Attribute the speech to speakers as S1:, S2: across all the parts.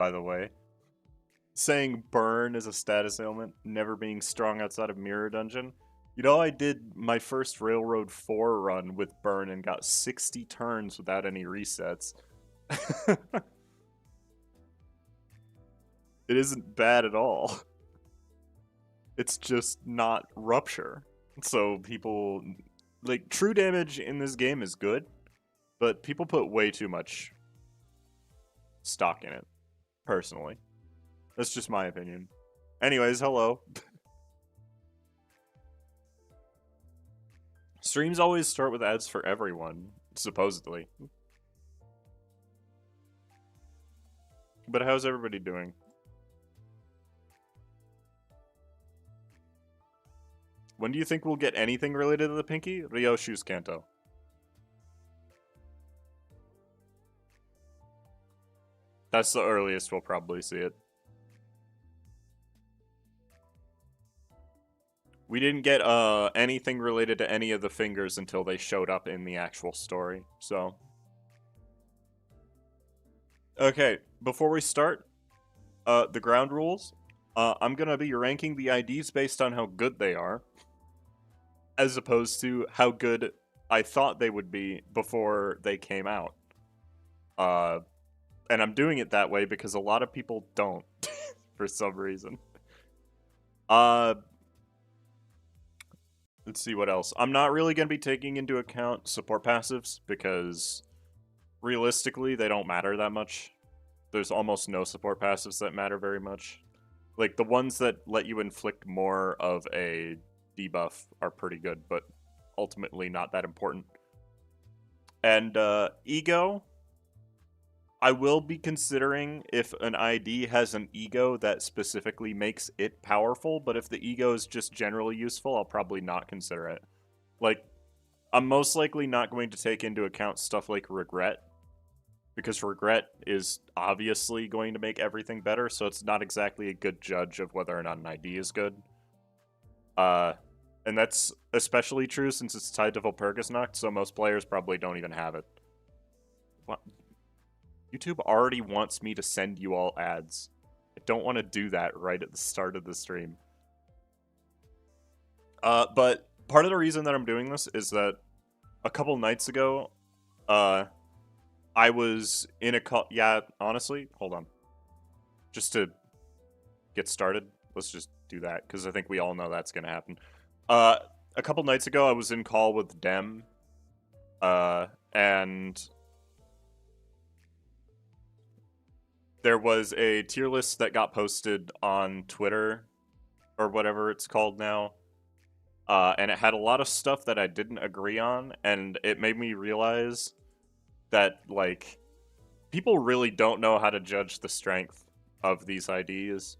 S1: by the way. Saying burn is a status ailment, never being strong outside of Mirror Dungeon. You know, I did my first Railroad 4 run with burn and got 60 turns without any resets. It isn't bad at all. It's just not rupture. So people, like, true damage in this game is good, but people put way too much stock in it, personally. That's just my opinion. Anyways, hello. Streams always start with ads for everyone, supposedly. But how's everybody doing? When do you think we'll get anything related to the Pinky? Ryoshu's Kanto. That's the earliest we'll probably see it. We didn't get anything related to any of the fingers until they showed up in the actual story, so. Okay, before we start, the ground rules. I'm gonna be ranking the IDs based on how good they are, as opposed to how good I thought they would be before they came out. And I'm doing it that way because a lot of people don't, for some reason. Let's see what else. I'm not really going to be taking into account support passives because realistically they don't matter that much. There's almost no support passives that matter very much. Like the ones that let you inflict more of a debuff are pretty good, but ultimately not that important. And ego, I will be considering if an ID has an ego that specifically makes it powerful, but if the ego is just generally useful, I'll probably not consider it. Like, I'm most likely not going to take into account stuff like regret, because regret is obviously going to make everything better, so it's not exactly a good judge of whether or not an ID is good. And that's especially true since it's tied to Volpurgisnacht, so most players probably don't even have it. What? YouTube already wants me to send you all ads. I don't want to do that right at the start of the stream. But part of the reason that I'm doing this is that a couple nights ago, I was in a call. Yeah, honestly, hold on. Just to get started, let's just do that, because I think we all know that's going to happen. A couple nights ago, I was in call with Dem, and there was a tier list that got posted on Twitter, or whatever it's called now, and it had a lot of stuff that I didn't agree on, and it made me realize that, like, people really don't know how to judge the strength of these IDs.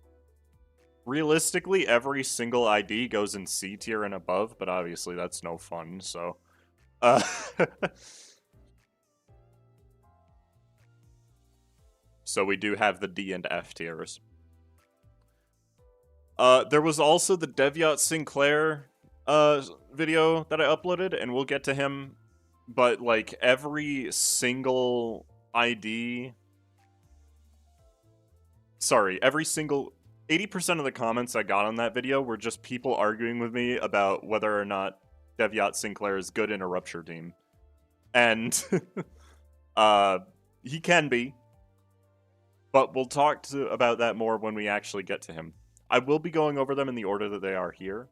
S1: Realistically, every single ID goes in C tier and above, but obviously that's no fun, so. So we do have the D and F tiers. There was also the Devyat Sinclair video that I uploaded, and we'll get to him. But, like, every single ID... Sorry, every single... 80% of the comments I got on that video were just people arguing with me about whether or not Devyat Sinclair is good in a Rupture team. And he can be. But we'll talk about that more when we actually get to him. I will be going over them in the order that they are here.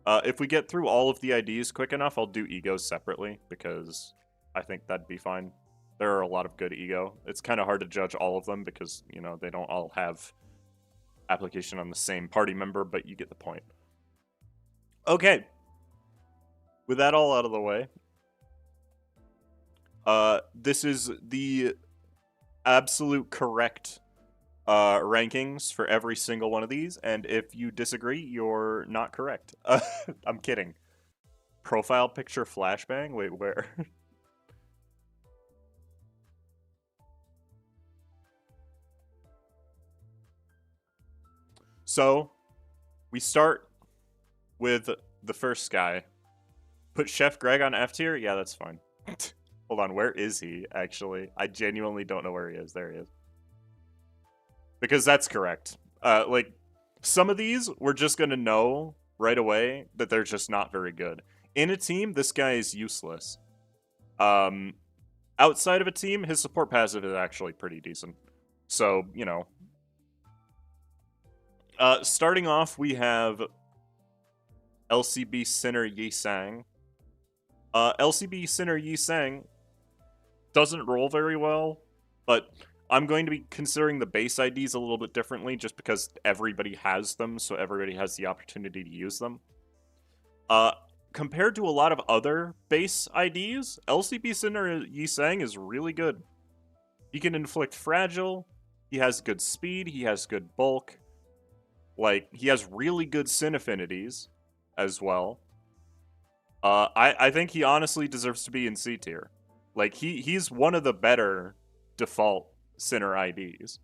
S1: If we get through all of the IDs quick enough, I'll do egos separately, because I think that'd be fine. There are a lot of good ego. It's kind of hard to judge all of them, because, you know, they don't all have application on the same party member, but you get the point. Okay. With that all out of the way, this is the absolute correct rankings for every single one of these, and if you disagree, you're not correct. I'm kidding. Profile picture flashbang? Wait, where? So, we start with the first guy. Put Chef Greg on F tier? Yeah, that's fine. Hold on, where is he, actually? I genuinely don't know where he is. There he is. Because that's correct. Like, some of these, we're just going to know right away that they're just not very good. In a team, this guy is useless. Um, Outside of a team, his support passive is actually pretty decent. So, you know. Starting off, we have LCB Sinner Yi Sang. LCB Sinner Yi Sang doesn't roll very well, but I'm going to be considering the base IDs a little bit differently just because everybody has them, so everybody has the opportunity to use them. Compared to a lot of other base IDs, LCB Sinner Yi Sang is really good. He can inflict fragile, he has good speed, he has good bulk. Like, he has really good sin affinities as well. I think he honestly deserves to be in C tier. Like, he's one of the better default Sinner IDs,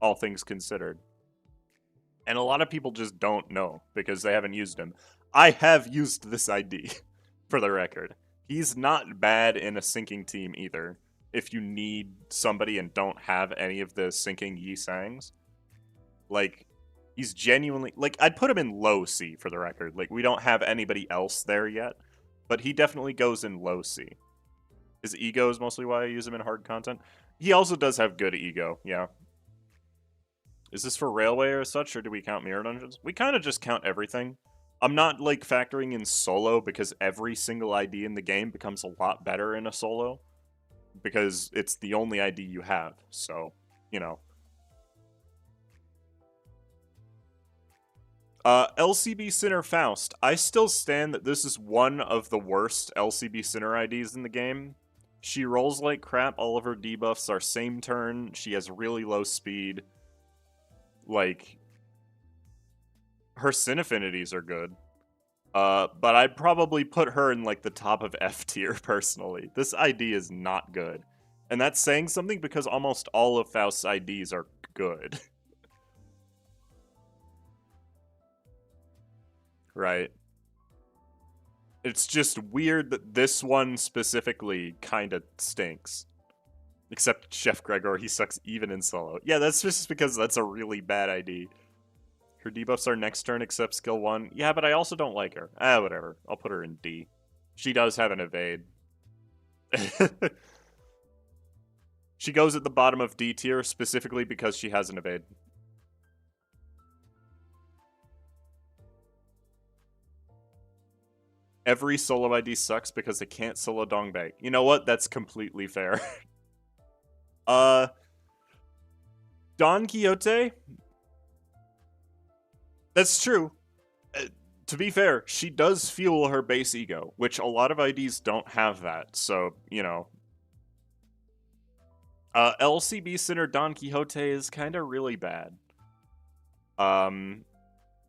S1: all things considered. And a lot of people just don't know because they haven't used him. I have used this ID, for the record. He's not bad in a sinking team either, if you need somebody and don't have any of the sinking Yi Sangs. Like, he's genuinely... Like, I'd put him in low C, for the record. Like, we don't have anybody else there yet, but he definitely goes in low C. His ego is mostly why I use him in hard content. He also does have good ego, yeah. Is this for Railway or such, or do we count Mirror Dungeons? We kind of just count everything. I'm not, like, factoring in solo, because every single ID in the game becomes a lot better in a solo. Because it's the only ID you have, so, you know. LCB Sinner Faust. I still stand that this is one of the worst LCB Sinner IDs in the game. She rolls like crap, all of her debuffs are same turn, she has really low speed. Like, her sin affinities are good. But I'd probably put her in, like, the top of F tier, personally. This ID is not good. And that's saying something because almost all of Faust's IDs are good. Right. It's just weird that this one specifically kinda stinks. Except Chef Gregor, he sucks even in solo. Yeah, that's just because that's a really bad ID. Her debuffs are next turn except skill 1. Yeah, but I also don't like her. Whatever. I'll put her in D. She does have an evade. She goes at the bottom of D tier specifically because she has an evade. Every solo ID sucks because they can't solo Dongbei. You know what? That's completely fair. Don Quixote? That's true. To be fair, she does fuel her base ego, which a lot of IDs don't have that, so, you know. LCB Sinner Don Quixote is kind of really bad.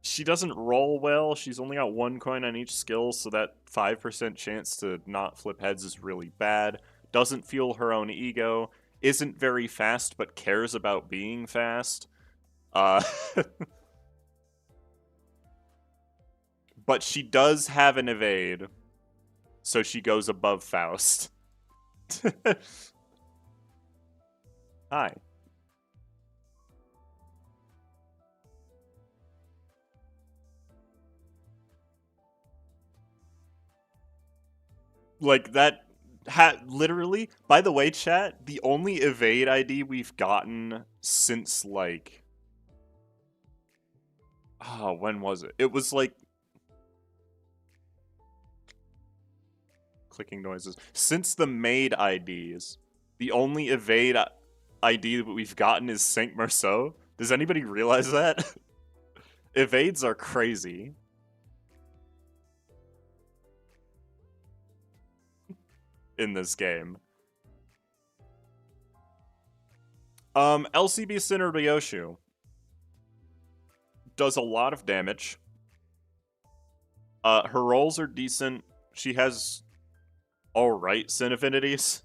S1: She doesn't roll well, she's only got 1 coin on each skill, so that 5% chance to not flip heads is really bad. Doesn't fuel her own ego, isn't very fast, but cares about being fast. But she does have an evade, so she goes above Faust. Hi. Like, that... literally, by the way, chat, the only evade ID we've gotten since, like... Oh, when was it? It was, like... Clicking noises. Since the maid IDs, the only evade ID that we've gotten is Saint Marceau. Does anybody realize that? Evades are crazy. In this game. LCB Sinner Ryoshu does a lot of damage. Her rolls are decent. She has alright sin affinities.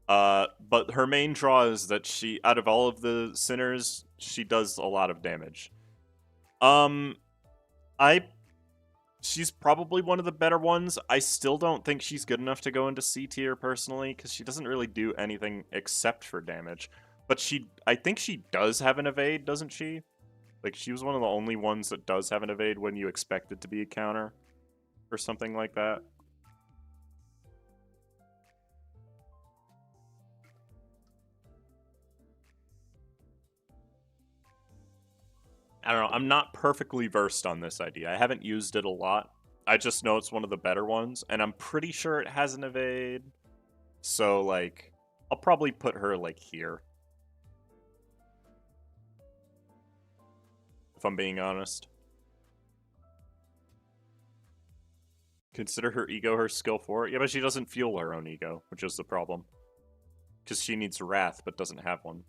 S1: But her main draw is that she, out of all of the sinners, she does a lot of damage. She's probably one of the better ones. I still don't think she's good enough to go into C tier, personally, because she doesn't really do anything except for damage. But I think she does have an evade, doesn't she? Like, she was one of the only ones that does have an evade when you expect it to be a counter. Or something like that. I don't know, I'm not perfectly versed on this idea. I haven't used it a lot. I just know it's one of the better ones, and I'm pretty sure it has an evade. So, like, I'll probably put her, like, here. If I'm being honest. Consider her ego her skill 4. Yeah, but she doesn't fuel her own ego, which is the problem. Because she needs wrath, but doesn't have one.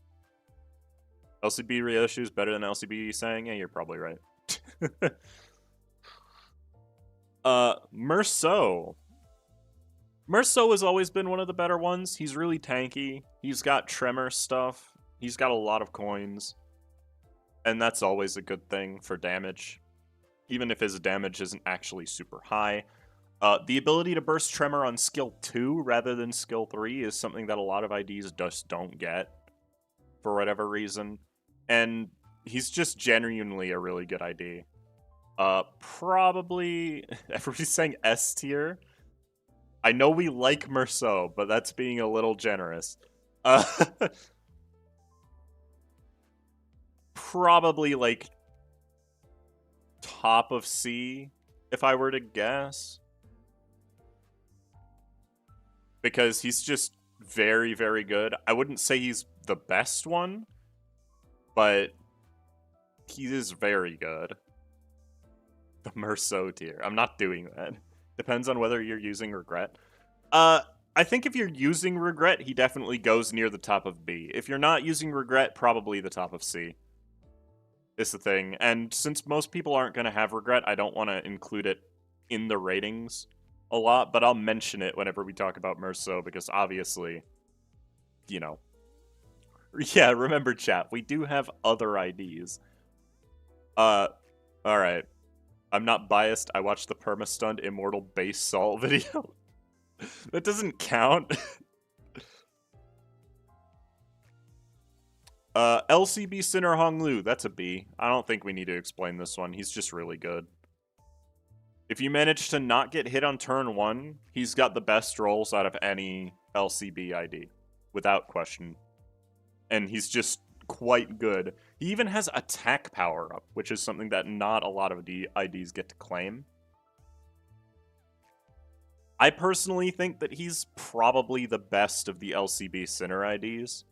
S1: LCB Ryoshu is better than LCB saying? Yeah, you're probably right. Merceau. Merceau has always been one of the better ones. He's really tanky. He's got tremor stuff. He's got a lot of coins. And that's always a good thing for damage. Even if his damage isn't actually super high. The ability to burst tremor on skill 2 rather than skill 3 is something that a lot of IDs just don't get. For whatever reason. And he's just genuinely a really good ID. Probably... Everybody's saying S tier. I know we like Merceau, but that's being a little generous. Probably, like, top of C, if I were to guess. Because he's just very, very good. I wouldn't say he's the best one, but he is very good. The Merceau tier. I'm not doing that. Depends on whether you're using Regret. I think if you're using Regret, he definitely goes near the top of B. If you're not using Regret, probably the top of C. Is the thing. And since most people aren't going to have Regret, I don't want to include it in the ratings a lot, but I'll mention it whenever we talk about Merceau, because obviously, you know. Yeah, remember, chat, we do have other IDs. Alright. I'm not biased. I watched the Permastund Immortal Base Salt video. That doesn't count. LCB Sinner Honglu, that's a B. I don't think we need to explain this one. He's just really good. If you manage to not get hit on turn 1, he's got the best rolls out of any LCB ID. Without question. And he's just quite good. He even has attack power up, which is something that not a lot of IDs get to claim. I personally think that he's probably the best of the LCB Sinner IDs.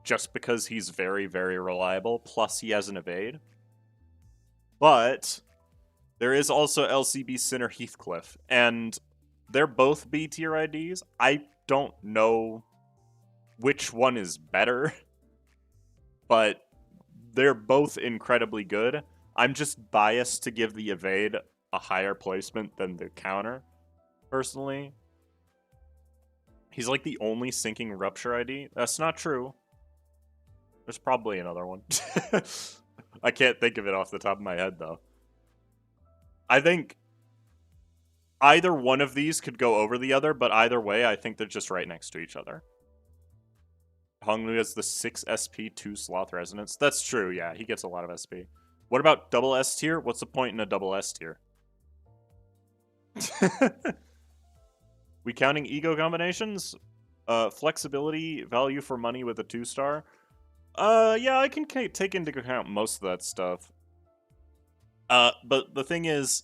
S1: Just because he's very, very reliable, plus he has an evade. But there is also LCB Sinner Heathcliff, and they're both B tier IDs. I don't know which one is better, but they're both incredibly good. I'm just biased to give the evade a higher placement than the counter, personally. He's like the only sinking Rupture ID. That's not true. There's probably another one. I can't think of it off the top of my head, though. I think either one of these could go over the other, but either way, I think they're just right next to each other. Honglu has the 6 SP, 2 Sloth Resonance. That's true, yeah, he gets a lot of SP. What about double S tier? What's the point in a double S tier? We counting ego combinations? Flexibility, value for money with a 2-star? Yeah, I can take into account most of that stuff. But the thing is...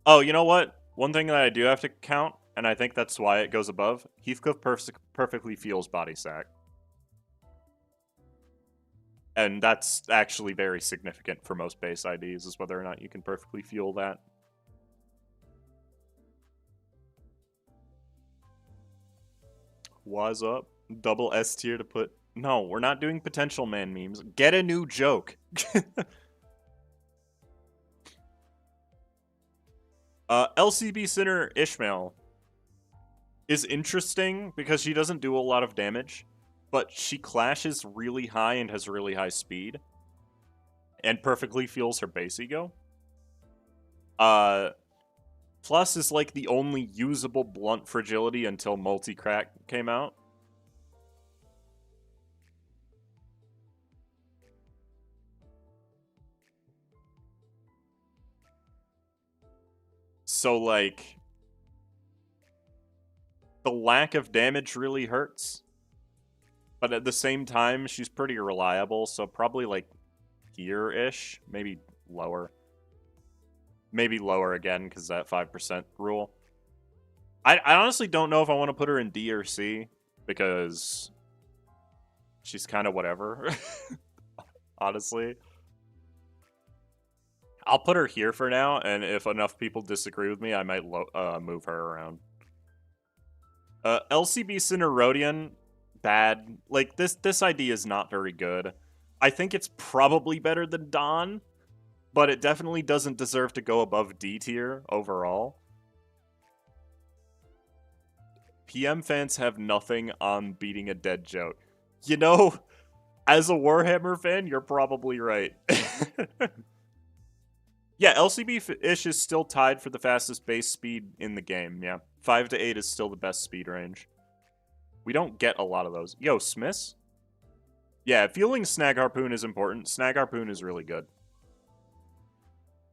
S1: Oh, you know what? One thing that I do have to count, and I think that's why it goes above, Heathcliff perfectly feels body sack. And that's actually very significant for most base IDs, is whether or not you can perfectly fuel that. What's up? Double S tier to put... No, we're not doing potential man memes. Get a new joke. LCB Sinner Ishmael is interesting because she doesn't do a lot of damage, but she clashes really high and has really high speed. And perfectly fuels her base ego. Plus is like the only usable blunt fragility until multi-crack came out. So, like, the lack of damage really hurts. But at the same time, she's pretty reliable, so probably, like, here-ish. Maybe lower. Maybe lower again, because that 5% rule. I honestly don't know if I want to put her in D or C, because she's kind of whatever. Honestly. I'll put her here for now, and if enough people disagree with me, I might move her around. LCB Cinerodian, bad. Like, this ID is not very good. I think it's probably better than Dawn, but it definitely doesn't deserve to go above D tier overall. PM fans have nothing on beating a dead joke. You know, as a Warhammer fan, you're probably right. Yeah, LCB-ish is still tied for the fastest base speed in the game, yeah. 5 to 8 is still the best speed range. We don't get a lot of those. Yo, Smiths? Yeah, fueling Snag Harpoon is important. Snag Harpoon is really good.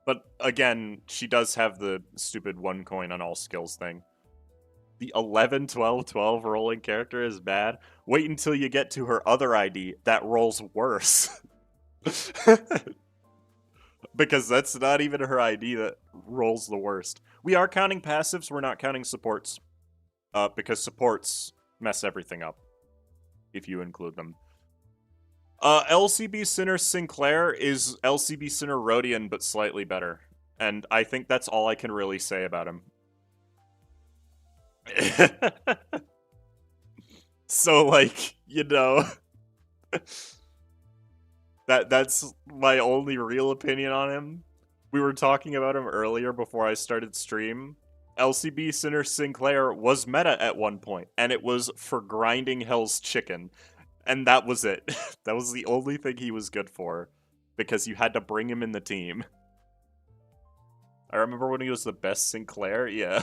S1: But, again, she does have the stupid 1 coin on all skills thing. The 11, 12, 12 rolling character is bad. Wait until you get to her other ID that rolls worse. Because that's not even her ID that rolls the worst. We are counting passives, we're not counting supports. Because supports mess everything up. If you include them. LCB Sinner Sinclair is LCB Sinner Rodian, but slightly better. And I think that's all I can really say about him. So, like, you know... That's my only real opinion on him. We were talking about him earlier before I started stream. LCB Sinner Sinclair was meta at one point, and it was for grinding Hell's Chicken. And that was it. That was the only thing he was good for, because you had to bring him in the team. I remember when he was the best Sinclair? Yeah.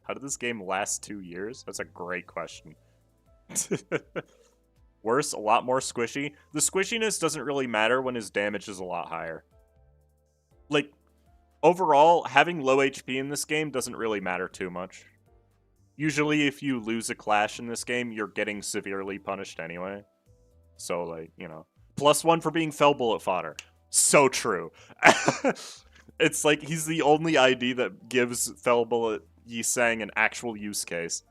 S1: How did this game last 2 years? That's a great question. Worse, a lot more squishy. The squishiness doesn't really matter when his damage is a lot higher. Like, overall, having low HP in this game doesn't really matter too much. Usually, if you lose a clash in this game, you're getting severely punished anyway. So, like, you know. +1 for being fell bullet fodder. So true. It's like he's the only ID that gives fell bullet Yisang an actual use case.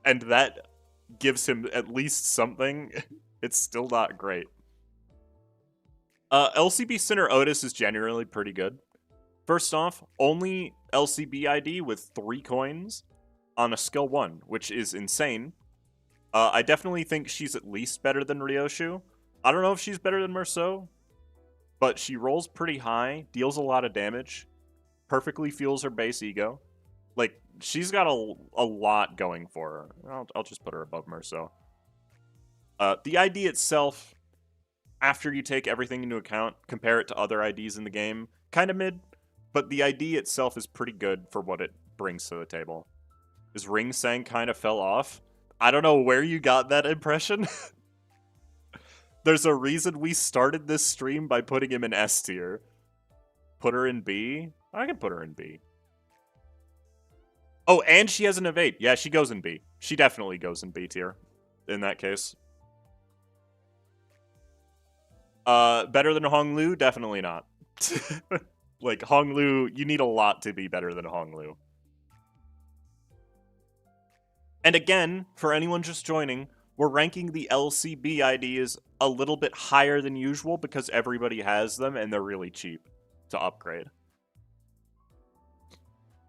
S1: And that gives him at least something. It's still not great. LCB Sinner Otis is generally pretty good. First off, only LCB ID with 3 coins on a skill 1, which is insane. I definitely think she's at least better than Ryoshu. I don't know if she's better than Merceau, but she rolls pretty high, deals a lot of damage, perfectly fuels her base ego. Like, she's got a lot going for her. I'll just put her above Merceau. The ID itself, after you take everything into account, compare it to other IDs in the game, kind of mid, but the ID itself is pretty good for what it brings to the table. His ring sang kind of fell off. I don't know where you got that impression. There's a reason we started this stream by putting him in S tier. Put her in B? I can put her in B. Oh, and she has an evade. Yeah, she goes in B. She definitely goes in B tier, in that case. Better than Honglu? Definitely not. Like, Honglu, you need a lot to be better than Honglu. And again, for anyone just joining, we're ranking the LCB IDs a little bit higher than usual because everybody has them and they're really cheap to upgrade.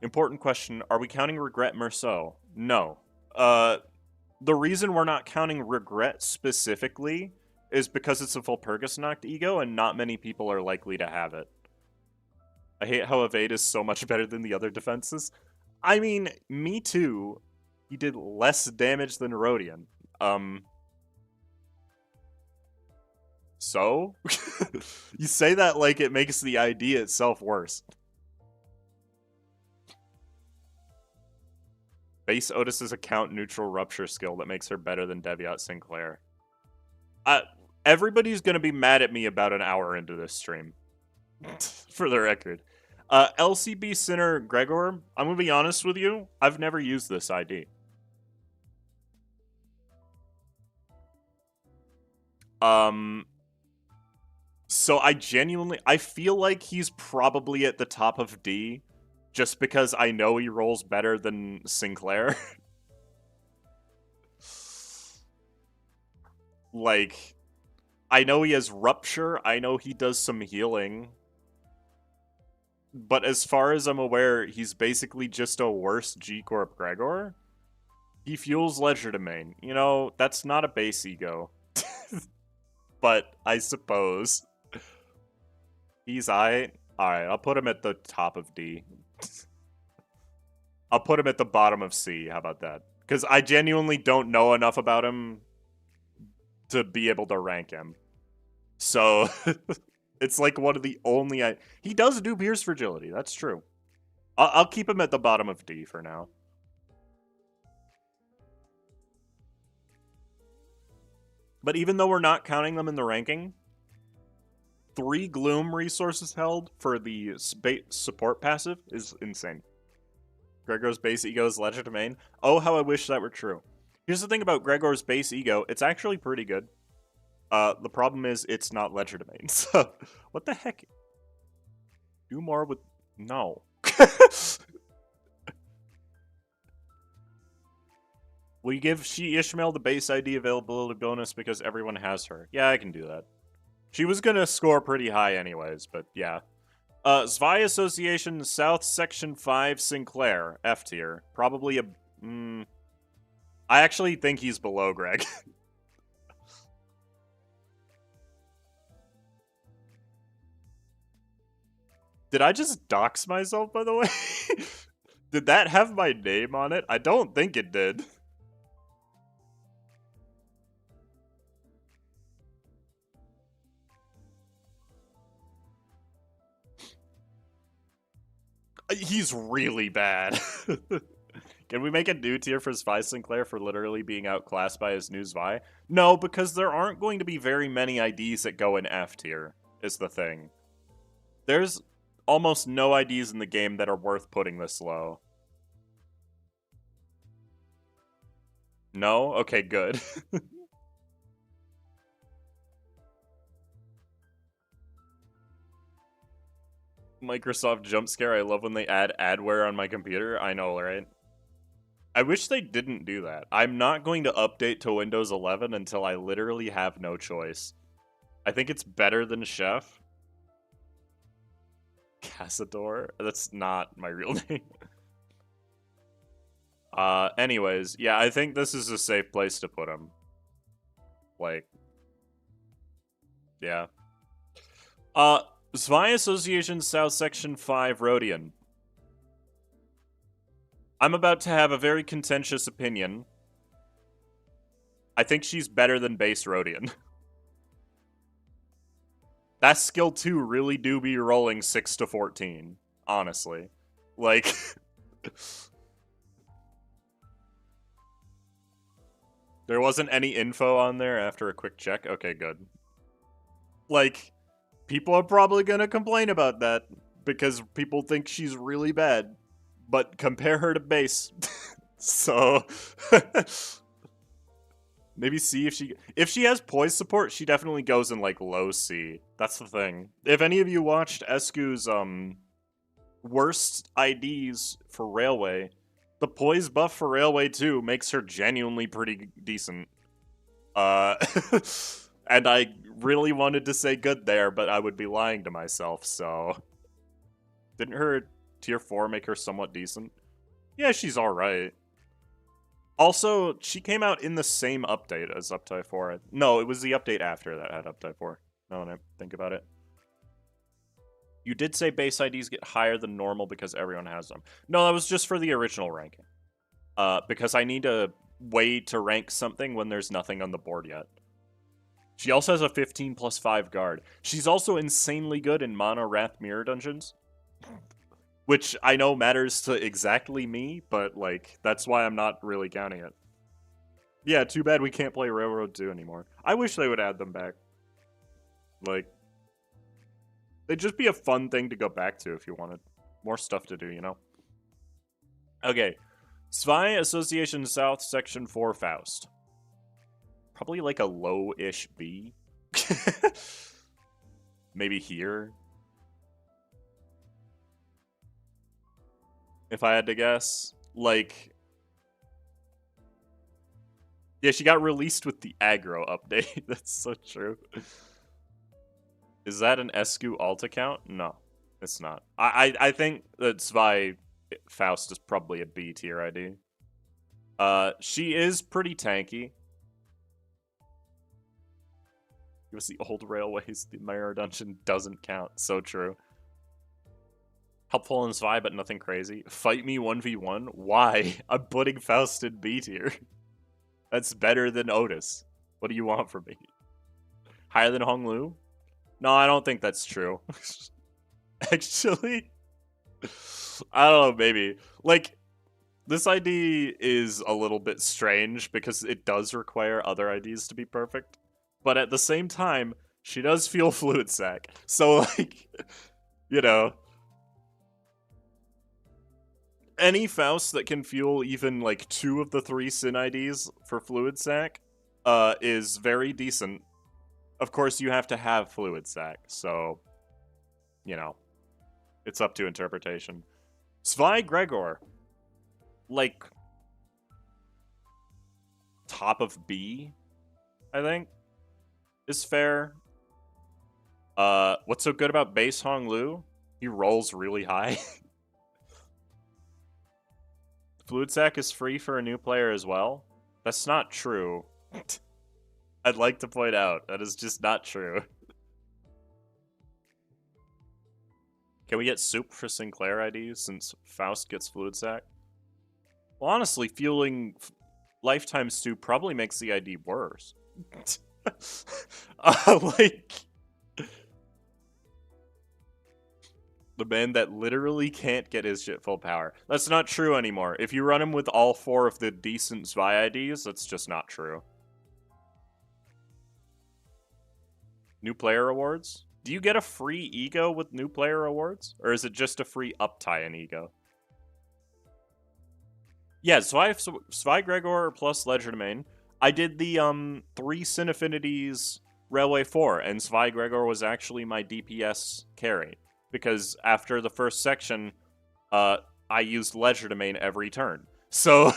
S1: Important question, are we counting Regret Merceau? No. The reason we're not counting Regret specifically is because it's a Vulpurgis Noct ego and not many people are likely to have it. I hate how Evade is so much better than the other defenses. I mean, me too. He did less damage than Rodian. So? You say that like it makes the ID itself worse. Base Otis's account neutral rupture skill that makes her better than Deviat Sinclair. Everybody's gonna be mad at me about an hour into this stream. For the record. LCB Sinner Gregor, I'm gonna be honest with you, I've never used this ID. So I feel like he's probably at the top of D, just because I know he rolls better than Sinclair. Like, I know he has Rupture, I know he does some healing. But as far as I'm aware, he's basically just a worse G-Corp Gregor. He fuels Legerdemain. You know, that's not a base ego. But I suppose. He's Alright, I'll put him at the top of D. I'll put him at the bottom of C, how about that? Because I genuinely don't know enough about him to be able to rank him. So, it's like one of the only... He does do Pierce Fragility, that's true. I'll keep him at the bottom of D for now. But even though we're not counting them in the ranking, 3 Gloom resources held for the support passive is insane. Gregor's base ego is Legerdemain. Oh, how I wish that were true. Here's the thing about Gregor's base ego. It's actually pretty good. The problem is it's not Legerdemain. So, what the heck? Do more with... No. Will you give She Ishmael the base ID availability bonus because everyone has her? Yeah, I can do that. She was gonna score pretty high anyways, but yeah. Zwei Association South Section 5 Sinclair, F tier. Probably a... I actually think he's below Greg. Did I just dox myself, by the way? Did that have my name on it? I don't think it did. He's really bad. Can we make a new tier for Zwei Sinclair for literally being outclassed by his new Zwei? No, because there aren't going to be very many IDs that go in F tier, is the thing. There's almost no IDs in the game that are worth putting this low. No? Okay, good. Microsoft jump scare. I love when they add adware on my computer. I know, right? I wish they didn't do that. I'm not going to update to Windows 11 until I literally have no choice. I think it's better than Chef. Cazador? That's not my real name. Anyways, yeah, I think this is a safe place to put him. Like, yeah. Zwei Association South Section 5 Rhodian. I'm about to have a very contentious opinion. I think she's better than base Rhodian. That skill 2 really do be rolling 6 to 14, honestly. Like... There wasn't any info on there after a quick check? Okay, good. Like, people are probably gonna complain about that, because people think she's really bad. But compare her to base. So... Maybe see if she has poise support, she definitely goes in, like, low C. That's the thing. If any of you watched Esku's, worst IDs for Railway... The poise buff for Railway 2 makes her genuinely pretty decent. And I really wanted to say good there, but I would be lying to myself, so... Didn't her tier 4 make her somewhat decent? Yeah, she's alright. Also, she came out in the same update as Uptype 4. No, it was the update after that had Uptype 4. Now when I think about it. You did say base IDs get higher than normal because everyone has them. No, that was just for the original ranking. Because I need a way to rank something when there's nothing on the board yet. She also has a 15 plus 5 guard. She's also insanely good in Mono Wrath Mirror Dungeons. Which I know matters to exactly me, but, like, that's why I'm not really counting it. Yeah, too bad we can't play Railroad 2 anymore. I wish they would add them back. Like... It'd just be a fun thing to go back to if you wanted. more stuff to do, you know? Okay. Zwei Association South, Section 4, Faust. Probably like a low-ish B. Maybe here. If I had to guess. Like... Yeah, she got released with the aggro update. That's so true. Is that an SQ alt account? No, it's not. I think that Zwei Faust is probably a B tier ID. She is pretty tanky. It was the old railways. The Mirror Dungeon doesn't count. So true. Helpful in Zwei, but nothing crazy. Fight me 1v1? Why? I'm putting Faust in B tier. That's better than Otis. What do you want from me? Higher than Honglu? No, I don't think that's true. Actually, I don't know, maybe. Like, this ID is a little bit strange because it does require other IDs to be perfect. But at the same time, she does feel Fluid Sac. So, like, you know. Any Faust that can fuel even, like, 2 of the 3 Sin IDs for Fluid Sac is very decent. Of course, you have to have Fluid Sac, so, you know, it's up to interpretation. Zwei Gregor, like, top of B, I think, is fair. What's so good about base Honglu? He rolls really high. Fluid Sac is free for a new player as well? That's not true. I'd like to point out, that is just not true. Can we get Soup for Sinclair ID since Faust gets Fluid Sac? Well, honestly, fueling Lifetime Soup probably makes the ID worse. Like... The man that literally can't get his shit full power. That's not true anymore. If you run him with all 4 of the decent Zwei IDs, that's just not true. New player awards? Do you get a free ego with new player awards? Or is it just a free uptie in ego? Yeah, Zwei Gregor plus Legerdemain. I did the 3 Sin Affinities Railway 4, and Zwei Gregor was actually my DPS carry. Because after the first section, I used Legerdemain every turn. So...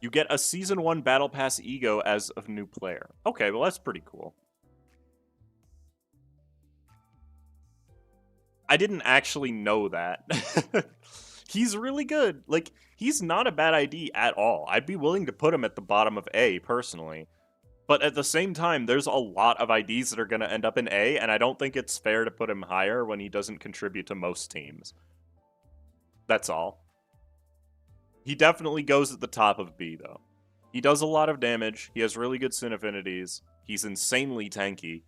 S1: You get a Season 1 Battle Pass Ego as a new player. Okay, well that's pretty cool. I didn't actually know that. He's really good. Like, he's not a bad ID at all. I'd be willing to put him at the bottom of A, personally. But at the same time, there's a lot of IDs that are going to end up in A, and I don't think it's fair to put him higher when he doesn't contribute to most teams. That's all. He definitely goes at the top of B, though. He does a lot of damage. He has really good Sin Affinities. He's insanely tanky.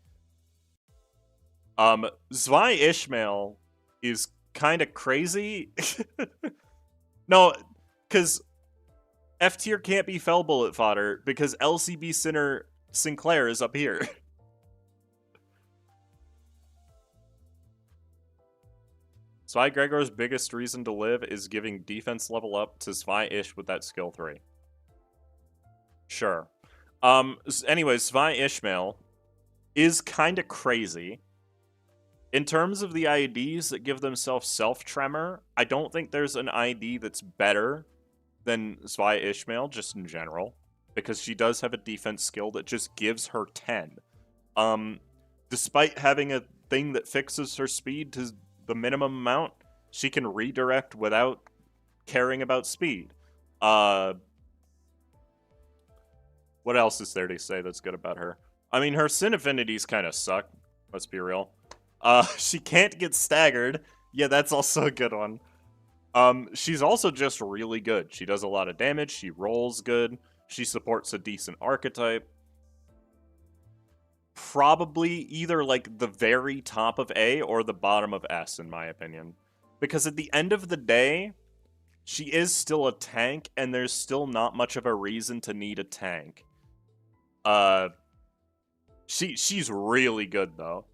S1: Zwei Ishmael is kind of crazy. No, because F tier can't be Fell Bullet fodder because LCB Sinner Sinclair is up here. Zwei Gregor's biggest reason to live is giving defense level up to Zwei-ish with that skill 3. Sure. Anyways, Zwei Ishmael is kind of crazy. In terms of the IDs that give themselves self-tremor, I don't think there's an ID that's better than Zwei Ishmael, just in general. Because she does have a defense skill that just gives her 10. Despite having a thing that fixes her speed to the minimum amount, she can redirect without caring about speed. What else is there to say that's good about her? I mean, her Sin Affinities kind of suck. Let's be real. She can't get staggered. Yeah, that's also a good one. She's also just really good. She does a lot of damage. She rolls good. She supports a decent archetype. Probably either, like, the very top of A or the bottom of S, in my opinion. Because at the end of the day, she is still a tank, and there's still not much of a reason to need a tank. She's really good though.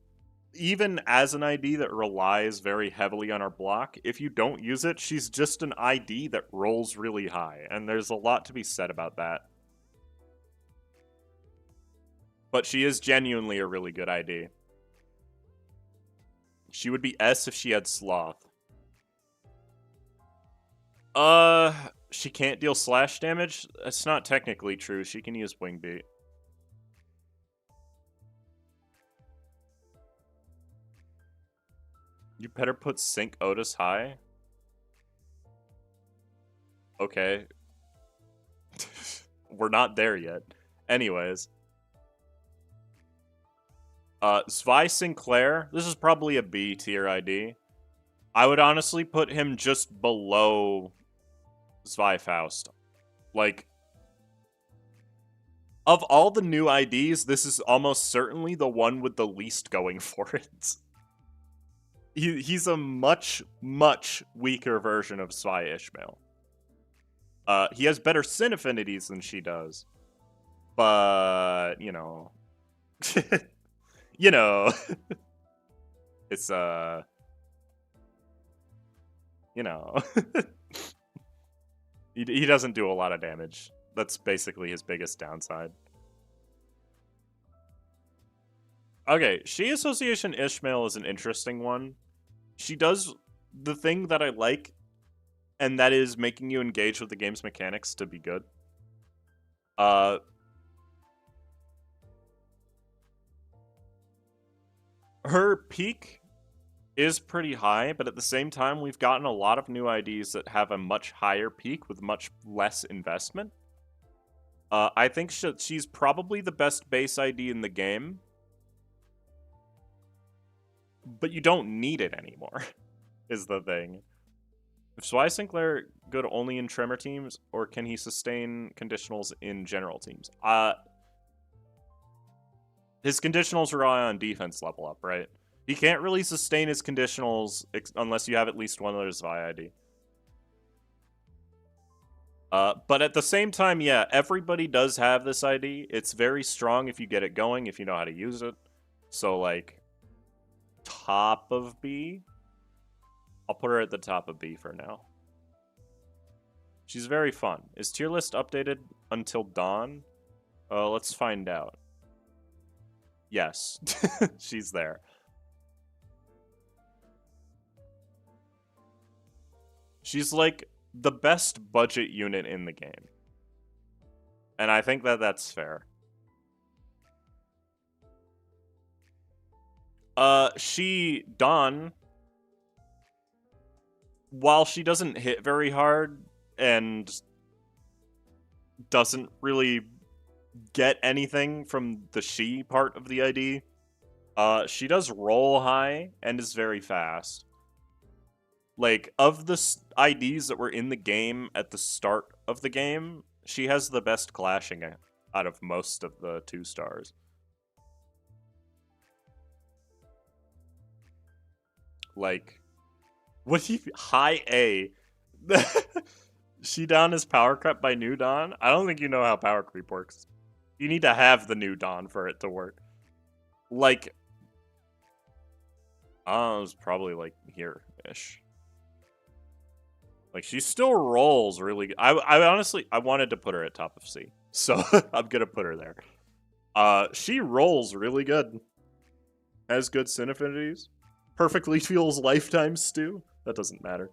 S1: Even as an ID that relies very heavily on our block, if you don't use it, she's just an ID that rolls really high, and there's a lot to be said about that. But she is genuinely a really good ID. She would be S if she had Sloth. She can't deal slash damage? That's not technically true. She can use Wing Beat. You better put Sync Otis high? Okay. We're not there yet. Anyways. Svi Sinclair. This is probably a B tier ID. I would honestly put him just below Svi Faust. Like, of all the new IDs, this is almost certainly the one with the least going for it. He's a much, much weaker version of Svi Ishmael. He has better sin affinities than she does. But, you know. You know. It's, you know. He doesn't do a lot of damage. That's basically his biggest downside. Okay, She Association Ishmael is an interesting one. She does the thing that I like, and that is making you engage with the game's mechanics to be good. Her peak is pretty high, but at the same time, we've gotten a lot of new IDs that have a much higher peak with much less investment. I think she's probably the best base ID in the game, but you don't need it anymore, is the thing. Is Swi Sinclair good only in Tremor teams, or can he sustain conditionals in general teams? His conditionals rely on defense level up, right? He can't really sustain his conditionals unless you have at least one other Svi ID. But at the same time, yeah, everybody does have this ID. It's very strong if you get it going, if you know how to use it. So, like, top of B? I'll put her at the top of B for now. She's very fun. Is Tierlist updated until dawn? Let's find out. Yes, she's there. She's like the best budget unit in the game. And I think that that's fair. Dawn, while she doesn't hit very hard and doesn't really get anything from the she part of the ID, she does roll high and is very fast. Like, of the IDs that were in the game at the start of the game, she has the best clashing out of most of the 2 stars. Like, what do you... High A. She Dawn is power crept by New Dawn? I don't think you know how power creep works. You need to have the New Dawn for it to work. Like... it was probably, like, here-ish. Like, she still rolls really good. I honestly, I wanted to put her at top of C. So, I'm gonna put her there. She rolls really good. Has good sin affinities. Perfectly feels lifetime stew. That doesn't matter.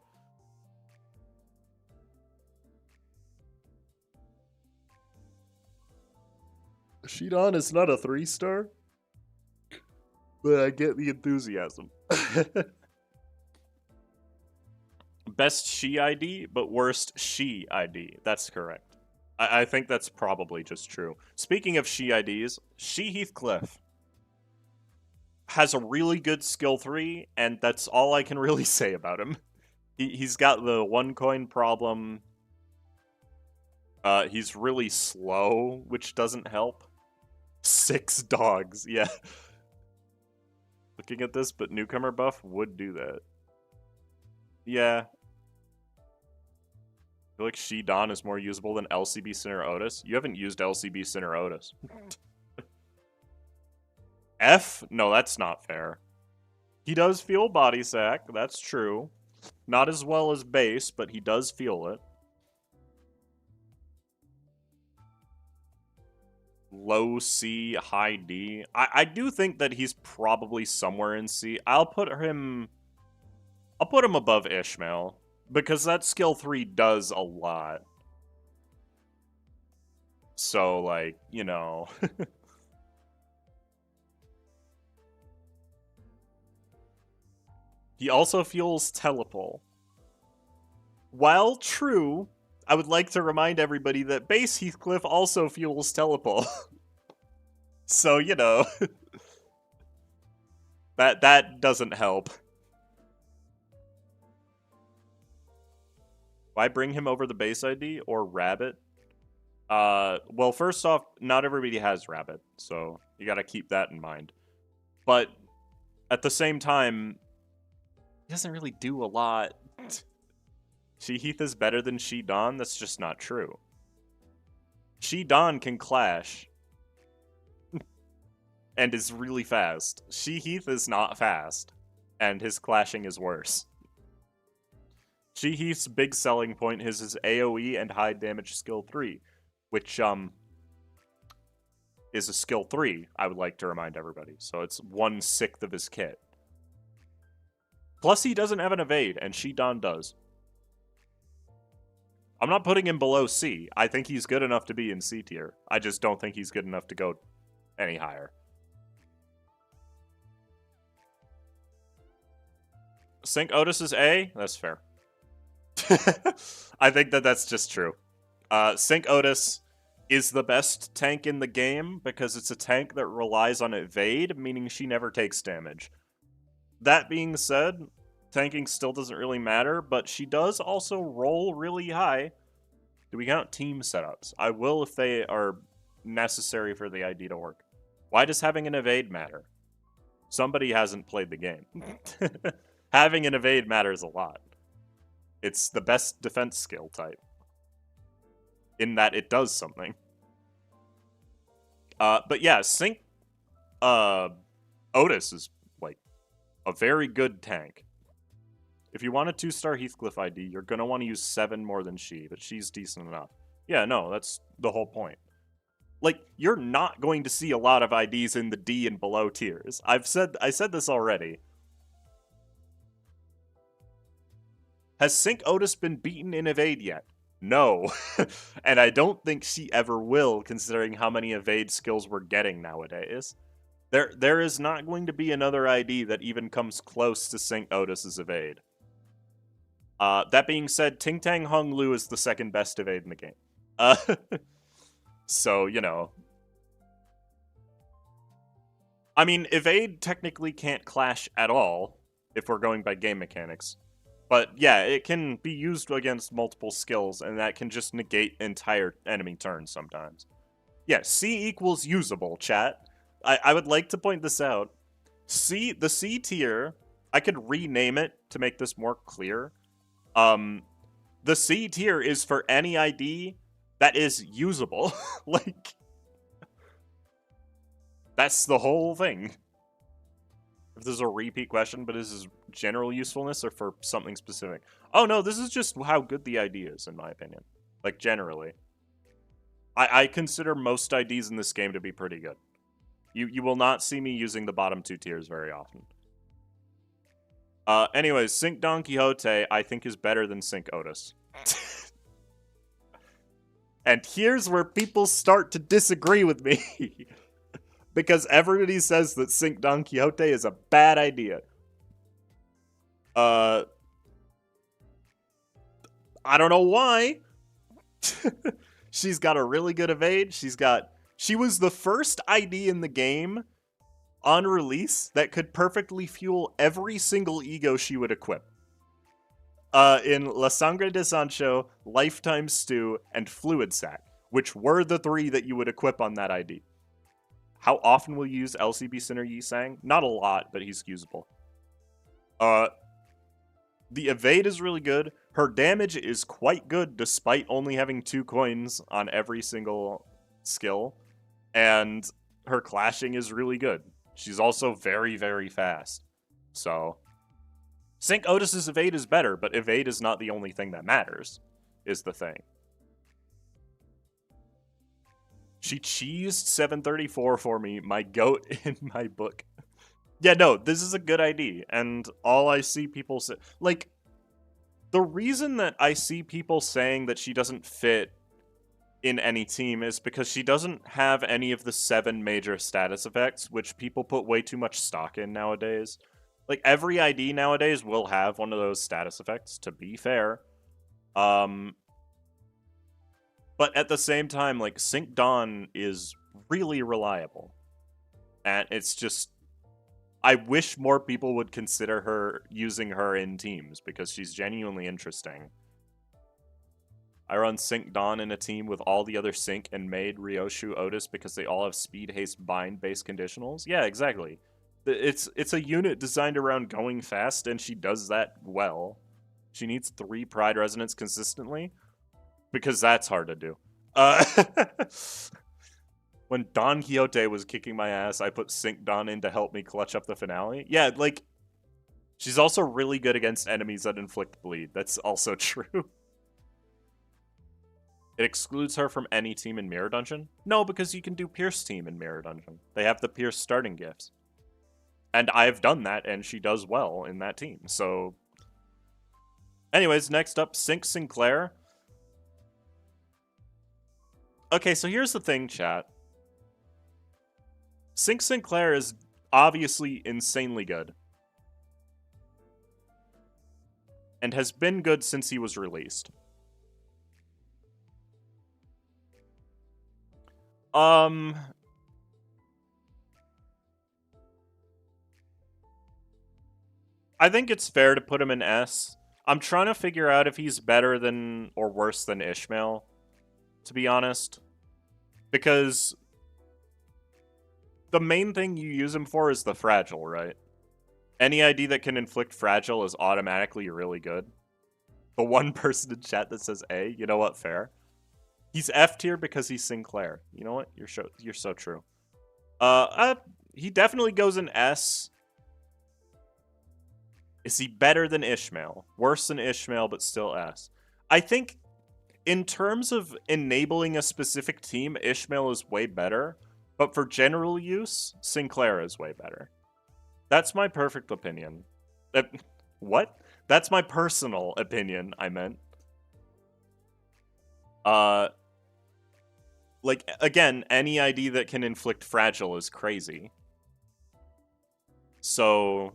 S1: Shidan is not a 3-star. But I get the enthusiasm. Best she ID, but worst she ID. That's correct. I think that's probably just true. Speaking of she IDs, She Heathcliff has a really good skill 3, and that's all I can really say about him. He's got the 1 coin problem. He's really slow, which doesn't help. 6 dogs, yeah. Looking at this, but newcomer buff would do that. Yeah. I feel like She Dawn is more usable than LCB Sinner Otis. You haven't used LCB Sinner Otis. F? No, that's not fair. He does feel body sack, that's true. Not as well as base, but he does feel it. Low C, high D. I do think that he's probably somewhere in C. I'll put him above Ishmael, because that skill 3 does a lot. So, like, you know. He also fuels telepole. While true, I would like to remind everybody that base Heathcliff also fuels telepole. So, you know. that doesn't help. Why bring him over the base ID or Rabbit? Well, first off, not everybody has Rabbit, so you gotta keep that in mind. But at the same time, he doesn't really do a lot. She-Heath is better than She-Don? That's just not true. She-Don can clash. And is really fast. She-Heath is not fast. And his clashing is worse. She-Heath's big selling point is his AoE and high damage skill 3. Which, is a skill 3, I would like to remind everybody. So it's 1/6 of his kit. Plus he doesn't have an evade, and She-Don does. I'm not putting him below C. I think he's good enough to be in C tier. I just don't think he's good enough to go any higher. Sync Otis is A? That's fair. I think that's just true. Sync Otis is the best tank in the game because it's a tank that relies on evade, meaning she never takes damage. That being said, tanking still doesn't really matter, but she does also roll really high. Do we count team setups? I will if they are necessary for the ID to work. Why does having an evade matter? Somebody hasn't played the game. Having an evade matters a lot. It's the best defense skill type. In that it does something. But yeah, Sync Otis is, like, a very good tank. If you want a 2-star Heathcliff ID, you're going to want to use 7 more than she, but she's decent enough. Yeah, no, that's the whole point. Like, you're not going to see a lot of IDs in the D and below tiers. I said this already. Has Sync Otis been beaten in evade yet? No. And I don't think she ever will, considering how many evade skills we're getting nowadays. There is not going to be another ID that even comes close to Sync Otis's evade. That being said, Ting Tang Hung Lu is the second best evade in the game. So, you know. I mean, evade technically can't clash at all, if we're going by game mechanics. But yeah, it can be used against multiple skills, and that can just negate entire enemy turns sometimes. Yeah, C equals usable, chat. I would like to point this out. The C tier, I could rename it to make this more clear. The C tier is for any ID that is usable. Like, that's the whole thing. If this is a repeat question, but is this general usefulness or for something specific? Oh no, this is just how good the ID is, in my opinion. Like, generally. I consider most IDs in this game to be pretty good. You will not see me using the bottom 2 tiers very often. Anyways, Sync Don Quixote, I think, is better than Sync Otis. And here's where people start to disagree with me. Because everybody says that Sync Don Quixote is a bad idea. I don't know why. She's got a really good evade. She was the first ID in the game on release that could perfectly fuel every single ego she would equip. In La Sangre de Sancho, Lifetime Stew, and Fluid Sack, which were the 3 that you would equip on that ID. How often will you use LCB Sinner Yi Sang? Not a lot, but he's usable. The evade is really good. Her damage is quite good, despite only having 2 coins on every single skill. And her clashing is really good. She's also very, very fast. So, Sync Otis's evade is better, but evade is not the only thing that matters, is the thing. She cheesed 734 for me, my goat in my book. Yeah, no, this is a good ID, and all I see people say... Like, the reason that I see people saying that she doesn't fit in any team is because she doesn't have any of the 7 major status effects, which people put way too much stock in nowadays. Like, every ID nowadays will have one of those status effects, to be fair. But at the same time, like, Sync Dawn is really reliable. And it's just... I wish more people would consider her using her in teams, because she's genuinely interesting. I run Sync Dawn in a team with all the other Sync and Maid, Ryoshu, Otis, because they all have Speed, Haste, Bind based conditionals. Yeah, exactly. It's a unit designed around going fast, and she does that well. She needs 3 Pride Resonance consistently, because that's hard to do. When Don Quixote was kicking my ass, I put Sync Dawn in to help me clutch up the finale. Yeah, like, she's also really good against enemies that inflict bleed. That's also true. It excludes her from any team in Mirror Dungeon? No, because you can do Pierce team in Mirror Dungeon. They have the Pierce starting gifts. And I've done that, and she does well in that team, so... Anyways, next up, Sync Sinclair. Okay, so here's the thing, chat. Sync Sinclair is obviously insanely good. And has been good since he was released. I think it's fair to put him in S. I'm trying to figure out if he's better than or worse than Ishmael, to be honest. Because the main thing you use him for is the fragile, right? Any ID that can inflict fragile is automatically really good. The one person in chat that says A, you know what, fair. He's F tier because he's Sinclair. You know what? You're so true. He definitely goes in S. Is he better than Ishmael? Worse than Ishmael, but still S. I think in terms of enabling a specific team, Ishmael is way better. But for general use, Sinclair is way better. That's my perfect opinion. What? That's my personal opinion, I meant. Like, again, any ID that can inflict fragile is crazy. So,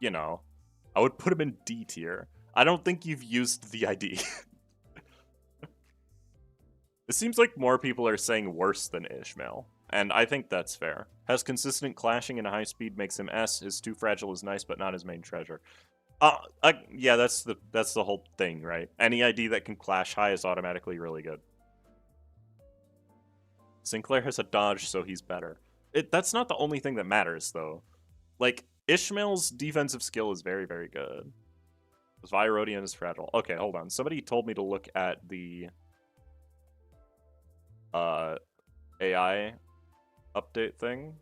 S1: you know, I would put him in D tier. I don't think you've used the ID. It seems like more people are saying worse than Ishmael, and I think that's fair. Has consistent clashing and high speed, makes him S. His 2 fragile is nice, but not his main treasure. Yeah, that's the whole thing, right? Any ID that can clash high is automatically really good. Sinclair has a dodge, so he's better. That's not the only thing that matters, though. Like, Ishmael's defensive skill is very, very good. Virodian is fragile. Okay, hold on. Somebody told me to look at the AI update thing.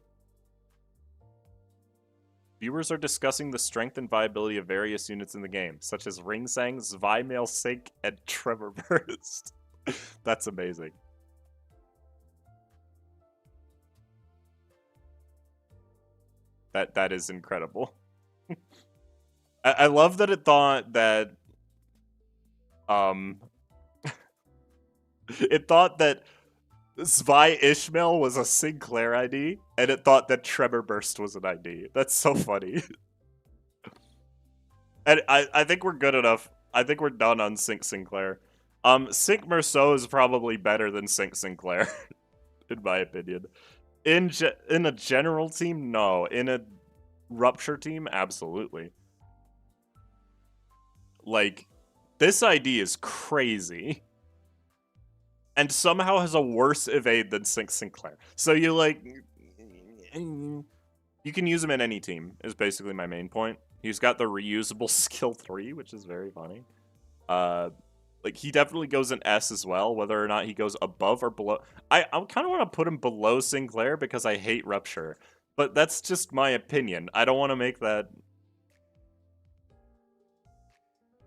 S1: Viewers are discussing the strength and viability of various units in the game, such as Ringsang, Zvimail Sync, and Tremor Burst. That's amazing. That is incredible. I love that it thought that it thought that Zvi Ishmael was a Sinclair ID, and it thought that Tremor Burst was an ID. That's so funny. And I think we're good enough. I think we're done on Sync Sinclair. Sync Merceau is probably better than Sync Sinclair, in my opinion. In a general team, no. In a Rupture team, absolutely. Like, this ID is crazy. And somehow has a worse evade than Sync Sinclair. So you, like... You can use him in any team, is basically my main point. He's got the reusable skill 3, which is very funny. Like, he definitely goes in S as well, whether or not he goes above or below. I kind of want to put him below Sinclair because I hate Rupture. But that's just my opinion. I don't want to make that...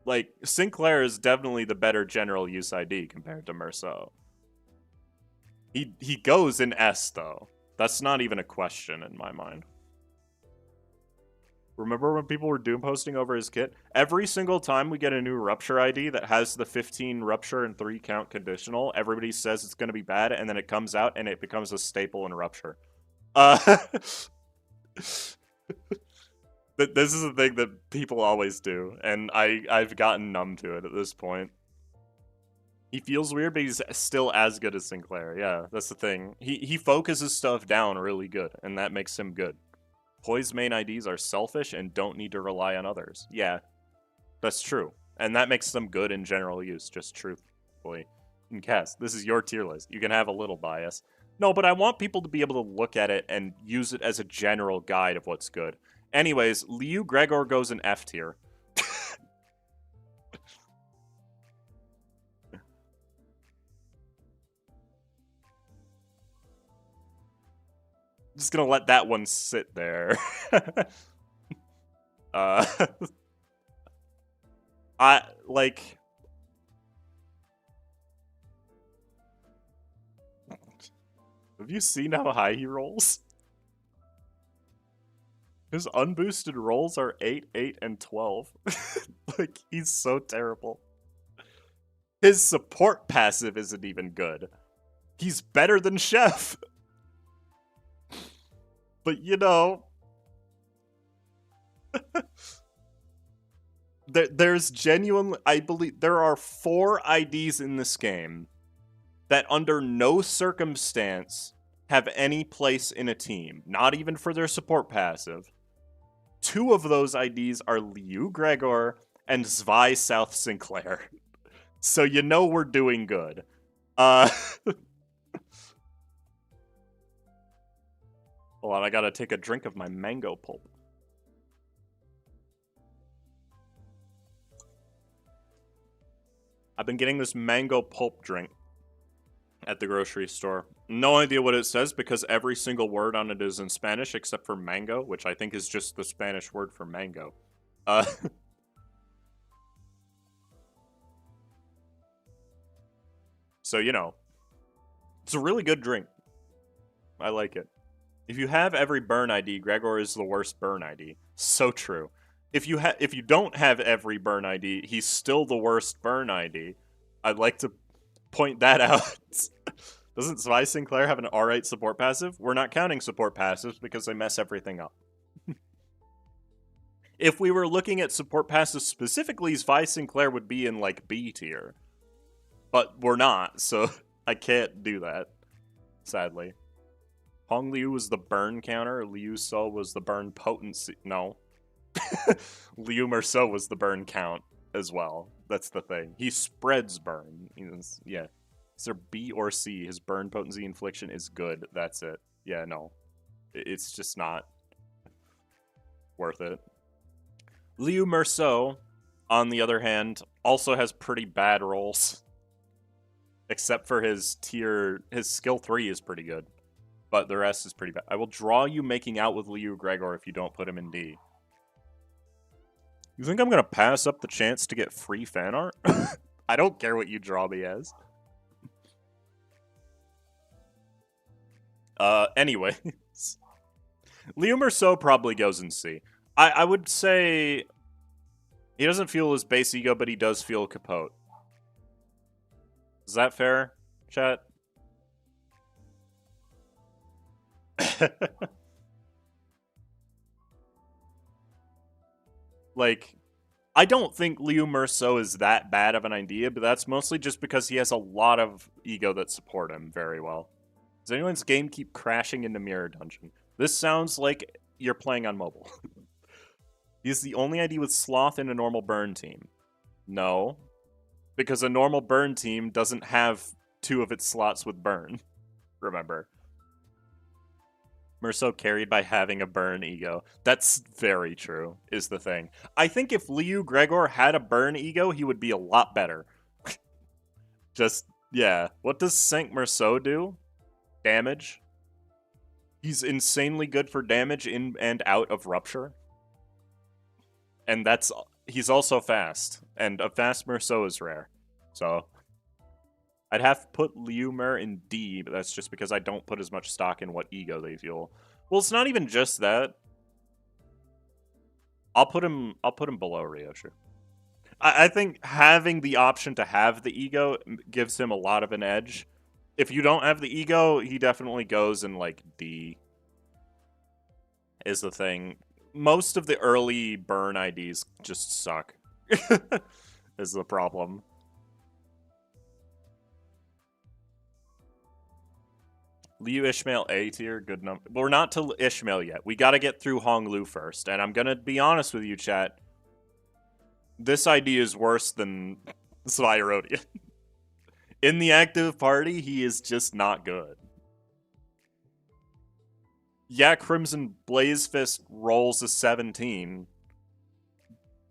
S1: Like, Sinclair is definitely the better general use ID compared to Merceau. He goes in S, though. That's not even a question in my mind. Remember when people were doom posting over his kit? Every single time we get a new Rupture ID that has the 15 Rupture and 3 count conditional, everybody says it's going to be bad, and then it comes out and it becomes a staple in Rupture. This is a thing that people always do, and I've gotten numb to it at this point. He feels weird, but he's still as good as Sinclair. Yeah, that's the thing. He focuses stuff down really good, and that makes him good. Poise main IDs are selfish and don't need to rely on others. Yeah, that's true. And that makes them good in general use, just truthfully. And Cass, this is your tier list. You can have a little bias. No, but I want people to be able to look at it and use it as a general guide of what's good. Anyways, Liu Gregor goes in F tier. Just gonna let that one sit there. I like. Have you seen how high he rolls? His unboosted rolls are 8, 8, and 12. Like, he's so terrible. His support passive isn't even good. He's better than Chef. But, you know... there's genuinely... I believe there are 4 IDs in this game that under no circumstance have any place in a team. Not even for their support passive. 2 of those IDs are Liu Gregor and Zwei South Sinclair. So you know we're doing good. Hold on, I gotta take a drink of my mango pulp. I've been getting this mango pulp drink at the grocery store. No idea what it says because every single word on it is in Spanish except for mango, which I think is just the Spanish word for mango. So, you know, it's a really good drink. I like it. If you have every burn ID, Gregor is the worst burn ID. So true. If you don't have every burn ID, he's still the worst burn ID. I'd like to point that out. Doesn't Zwei Sinclair have an alright support passive? We're not counting support passives because they mess everything up. If we were looking at support passives specifically, Zwei Sinclair would be in, like, B tier. But we're not, so I can't do that, sadly. Hong Liu was the burn counter, Liu So was the burn potency. No. Liu Merceau was the burn count as well. That's the thing. He spreads burn. Yeah. Is there B or C? His burn potency infliction is good. That's it. Yeah, no. It's just not worth it. Liu Merceau, on the other hand, also has pretty bad rolls. Except for his skill 3 is pretty good. But the rest is pretty bad. I will draw you making out with Liu Gregor if you don't put him in D. You think I'm gonna pass up the chance to get free fan art? I don't care what you draw me as. Anyways. Liu Merceau probably goes in C. I would say he doesn't feel his base ego, but he does feel Capote. Is that fair, chat? Like, I don't think Liu Merceau is that bad of an idea, but that's mostly just because he has a lot of ego that support him very well. Does anyone's game keep crashing into Mirror Dungeon? This sounds like you're playing on mobile. He's the only ID with Sloth in a normal burn team. No. Because a normal burn team doesn't have 2 of its slots with burn. Remember. Merceau carried by having a burn ego. That's very true, is the thing. I think if Liu Gregor had a burn ego, he would be a lot better. Just, yeah. What does Sank Merceau do? Damage? He's insanely good for damage in and out of Rupture. And he's also fast. And a fast Merceau is rare. So I'd have to put Liumer in D, but that's just because I don't put as much stock in what ego they fuel. Well, it's not even just that. I'll put him below Ryoshu. I think having the option to have the ego gives him a lot of an edge. If you don't have the ego, he definitely goes in like D. Is the thing. Most of the early burn IDs just suck. Is the problem. Liu Ishmael A tier, good number. We're not to Ishmael yet. We gotta get through Honglu first. And I'm gonna be honest with you, chat. This ID is worse than Spirodian. In the active party, he is just not good. Yeah, Crimson Blaze Fist rolls a 17.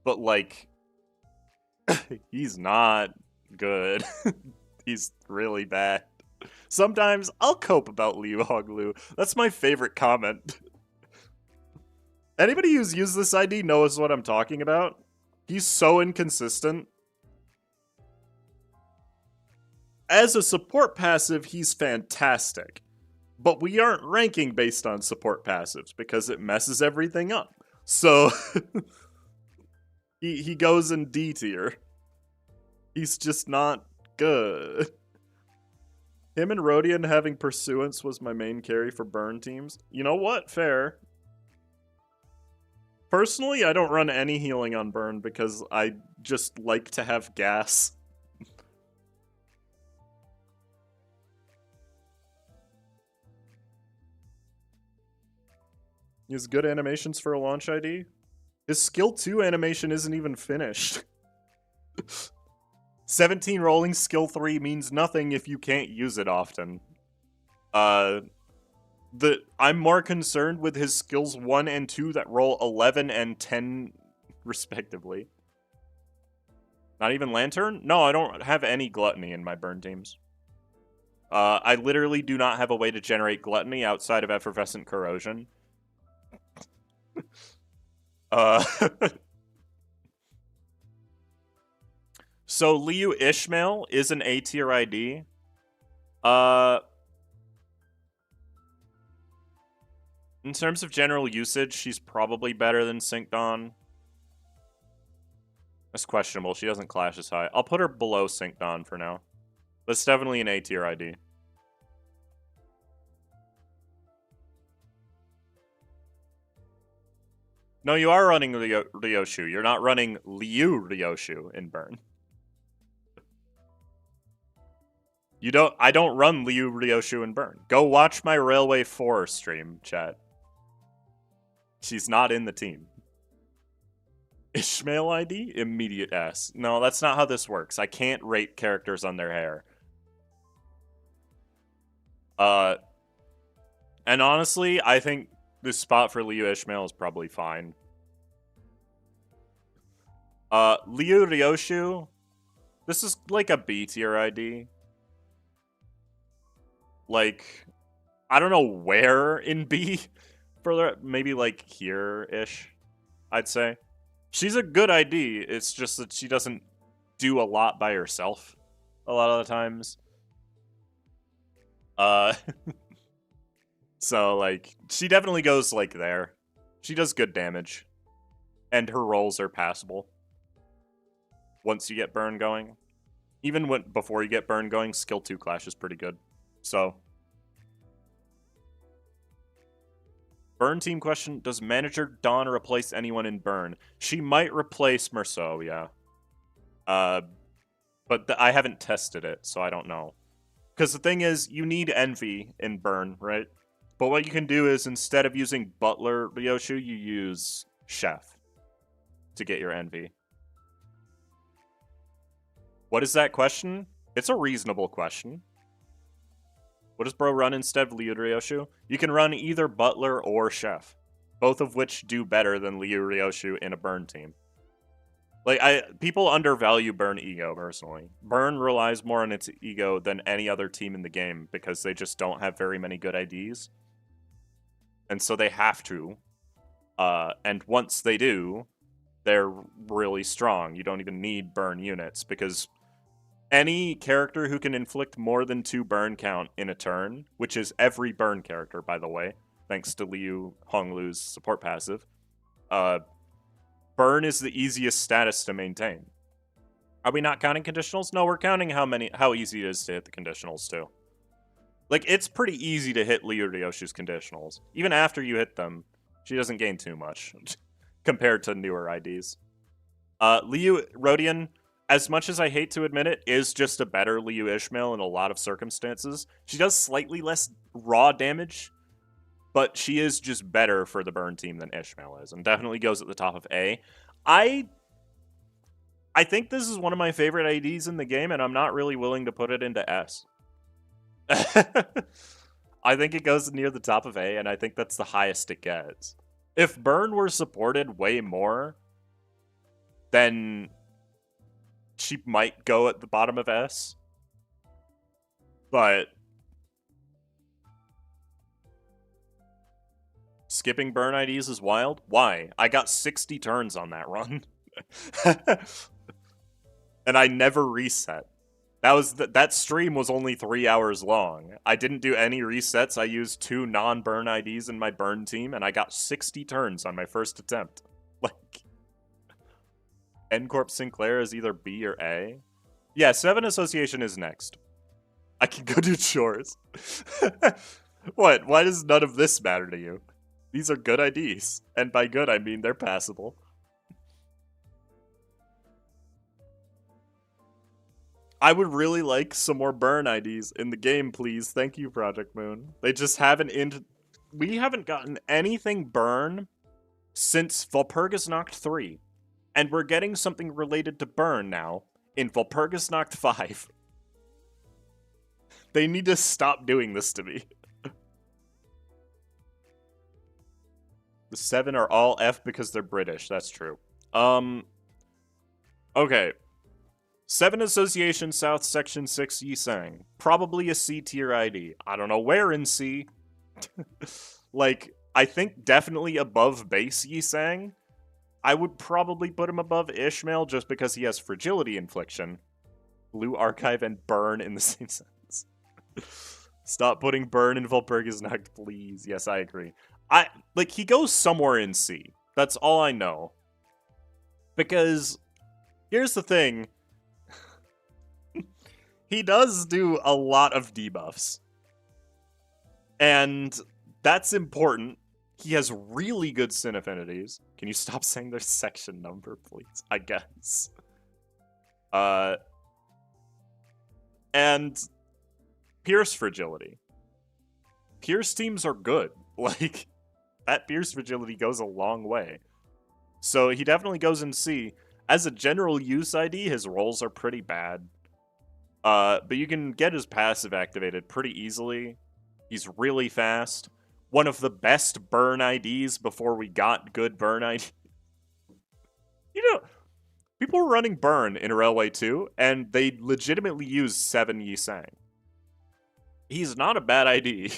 S1: But, like, he's not good. He's really bad. Sometimes I'll cope about Liu Honglu. That's my favorite comment. Anybody who's used this ID knows what I'm talking about. He's so inconsistent. As a support passive, he's fantastic. But we aren't ranking based on support passives because it messes everything up. So he goes in D tier. He's just not good. Him and Rodian having Pursuance was my main carry for burn teams. You know what? Fair. Personally, I don't run any healing on burn because I just like to have gas. He has good animations for a launch ID. His skill 2 animation isn't even finished. 17 rolling skill 3 means nothing if you can't use it often. I'm more concerned with his skills 1 and 2 that roll 11 and 10 respectively. Not even Lantern? No, I don't have any Gluttony in my burn teams. I literally do not have a way to generate Gluttony outside of Effervescent Corrosion. So Liu Ishmael is an A tier ID. In terms of general usage, she's probably better than Syncdon. That's questionable. She doesn't clash as high. I'll put her below Syncdon for now. But it's definitely an A tier ID. No, you are running Ryoshu. You're not running Liu Ryoshu in burn. I don't run Liu Ryoshu in burn. Go watch my Railway 4 stream, chat. She's not in the team. Ishmael ID? Immediate S. No, that's not how this works. I can't rate characters on their hair. And honestly, I think this spot for Liu Ishmael is probably fine. Liu Ryoshu, this is like a B tier ID. Like, I don't know where in B, further, maybe like here-ish, I'd say. She's a good ID, it's just that she doesn't do a lot by herself a lot of the times. So, like, she definitely goes, like, there. She does good damage. And her rolls are passable. Once you get burn going. Even before you get burn going, skill 2 clash is pretty good. So. Burn team question, does Manager Dawn replace anyone in burn? She might replace Merceau, yeah. But I haven't tested it, so I don't know. Because the thing is, you need Envy in burn, right? But what you can do is, instead of using Butler Ryoshu, you use Chef to get your Envy. What is that question? It's a reasonable question. What does bro run instead of Liu Ryoshu? You can run either Butler or Chef, both of which do better than Liu Ryoshu in a burn team. Like, people undervalue burn ego, personally. Burn relies more on its ego than any other team in the game because they just don't have very many good IDs. and so they have to. And once they do, they're really strong. You don't even need burn units, because any character who can inflict more than 2 burn count in a turn, which is every burn character, by the way, thanks to Liu Honglu's support passive, burn is the easiest status to maintain. Are we not counting conditionals? No, we're counting how easy it is to hit the conditionals, too. Like, it's pretty easy to hit Liu Ryoshu's conditionals. Even after you hit them, she doesn't gain too much compared to newer IDs. Liu Rodian, as much as I hate to admit it, is just a better Liu Ishmael in a lot of circumstances. She does slightly less raw damage, but she is just better for the burn team than Ishmael is, and definitely goes at the top of A. I think this is one of my favorite IDs in the game, and I'm not really willing to put it into S. I think it goes near the top of A, and I think that's the highest it gets. If burn were supported way more, then she might go at the bottom of S. But skipping burn IDs is wild. Why? I got 60 turns on that run. And I never reset. That stream was only 3 hours long. I didn't do any resets. I used 2 non-burn IDs in my burn team, and I got 60 turns on my first attempt. Like, N-Corp Sinclair is either B or A. Yeah, 7 Association is next. I can go do chores. What? Why does none of this matter to you? These are good IDs. And by good, I mean they're passable. I would really like some more burn IDs in the game, please. Thank you, Project Moon. They just haven't we haven't gotten anything burn since Walpurgisnacht 3. And we're getting something related to burn now in Walpurgisnacht 5. They need to stop doing this to me. The 7 are all F because they're British. That's true. Okay. 7 Association South Section 6 Yisang. Probably a C tier ID. I don't know where in C. Like, I think definitely above base Yisang. I would probably put him above Ishmael just because he has fragility infliction. Blue Archive and burn in the same sentence. Stop putting burn in Walpurgisnacht, please. Yes, I agree. He goes somewhere in C. That's all I know. Because, here's the thing. He does do a lot of debuffs. And that's important. He has really good sin affinities. Can you stop saying their section number, please? I guess. And Pierce fragility. Pierce teams are good. Like, that Pierce fragility goes a long way. So he definitely goes in C. As a general use ID, his rolls are pretty bad. But you can get his passive activated pretty easily. He's really fast. One of the best burn IDs before we got good burn ID. You know, people were running burn in Railway 2, and they legitimately used 7 Yisang. He's not a bad ID.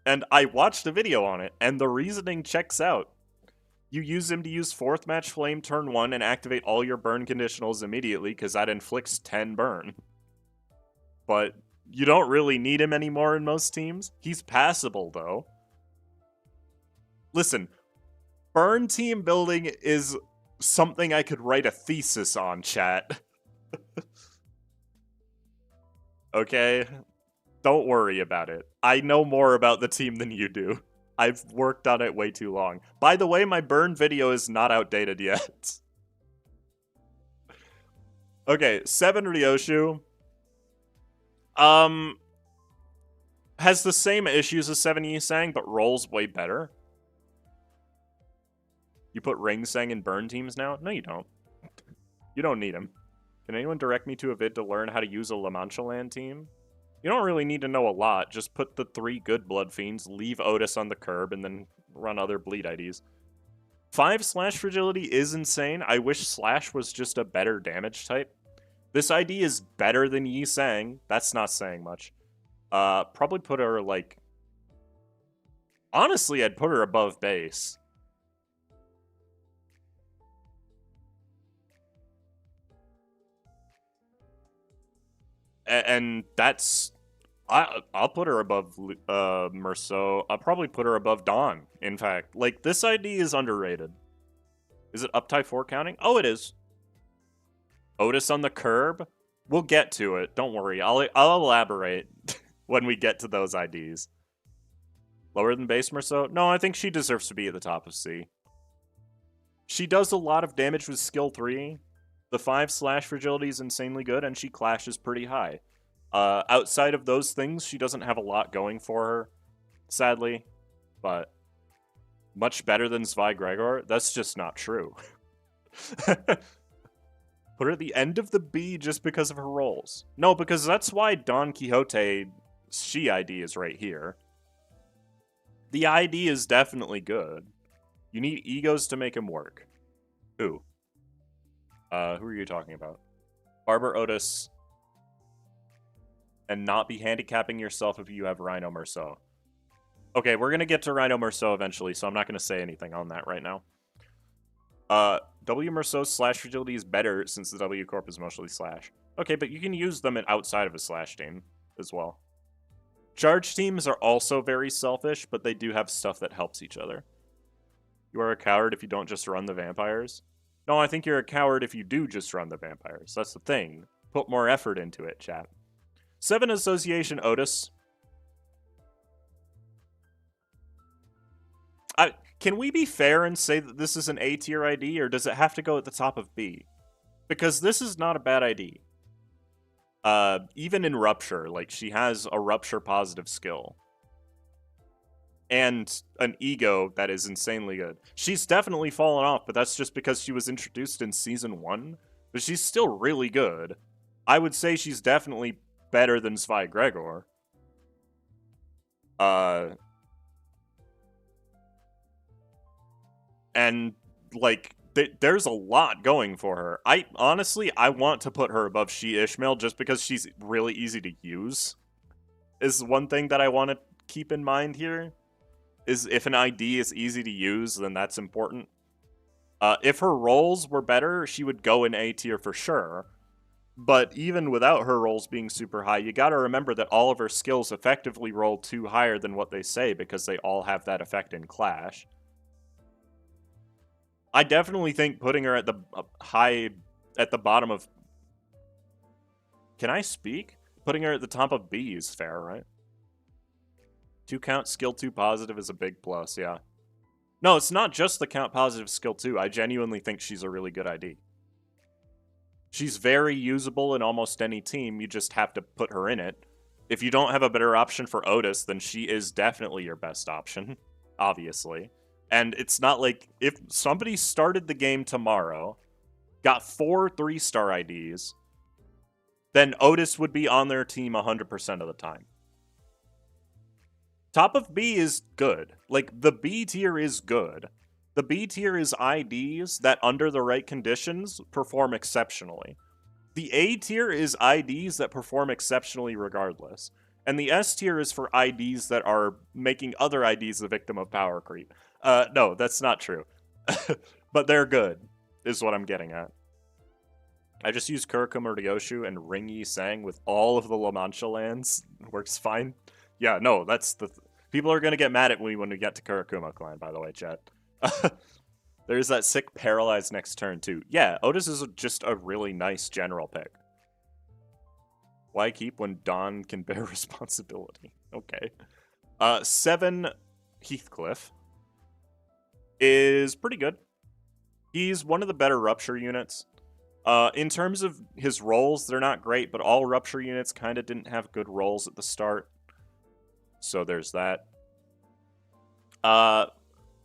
S1: And I watched a video on it, and the reasoning checks out. You use him to use 4th Match Flame turn 1 and activate all your burn conditionals immediately, because that inflicts 10 burn. But you don't really need him anymore in most teams. He's passable, though. Listen, burn team building is something I could write a thesis on, chat. Okay? Don't worry about it. I know more about the team than you do. I've worked on it way too long. By the way, my burn video is not outdated yet. Okay, 7 Ryoshu. Has the same issues as 7 Yisang, but rolls way better. You put Ring Sang in burn teams now? No, you don't. You don't need him. Can anyone direct me to a vid to learn how to use a La Mancha land team? You don't really need to know a lot. Just put the 3 good Blood Fiends, leave Otis on the curb, and then run other bleed IDs. 5 Slash fragility is insane. I wish Slash was just a better damage type. This ID is better than Yisang. That's not saying much. Probably put her, like, Honestly, I'd put her above base. And that's... I'll put her above Merceau. I'll probably put her above Dawn, in fact. Like, this ID is underrated. Is it Uptie 4 counting? Oh, it is. Otis on the curb? We'll get to it. Don't worry. I'll elaborate when we get to those IDs. Lower than base Merceau? No, I think she deserves to be at the top of C. She does a lot of damage with skill 3. The 5 slash fragility is insanely good, and she clashes pretty high. Outside of those things, she doesn't have a lot going for her, sadly. But much better than Zwei Gregor? That's just not true. Put her at the end of the B just because of her rolls. No, because that's why Don Quixote she ID is right here. The ID is definitely good. You need egos to make him work. Who? Who are you talking about? Barber Otis. And not be handicapping yourself if you have Rhino Merceau. Okay, we're going to get to Rhino Merceau eventually, so I'm not going to say anything on that right now. W Merceau slash fragility is better since the W Corp is mostly slash. Okay, but you can use them outside of a slash team as well. Charge teams are also very selfish, but they do have stuff that helps each other. You are a coward if you don't just run the vampires. No, I think you're a coward if you do just run the vampires. That's the thing. Put more effort into it, chat. 7 Association Otis. Can we be fair and say that this is an A tier ID, or does it have to go at the top of B? Because this is not a bad ID. Even in Rupture, like, she has a Rupture positive skill. And an ego that is insanely good. She's definitely fallen off, but that's just because she was introduced in Season 1. But she's still really good. I would say she's definitely better than Zwei Gregor. And, like, there's a lot going for her. Honestly, I want to put her above She-Ishmael just because she's really easy to use. Is one thing that I want to keep in mind here. Is if an ID is easy to use, then that's important. If her rolls were better, she would go in A tier for sure. But even without her rolls being super high, you gotta remember that all of her skills effectively roll 2 higher than what they say because they all have that effect in Clash. I definitely think putting her at the at the bottom of... Can I speak? Putting her at the top of B is fair, right? 2 count, skill 2 positive is a big plus, yeah. No, it's not just the count positive skill 2. I genuinely think she's a really good ID. She's very usable in almost any team, you just have to put her in it. If you don't have a better option for Otis, then she is definitely your best option, obviously. And it's not like, if somebody started the game tomorrow, got 4 3-star IDs, then Otis would be on their team 100% of the time. Top of B is good. Like, the B tier is good. The B tier is IDs that, under the right conditions, perform exceptionally. The A tier is IDs that perform exceptionally regardless. And the S tier is for IDs that are making other IDs the victim of power creep. No, that's not true. But they're good, is what I'm getting at. I just used Kurokuma Ryoshu and Ring Yi Sang with all of the La Mancha lands. Works fine. Yeah, no, that's the... People are going to get mad at me when we get to Kurokuma Clan, by the way, chat. There's that sick Paralyzed next turn, too. Yeah, Otis is just a really nice general pick. Why keep when Dawn can bear responsibility? Okay. 7 Heathcliff is pretty good. He's one of the better Rupture units. In terms of his rolls, they're not great, but all Rupture units kind of didn't have good rolls at the start. So there's that.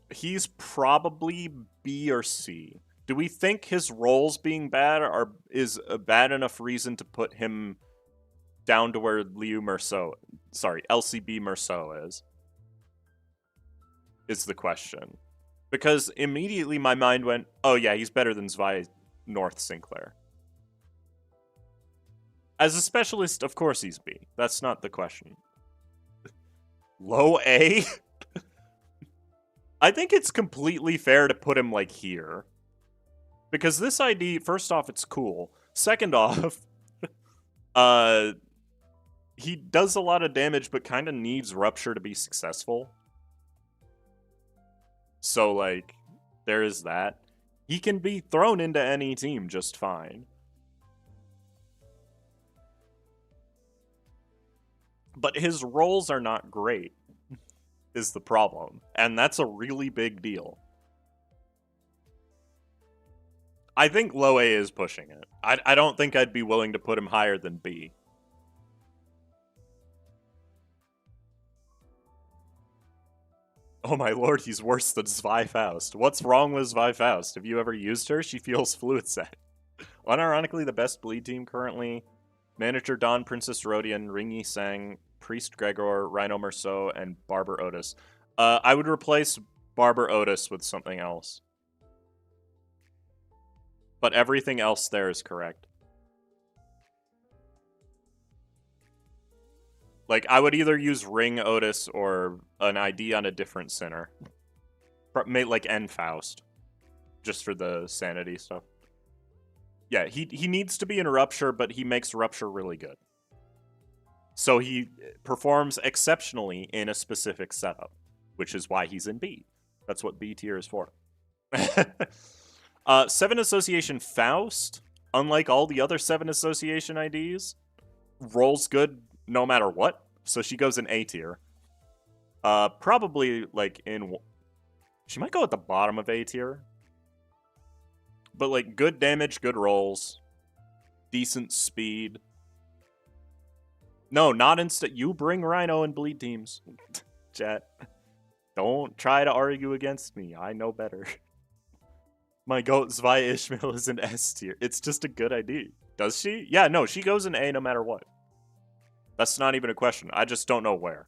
S1: He's probably B or C. Do we think his rolls being bad is a bad enough reason to put him down to where LCB Merceau is the question. Because immediately my mind went, oh yeah, he's better than Zwei North Sinclair. As a specialist, of course he's B. That's not the question. Low A? I think it's completely fair to put him, like, here. Because this ID, first off, it's cool. Second off, he does a lot of damage, but kind of needs Rupture to be successful. So, like, there is that. He can be thrown into any team just fine. But his rolls are not great, is the problem. And that's a really big deal. I think low A is pushing it. I don't think I'd be willing to put him higher than B. Oh my lord, he's worse than Zweifaust. What's wrong with Zweifaust? Have you ever used her? She feels fluid set. Unironically, the best bleed team currently: Manager Don, Princess Rodian, Ringy Sang, Priest Gregor, Rhino Merceau, and Barber Otis. I would replace Barber Otis with something else. But everything else there is correct. Like, I would either use Ring Otis or an ID on a different center. Like N Faust. Just for the sanity stuff. Yeah, he needs to be in Rupture, but he makes Rupture really good. So he performs exceptionally in a specific setup, which is why he's in B. That's what B tier is for. 7 Association Faust, unlike all the other 7 Association IDs, rolls good no matter what, so she goes in A tier. Probably, like, in... She might go at the bottom of A tier. But, like, good damage, good rolls, decent speed. No, not instant. You bring Rhino and bleed teams. Chat. Don't try to argue against me. I know better. My goat Zwei Ishmael is an S tier. It's just a good ID. Does she? Yeah, no, she goes in A no matter what. That's not even a question. I just don't know where.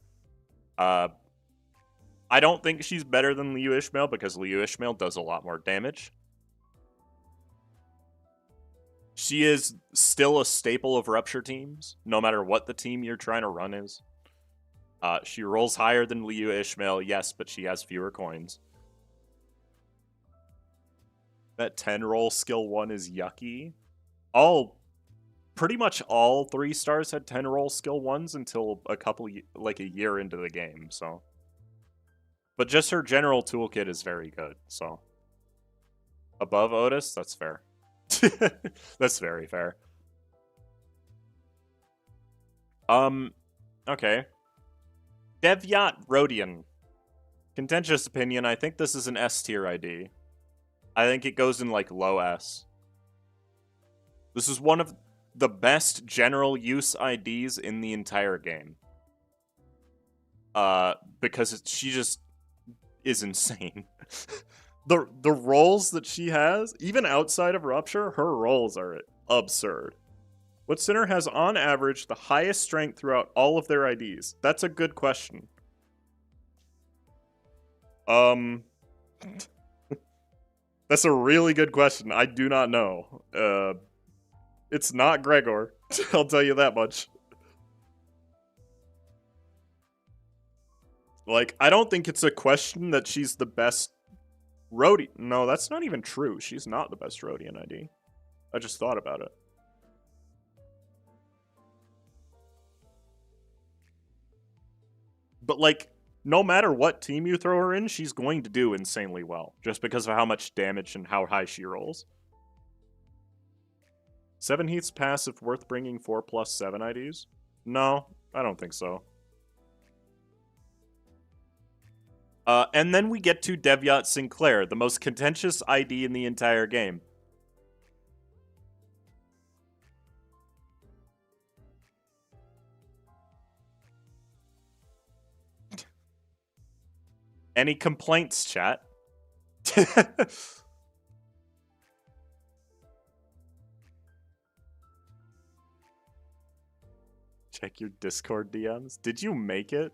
S1: I don't think she's better than Liu Ishmael because Liu Ishmael does a lot more damage. She is still a staple of Rupture teams, no matter what the team you're trying to run is. She rolls higher than Liu Ishmael, yes, but she has fewer coins. That 10 roll skill 1 is yucky. Pretty much all 3 stars had 10 roll skill 1s until a year into the game, so. But just her general toolkit is very good, so. Above Otis, that's fair. That's very fair. Okay. Devyat Rodian. Contentious opinion, I think this is an S tier ID. I think it goes in, like, low S. This is one of the best general use IDs in the entire game. Because she just is insane. The rolls that she has, even outside of Rupture, her rolls are absurd. What center has, on average, the highest strength throughout all of their IDs? That's a good question. That's a really good question. I do not know. It's not Gregor. I'll tell you that much. Like, I don't think it's a question that she's the best Rodian. No, that's not even true. She's not the best Rodian ID. I just thought about it. But, like, no matter what team you throw her in, she's going to do insanely well. Just because of how much damage and how high she rolls. 7 Heath's passive worth bringing 4+7 IDs? No, I don't think so. And then we get to Devyat Sinclair, the most contentious ID in the entire game. Any complaints, chat? Check your Discord DMs. Did you make it?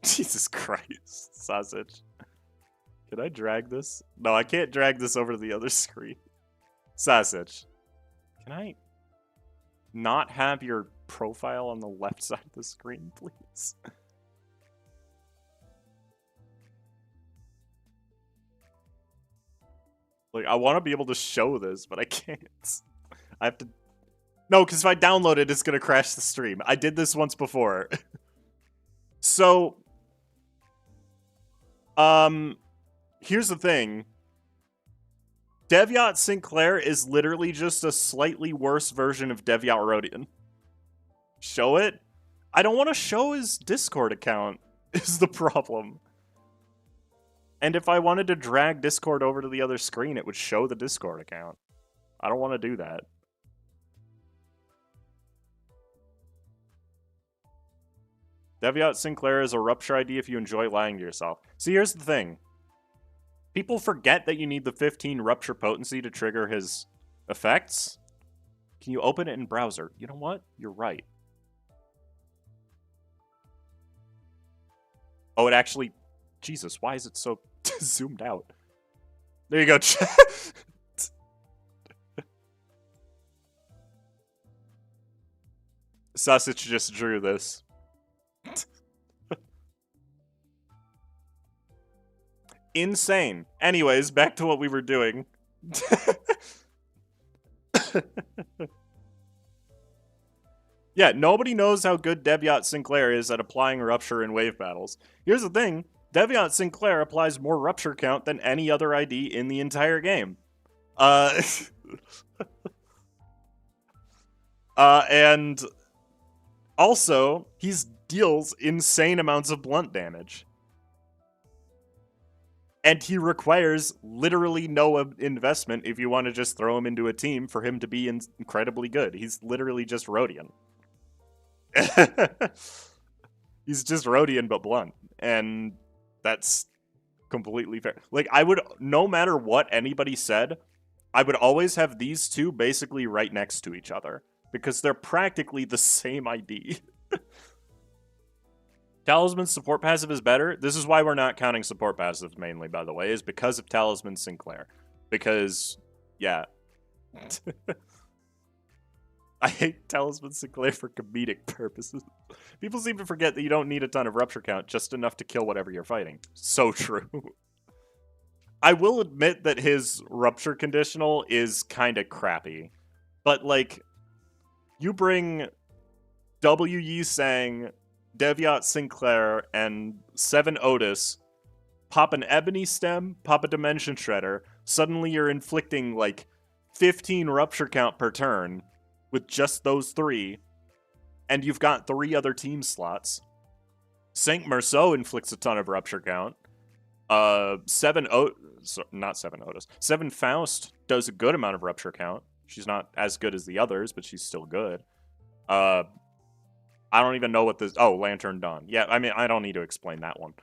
S1: Jesus Christ, sausage. Can I drag this? No, I can't drag this over to the other screen. Sausage. Can I not have your profile on the left side of the screen, please? Like, I want to be able to show this, but I can't. I have to... No, because if I download it, it's going to crash the stream. I did this once before. So... Here's the thing. Devyat Sinclair is literally just a slightly worse version of Devyat Rodian. Show it? I don't want to show his Discord account, is the problem. And if I wanted to drag Discord over to the other screen, it would show the Discord account. I don't want to do that. Devyat Sinclair is a rupture ID if you enjoy lying to yourself. See, here's the thing. People forget that you need the 15 rupture potency to trigger his effects. Can you open it in browser? You know what? You're right. Oh, it actually... Jesus, why is it so zoomed out? There you go. Sausage just drew this. Insane. Anyways, back to what we were doing. Yeah, nobody knows how good Devyat Sinclair is at applying rupture in wave battles. Here's the thing. Devyat Sinclair applies more rupture count than any other ID in the entire game. And also, he deals insane amounts of blunt damage. And he requires literally no investment if you want to just throw him into a team for him to be incredibly good. He's literally just Rodian. He's just Rodian but blunt. And that's completely fair. Like, I would, no matter what anybody said, I would always have these two basically right next to each other. Because they're practically the same ID. Talisman's support passive is better. This is why we're not counting support passives mainly, by the way, is because of Talisman Sinclair. Because, yeah. I hate Talisman Sinclair for comedic purposes. People seem to forget that you don't need a ton of rupture count, just enough to kill whatever you're fighting. So true. I will admit that his rupture conditional is kind of crappy. But, like, you bring W. Yi Sang, Devyat Sinclair, and 7 Otis, pop an Ebony Stem, pop a Dimension Shredder, suddenly you're inflicting, like, 15 rupture count per turn with just those 3, and you've got 3 other team slots. Saint Merceau inflicts a ton of rupture count. 7 Faust does a good amount of rupture count. She's not as good as the others, but she's still good. I don't even know what this... Oh, Lantern Dawn. Yeah, I mean, I don't need to explain that one.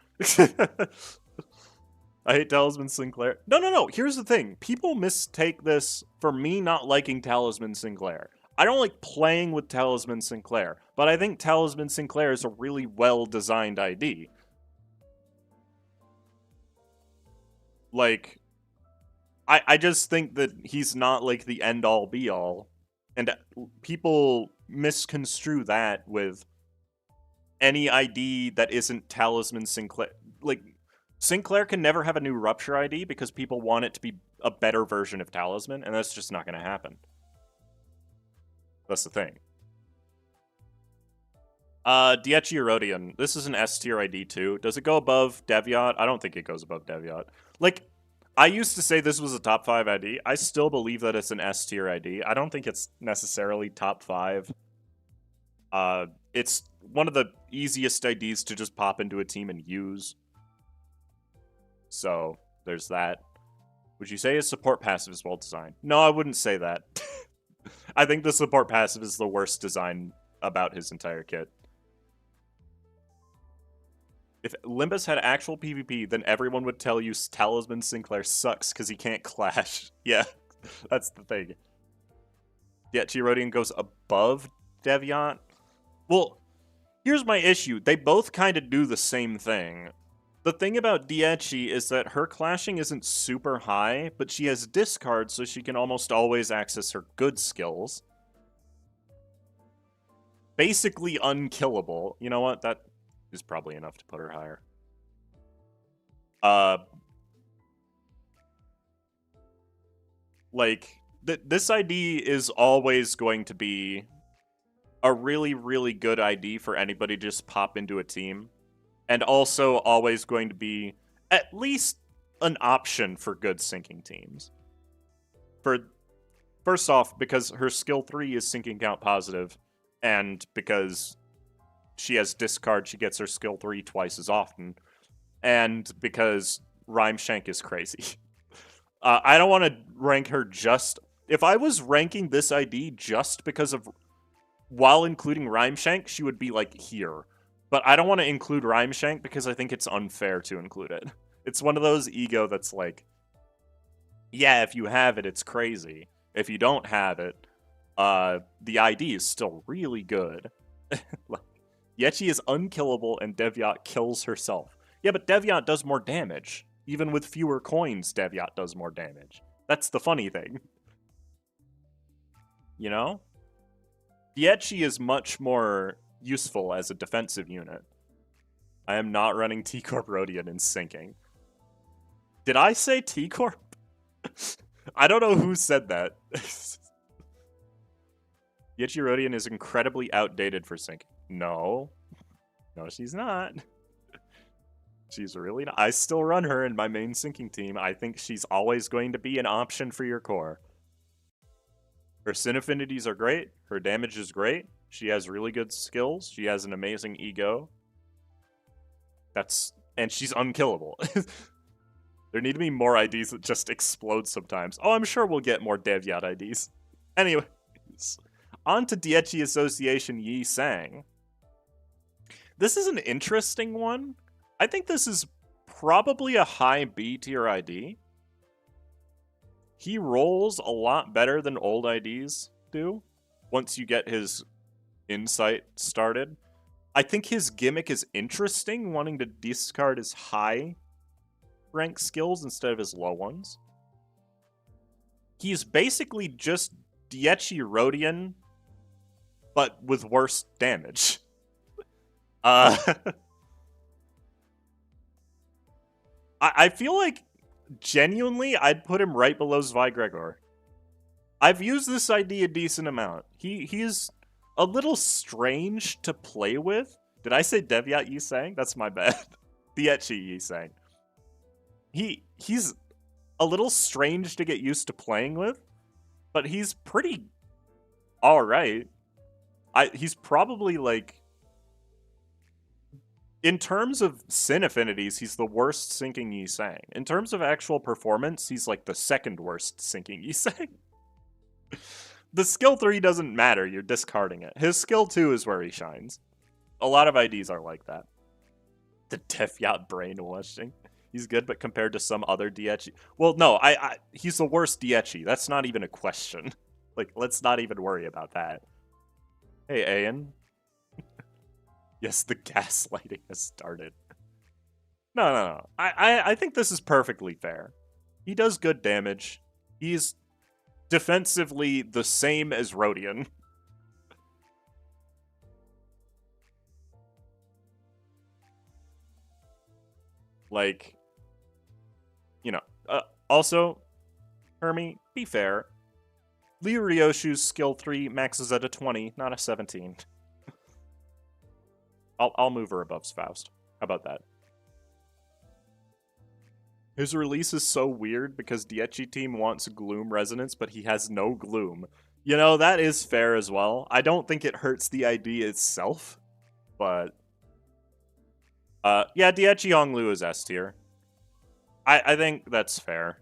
S1: I hate Talisman Sinclair. No. Here's the thing. People mistake this for me not liking Talisman Sinclair. I don't like playing with Talisman Sinclair, but I think Talisman Sinclair is a really well-designed ID. Like, I just think that he's not, like, the end-all, be-all. And people misconstrue that with any ID that isn't Talisman Sinclair. Like, Sinclair can never have a new Rupture ID because people want it to be a better version of Talisman, and that's just not going to happen. That's the thing. Diechi Erodian. This is an S tier ID too. Does it go above Devyat? I don't think it goes above Devyat. Like, I used to say this was a top 5 ID. I still believe that it's an S tier ID. I don't think it's necessarily top 5. It's one of the easiest IDs to just pop into a team and use. So, there's that. Would you say his support passive is well designed? No, I wouldn't say that. I think the support passive is the worst design about his entire kit. If Limbus had actual PvP, then everyone would tell you Talisman Sinclair sucks because he can't clash. Yeah, that's the thing. Yeah, Chirodian goes above Devyat. Well, here's my issue. They both kind of do the same thing. The thing about Diechi is that her clashing isn't super high, but she has discard, so she can almost always access her good skills. Basically unkillable. You know what? That is probably enough to put her higher. Like, this ID is always going to be a really, really good ID for anybody to just pop into a team. And also always going to be at least an option for good syncing teams. First off, because her skill 3 is syncing count positive, and because she has discard, she gets her skill 3 twice as often, and because Rhyme Shank is crazy. I don't want to rank her just... If I was ranking this ID just because of... While including Rhyme Shank, she would be, like, here. But I don't want to include Rhyme Shank because I think it's unfair to include it. It's one of those ego that's like, yeah, if you have it, it's crazy. If you don't have it, the ID is still really good. Like, Yechi is unkillable and Deviat kills herself. Yeah, but Deviat does more damage. Even with fewer coins, Deviat does more damage. That's the funny thing. You know? Yechi is much more useful as a defensive unit. I am not running T-Corp Rodian in syncing. Did I say T-Corp? I don't know who said that. Yechi Rodian is incredibly outdated for syncing. No. No, she's not. She's really not. I still run her in my main syncing team. I think she's always going to be an option for your core. Her Sin Affinities are great. Her damage is great. She has really good skills. She has an amazing ego. And she's unkillable. There need to be more IDs that just explode sometimes. Oh, I'm sure we'll get more Deviat IDs. Anyways, on to Diechi Association Yi Sang. This is an interesting one. I think this is probably a high B tier ID. He rolls a lot better than old IDs do once you get his insight started. I think his gimmick is interesting, wanting to discard his high rank skills instead of his low ones. He's basically just Diechi Rodian, but with worse damage. I feel like, genuinely, I'd put him right below Zweigregor. I've used this ID a decent amount. He's a little strange to play with. Did I say Deviat Yisang? That's my bad. Diechi Yisang. He's a little strange to get used to playing with, but he's pretty alright. He's probably, like... In terms of Sin Affinities, he's the worst syncing Yisang. In terms of actual performance, he's like the second worst syncing Yisang. The skill 3 doesn't matter, you're discarding it. His skill 2 is where he shines. A lot of IDs are like that. The Deviat brainwashing. He's good, but compared to some other Diechi... Well, no, he's the worst Diechi. That's not even a question. Like, let's not even worry about that. Hey, Ayan. Yes, the gaslighting has started. No. I think this is perfectly fair. He does good damage. He's defensively the same as Rodian. Like, you know, also, Hermie, be fair. Liu Ryoshu's skill 3 maxes at a 20, not a 17. I'll move her above Faust. How about that? His release is so weird because Diechi team wants Gloom Resonance, but he has no Gloom. You know, that is fair as well. I don't think it hurts the ID itself, but... yeah, Diechi Honglu is S tier. I think that's fair.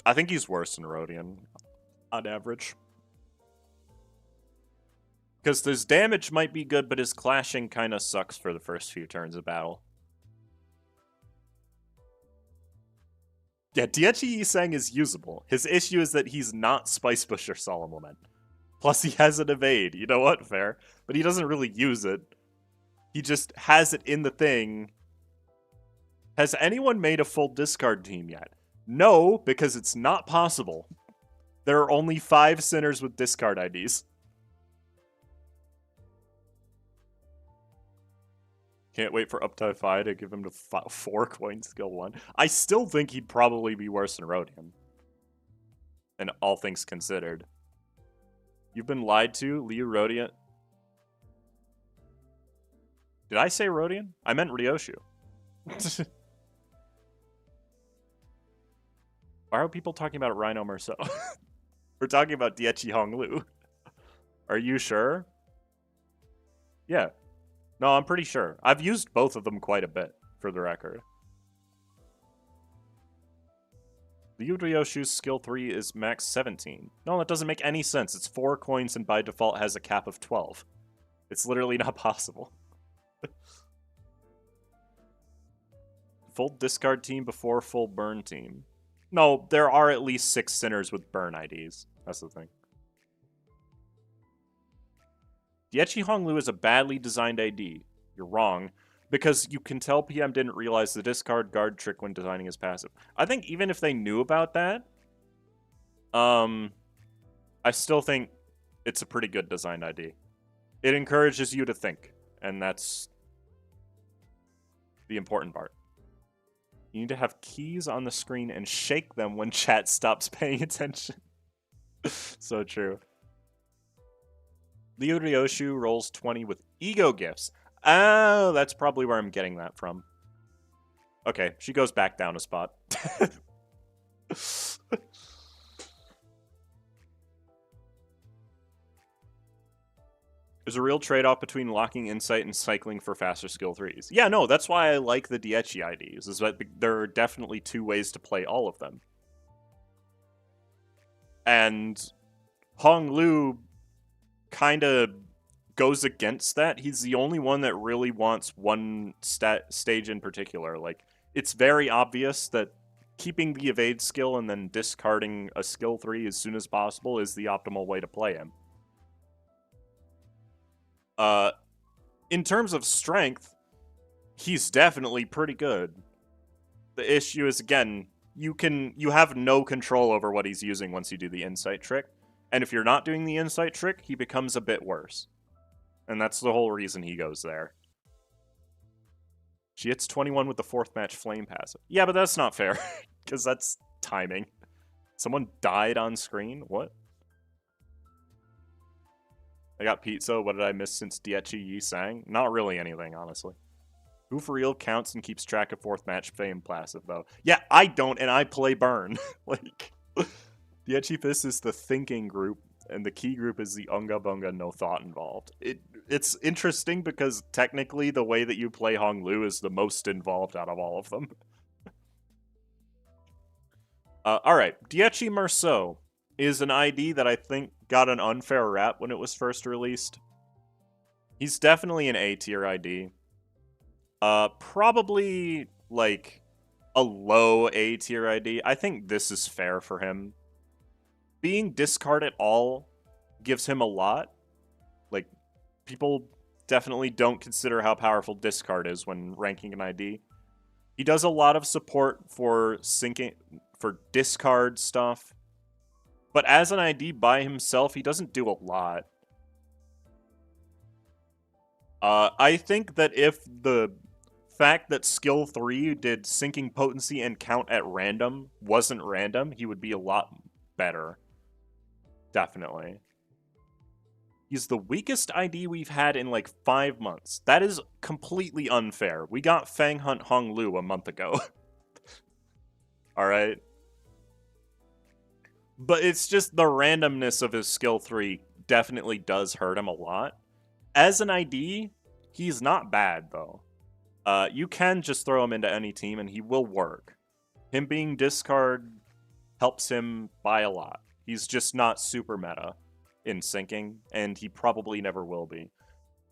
S1: I think he's worse than Rodian, on average. Because his damage might be good, but his clashing kind of sucks for the first few turns of battle. Yeah, Diechi Yisang is usable. His issue is that he's not Spice Bush or Solemn Lament. Plus he has an evade. You know what? Fair. But he doesn't really use it. He just has it in the thing. Has anyone made a full discard team yet? No, because it's not possible. There are only 5 sinners with discard IDs. Can't wait for Up-to-Fi to give him the 4 coin skill 1. I still think he'd probably be worse than Rodian. And all things considered. You've been lied to, Liu Rodian. Did I say Rodian? I meant Ryoshu. Why are people talking about Rhino Merceau? We're talking about Diechi Honglu. Are you sure? Yeah. No, I'm pretty sure. I've used both of them quite a bit, for the record. Liu Ryoshu's skill 3 is max 17. No, that doesn't make any sense. It's 4 coins and by default has a cap of 12. It's literally not possible. Full discard team before full burn team. No, there are at least 6 sinners with burn IDs. That's the thing. Diechi Honglu is a badly designed ID. You're wrong. Because you can tell PM didn't realize the discard guard trick when designing his passive. I think even if they knew about that, I still think it's a pretty good designed ID. It encourages you to think, and that's the important part. You need to have keys on the screen and shake them when chat stops paying attention. So true. Liu Ryoshu rolls 20 with ego gifts. Oh, that's probably where I'm getting that from. Okay, she goes back down a spot. There's a real trade-off between locking insight and cycling for faster skill 3s. Yeah, no, that's why I like the Diechi IDs, is that there are definitely 2 ways to play all of them. And Honglu kind of goes against that. He's the only one that really wants one stage in particular. Like, it's very obvious that keeping the evade skill and then discarding a skill 3 as soon as possible is the optimal way to play him. In terms of strength, he's definitely pretty good. The issue is, again, you have no control over what he's using once you do the insight trick. And if you're not doing the insight trick, he becomes a bit worse. And that's the whole reason he goes there. She hits 21 with the 4th match flame passive. Yeah, but that's not fair, because that's timing. Someone died on screen? What? I got pizza. What did I miss since Diechi Yi sang? Not really anything, honestly. Who for real counts and keeps track of 4th match fame passive, though? Yeah, I don't, and I play burn. Like, Diechi Fist is the thinking group, and the key group is the Unga Bunga no thought involved. It's interesting because technically the way that you play Honglu is the most involved out of all of them. Alright, Diechi Merceau is an ID that I think got an unfair rap when it was first released. He's definitely an A-tier ID. Probably, like, a low A-tier ID. I think this is fair for him. Being discard at all gives him a lot. Like, people definitely don't consider how powerful discard is when ranking an ID. He does a lot of support for syncing, for discard stuff. But as an ID by himself, he doesn't do a lot. I think that if the fact that skill 3 did syncing potency and count at random wasn't random, he would be a lot better. Definitely. He's the weakest ID we've had in like 5 months. That is completely unfair. We got Fang Hunt Honglu a month ago. Alright? But it's just the randomness of his skill 3 definitely does hurt him a lot. As an ID, he's not bad, though. You can just throw him into any team and he will work. Him being discard helps him by a lot. He's just not super meta in syncing, and he probably never will be.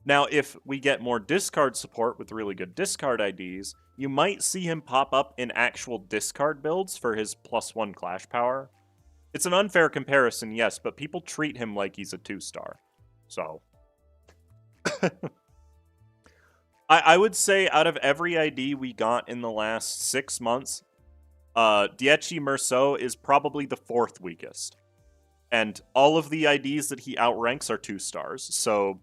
S1: Now, if we get more discard support with really good discard IDs, you might see him pop up in actual discard builds for his +1 clash power. It's an unfair comparison, yes, but people treat him like he's a 2-star. So. I would say out of every ID we got in the last 6 months, Diechi Merceau is probably the 4th weakest. And all of the IDs that he outranks are 2 stars, so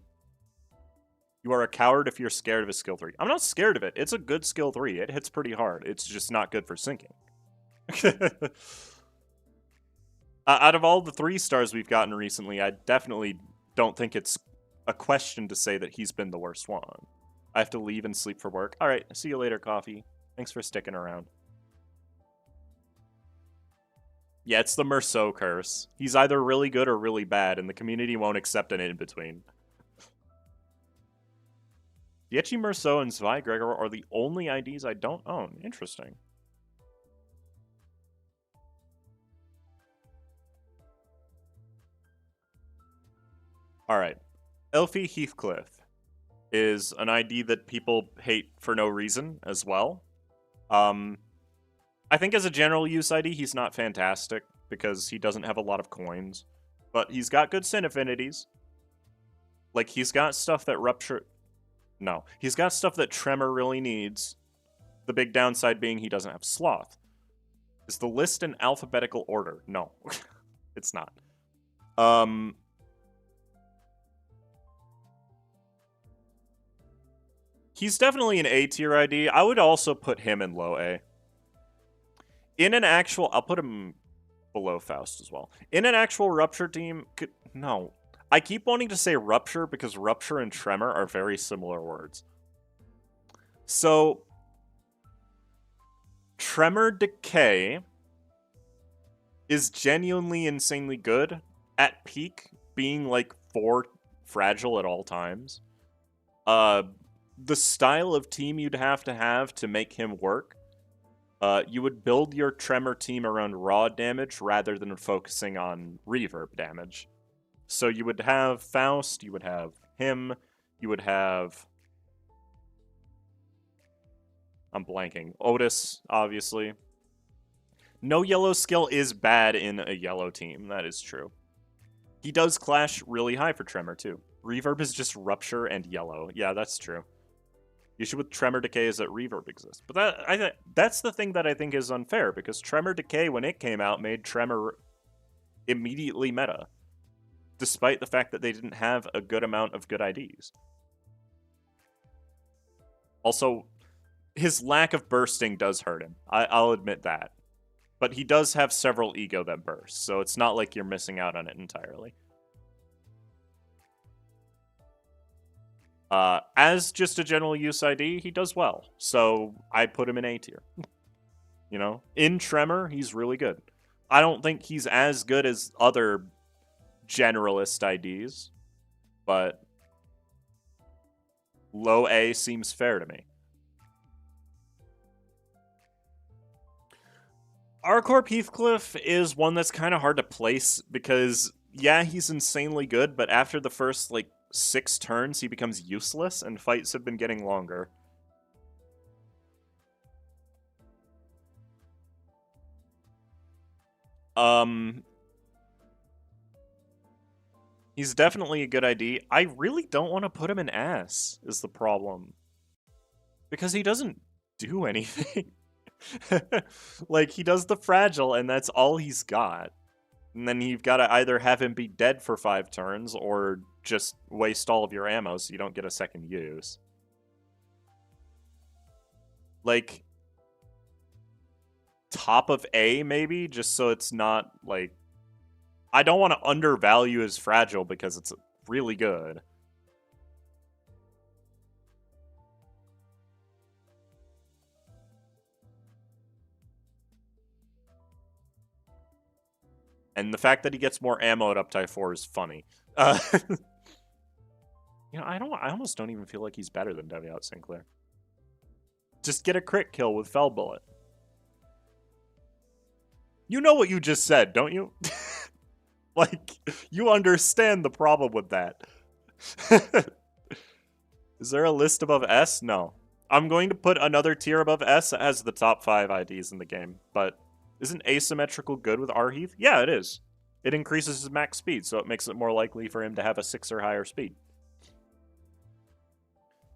S1: You are a coward if you're scared of a skill 3. I'm not scared of it. It's a good skill 3. It hits pretty hard. It's just not good for sinking. Out of all the 3 stars we've gotten recently, I definitely don't think it's a question to say that he's been the worst one. I have to leave and sleep for work. All right, see you later, Coffee. Thanks for sticking around. Yeah, it's the Merceau curse. He's either really good or really bad, and the community won't accept an in-between. Diechi, Merceau, and Zweigregor are the only IDs I don't own. Interesting. Alright. Elfie Heathcliff is an ID that people hate for no reason as well. I think as a general use ID, he's not fantastic because he doesn't have a lot of coins. But he's got good sin affinities. Like, he's got stuff that Rupture... No. He's got stuff that Tremor really needs. The big downside being he doesn't have Sloth. Is the list in alphabetical order? No. It's not. He's definitely an A-tier ID. I would also put him in low A. In an actual... I'll put him below Faust as well. In an actual Rupture team... No. I keep wanting to say Rupture because Rupture and Tremor are very similar words. So... Tremor Decay is genuinely insanely good. At peak, being like 4 fragile at all times. The style of team you'd have to make him work. You would build your Tremor team around raw damage rather than focusing on reverb damage. So you would have Faust, you would have him, you would have... I'm blanking. Otis, obviously. No yellow skill is bad in a yellow team, that is true. He does clash really high for Tremor, too. Reverb is just Rupture and yellow. Yeah, that's true. The issue with Tremor Decay is that Reverb exists. But that's the thing that I think is unfair, because Tremor Decay, when it came out, made Tremor immediately meta. Despite the fact that they didn't have a good amount of good IDs. Also, his lack of bursting does hurt him. I'll admit that. But he does have several ego that burst, so it's not like you're missing out on it entirely. As just a general use ID, he does well. So I put him in A tier. You know? In Tremor, he's really good. I don't think he's as good as other generalist IDs, but low A seems fair to me. Arcorp Heathcliff is one that's kind of hard to place because, yeah, he's insanely good, but after the first, 6 turns, he becomes useless, and fights have been getting longer. He's definitely a good ID. I really don't want to put him in S, is the problem. Because he doesn't do anything. He does the fragile, and that's all he's got. And then you've got to either have him be dead for 5 turns, or just waste all of your ammo so you don't get a second use. Top of A, maybe? Just so it's not, I don't want to undervalue his fragile because it's really good. And the fact that he gets more ammo at Uptie 4 is funny. You know, I almost don't even feel like he's better than Deviot Sinclair. Just get a crit kill with Fell Bullet. You know what you just said, don't you? You understand the problem with that. Is there a list above S? No. I'm going to put another tier above S that has the top 5 IDs in the game, but isn't asymmetrical good with Arheath? Yeah, it is. It increases his max speed, so it makes it more likely for him to have a 6 or higher speed.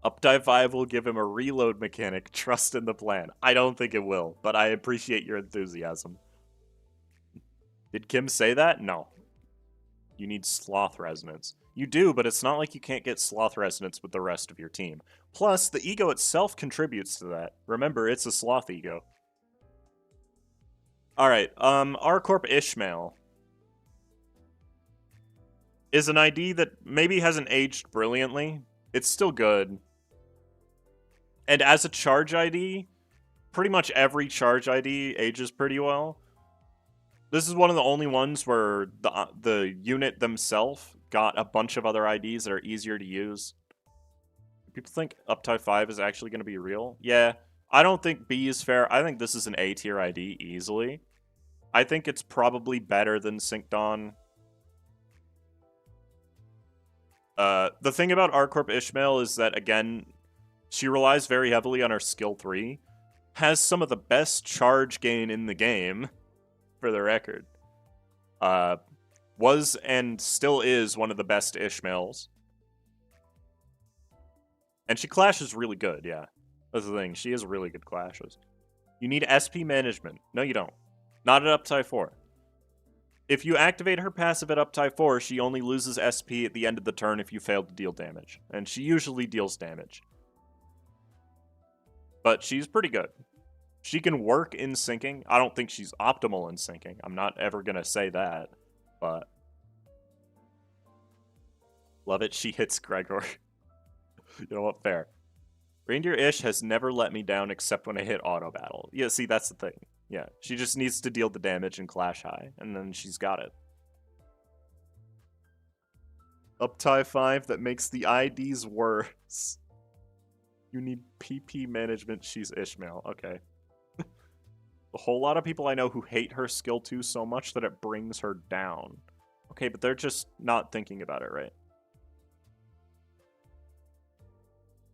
S1: Updive 5 will give him a reload mechanic. Trust in the plan. I don't think it will, but I appreciate your enthusiasm. Did Kim say that? No. You need Sloth Resonance. You do, but it's not like you can't get Sloth Resonance with the rest of your team. Plus, the ego itself contributes to that. Remember, it's a Sloth ego. Alright, R-Corp Ishmael is an ID that maybe hasn't aged brilliantly. It's still good. And as a charge ID, pretty much every charge ID ages pretty well. This is one of the only ones where the unit themselves got a bunch of other IDs that are easier to use. People think Uptie 5 is actually going to be real? Yeah, I don't think B is fair. I think this is an A tier ID easily. I think it's probably better than Syncdon. The thing about R-Corp Ishmael is that, again, she relies very heavily on her skill 3. Has some of the best charge gain in the game, for the record. Was and still is one of the best Ishmaels. And she clashes really good, yeah. That's the thing, she has really good clashes. You need SP management. No, you don't. Not at Uptie 4. If you activate her passive at Uptie 4, she only loses SP at the end of the turn if you fail to deal damage. And she usually deals damage. But she's pretty good. She can work in syncing. I don't think she's optimal in syncing. I'm not ever going to say that. But love it, she hits Gregor. You know what? Fair. Reindeer Ish has never let me down except when I hit auto battle. Yeah, see, that's the thing. Yeah, she just needs to deal the damage and clash high, and then she's got it. Uptie 5 that makes the IDs worse. You need PP management, she's Ishmael. Okay. A whole lot of people I know who hate her skill 2 so much that it brings her down. Okay, but they're just not thinking about it right.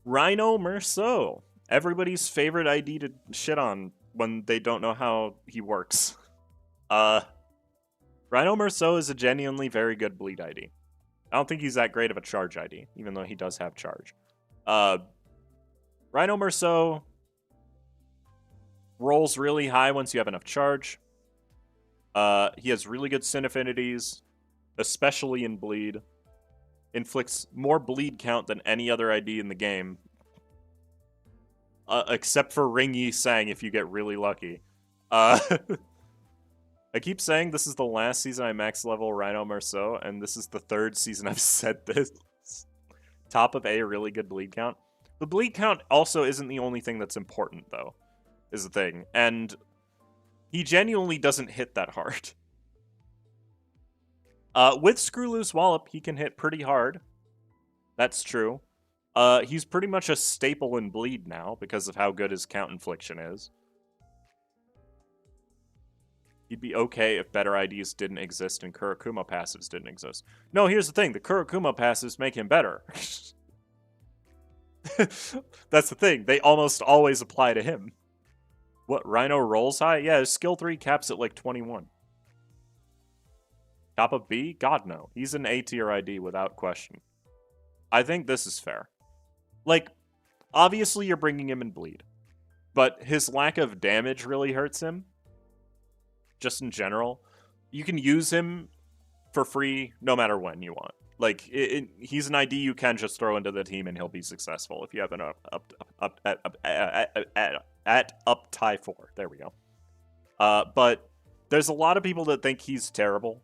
S1: Rhino Merceau. Everybody's favorite ID to shit on when they don't know how he works. Rhino Merceau is a genuinely very good bleed ID. I don't think he's that great of a charge ID, even though he does have charge. Rhino Merceau rolls really high once you have enough charge. He has really good Sin affinities, especially in bleed. Inflicts more bleed count than any other ID in the game. Except for Ring Yi Sang if you get really lucky. I keep saying this is the last season I max level Rhino Merceau, and this is the 3rd season I've said this. Top of A, really good bleed count. The bleed count also isn't the only thing that's important, though, is the thing. And he genuinely doesn't hit that hard. With Screw Loose Wallop, he can hit pretty hard. That's true. He's pretty much a staple in bleed now because of how good his count infliction is. He'd be okay if better IDs didn't exist and Kurokuma passives didn't exist. No, here's the thing. The Kurokuma passives make him better. That's the thing. They almost always apply to him. What, Rhino rolls high? Yeah, his skill 3 caps at like 21. Top of B? God, no. He's an A tier ID without question. I think this is fair. Like, obviously you're bringing him in bleed. But his lack of damage really hurts him. Just in general. You can use him for free no matter when you want. Like, he's an ID you can just throw into the team and he'll be successful if you have an at Uptie 4. There we go. But there's a lot of people that think he's terrible.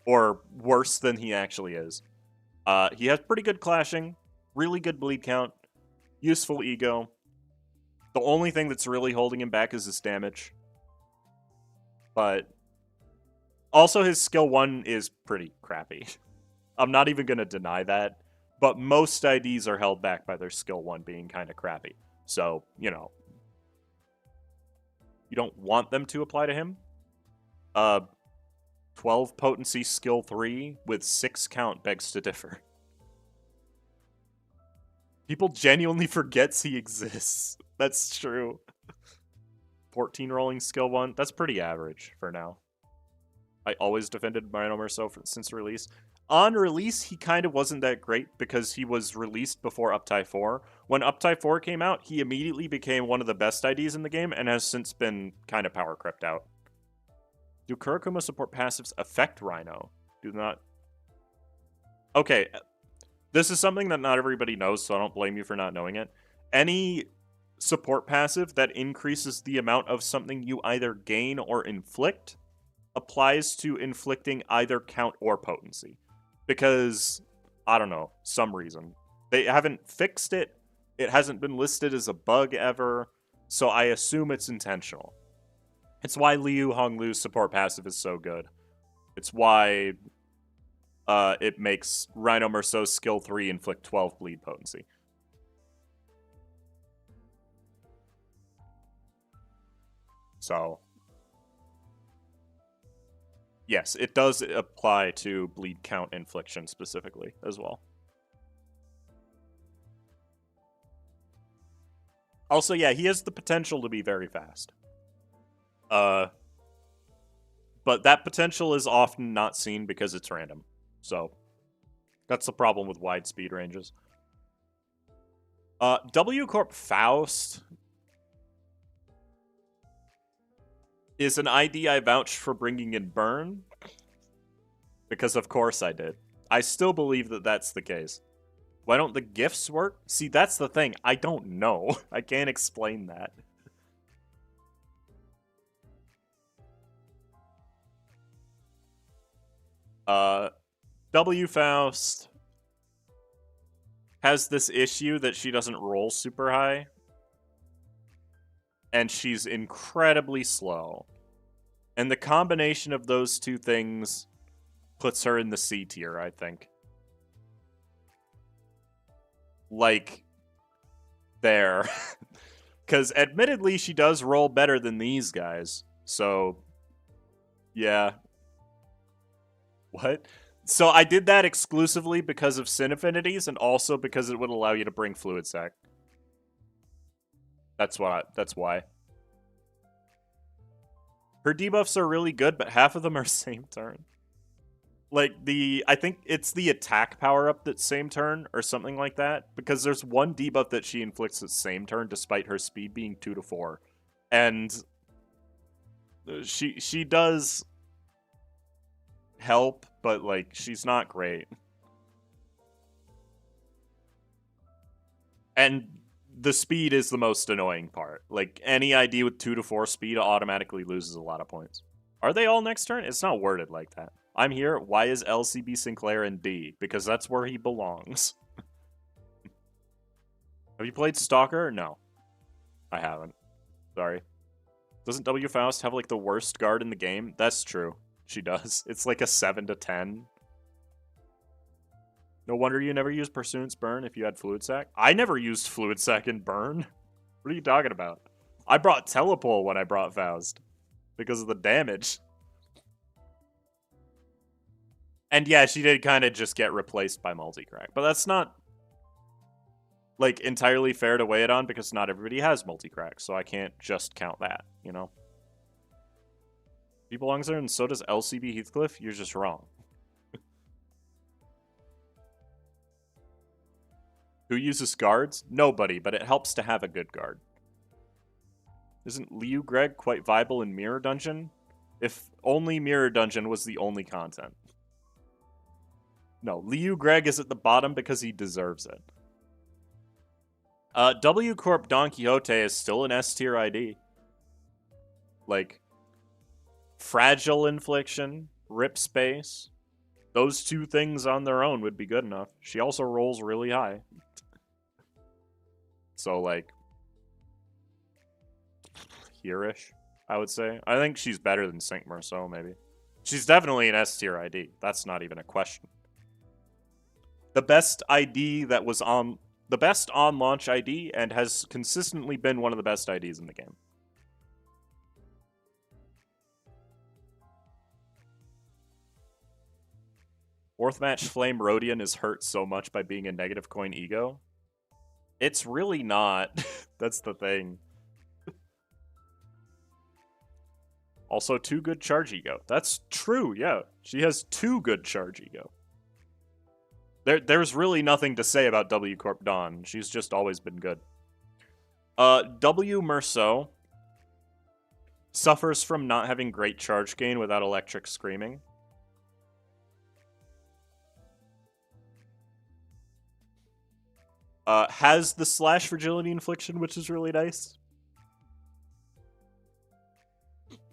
S1: Or worse than he actually is. He has pretty good clashing. Really good bleed count. Useful ego. The only thing that's really holding him back is his damage. But also his skill 1 is pretty crappy. I'm not even going to deny that. But most IDs are held back by their skill 1 being kind of crappy. So, you know. You don't want them to apply to him. 12 potency skill 3 with 6 count begs to differ. People genuinely forgets he exists. That's true. 14 rolling skill 1. That's pretty average for now. I always defended Rhino Merceau since release. On release, he kind of wasn't that great because he was released before Uptie 4. When Uptie 4 came out, he immediately became one of the best IDs in the game and has since been kind of power crept out. Do Kurokuma support passives affect Rhino? Do not Okay, this is something that not everybody knows, so I don't blame you for not knowing it. Any support passive that increases the amount of something you either gain or inflict applies to inflicting either count or potency. Because, I don't know, some reason. They haven't fixed it, it hasn't been listed as a bug ever, so I assume it's intentional. It's why Liu Honglu's support passive is so good. It's why it makes Rhino Merceau's skill 3 inflict 12 bleed potency. So, yes, it does apply to bleed count infliction specifically as well. Also, yeah, he has the potential to be very fast. But that potential is often not seen because it's random. So, that's the problem with wide speed ranges. W Corp Faust is an ID I vouched for bringing in Burn. Because of course I did. I still believe that that's the case. Why don't the gifts work? See, that's the thing. I don't know. I can't explain that. W Faust has this issue that she doesn't roll super high. And she's incredibly slow. And the combination of those two things puts her in the C tier, I think. Like, there. Because admittedly, she does roll better than these guys. So, yeah. What? So I did that exclusively because of Sin Affinities and also because it would allow you to bring Fluid Sac. That's why. Her debuffs are really good, but half of them are same turn. Like, I think it's the attack power-up that's same turn, or something like that, because there's one debuff that she inflicts at same turn, despite her speed being 2 to 4. And she does help, but, like, she's not great. And the speed is the most annoying part. Like, any ID with 2 to 4 speed automatically loses a lot of points. Are they all next turn? It's not worded like that. I'm here. Why is LCB Sinclair in D? Because that's where he belongs. Have you played Stalker? No. I haven't. Sorry. Doesn't W Faust have, like, the worst guard in the game? That's true. She does. It's like a 7 to 10. No wonder you never used Pursuance Burn if you had Fluid Sac. I never used Fluid Sac in Burn. What are you talking about? I brought Telepole when I brought Faust. Because of the damage. And yeah, she did kind of just get replaced by Multicrack. But that's not, like, entirely fair to weigh it on because not everybody has Multicrack. So I can't just count that, you know? He belongs there and so does LCB Heathcliff? You're just wrong. Who uses guards? Nobody, but it helps to have a good guard. Isn't Liu Greg quite viable in Mirror Dungeon? If only Mirror Dungeon was the only content. No, Liu Greg is at the bottom because he deserves it. W Corp Don Quixote is still an S tier ID. Like, Fragile Infliction, Rip Space, those two things on their own would be good enough. She also rolls really high. So, like, here-ish, I would say. I think she's better than Saint Marceau, maybe. She's definitely an S tier ID. That's not even a question. The best ID that was on... The best on-launch ID and has consistently been one of the best IDs in the game. Fourth match Flame Rodian is hurt so much by being a negative coin ego. It's really not. That's the thing. Also, 2 good charge ego. That's true, yeah. She has 2 good charge ego. There's really nothing to say about W Corp Dawn. She's just always been good. W Merceau suffers from not having great charge gain without Electric Screaming. Has the slash fragility infliction, which is really nice.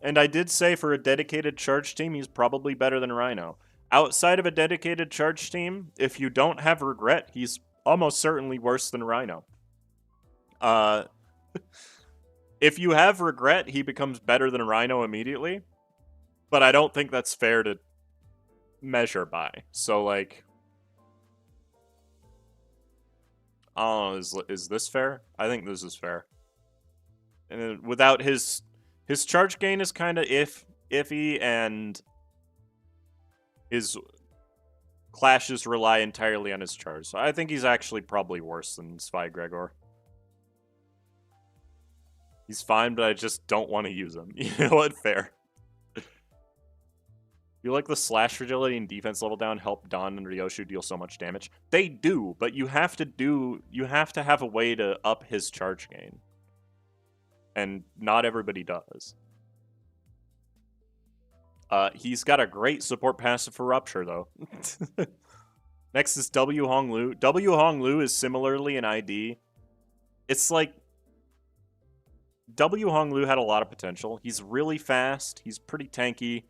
S1: And I did say for a dedicated charge team, he's probably better than Rhino. Outside of a dedicated charge team, if you don't have regret, he's almost certainly worse than Rhino. If you have regret, he becomes better than Rhino immediately. But I don't think that's fair to measure by. So, like, oh, is this fair? I think this is fair. And without his charge gain is kind of iffy, and his clashes rely entirely on his charge. So I think he's actually probably worse than Spy Gregor. He's fine, but I just don't want to use him. You know what? Fair. You like the slash fragility and defense level down help Don and Ryoshu deal so much damage? They do, but you have to have a way to up his charge gain. And not everybody does. He's got a great support passive for Rupture, though. Next is W Hong Lu. W Hong Lu is similarly an ID. It's like W Hong Lu had a lot of potential. He's really fast. He's pretty tanky.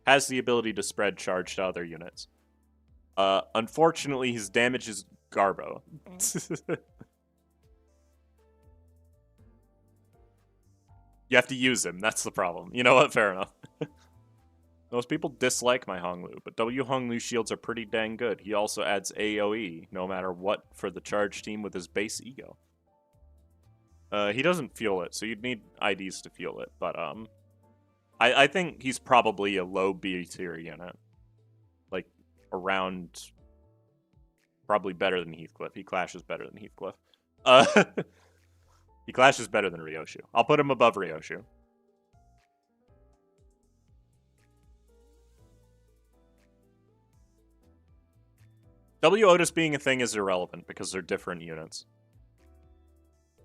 S1: Has the ability to spread charge to other units. Unfortunately, his damage is Garbo. You have to use him. That's the problem. You know what? Fair enough. Most people dislike my Honglu, but W Honglu shields are pretty dang good. He also adds AoE, no matter what, for the charge team with his base ego. He doesn't fuel it, so you'd need IDs to fuel it, but I think he's probably a low B tier unit. Like, around... Probably better than Heathcliff. He clashes better than Heathcliff. He clashes better than Ryoshu. I'll put him above Ryoshu. W Otis being a thing is irrelevant because they're different units.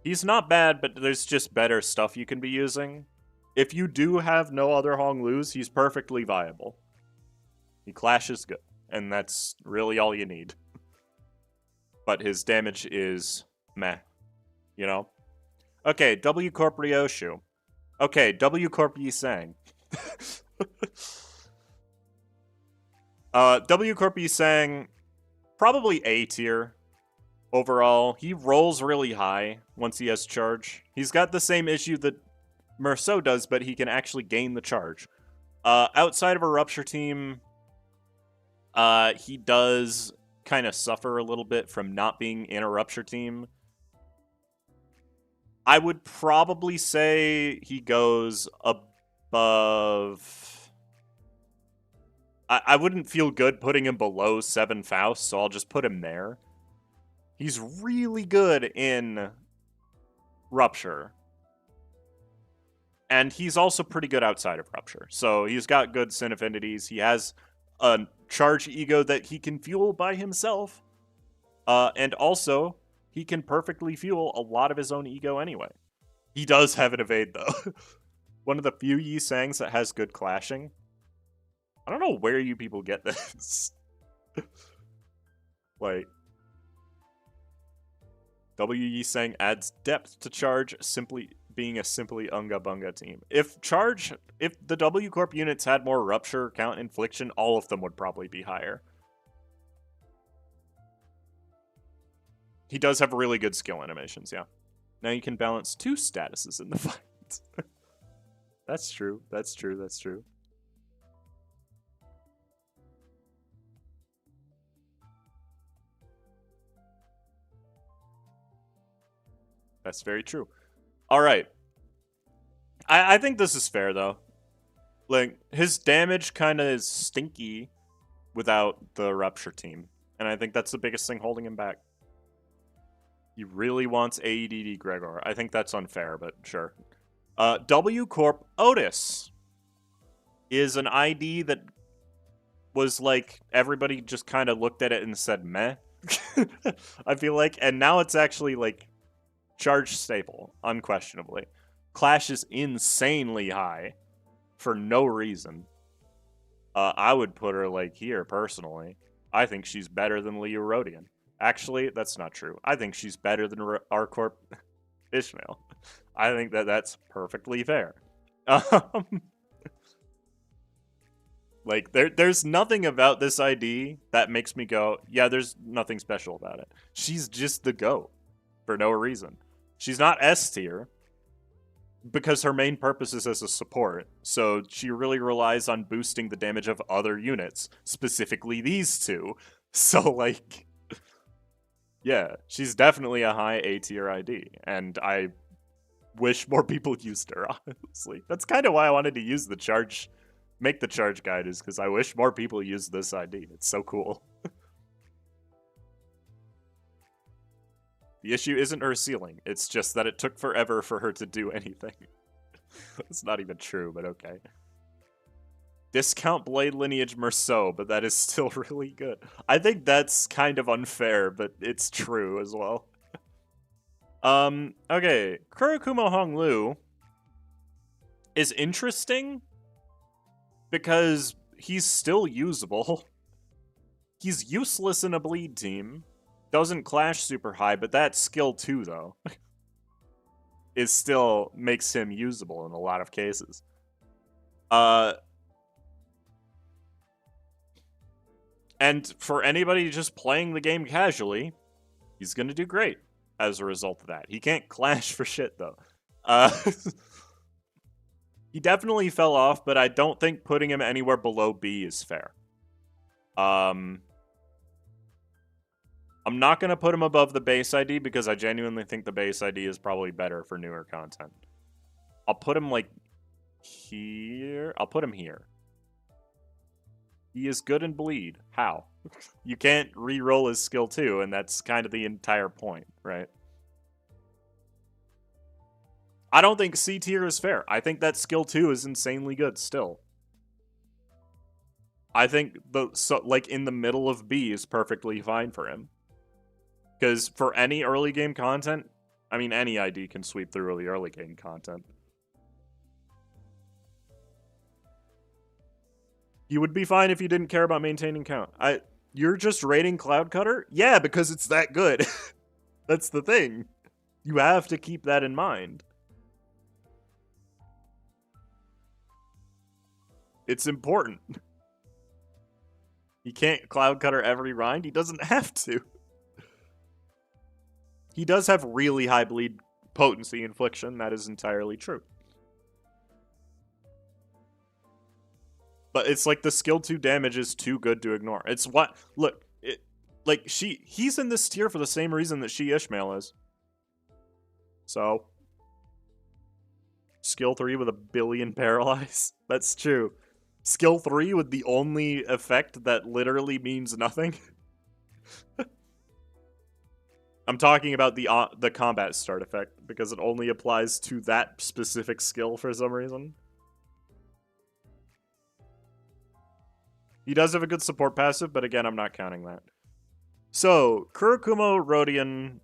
S1: He's not bad, but there's just better stuff you can be using. If you do have no other Honglus, he's perfectly viable. He clashes good, and that's really all you need. But his damage is meh, you know? Okay, W Corp Ryoshu. Okay, W Corp Yisang. W Corp Yisang, probably A tier. Overall, he rolls really high once he has charge. He's got the same issue that Merceau does, but he can actually gain the charge. Outside of a Rupture team, he does kind of suffer a little bit from not being in a Rupture team. I would probably say he goes above... I wouldn't feel good putting him below 7 Faust, so I'll just put him there. He's really good in Rupture. And he's also pretty good outside of Rupture. So he's got good Sin Affinities. He has a charge ego that he can fuel by himself. And also, he can perfectly fuel a lot of his own ego anyway. He does have an evade, though. One of the few Yi Sangs that has good clashing. I don't know where you people get this. Like... W Yi Sang adds depth to charge, simply being a simply Unga Bunga team. If the W Corp units had more Rupture count infliction, all of them would probably be higher. He does have really good skill animations, yeah. Now you can balance 2 statuses in the fight. That's true, that's true, that's true. That's very true. Alright. I think this is fair, though. Like, his damage kind of is stinky without the Rupture team. And I think that's the biggest thing holding him back. He really wants AEDD Gregor. I think that's unfair, but sure. W Corp Otis is an ID that was like, everybody just kind of looked at it and said, meh. I feel like, and now it's actually like, charge stable, unquestionably. Clash is insanely high for no reason. I would put her like here personally. I think she's better than Leo Rodian. Actually, that's not true. I think she's better than R-Corp Ishmael. I think that that's perfectly fair. Like, there's nothing about this ID that makes me go, yeah, there's nothing special about it. She's just the GOAT for no reason. She's not S tier because her main purpose is as a support, so she really relies on boosting the damage of other units, specifically these two. So, like, yeah, she's definitely a high A tier ID, and I wish more people used her, honestly. That's kind of why I wanted to use the charge, make the charge guide, is because I wish more people used this ID. It's so cool. The issue isn't her ceiling, it's just that it took forever for her to do anything. It's not even true, but okay. Discount Blade Lineage Merceau, but that is still really good. I think that's kind of unfair, but it's true as well. Okay. Kurikumo Honglu is interesting because he's still usable. He's useless in a bleed team. Doesn't clash super high, but that skill 2, though, is still makes him usable in a lot of cases. And for anybody just playing the game casually, he's gonna do great as a result of that. He can't clash for shit, though. He definitely fell off, but I don't think putting him anywhere below B is fair. I'm not going to put him above the base ID because I genuinely think the base ID is probably better for newer content. I'll put him, like, here. I'll put him here. He is good in bleed. How? You can't re-roll his skill 2, and that's kind of the entire point, right? I don't think C tier is fair. I think that skill 2 is insanely good still. I think like in the middle of B is perfectly fine for him. Because for any early game content, I mean, any ID can sweep through the early game content. You would be fine if you didn't care about maintaining count. You're just rating Cloud Cutter? Yeah, because it's that good. That's the thing. You have to keep that in mind. It's important. He can't Cloud Cutter every rind. He doesn't have to. He does have really high bleed potency infliction. That is entirely true. But it's like the skill 2 damage is too good to ignore. It's what... Look, like, he's in this tier for the same reason that she Ishmael is. So... Skill 3 with a billion paralyze. That's true. Skill 3 with the only effect that literally means nothing. I'm talking about the combat start effect, because it only applies to that specific skill for some reason. He does have a good support passive, but again, I'm not counting that. So, Kurikumo Rodion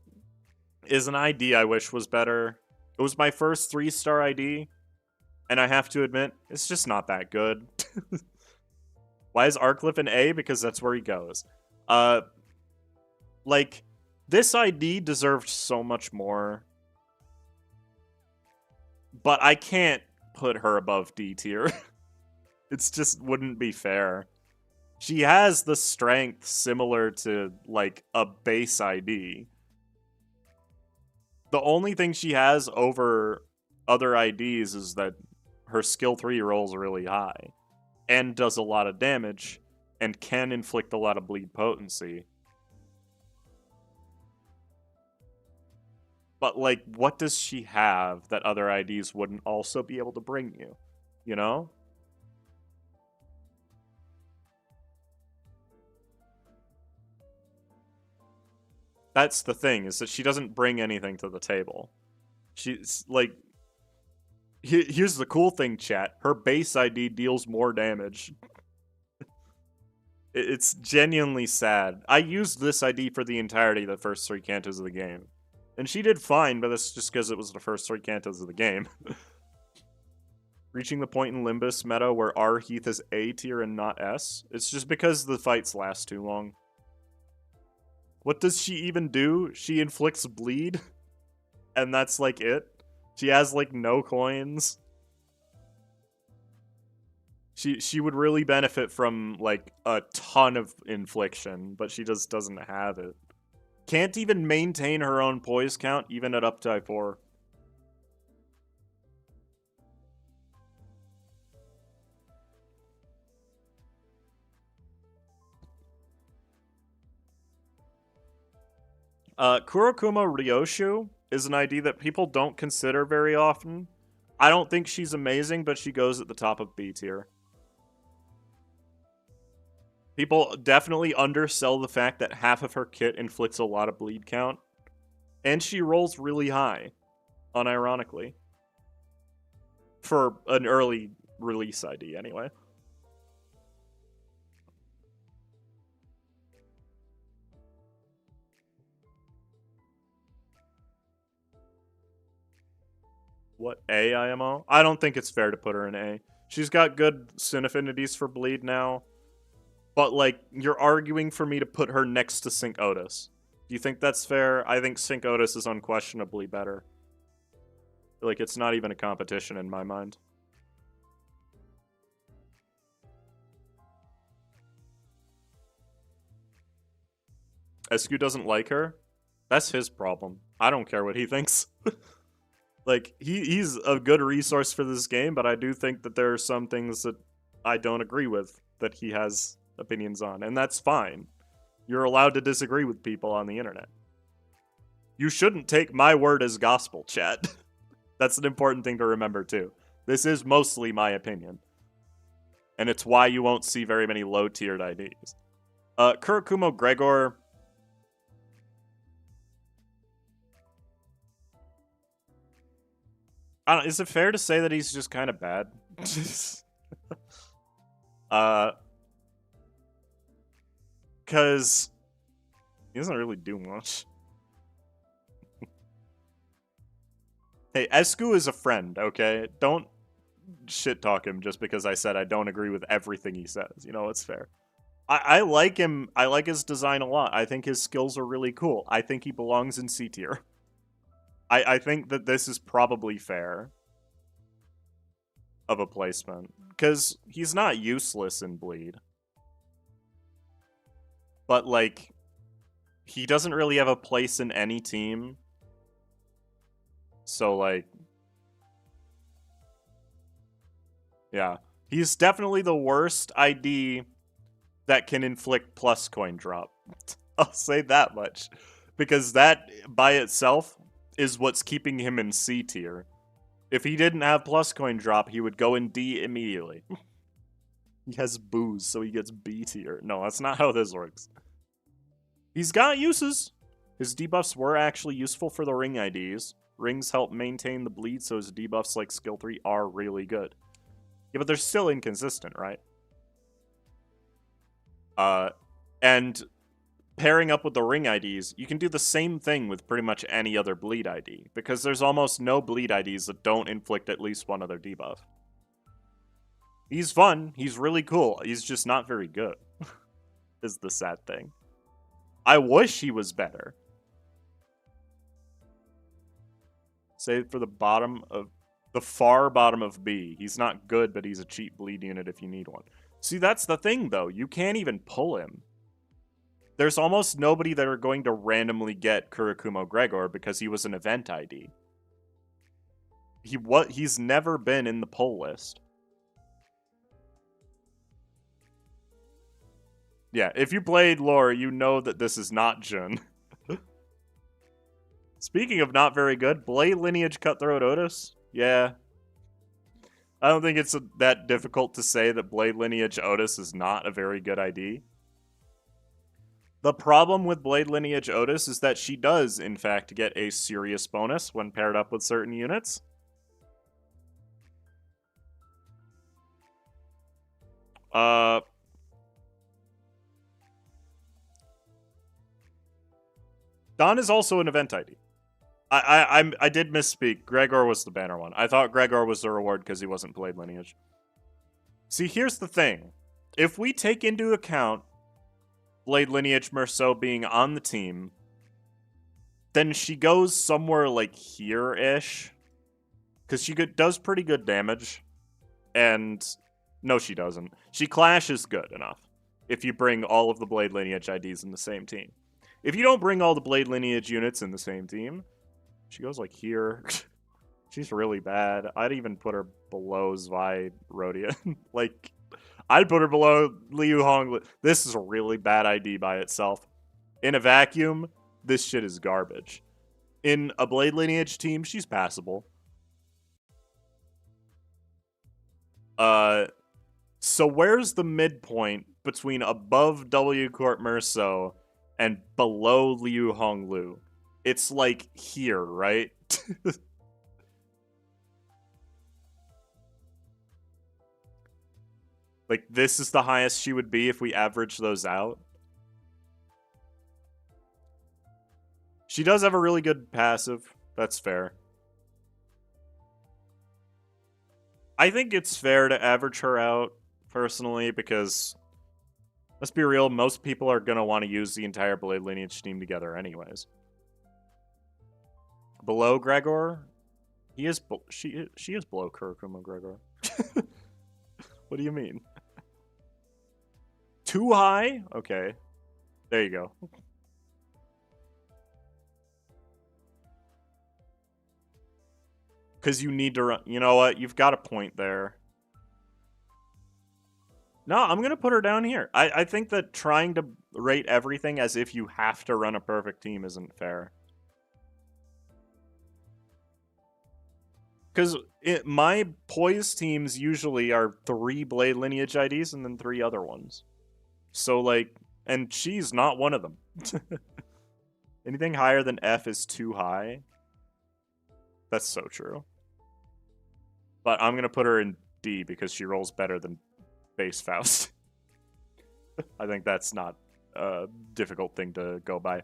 S1: is an ID I wish was better. It was my first 3-star ID, and I have to admit, it's just not that good. Why is Arcliffe an A? Because that's where he goes. Like... This ID deserved so much more. But I can't put her above D tier. It's just wouldn't be fair. She has the strength similar to, like, a base ID. The only thing she has over other IDs is that her skill 3 rolls really high. And does a lot of damage. And can inflict a lot of bleed potency. But, like, what does she have that other IDs wouldn't also be able to bring you? You know? That's the thing, is that she doesn't bring anything to the table. She's, like... Here's the cool thing, chat. Her base ID deals more damage. It's genuinely sad. I used this ID for the entirety of the first 3 cantos of the game. And she did fine, but that's just because it was the first 3 cantos of the game. Reaching the point in Limbus meta where R Heath is A tier and not S. It's just because the fights last too long. What does she even do? She inflicts bleed, and that's like it. She has like no coins. She would really benefit from like a ton of infliction, but she just doesn't have it. Can't even maintain her own poise count, even at up to 4. Kurokuma Ryoshu is an ID that people don't consider very often. I don't think she's amazing, but she goes at the top of B tier. People definitely undersell the fact that half of her kit inflicts a lot of bleed count. And she rolls really high, unironically. For an early release ID, anyway. What A IMO? I don't think it's fair to put her in A. She's got good sin affinities for bleed now. But, like, you're arguing for me to put her next to Sync Otis. Do you think that's fair? I think Sync Otis is unquestionably better. Like, it's not even a competition in my mind. SQ doesn't like her? That's his problem. I don't care what he thinks. Like, he's a good resource for this game, but I do think that there are some things that I don't agree with that he has opinions on, and that's fine. You're allowed to disagree with people on the internet. You shouldn't take my word as gospel, chat. That's an important thing to remember, too. This is mostly my opinion. And it's why you won't see very many low-tiered IDs. Kurikumo Gregor... I don't, is it fair to say that he's just kind of bad? Because he doesn't really do much. Hey, Escu is a friend, okay? Don't shit talk him just because I said I don't agree with everything he says. You know, it's fair. I like him. I like his design a lot. I think his skills are really cool. I think he belongs in C tier. I think that this is probably fair of a placement. Because he's not useless in Bleed. But, like, he doesn't really have a place in any team. So, like... yeah. He's definitely the worst ID that can inflict plus coin drop. I'll say that much. Because that, by itself, is what's keeping him in C tier. If he didn't have plus coin drop, he would go in D immediately. He has booze, so he gets B tier. No, that's not how this works. He's got uses. His debuffs were actually useful for the ring IDs. Rings help maintain the bleed, so his debuffs like skill 3 are really good. Yeah, but they're still inconsistent, right? And pairing up with the ring IDs, you can do the same thing with pretty much any other bleed ID, because there's almost no bleed IDs that don't inflict at least one other debuff. He's fun, he's really cool, he's just not very good, is the sad thing. I wish he was better. Save for the bottom of, the far bottom of B. He's not good, but he's a cheap bleed unit if you need one. See, that's the thing, though. You can't even pull him. There's almost nobody that are going to randomly get Kurikumo Gregor because he was an event ID. He's never been in the pull list. Yeah, if you played lore, you know that this is not Jun. Speaking of not very good, Blade Lineage Cutthroat Otis? Yeah. I don't think it's that difficult to say that Blade Lineage Otis is not a very good ID. The problem with Blade Lineage Otis is that she does, in fact, get a serious bonus when paired up with certain units. Don is also an event ID. I did misspeak. Gregor was the banner one. I thought Gregor was the reward because he wasn't Blade Lineage. See, here's the thing. If we take into account Blade Lineage Merceau being on the team, then she goes somewhere like here-ish. Because she does pretty good damage. And no, she doesn't. She clashes good enough if you bring all of the Blade Lineage IDs in the same team. If you don't bring all the Blade Lineage units in the same team, she goes like here. She's really bad. I'd even put her below Zwei Rodian. Like, I'd put her below Liu Hong. This is a really bad ID by itself. In a vacuum, this shit is garbage. In a Blade Lineage team, she's passable. So where's the midpoint between above W. Court Merceau and below Liu Honglu? It's like here, right? Like, this is the highest she would be if we average those out. She does have a really good passive. That's fair. I think it's fair to average her out, personally, because, let's be real, most people are going to want to use the entire Blade Lineage team together anyways. Below Gregor? She is below Kurukuma Gregor. What do you mean? Too high? Okay. There you go. Because you need to run. You know what? You've got a point there. No, I'm going to put her down here. I think that trying to rate everything as if you have to run a perfect team isn't fair. Because my Poise teams usually are 3 Blade Lineage IDs and then 3 other ones. So, like, and she's not one of them. Anything higher than F is too high. That's so true. But I'm going to put her in D because she rolls better than base Faust. I think that's not a difficult thing to go by.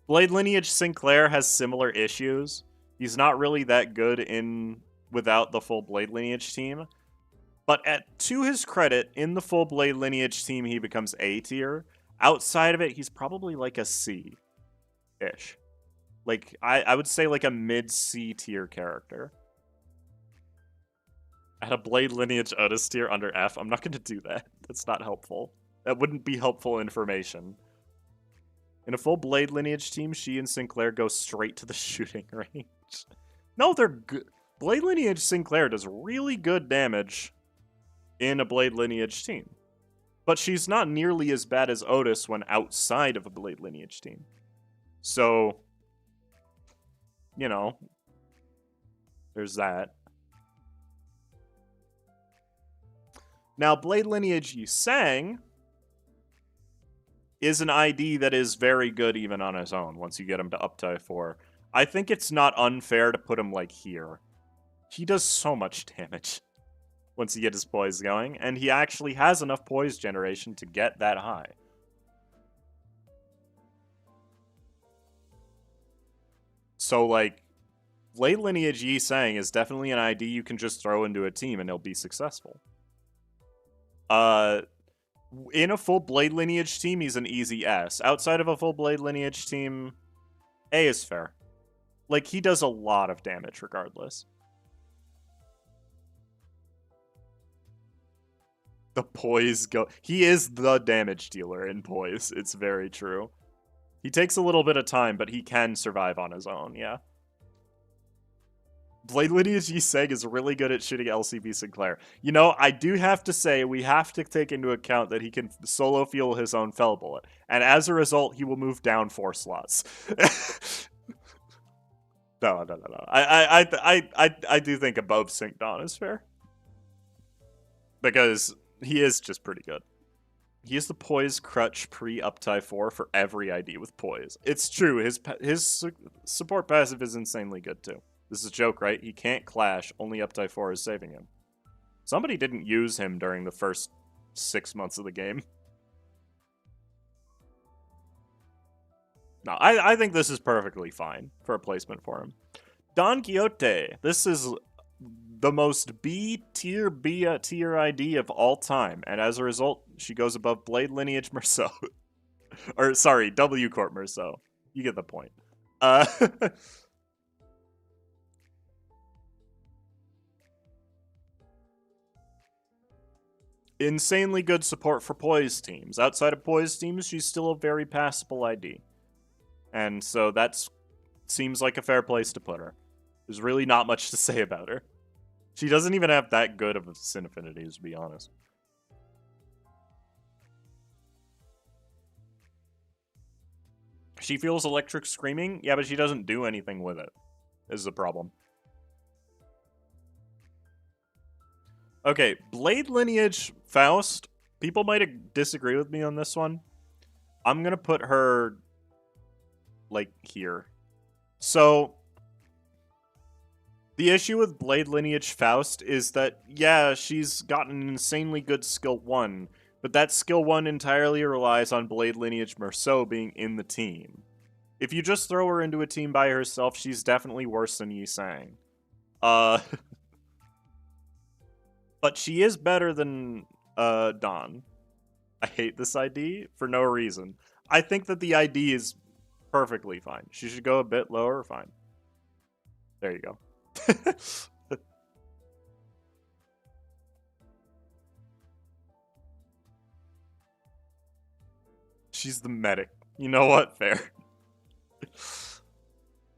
S1: Blade Lineage Sinclair has similar issues. He's not really that good without the full Blade Lineage team. But to his credit, in the full Blade Lineage team, he becomes A tier. Outside of it, he's probably like a C-ish. Like, I would say like a mid-C tier character. At a Blade Lineage Otis tier under F, I'm not going to do that. That's not helpful. That wouldn't be helpful information. In a full Blade Lineage team, she and Sinclair go straight to the shooting range. No, they're good. Blade Lineage Sinclair does really good damage in a Blade Lineage team. But she's not nearly as bad as Otis when outside of a Blade Lineage team. So, you know, there's that. Now, Blade Lineage Yusang is an ID that is very good even on his own once you get him to Uptie 4. I think it's not unfair to put him, like, here. He does so much damage once you get his poise going, and he actually has enough poise generation to get that high. So, like, Blade Lineage Yusang is definitely an ID you can just throw into a team and he'll be successful. In a full Blade Lineage team, he's an easy S. Outside of a full Blade Lineage team, A is fair. Like, he does a lot of damage regardless. The poise go... He is the damage dealer in poise. It's very true. He takes a little bit of time, but he can survive on his own, yeah. Blade Lineage Yusang is really good at shooting LCB Sinclair. You know, I do have to say, we have to take into account that he can solo fuel his own Fell Bullet. And as a result, he will move down 4 slots. No. I do think above Sync Dawn is fair. Because he is just pretty good. He is the Poise Crutch pre-Uptie 4 for every ID with Poise. It's true, his support passive is insanely good too. This is a joke, right? He can't clash, only Uptie 4 is saving him. Somebody didn't use him during the first 6 months of the game. No, I think this is perfectly fine for a placement for him. Don Quixote. This is the most B tier ID of all time, and as a result, she goes above Blade Lineage Merceau. Or, sorry, W Corp Merceau. You get the point. Insanely good support for poise teams. Outside of poise teams, she's still a very passable ID. And so that seems like a fair place to put her. There's really not much to say about her. She doesn't even have that good of a sin affinities, to be honest. She feels electric screaming, yeah, but she doesn't do anything with it, is the problem. Okay, Blade Lineage Faust. People might disagree with me on this one. I'm gonna put her, like, here. So, the issue with Blade Lineage Faust is that, yeah, she's gotten an insanely good skill 1, but that skill 1 entirely relies on Blade Lineage Merceau being in the team. If you just throw her into a team by herself, she's definitely worse than Yi Sang. But she is better than Dawn. I hate this ID for no reason. I think that the ID is perfectly fine. She should go a bit lower, fine. There you go. She's the medic. You know what? Fair.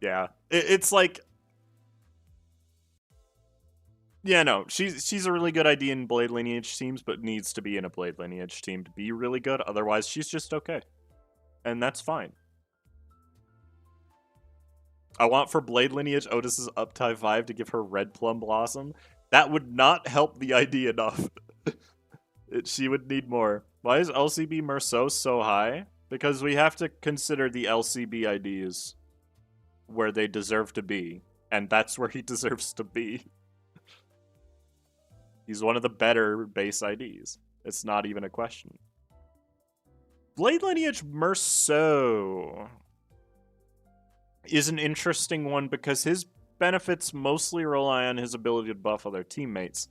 S1: Yeah. It's like... Yeah, no. She's a really good ID in Blade Lineage teams, but needs to be in a Blade Lineage team to be really good. Otherwise, she's just okay. And that's fine. I want for Blade Lineage Otis's Uptie 5 to give her Red Plum Blossom. That would not help the ID enough. She would need more. Why is LCB Merceau so high? Because we have to consider the LCB IDs where they deserve to be. And that's where he deserves to be. He's one of the better base IDs. It's not even a question. Blade Lineage Merceau is an interesting one because his benefits mostly rely on his ability to buff other teammates.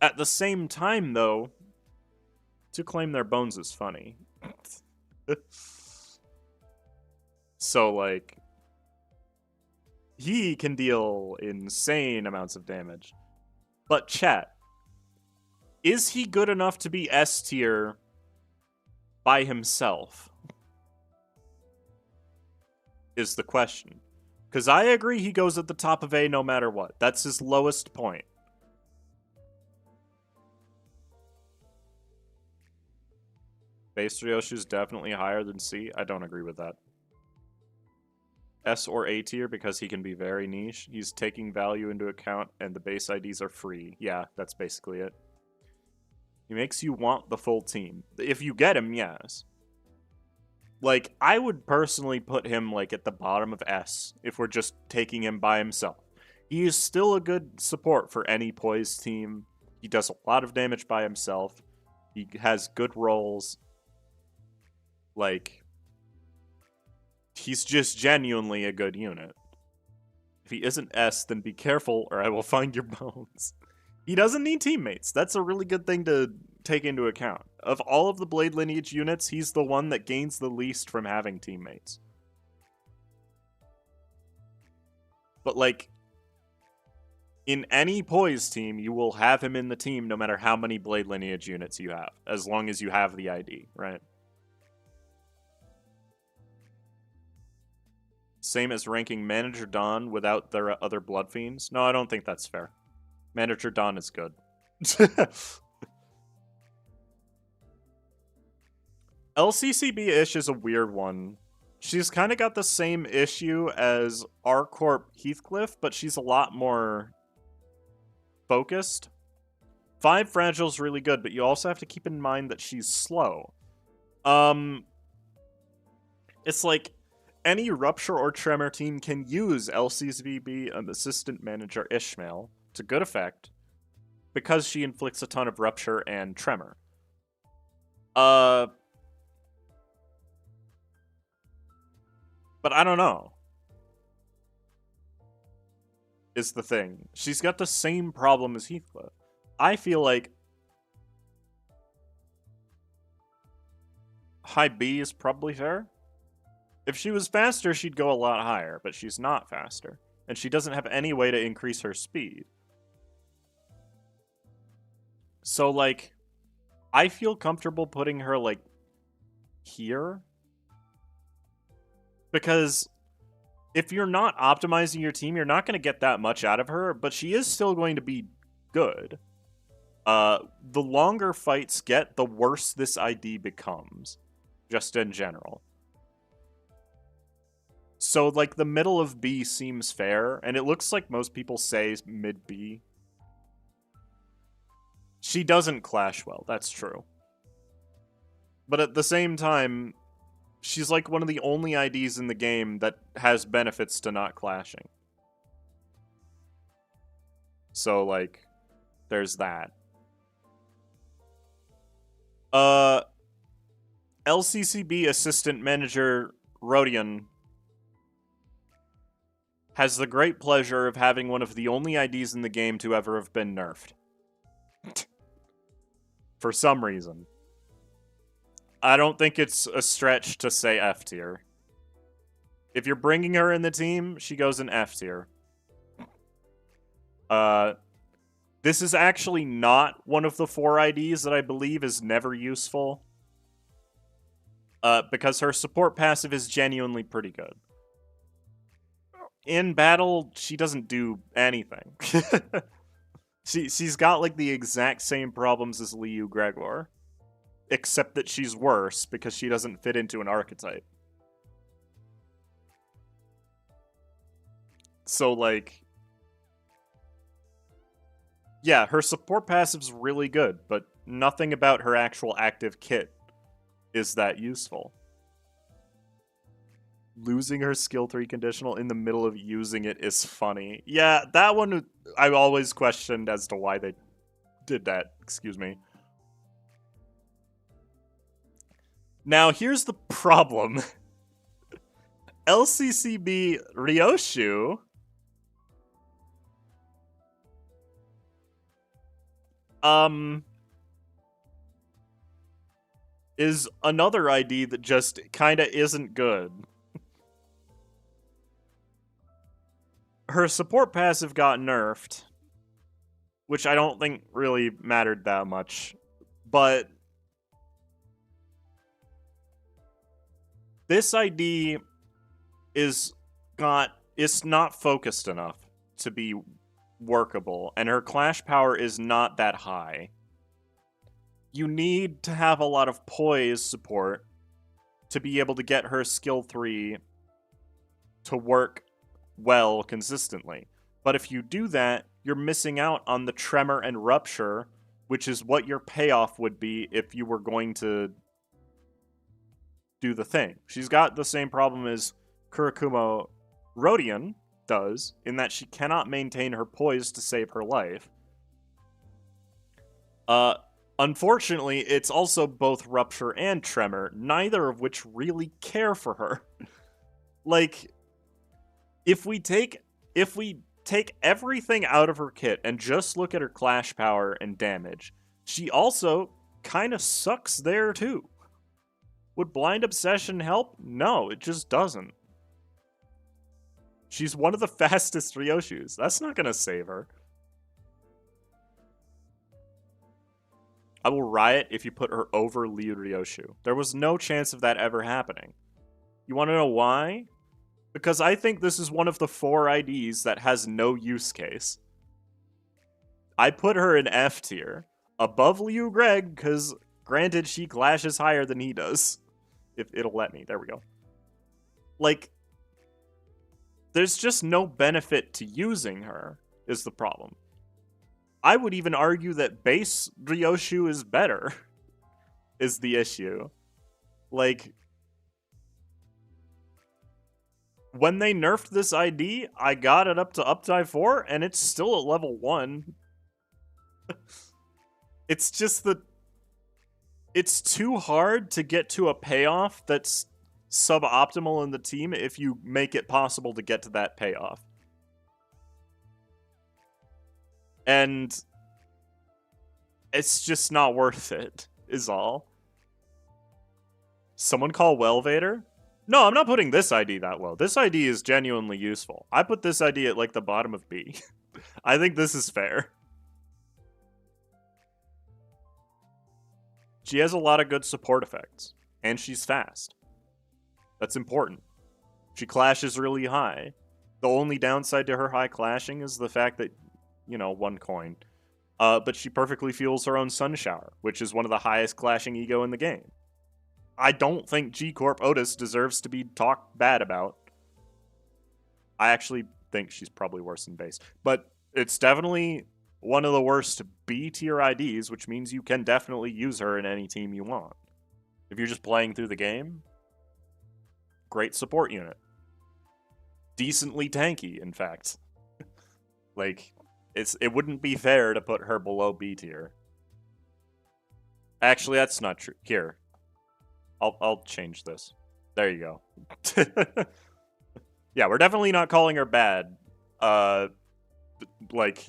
S1: At the same time, though, to claim their bones is funny. So, like, he can deal insane amounts of damage. But chat, is he good enough to be S tier by himself? Is the question. Because I agree he goes at the top of A no matter what. That's his lowest point. Base Ryoshi is definitely higher than C. I don't agree with that. S or A tier because he can be very niche. He's taking value into account and the base IDs are free. Yeah, that's basically it. He makes you want the full team. If you get him, yes. Like, I would personally put him, like, at the bottom of S if we're just taking him by himself. He is still a good support for any poise team. He does a lot of damage by himself. He has good rolls. Like, he's just genuinely a good unit. If he isn't S, then be careful or I will find your bones. He doesn't need teammates. That's a really good thing to take into account. Of all of the Blade Lineage units, he's the one that gains the least from having teammates. But, like, in any poise team, you will have him in the team no matter how many Blade Lineage units you have, as long as you have the ID, right? Same as ranking Manager Dawn without their other Blood Fiends? No, I don't think that's fair. Manager Dawn is good. LCCB-ish is a weird one. She's kind of got the same issue as R-Corp Heathcliff, but she's a lot more focused. 5 Fragile is really good, but you also have to keep in mind that she's slow. It's like any Rupture or Tremor team can use LCCB Assistant Manager Ishmael to good effect because she inflicts a ton of Rupture and Tremor. But I don't know. is the thing. She's got the same problem as Heathcliff. I feel like high B is probably fair. If she was faster, she'd go a lot higher, but she's not faster. And she doesn't have any way to increase her speed. So, like, I feel comfortable putting her, like, here. Because if you're not optimizing your team, you're not going to get that much out of her, but she is still going to be good. The longer fights get, the worse this ID becomes, just in general. So, like, the middle of B seems fair, and it looks like most people say mid-B. She doesn't clash well, that's true. But at the same time, she's like one of the only IDs in the game that has benefits to not clashing. So, like, there's that. LCCB Assistant Manager Rodion has the great pleasure of having one of the only IDs in the game to ever have been nerfed. For some reason. I don't think it's a stretch to say F tier. If you're bringing her in the team, she goes in F tier. This is actually not one of the 4 IDs that I believe is never useful. Because her support passive is genuinely pretty good. In battle, she doesn't do anything. She's got, like, the exact same problems as Liu Gregor. Except that she's worse, because she doesn't fit into an archetype. So, like... yeah, her support passive's really good, but nothing about her actual active kit is that useful. Losing her skill 3 conditional in the middle of using it is funny. Yeah, that one I always questioned as to why they did that. Excuse me. Now, here's the problem. LCCB Ryoshu is another ID that just kinda isn't good. Her support passive got nerfed, which I don't think really mattered that much, but this ID is not focused enough to be workable, and her clash power is not that high. You need to have a lot of poise support to be able to get her skill 3 to work well consistently. But if you do that, you're missing out on the tremor and rupture, which is what your payoff would be if you were going to do the thing. She's got the same problem as Kurikumo Rodion does, in that she cannot maintain her poise to save her life. Unfortunately, it's also both rupture and tremor, neither of which really care for her. Like, if we take everything out of her kit and just look at her clash power and damage, she also kind of sucks there too. Would Blind Obsession help? No, it just doesn't. She's one of the fastest Ryoshus. That's not gonna save her. I will riot if you put her over Liu Ryoshu. There was no chance of that ever happening. You want to know why? Because I think this is one of the 4 IDs that has no use case. I put her in F tier, above Liu Greg, because granted she clashes higher than he does. If it'll let me, there we go. Like, there's just no benefit to using her, is the problem. I would even argue that base Ryoshu is better, is the issue. Like, when they nerfed this ID, I got it up to Updive 4, and it's still at level 1. It's just that it's too hard to get to a payoff that's suboptimal in the team if you make it possible to get to that payoff. And it's just not worth it, is all. Someone call Wellvader? No, I'm not putting this ID that low. This ID is genuinely useful. I put this ID at, like, the bottom of B. I think this is fair. She has a lot of good support effects, and she's fast. That's important. She clashes really high. The only downside to her high clashing is the fact that, you know, 1 coin. But she perfectly fuels her own Sun Shower, which is one of the highest clashing ego in the game. I don't think G-Corp Otis deserves to be talked bad about. I actually think she's probably worse than base. But it's definitely one of the worst B-tier IDs, which means you can definitely use her in any team you want. If you're just playing through the game, great support unit. Decently tanky, in fact. Like, it wouldn't be fair to put her below B tier. Actually, that's not true. Here. I'll change this. There you go. Yeah, we're definitely not calling her bad. Like...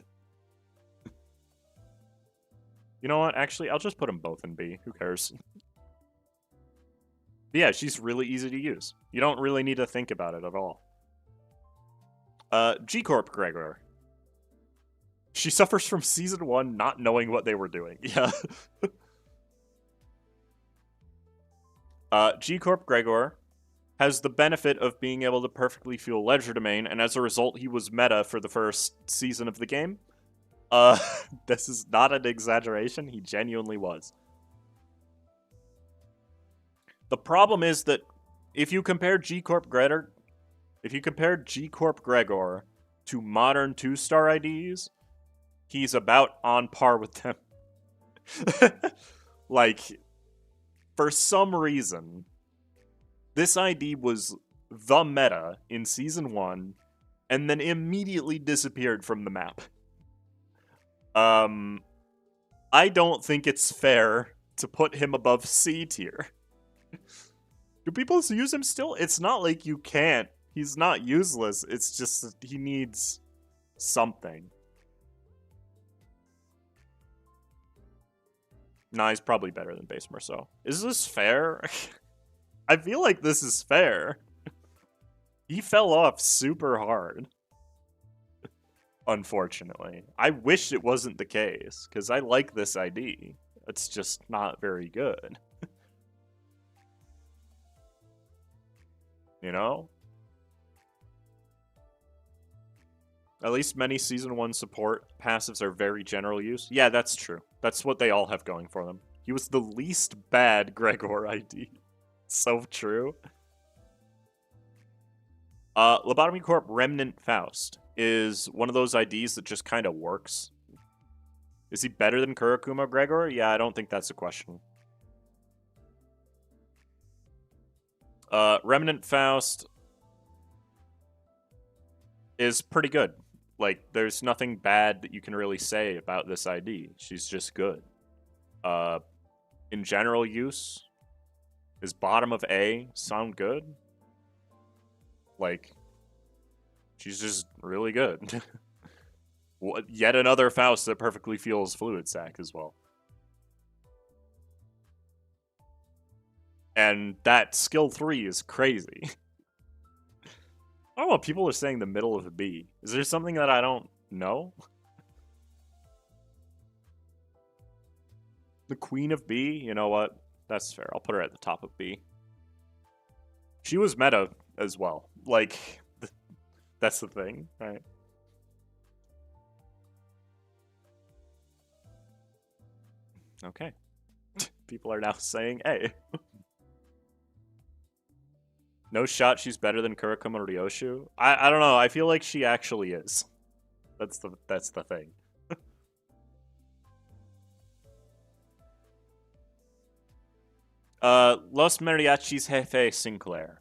S1: You know what? Actually, I'll just put them both in B. Who cares? But yeah, she's really easy to use. You don't really need to think about it at all. G-Corp Gregor. She suffers from Season 1 not knowing what they were doing. Yeah. G-Corp Gregor has the benefit of being able to perfectly fuel Ledger Domain, and as a result, he was meta for the first season of the game. This is not an exaggeration. He genuinely was. The problem is that if you compare G-Corp Gregor to modern 2-star IDs, he's about on par with them. Like, for some reason, this ID was the meta in Season 1, and then immediately disappeared from the map. I don't think it's fair to put him above C tier. Do people use him still? It's not like you can't. He's not useless. It's just that he needs something. Nah, he's probably better than Base Marceau. Is this fair? I feel like this is fair. He fell off super hard. Unfortunately. I wish it wasn't the case, because I like this ID. It's just not very good. You know? At least many Season 1 support passives are very general use. Yeah, that's true. That's what they all have going for them. He was the least bad Gregor ID. So true. Lobotomy Corp Remnant Faust is one of those IDs that just kind of works. Is he better than Kurakuma Gregor? Yeah, I don't think that's a question. Remnant Faust is pretty good. Like, there's nothing bad that you can really say about this ID. She's just good. In general use, is bottom of A sound good? Like, she's just really good. Yet another Faust that perfectly fuels Fluid Sac as well. And that skill 3 is crazy. I don't know what people are saying the middle of a B. Is there something that I don't know? The Queen of B? You know what? That's fair. I'll put her at the top of B. She was meta as well. Like, that's the thing, right? Okay. People are now saying A. No shot she's better than Kurakuma Ryoshu? I don't know. I feel like she actually is. That's the thing. Los Mariachis Jefe Sinclair.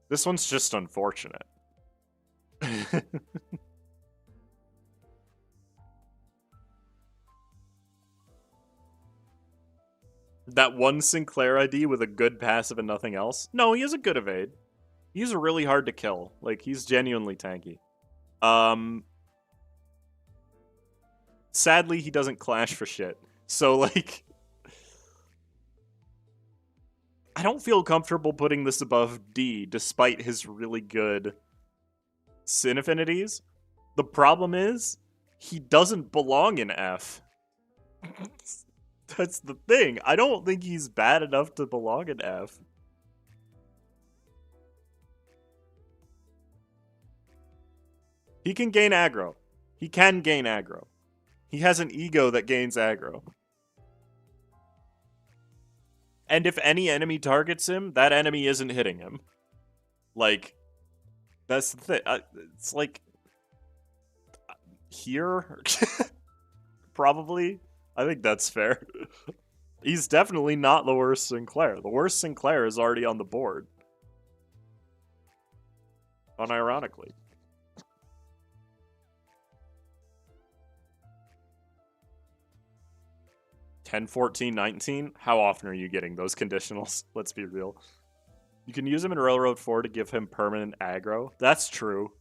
S1: This one's just unfortunate. That one Sinclair ID with a good passive and nothing else? No, he has a good evade. He's really hard to kill. Like, he's genuinely tanky. sadly, he doesn't clash for shit. So, like, I don't feel comfortable putting this above D, despite his really good sin affinities. The problem is, he doesn't belong in F. That's the thing. I don't think he's bad enough to belong in F. He can gain aggro. He can gain aggro. He has an ego that gains aggro. And if any enemy targets him, that enemy isn't hitting him. Like, that's the thing. It's like, here? Probably. I think that's fair. He's definitely not the worst Sinclair. The worst Sinclair is already on the board. Unironically. $10, $14, $19? How often are you getting those conditionals? Let's be real. You can use him in Railroad 4 to give him permanent aggro. That's true.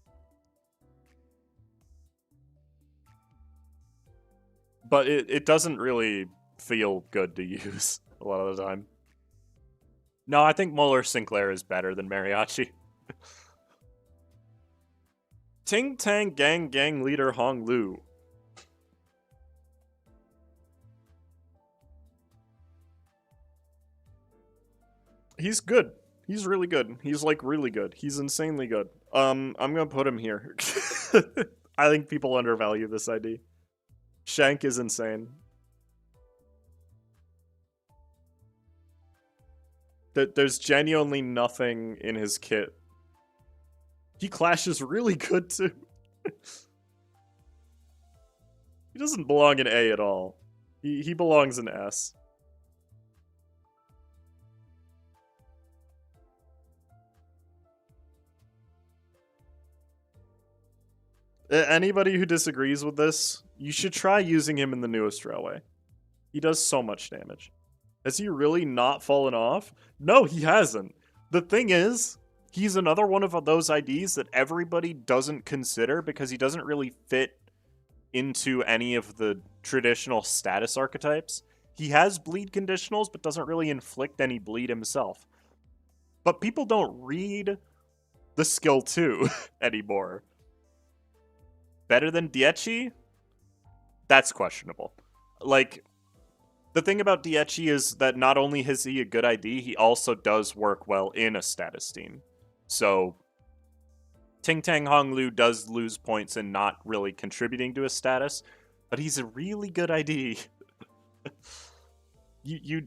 S1: But it doesn't really feel good to use a lot of the time. No, I think Molar Sinclair is better than Mariachi. Ting Tang Gang Gang leader Hong Lu. He's good. He's really good. He's like really good. He's insanely good. I'm gonna put him here. I think people undervalue this ID. Shank is insane. There's genuinely nothing in his kit. He clashes really good too. He doesn't belong in A at all. He belongs in S. Anybody who disagrees with this, you should try using him in the newest railway. He does so much damage. Has he really not fallen off? No, he hasn't. The thing is, he's another one of those IDs that everybody doesn't consider because he doesn't really fit into any of the traditional status archetypes. He has bleed conditionals, but doesn't really inflict any bleed himself. But people don't read the skill 2 anymore. Better than Dietchi? That's questionable. Like, the thing about Dietchi is that not only is he a good ID, he also does work well in a status team. So, Ting Tang Hong Lu does lose points in not really contributing to his status, but he's a really good ID. You're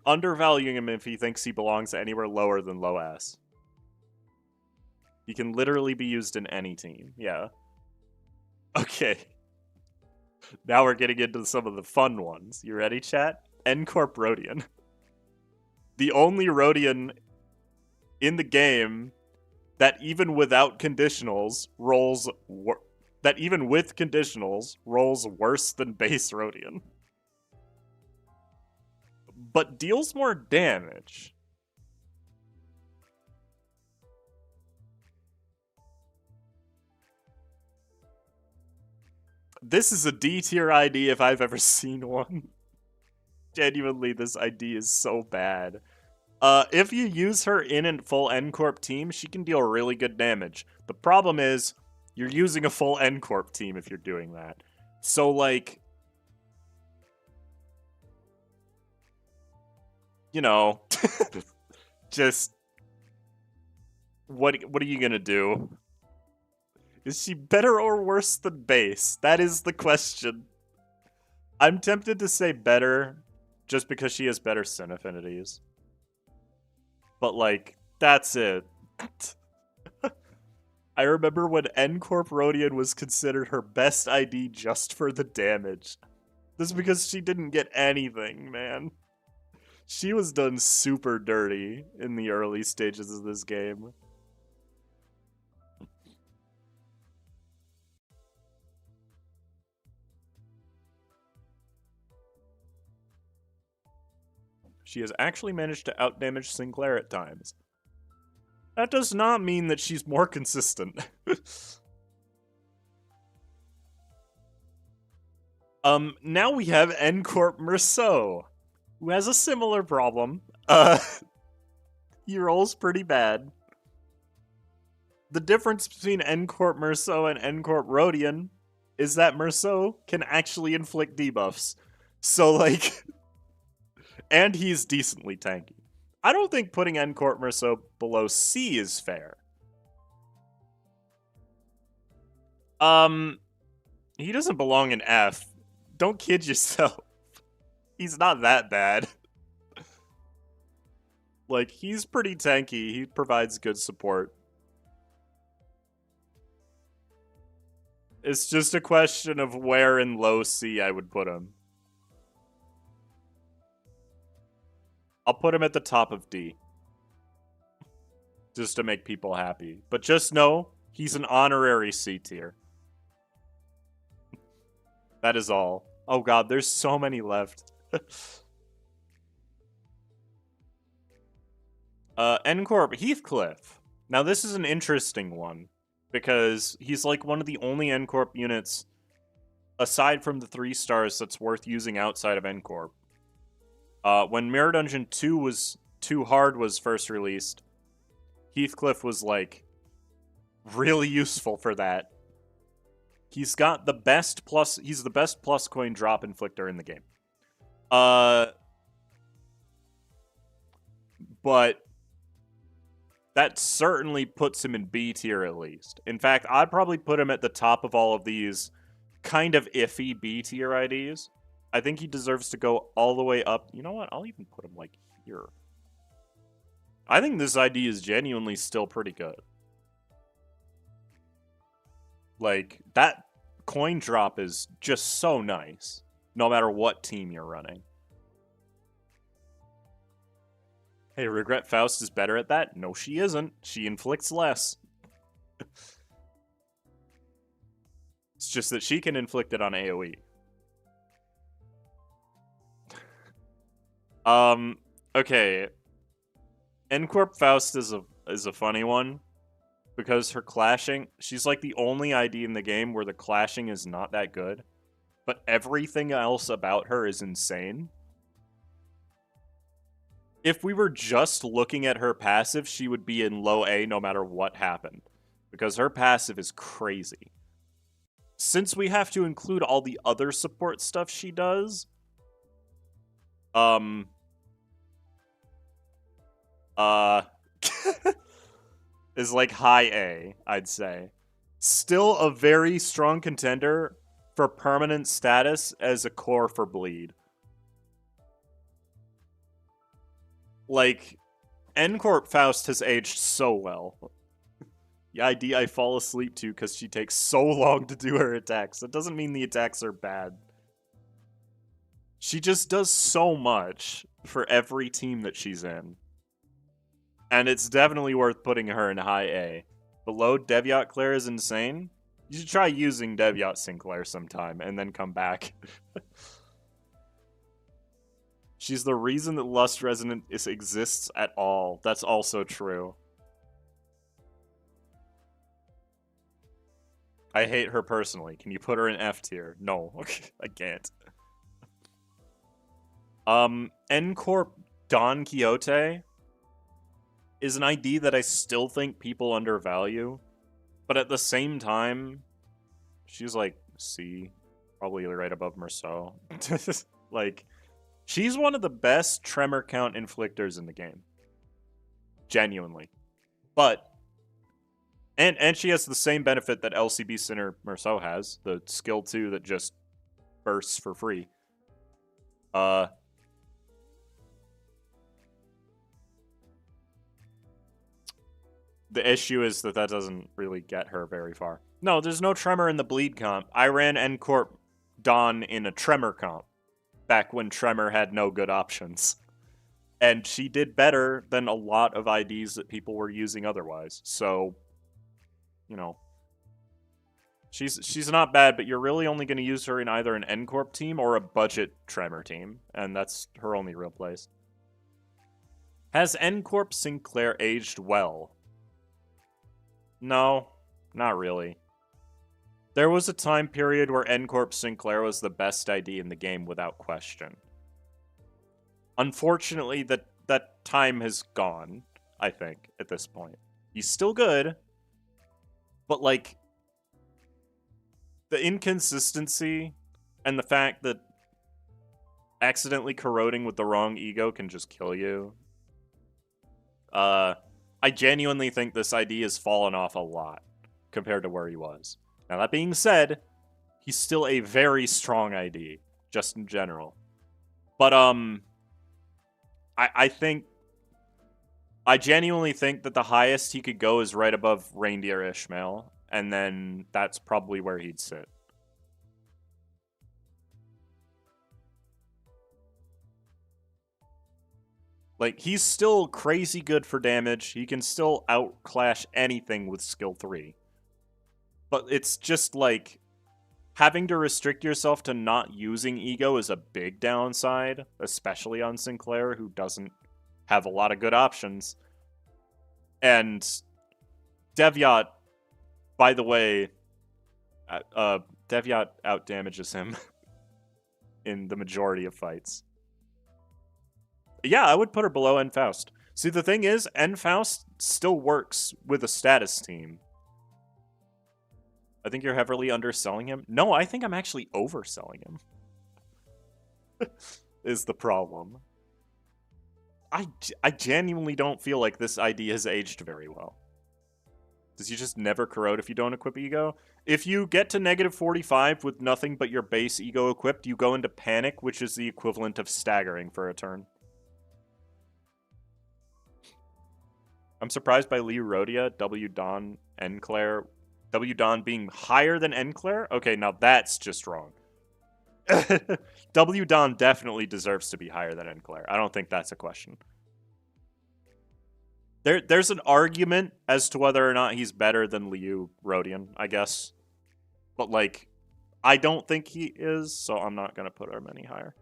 S1: undervaluing him if he thinks he belongs anywhere lower than low S. He can literally be used in any team, yeah. Okay. Now we're getting into some of the fun ones. You ready, chat? N-Corp Rodian. The only Rodian in the game that even without conditionals rolls that even with conditionals rolls worse than base Rodian. But deals more damage. This is a D tier ID if I've ever seen one. Genuinely, this ID is so bad. If you use her in a full N-Corp team, she can deal really good damage. The problem is, you're using a full N-Corp team if you're doing that. So, like, you know, just, what are you gonna do? Is she better or worse than base? That is the question. I'm tempted to say better, just because she has better sin affinities. But, like, that's it. I remember when N-Corp Rodian was considered her best ID just for the damage. This is because she didn't get anything, man. She was done super dirty in the early stages of this game. She has actually managed to outdamage Sinclair at times. That does not mean that she's more consistent. Now we have N-Corp Merceau, who has a similar problem. He rolls pretty bad. The difference between N-Corp Merceau and N-Corp Rodian is that Merceau can actually inflict debuffs. So, like... and he's decently tanky. I don't think putting N-Corp Merceau below C is fair. He doesn't belong in F. Don't kid yourself. He's not that bad. Like, he's pretty tanky. He provides good support. It's just a question of where in low C I would put him. I'll put him at the top of D. Just to make people happy. But just know, he's an honorary C tier. That is all. Oh god, there's so many left. N-Corp Heathcliff. Now this is an interesting one, because he's like one of the only N-Corp units, aside from the 3 stars, that's worth using outside of N-Corp. When Mirror Dungeon 2 was Too Hard was first released, Heathcliff was like really useful for that. He's got the best plus, he's the best plus coin drop inflictor in the game. But that certainly puts him in B tier at least. In fact, I'd probably put him at the top of all of these kind of iffy B tier IDs. I think he deserves to go all the way up. You know what? I'll even put him like here. I think this ID is genuinely still pretty good. Like, that coin drop is just so nice, no matter what team you're running. Hey, Regret Faust is better at that? No, she isn't. She inflicts less. It's just that she can inflict it on AoE. Okay. N-Corp Faust is a funny one. Because her clashing, she's like the only ID in the game where the clashing is not that good. But everything else about her is insane. If we were just looking at her passive, she would be in low A no matter what happened. Because her passive is crazy. Since we have to include all the other support stuff she does, is like high A, I'd say. Still a very strong contender for permanent status as a core for Bleed. Like, N-Corp Faust has aged so well. The ID I fall asleep to because she takes so long to do her attacks. That doesn't mean the attacks are bad. She just does so much for every team that she's in. And it's definitely worth putting her in high A. Below Deviat Claire is insane. You should try using Deviat Sinclair sometime and then come back. She's the reason that Lust Resonant exists at all. That's also true. I hate her personally. Can you put her in F tier? No, I can't. N-Corp Don Quixote is an ID that I still think people undervalue, but at the same time, she's like C, probably right above Merceau. Like, she's one of the best tremor count inflictors in the game. Genuinely. But, and she has the same benefit that LCB Sinner Merceau has, the skill 2 that just bursts for free. The issue is that doesn't really get her very far. No, there's no Tremor in the Bleed comp. I ran N-Corp Dawn in a Tremor comp, back when Tremor had no good options. And she did better than a lot of IDs that people were using otherwise. So, you know, she's not bad, but you're really only going to use her in either an N-Corp team or a budget Tremor team, and that's her only real place. Has N-Corp Sinclair aged well? No, not really. There was a time period where N-Corp Sinclair was the best ID in the game without question. Unfortunately, that time has gone, I think, at this point. He's still good, but, like, the inconsistency and the fact that accidentally corroding with the wrong ego can just kill you. I genuinely think this ID has fallen off a lot compared to where he was. Now, that being said, he's still a very strong ID, just in general. But, I genuinely think that the highest he could go is right above Reindeer Ishmael, and then that's probably where he'd sit. Like, he's still crazy good for damage. He can still outclash anything with skill 3. But it's just, like, having to restrict yourself to not using ego is a big downside, especially on Sinclair, who doesn't have a lot of good options. And Devyat, by the way, Devyat outdamages him in the majority of fights. Yeah, I would put her below N-Faust. See, the thing is, N-Faust still works with a status team. I think you're heavily underselling him. No, I think I'm actually overselling him. Is the problem. I genuinely don't feel like this ID has aged very well. Does you just never corrode if you don't equip ego? If you get to negative 45 with nothing but your base ego equipped, you go into panic, which is the equivalent of staggering for a turn. I'm surprised by Lee Rhodia, W Don, N-Claire. W Don being higher than N-Claire? Okay, now that's just wrong. W Don definitely deserves to be higher than N-Claire. I don't think that's a question. There's an argument as to whether or not he's better than Liu Rodian, I guess. But, like, I don't think he is, so I'm not going to put him any higher.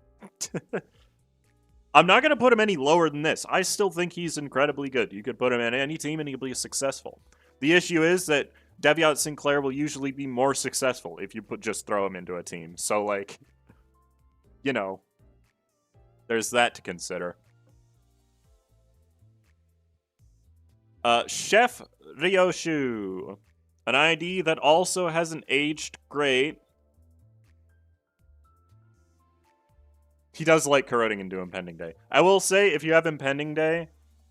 S1: I'm not going to put him any lower than this. I still think he's incredibly good. You could put him in any team and he'll be successful. The issue is that Devyat Sinclair will usually be more successful if you just throw him into a team. So, like, you know, there's that to consider. Chef Ryoshu. An ID that also hasn't aged great. He does like corroding into Impending Day. I will say, if you have Impending Day,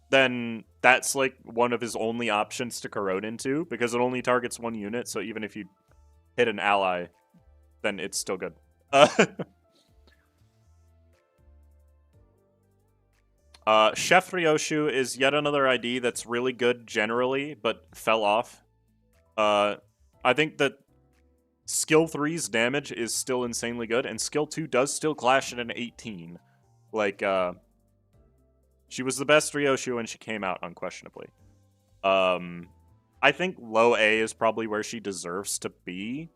S1: then that's, like, one of his only options to corrode into, because it only targets one unit, so even if you hit an ally, then it's still good. Chef Ryoshu is yet another ID that's really good generally, but fell off. I think that Skill 3's damage is still insanely good, and Skill 2 does still clash at an 18. Like, she was the best Ryoshu when she came out, unquestionably. I think low A is probably where she deserves to be.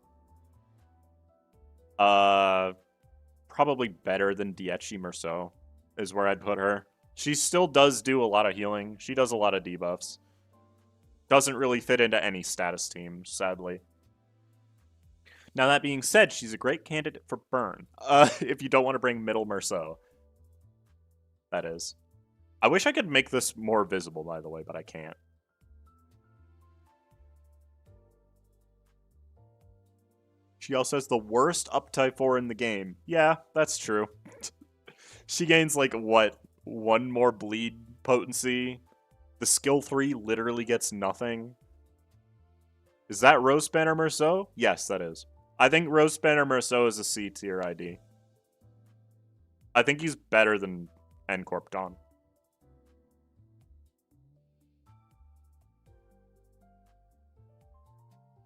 S1: Probably better than Diechi Merceau is where I'd put her. She still does do a lot of healing. She does a lot of debuffs. Doesn't really fit into any status team, sadly. Now, that being said, she's a great candidate for burn. If you don't want to bring middle Merceau. That is. I wish I could make this more visible, by the way, but I can't. She also has the worst up-type 4 in the game. Yeah, that's true. She gains, like, what? 1 more bleed potency? The skill 3 literally gets nothing. Is that Rose Banner Merceau? Yes, that is. I think Rose Banner Merceau is a C tier ID. I think he's better than N-Corp Dawn.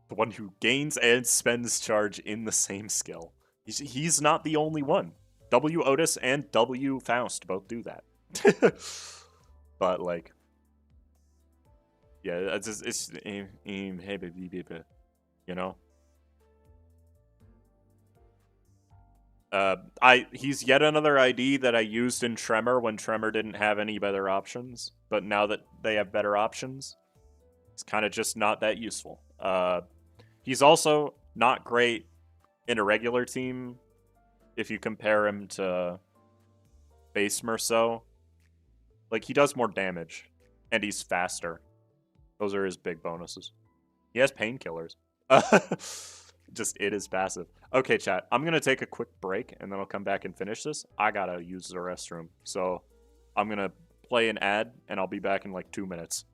S1: The one who gains and spends charge in the same skill. He's not the only one. W Otis and W Faust both do that. But, like, yeah, it's you know. He's yet another ID that I used in Tremor when Tremor didn't have any better options, but now that they have better options, it's kind of just not that useful. He's also not great in a regular team if you compare him to base Merceau. Like, he does more damage, and he's faster. Those are his big bonuses. He has painkillers. Just it is passive. Okay, chat. I'm going to take a quick break, and then I'll come back and finish this. I got to use the restroom. So I'm going to play an ad, and I'll be back in like 2 minutes.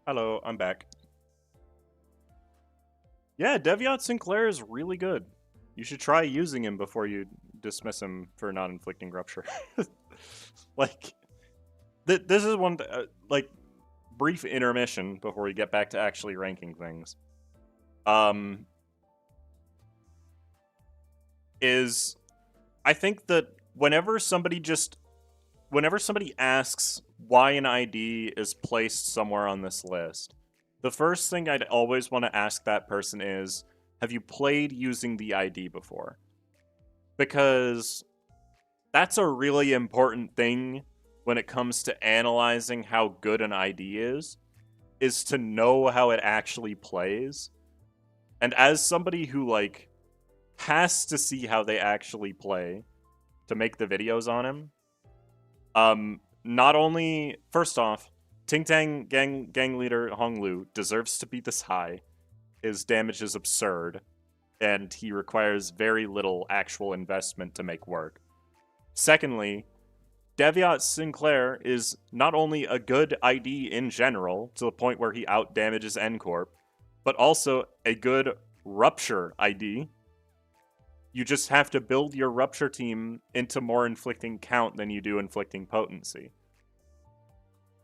S1: Hello, I'm back. Yeah, Deviot Sinclair is really good. You should try using him before you dismiss him for non-inflicting rupture. Like, this is one, like, brief intermission before we get back to actually ranking things. Is I think that whenever somebody asks why an ID is placed somewhere on this list, the first thing I'd always want to ask that person is, have you played using the ID before? Because that's a really important thing when it comes to analyzing how good an ID is to know how it actually plays. And as somebody who, like, has to see how they actually play to make the videos on him, not only, first off, Ting Tang gang leader Hong Lu deserves to be this high. His damage is absurd, and he requires very little actual investment to make work. Secondly, Deviot Sinclair is not only a good ID in general, to the point where he outdamages N-Corp, but also a good Rupture ID. You just have to build your Rupture team into more inflicting count than you do inflicting potency.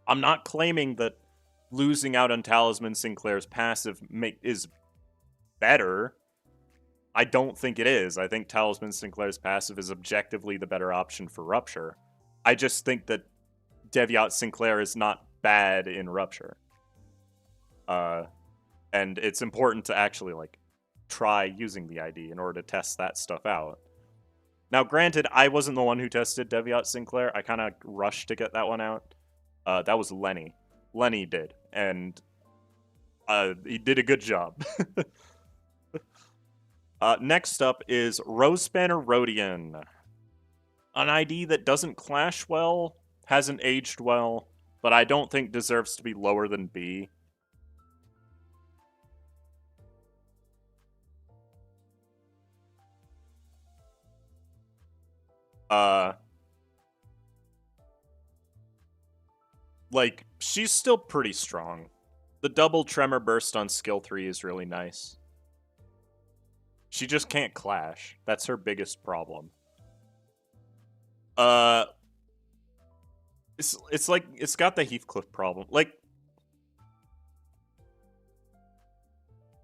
S1: I'm not claiming that losing out on Talisman Sinclair's passive is better. I don't think it is. I think Talisman Sinclair's passive is objectively the better option for Rupture. I just think that Deviot Sinclair is not bad in Rupture. And it's important to actually, like, try using the ID in order to test that stuff out. Now, granted, I wasn't the one who tested Deviot Sinclair. I kind of rushed to get that one out. That was Lenny. Lenny did, and he did a good job. Next up is Rosespanner Rodian. An ID that doesn't clash well, hasn't aged well, but I don't think deserves to be lower than B. Like, she's still pretty strong. The double tremor burst on skill 3 is really nice. She just can't clash. That's her biggest problem. It's like, it's got the Heathcliff problem. Like,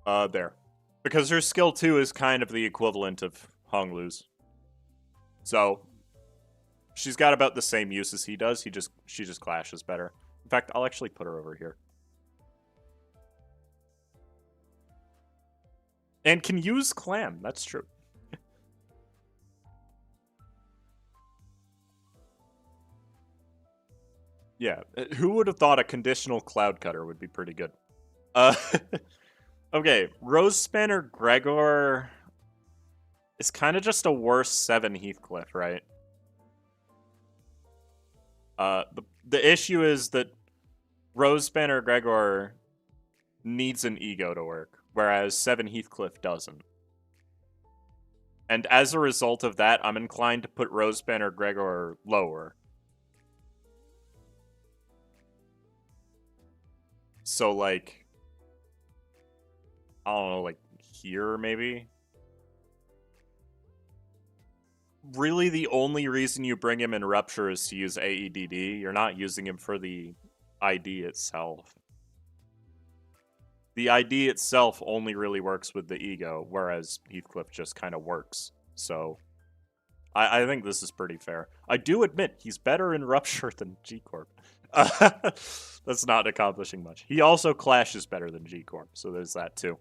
S1: there. Because her skill 2 is kind of the equivalent of Honglu's. So, she's got about the same use as he does. She just clashes better. In fact, I'll actually put her over here. And can use Clam. That's true. Yeah. Who would have thought a conditional Cloud Cutter would be pretty good? Okay. Rose Spanner Gregor is kind of just a worse 7 Heathcliff, right? The issue is that Rose Banner Gregor needs an ego to work, whereas 7 Heathcliff doesn't. And as a result of that, I'm inclined to put Rose Banner Gregor lower. So, like, I don't know, like, here, maybe? Really, the only reason you bring him in Rupture is to use AEDD. You're not using him for the ID itself. The ID itself only really works with the ego, whereas Heathcliff just kind of works. So, I think this is pretty fair. I do admit, he's better in Rupture than G-Corp. That's not accomplishing much. He also clashes better than G-Corp, so there's that too.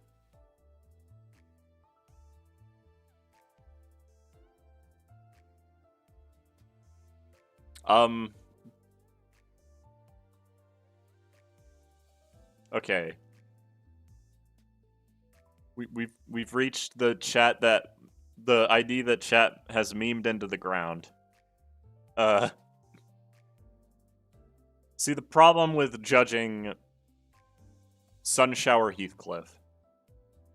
S1: Okay. We've reached the chat that the ID that chat has memed into the ground. See, the problem with judging Sunshower Heathcliff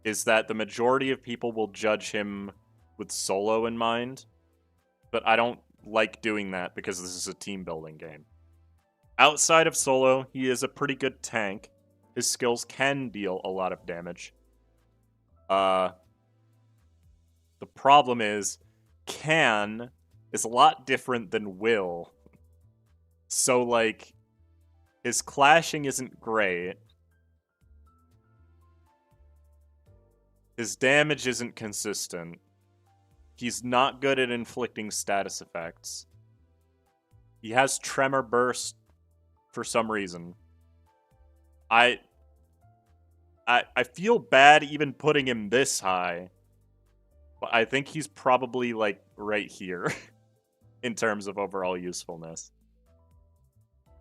S1: is that the majority of people will judge him with solo in mind, but I don't like doing that because this is a team building game. Outside of solo, he is a pretty good tank. His skills can deal a lot of damage. The problem is, can is a lot different than will. So, like, his clashing isn't great. His damage isn't consistent. He's not good at inflicting status effects. He has Tremor Burst for some reason. I feel bad even putting him this high, but I think he's probably, like, right here in terms of overall usefulness.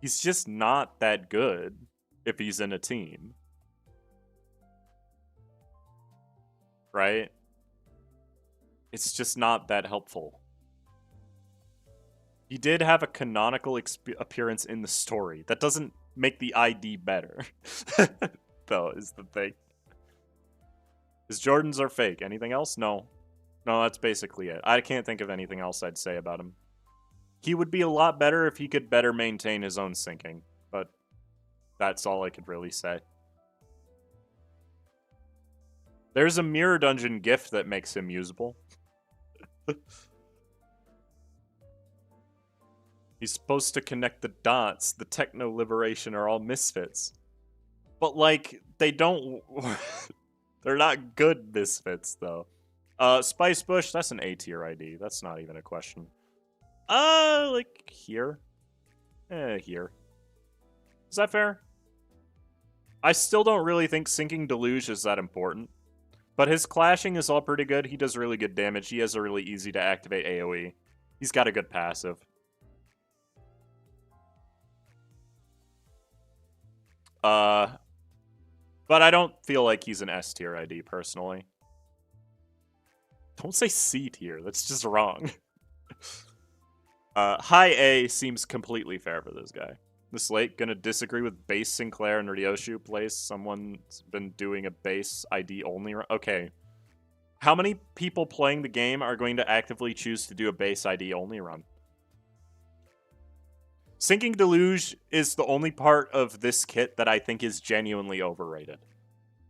S1: He's just not that good if he's in a team. Right? It's just not that helpful. He did have a canonical appearance in the story. That doesn't make the ID better. Though, is the thing. His Jordans are fake. Anything else? No. No, that's basically it. I can't think of anything else I'd say about him. He would be a lot better if he could better maintain his own syncing, but that's all I could really say. There's a Mirror Dungeon gift that makes him usable. He's supposed to connect the dots. The Techno Liberation are all misfits. But, like, they don't... They're not good misfits, though. Spice Bush, that's an A-tier ID. That's not even a question. Like, here? Here. Is that fair? I still don't really think syncing Deluge is that important. But his clashing is all pretty good. He does really good damage. He has a really easy to activate AoE. He's got a good passive. But I don't feel like he's an S tier ID, personally. Don't say C tier. That's just wrong. High A seems completely fair for this guy. This late, gonna disagree with base Sinclair and Ryoshu place. Someone's been doing a base ID only. Okay. How many people playing the game are going to actively choose to do a base ID only run? Sinking Deluge is the only part of this kit that I think is genuinely overrated.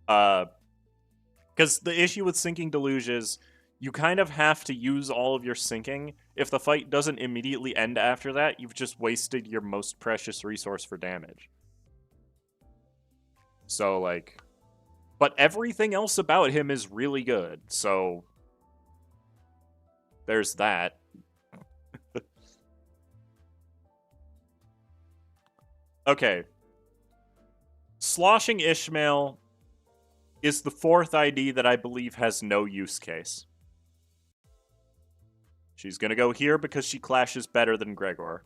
S1: Because the issue with Sinking Deluge is you kind of have to use all of your sinking. If the fight doesn't immediately end after that, you've just wasted your most precious resource for damage. So, like... But everything else about him is really good, so... There's that. Okay. Sloshing Ishmael is the 4th ID that I believe has no use case. She's gonna go here because she clashes better than Gregor.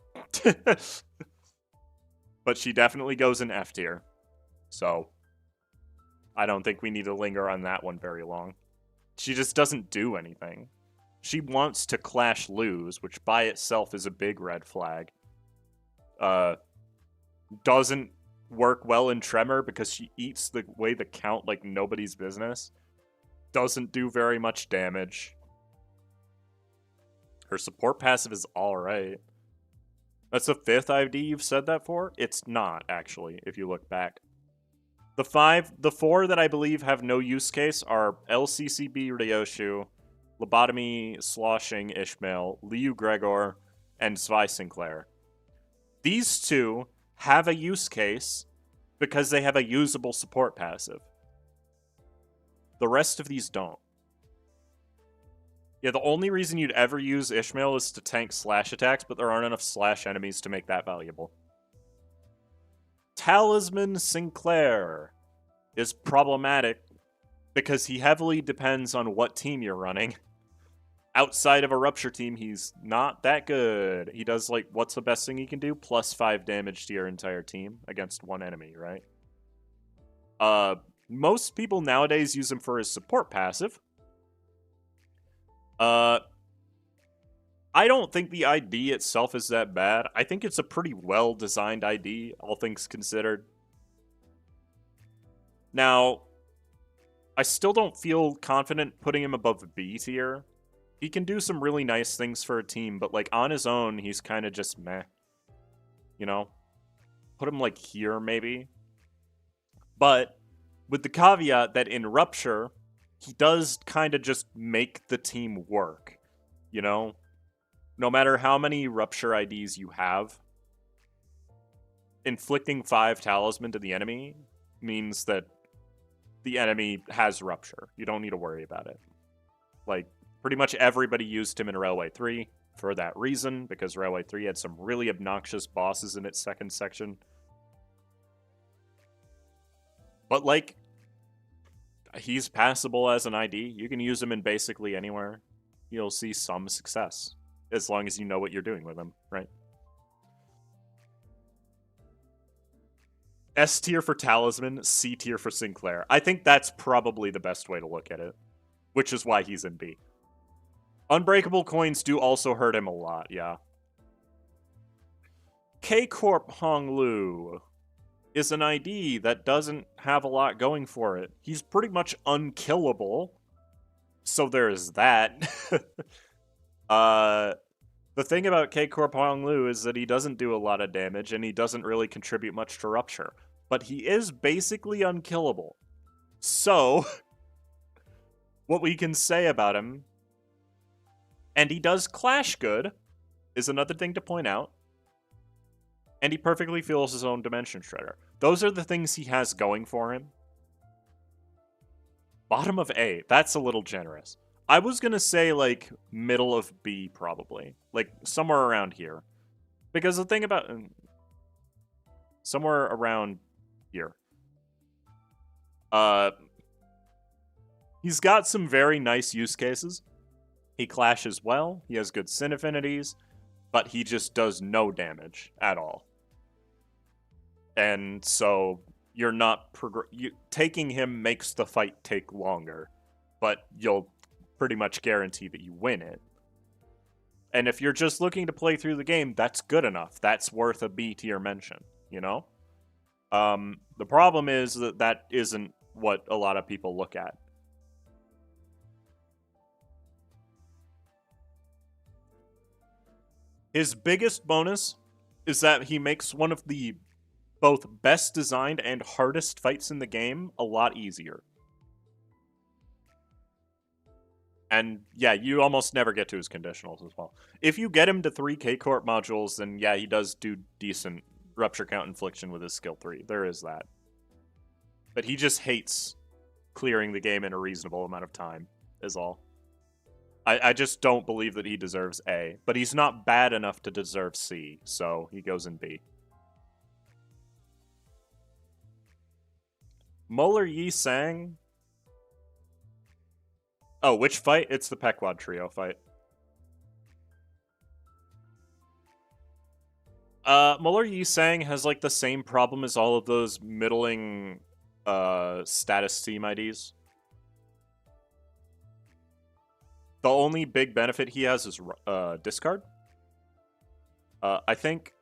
S1: But she definitely goes in F tier. So, I don't think we need to linger on that one very long. She just doesn't do anything. She wants to clash lose, which by itself is a big red flag. Doesn't work well in Tremor because she eats the way the count like nobody's business. Doesn't do very much damage. Her support passive is alright. That's the 5th ID you've said that for? It's not, actually, if you look back. The 4 that I believe have no use case are LCCB Ryoshu, Lobotomy Sloshing Ishmael, Liu Gregor, and Zwei Sinclair. These 2 have a use case because they have a usable support passive. The rest of these don't. Yeah, the only reason you'd ever use Ishmael is to tank slash attacks, but there aren't enough slash enemies to make that valuable. Talisman Sinclair is problematic because he heavily depends on what team you're running. Outside of a Rupture team, he's not that good. He does, like, what's the best thing he can do? +5 damage to your entire team against one enemy, right? Most people nowadays use him for his support passive. I don't think the ID itself is that bad. I think it's a pretty well-designed ID, all things considered. Now, I still don't feel confident putting him above B tier. He can do some really nice things for a team, but, like, on his own, he's kind of just meh. You know? Put him, like, here, maybe. But, with the caveat that in Rupture, he does kind of just make the team work. You know? No matter how many Rupture IDs you have, inflicting 5 Talisman to the enemy means that the enemy has Rupture. You don't need to worry about it. Like, pretty much everybody used him in Railway 3 for that reason, because Railway 3 had some really obnoxious bosses in its second section. But, like, he's passable as an ID. You can use him in basically anywhere. You'll see some success, as long as you know what you're doing with him, right? S tier for Talisman, C tier for Sinclair. I think that's probably the best way to look at it, which is why he's in B. Unbreakable coins do also hurt him a lot, yeah. K-Corp Honglu is an ID that doesn't have a lot going for it. He's pretty much unkillable, so there's that. The thing about K-Corp Honglu is that he doesn't do a lot of damage, and he doesn't really contribute much to Rupture. But he is basically unkillable. So, what we can say about him, and he does clash good, is another thing to point out. And he perfectly fills his own Dimension Shredder. Those are the things he has going for him. Bottom of A, that's a little generous. I was gonna say, like, middle of B, probably. Like, somewhere around here. Because the thing about... somewhere around here. He's got some very nice use cases. He clashes well, he has good Sin affinities, but he just does no damage at all. And so, you're not... taking him makes the fight take longer, but you'll pretty much guarantee that you win it. And if you're just looking to play through the game, that's good enough. That's worth a B tier mention, you know? The problem is that that isn't what a lot of people look at. His biggest bonus is that he makes one of the both best designed and hardest fights in the game a lot easier. And yeah, you almost never get to his conditionals as well. If you get him to 3 K-Corp modules, then yeah, he does do decent rupture count infliction with his skill 3. There is that. But he just hates clearing the game in a reasonable amount of time, is all. I just don't believe that he deserves A. But he's not bad enough to deserve C, so he goes in B. Molar Yi Sang. Oh, which fight? It's the Pequod Trio fight. Molar Yi Sang has like the same problem as all of those middling status team IDs. The only big benefit he has is discard. I think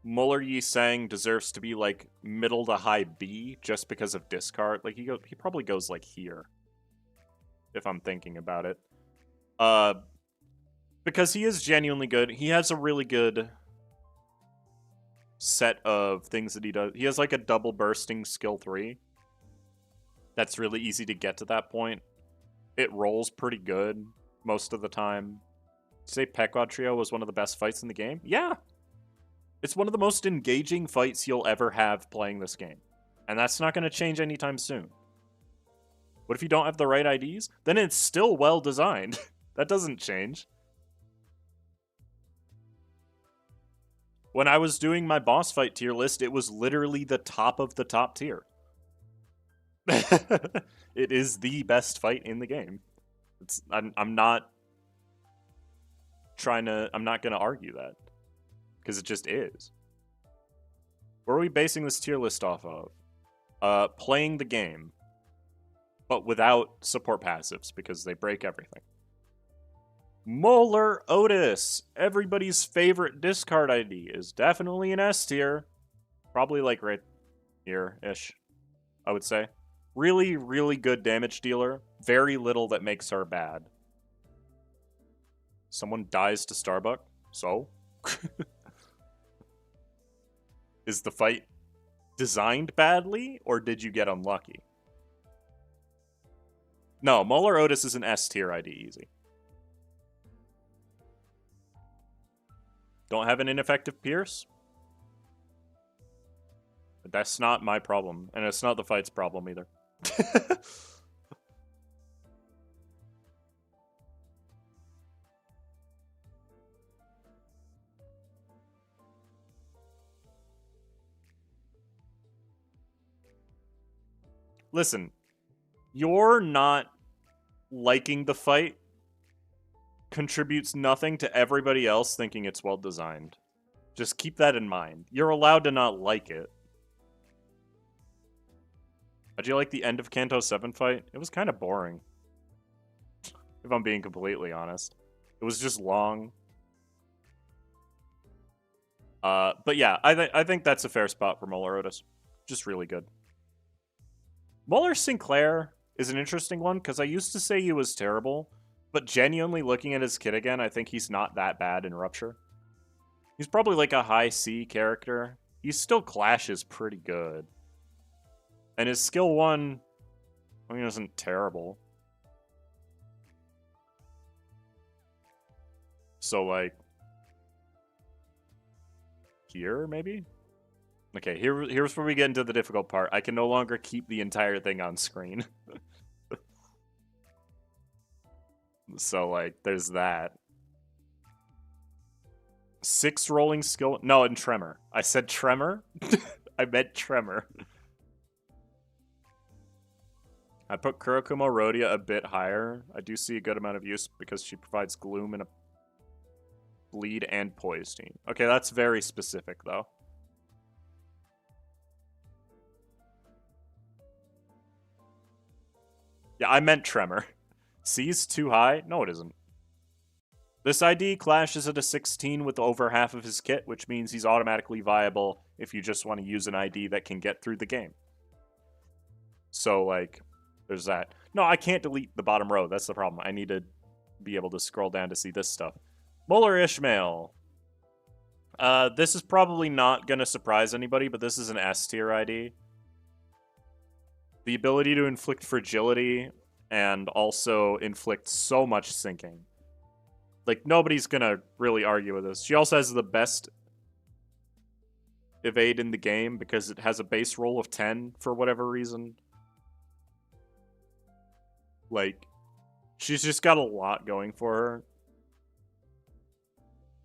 S1: Molar Yi Sang deserves to be like middle to high B just because of discard. Like he probably goes like here, if I'm thinking about it. Because he is genuinely good. He has a really good set of things that he does. He has like a double bursting skill 3. That's really easy to get to that point. It rolls pretty good most of the time. Say Pequod Trio was one of the best fights in the game? Yeah. It's one of the most engaging fights you'll ever have playing this game. And that's not going to change anytime soon. What if you don't have the right IDs? Then it's still well designed. That doesn't change. When I was doing my boss fight tier list, it was literally the top of the top tier. It is the best fight in the game. I'm not gonna argue that. Because it just is. What are we basing this tier list off of? Playing the game. But without support passives, because they break everything. Molar Otis, everybody's favorite discard ID, is definitely an S tier. Probably like right here-ish, I would say. Really, really good damage dealer. Very little that makes her bad. Someone dies to Starbuck, so? Is the fight designed badly, or did you get unlucky? No, Molar Otis is an S tier ID, easy. Don't have an ineffective Pierce? But that's not my problem, and it's not the fight's problem either. Listen, you're not liking the fight contributes nothing to everybody else thinking it's well designed. Just keep that in mind. You're allowed to not like it. How'd you like the end of Kanto 7 fight? It was kind of boring. If I'm being completely honest. It was just long. But yeah, I think that's a fair spot for Molar Otis. Just really good. Molar Sinclair is an interesting one, because I used to say he was terrible, but genuinely looking at his kit again, I think he's not that bad in Rupture. He's probably like a high C character. He still clashes pretty good. And his skill 1, I mean, isn't terrible. So, like, here, maybe? Okay, here's where we get into the difficult part. I can no longer keep the entire thing on screen. So, like, there's that. 6 rolling skill... No, in Tremor. I said Tremor? I meant Tremor. I put Kurokumo Rhodia a bit higher. I do see a good amount of use because she provides Gloom and a Bleed and Poison. Okay, that's very specific, though. Yeah, I meant Tremor. C's too high? No, it isn't. This ID clashes at a 16 with over half of his kit, which means he's automatically viable if you just want to use an ID that can get through the game. So, like, there's that. No, I can't delete the bottom row. That's the problem. I need to be able to scroll down to see this stuff. Molar Ishmael. This is probably not going to surprise anybody, but this is an S tier ID. The ability to inflict fragility and also inflict so much sinking. Like, nobody's going to really argue with this. She also has the best evade in the game because it has a base roll of 10 for whatever reason. Like, she's just got a lot going for her.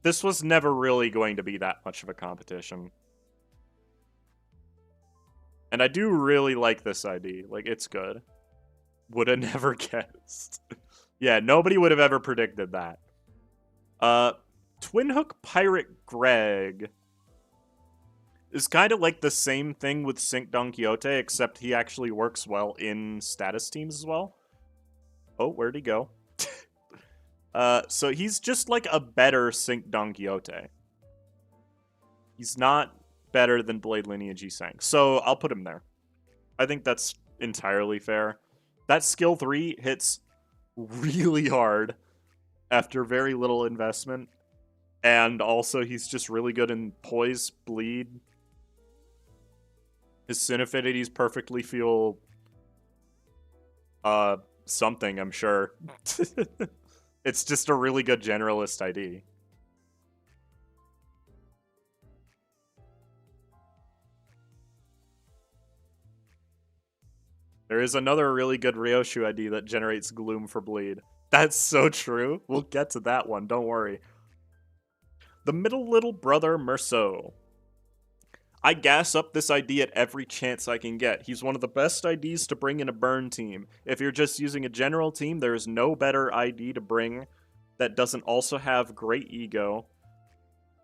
S1: This was never really going to be that much of a competition. And I do really like this ID. Like, it's good. Would have never guessed. Yeah, nobody would have ever predicted that. Twin Hook Pirate Greg is kind of like the same thing with Sync Don Quixote, except he actually works well in status teams as well. Oh, where'd he go? So he's just like a better Sync Don Quixote. He's not better than Blade Lineage Sang. So I'll put him there. I think that's entirely fair. That skill 3 hits really hard after very little investment. And also he's just really good in Poise, Bleed. His Sin Affinities perfectly feel something, I'm sure. It's just a really good Generalist ID. There is another really good Ryoshu ID that generates Gloom for Bleed. That's so true. We'll get to that one, don't worry. The Middle Little Brother Merceau. I gas up this ID at every chance I can get. He's one of the best IDs to bring in a burn team. If you're just using a general team, there is no better ID to bring that doesn't also have great ego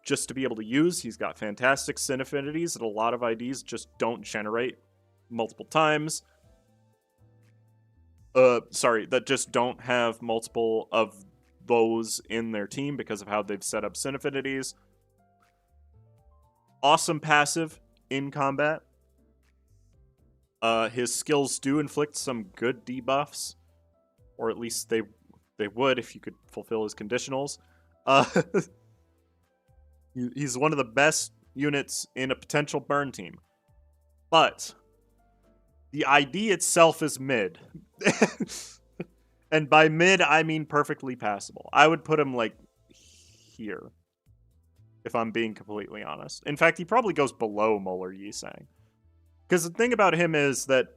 S1: just to be able to use. He's got fantastic Sin Affinities that a lot of IDs just don't generate multiple times. That just don't have multiple of those in their team because of how they've set up Sin Affinities. Awesome passive in combat. His skills do inflict some good debuffs, or at least they would if you could fulfill his conditionals. He's one of the best units in a potential burn team. But the ID itself is mid. And by mid, I mean perfectly passable. I would put him, like, here, if I'm being completely honest. In fact, he probably goes below Molar Yisang. Because the thing about him is that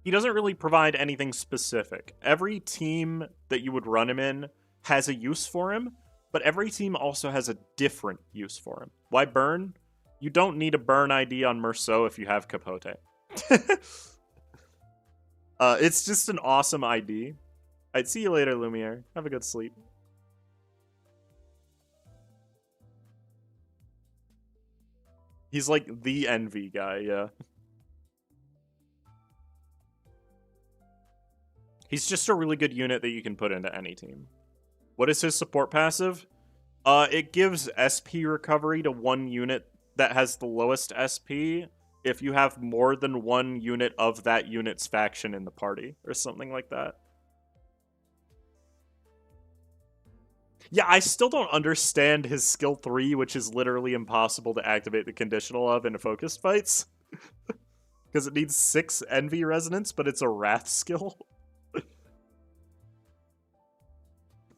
S1: he doesn't really provide anything specific. Every team that you would run him in has a use for him, but every team also has a different use for him. Why burn? You don't need a burn ID on Merceau if you have Capote. It's just an awesome ID. I'd see you later, Lumiere. Have a good sleep. He's like the envy guy, yeah. He's just a really good unit that you can put into any team. What is his support passive? It gives SP recovery to one unit that has the lowest SP if you have more than one unit of that unit's faction in the party, or something like that. Yeah, I still don't understand his skill 3, which is literally impossible to activate the conditional of in focused fights. Because it needs 6 Envy Resonance, but it's a Wrath skill.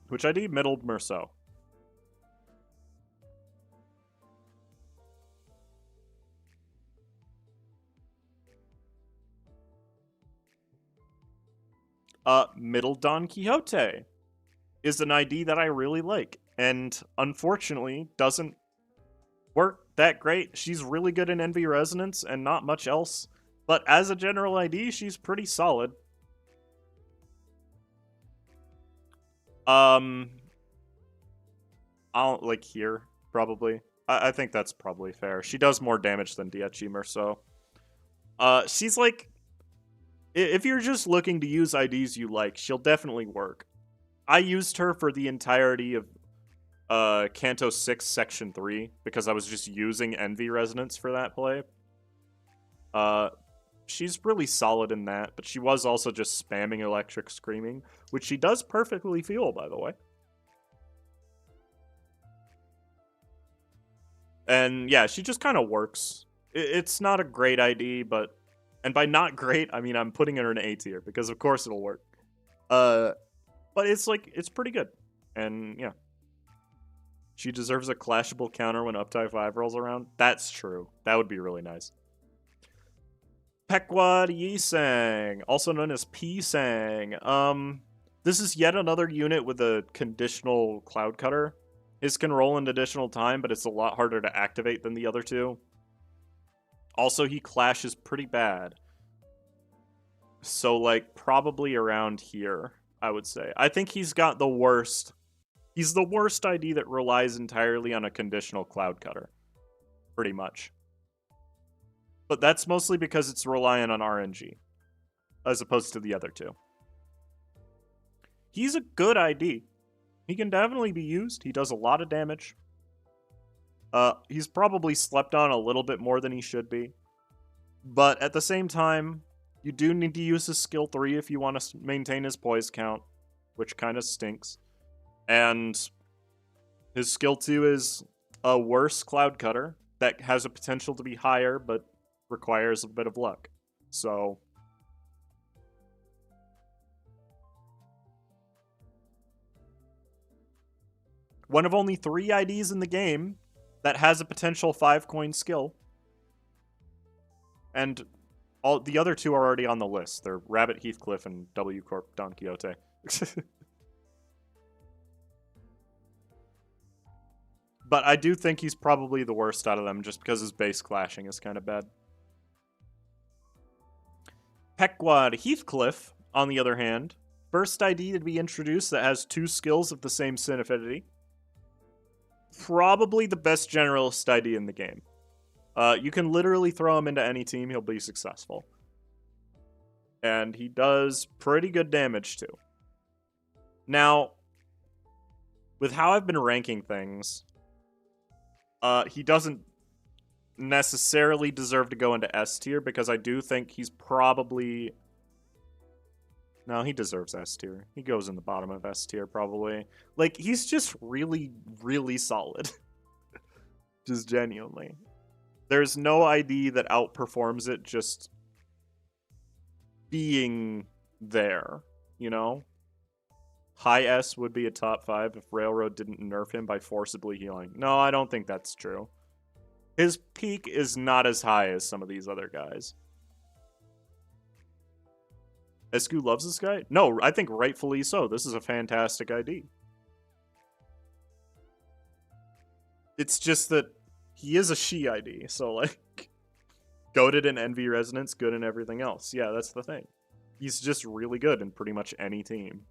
S1: Which ID? Middle Merceau. Middle Don Quixote is an ID that I really like, and unfortunately doesn't work that great. She's really good in Envy Resonance and not much else, but as a general ID, she's pretty solid. I'll, like, here, probably. I think that's probably fair. She does more damage than Diechi Merceau. She's like, if you're just looking to use IDs you like, she'll definitely work. I used her for the entirety of Canto 6, Section 3, because I was just using Envy Resonance for that play. She's really solid in that, but she was also just spamming Electric Screaming, which she does perfectly feel, by the way. And yeah, she just kind of works. It's not a great ID, but... And by not great, I mean I'm putting her in A tier, because of course it'll work. But it's like, it's pretty good. And yeah. She deserves a clashable counter when Uptie 5 rolls around. That's true. That would be really nice. Pequod Yisang, also known as P-Sang. This is yet another unit with a conditional Cloud Cutter. His can roll in additional time, but it's a lot harder to activate than the other two. Also, he clashes pretty bad. So, like, probably around here, I would say. I think he's got the worst. He's the worst ID that relies entirely on a conditional Cloud Cutter. Pretty much. But that's mostly because it's reliant on RNG, as opposed to the other two. He's a good ID. He can definitely be used. He does a lot of damage. He's probably slept on a little bit more than he should be. But at the same time, you do need to use his skill 3 if you want to maintain his poise count, which kind of stinks. And his skill 2 is a worse Cloud Cutter that has a potential to be higher, but requires a bit of luck. So... one of only 3 IDs in the game that has a potential 5-coin skill. And all the other 2 are already on the list. They're Rabbit Heathcliff and W Corp Don Quixote. But I do think he's probably the worst out of them just because his base clashing is kind of bad. Pequod Heathcliff, on the other hand, first ID to be introduced that has 2 skills of the same sin affinity. Probably the best generalist ID in the game. You can literally throw him into any team, he'll be successful. And he does pretty good damage too. Now, with how I've been ranking things, he doesn't necessarily deserve to go into S tier because I do think he's probably... No, he deserves S tier. He goes in the bottom of S tier, probably. Like, he's just really, really solid. Just genuinely. There's no ID that outperforms it just being there, you know? High S would be a top 5 if Railroad didn't nerf him by forcibly healing. No, I don't think that's true. His peak is not as high as some of these other guys. Escu loves this guy? No, I think rightfully so. This is a fantastic ID. It's just that he is a she ID, so like, goated in Envy Resonance, good in everything else. Yeah, that's the thing. He's just really good in pretty much any team.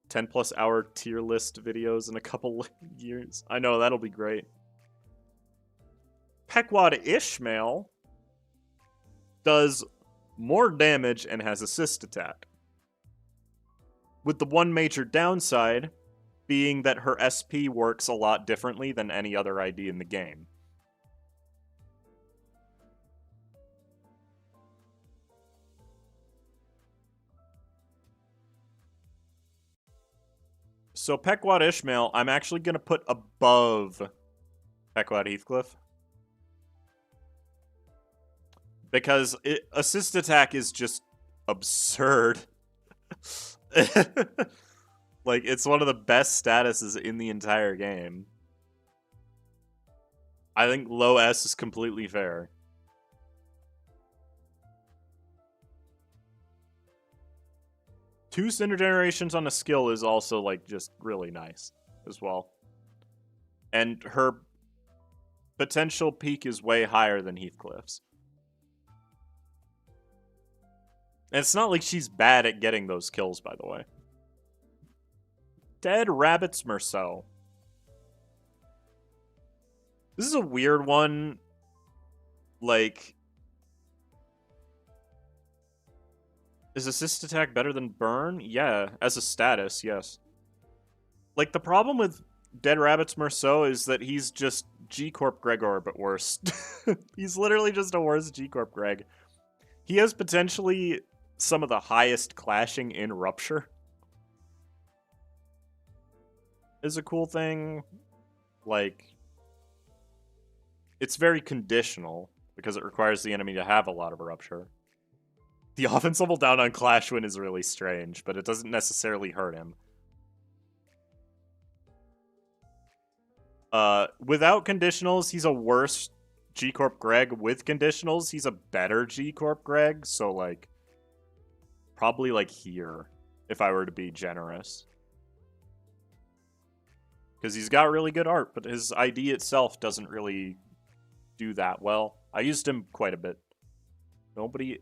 S1: 10+ hour tier list videos in a couple years. I know, that'll be great. Pequod Ishmael does more damage and has assist attack. With the one major downside being that her SP works a lot differently than any other ID in the game. So Pequod Ishmael, I'm actually going to put above Pequod Heathcliff. Because assist attack is just absurd. Like, it's one of the best statuses in the entire game. I think low S is completely fair. Two Cinder Generations on a skill is also, like, just really nice as well. And her potential peak is way higher than Heathcliff's. And it's not like she's bad at getting those kills, by the way. Dead Rabbit's Merceau. This is a weird one. Like, is assist attack better than burn? Yeah, as a status, yes. Like, the problem with Dead Rabbit's Merceau is that he's just G-Corp Gregor, but worse. He's literally just a worse G-Corp Greg. He has potentially some of the highest clashing in Rupture. Is a cool thing. like, it's very conditional because it requires the enemy to have a lot of rupture. The offense level down on Clash Win is really strange, but it doesn't necessarily hurt him. Without conditionals, he's a worse G-Corp Greg. With conditionals, he's a better G-Corp Greg, so, like, probably, like, here, if I were to be generous. Because he's got really good art, but his ID itself doesn't really do that well. I used him quite a bit. Nobody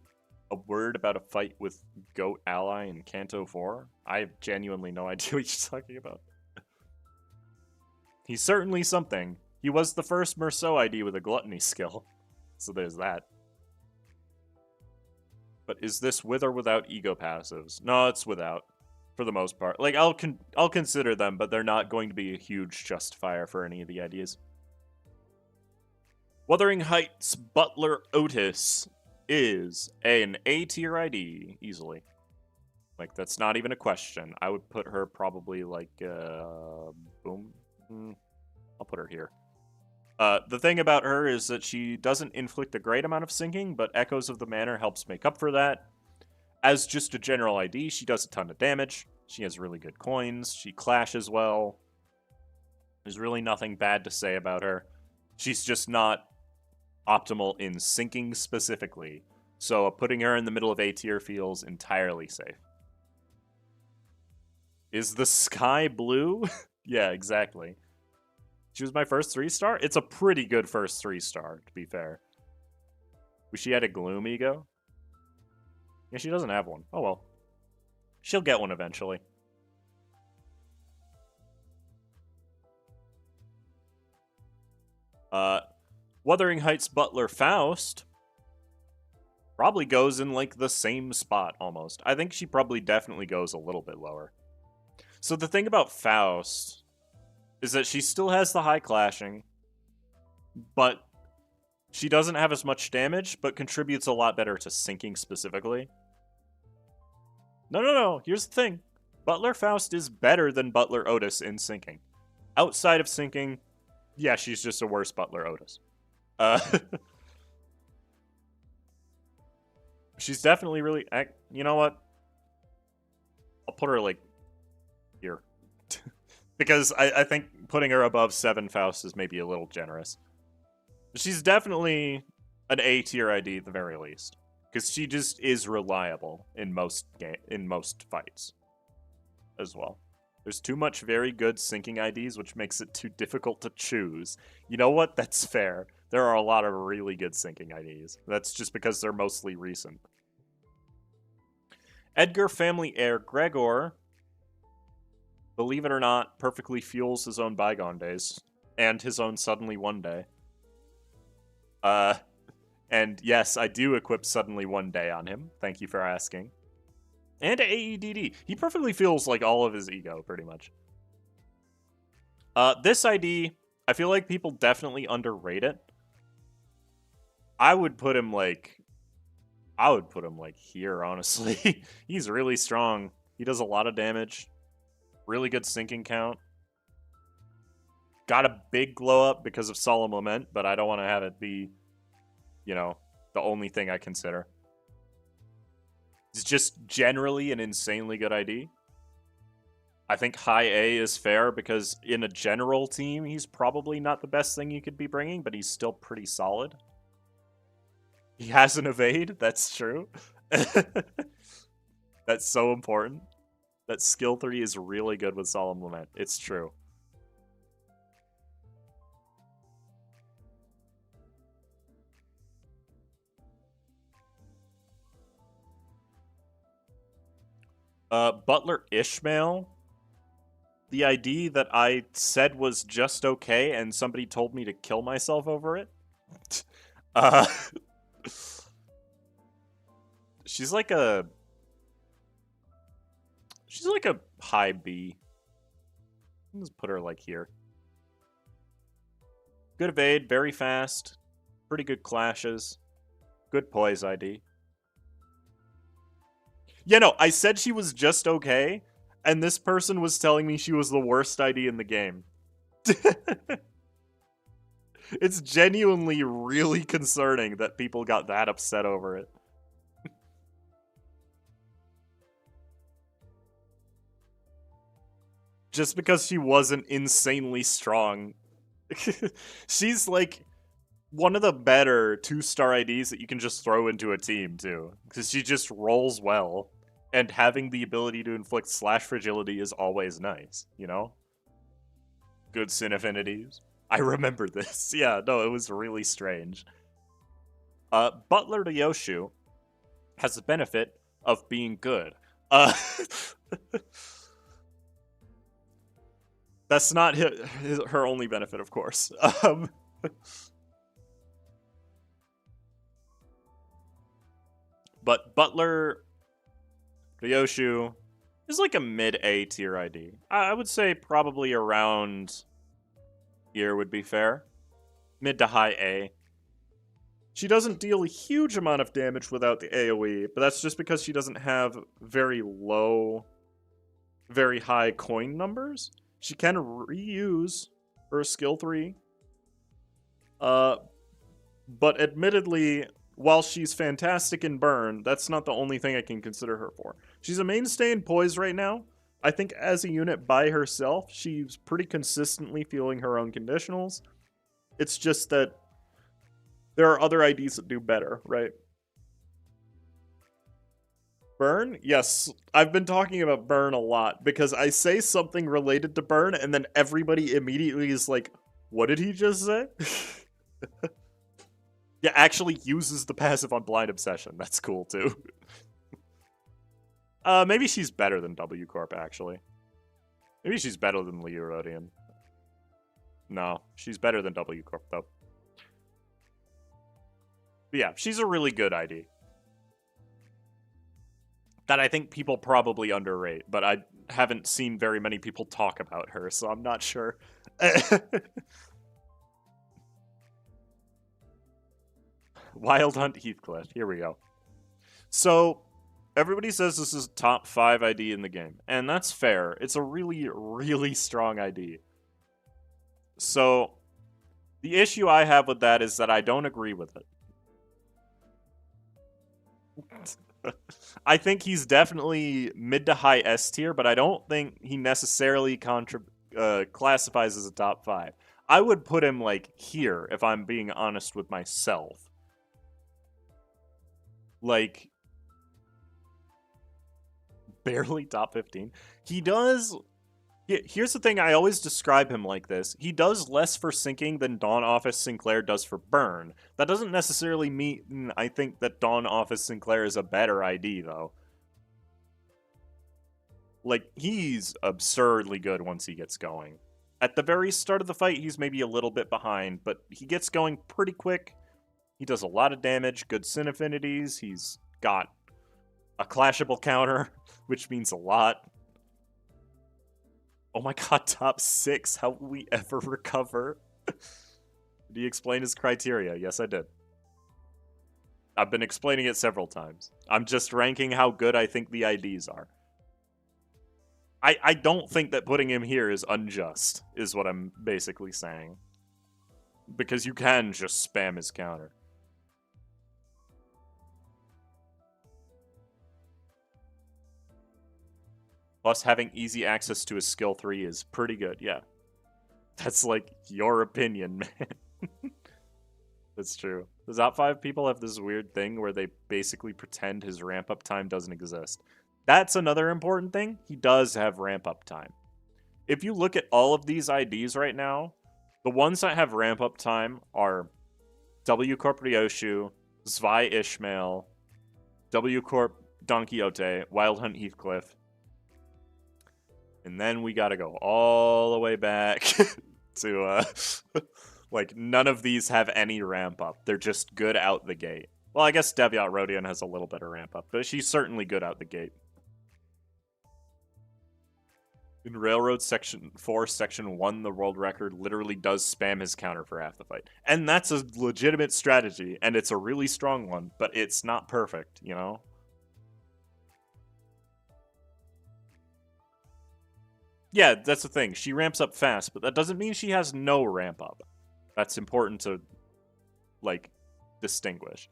S1: a word about a fight with Goat Ally in Kanto 4? I have genuinely no idea what you're talking about. He's certainly something. He was the first Merceau ID with a gluttony skill. So there's that. But is this with or without ego passives? No, it's without. For the most part. Like, I'll consider them, but they're not going to be a huge justifier for any of the ideas. Wuthering Heights Butler Otis is an A-tier ID, easily. Like, that's not even a question. I would put her probably, like, boom. I'll put her here. The thing about her is that she doesn't inflict a great amount of sinking, but Echoes of the Manor helps make up for that. As just a general ID, she does a ton of damage. She has really good coins. She clashes well. There's really nothing bad to say about her. She's just not optimal in sinking specifically. So putting her in the middle of A tier feels entirely safe. Is the sky blue? Yeah, exactly. She was my first 3-star? It's a pretty good first 3-star, to be fair. Wish she had a Gloom ego? Yeah, she doesn't have one. Oh well. She'll get one eventually. Wuthering Heights Butler Faust probably goes in, like, the same spot, almost. I think she probably definitely goes a little bit lower. So the thing about Faust is that she still has the high clashing, but she doesn't have as much damage, but contributes a lot better to sinking specifically. No. Here's the thing. Butler Faust is better than Butler Otis in sinking. Outside of sinking, yeah, she's just a worse Butler Otis. She's definitely really... You know what? I'll put her, like, here. Because I think putting her above 7 Faust is maybe a little generous. She's definitely an A-tier ID at the very least. Because she just is reliable in most fights as well. There's too much very good sinking IDs, which makes it too difficult to choose. You know what? That's fair. There are a lot of really good sinking IDs. That's just because they're mostly recent. Edgar Family Heir Gregor, believe it or not, perfectly fuels his own bygone days. And his own suddenly one day. And yes, I do equip Suddenly One Day on him. Thank you for asking. And AEDD. He perfectly feels like all of his ego, pretty much. This ID, I feel like people definitely underrate it. I would put him, like, here, honestly. He's really strong. He does a lot of damage. Really good sinking count. Got a big glow up because of Solemn Lament, but I don't want to have it be, you know, the only thing I consider. It's just generally an insanely good ID. I think high A is fair because in a general team, he's probably not the best thing you could be bringing, but he's still pretty solid. He has an evade, that's true. That's so important. That skill 3 is really good with Solemn Lament. It's true. Butler Ishmael. The ID that I said was just okay, and somebody told me to kill myself over it. She's like a high B. Let's put her like here. Good evade, very fast, pretty good clashes, good poise ID. Yeah, no, I said she was just okay, and this person was telling me she was the worst ID in the game. It's genuinely really concerning that people got that upset over it. Just because she wasn't insanely strong. She's like one of the better 2-star IDs that you can just throw into a team, too. Because she just rolls well. And having the ability to inflict slash fragility is always nice, you know? Good sin affinities. I remember this. Yeah, no, it was really strange. Butler to Yoshu has the benefit of being good. That's not her only benefit, of course. But Butler Ryoshu is like a mid-A tier ID. I would say probably around here would be fair. Mid to high A. She doesn't deal a huge amount of damage without the AoE, but that's just because she doesn't have very low, very high coin numbers. She can reuse her skill 3. But admittedly, while she's fantastic in burn, that's not the only thing I can consider her for. She's a mainstay in poise right now. I think as a unit by herself, she's pretty consistently feeling her own conditionals. It's just that there are other IDs that do better, right? Burn? Yes, I've been talking about burn a lot because I say something related to burn and then everybody immediately is like, what did he just say? Yeah, actually uses the passive on Blind Obsession. That's cool, too. Maybe she's better than W Corp, actually. Maybe she's better than Leorodian. No, she's better than W Corp, though. But yeah, she's a really good ID. That I think people probably underrate, but I haven't seen very many people talk about her, so I'm not sure. Wild Hunt Heathcliff. Here we go. So, everybody says this is top 5 ID in the game, and that's fair. It's a really, really strong ID. So, the issue I have with that is that I don't agree with it. I think he's definitely mid to high S tier, but I don't think he necessarily classifies as a top 5. I would put him, like, here, if I'm being honest with myself. Like, barely top 15. He does... Here's the thing, I always describe him like this. He does less for sinking than Dawn Office Sinclair does for burn. That doesn't necessarily mean I think that Dawn Office Sinclair is a better ID, though. Like, he's absurdly good once he gets going. At the very start of the fight, he's maybe a little bit behind, but he gets going pretty quick. He does a lot of damage, good sin affinities. He's got a clashable counter, which means a lot. Oh my god, top 6. How will we ever recover? Did he explain his criteria? Yes, I did. I've been explaining it several times. I'm just ranking how good I think the IDs are. I don't think that putting him here is unjust, is what I'm basically saying. Because you can just spam his counter. Plus, having easy access to his skill 3 is pretty good, yeah. That's, like, your opinion, man. That's true. The top 5 people have this weird thing where they basically pretend his ramp-up time doesn't exist. That's another important thing. He does have ramp-up time. If you look at all of these IDs right now, the ones that have ramp-up time are W Corp Ryoshu, Zwei Ishmael, W Corp Don Quixote, Wild Hunt Heathcliff, and then we gotta go all the way back to, like, none of these have any ramp-up. They're just good out the gate. Well, I guess Deviat Rodian has a little bit of ramp-up, but she's certainly good out the gate. In Railroad Section 4, Section 1, the world record literally does spam his counter for half the fight. And that's a legitimate strategy, and it's a really strong one, but it's not perfect, you know? Yeah, that's the thing. She ramps up fast, but that doesn't mean she has no ramp up. That's important to, like, distinguish.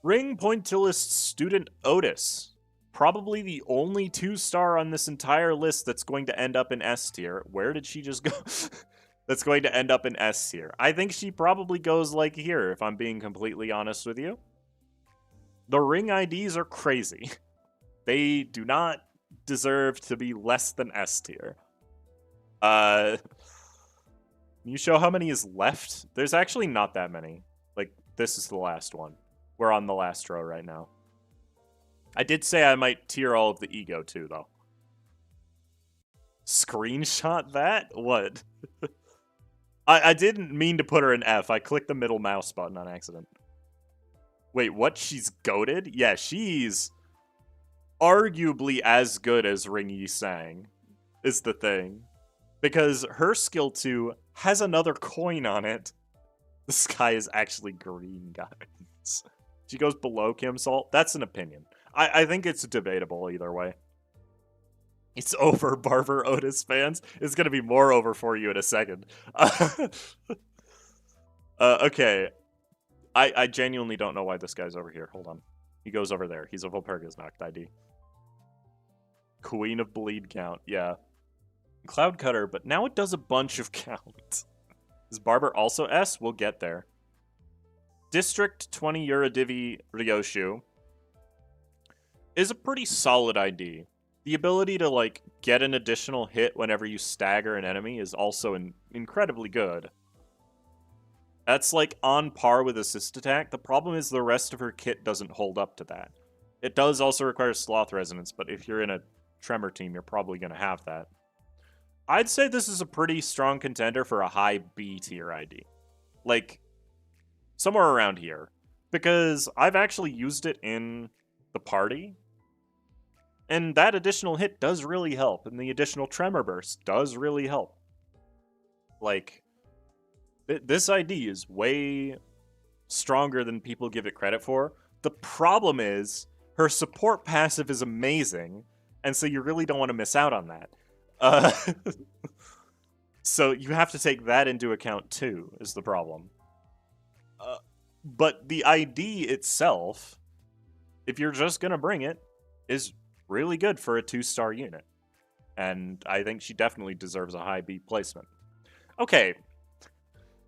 S1: Ring Pointillist Student Otis. Probably the only 2-star on this entire list that's going to end up in S tier. Where did she just go? That's going to end up in S tier. I think she probably goes like here, if I'm being completely honest with you. The ring IDs are crazy. They do not deserve to be less than S tier. Can you show how many is left? There's actually not that many. Like, this is the last one. We're on the last row right now. I did say I might tier all of the ego too, though. Screenshot that? What? I didn't mean to put her in F. I clicked the middle mouse button on accident. Wait, what? She's goated? Yeah, she's arguably as good as Ring Yi Sang, is the thing. Because her skill 2 has another coin on it. The sky is actually green, guys. She goes below Kim Salt. That's an opinion. I think it's debatable either way. It's over, Barber Otis fans. It's going to be more over for you in a second. Okay. I genuinely don't know why this guy's over here. Hold on. He goes over there. He's a Volpergasnacht ID. Queen of Bleed count. Yeah. Cloud Cutter, but now it does a bunch of count. Is Barber also S? We'll get there. District 20 Eurodivi Ryoshu is a pretty solid ID. The ability to, like, get an additional hit whenever you stagger an enemy is also incredibly good. That's, like, on par with Assist Attack. The problem is the rest of her kit doesn't hold up to that. It does also require Sloth Resonance, but if you're in a Tremor team, you're probably going to have that. I'd say this is a pretty strong contender for a high B tier ID. Like, somewhere around here. Because I've actually used it in the party. And that additional hit does really help. And the additional Tremor Burst does really help. Like, this ID is way stronger than people give it credit for. The problem is, her support passive is amazing. And so you really don't want to miss out on that. So you have to take that into account too, is the problem. But the ID itself, if you're just going to bring it, is really good for a 2-star unit. And I think she definitely deserves a high B placement. Okay.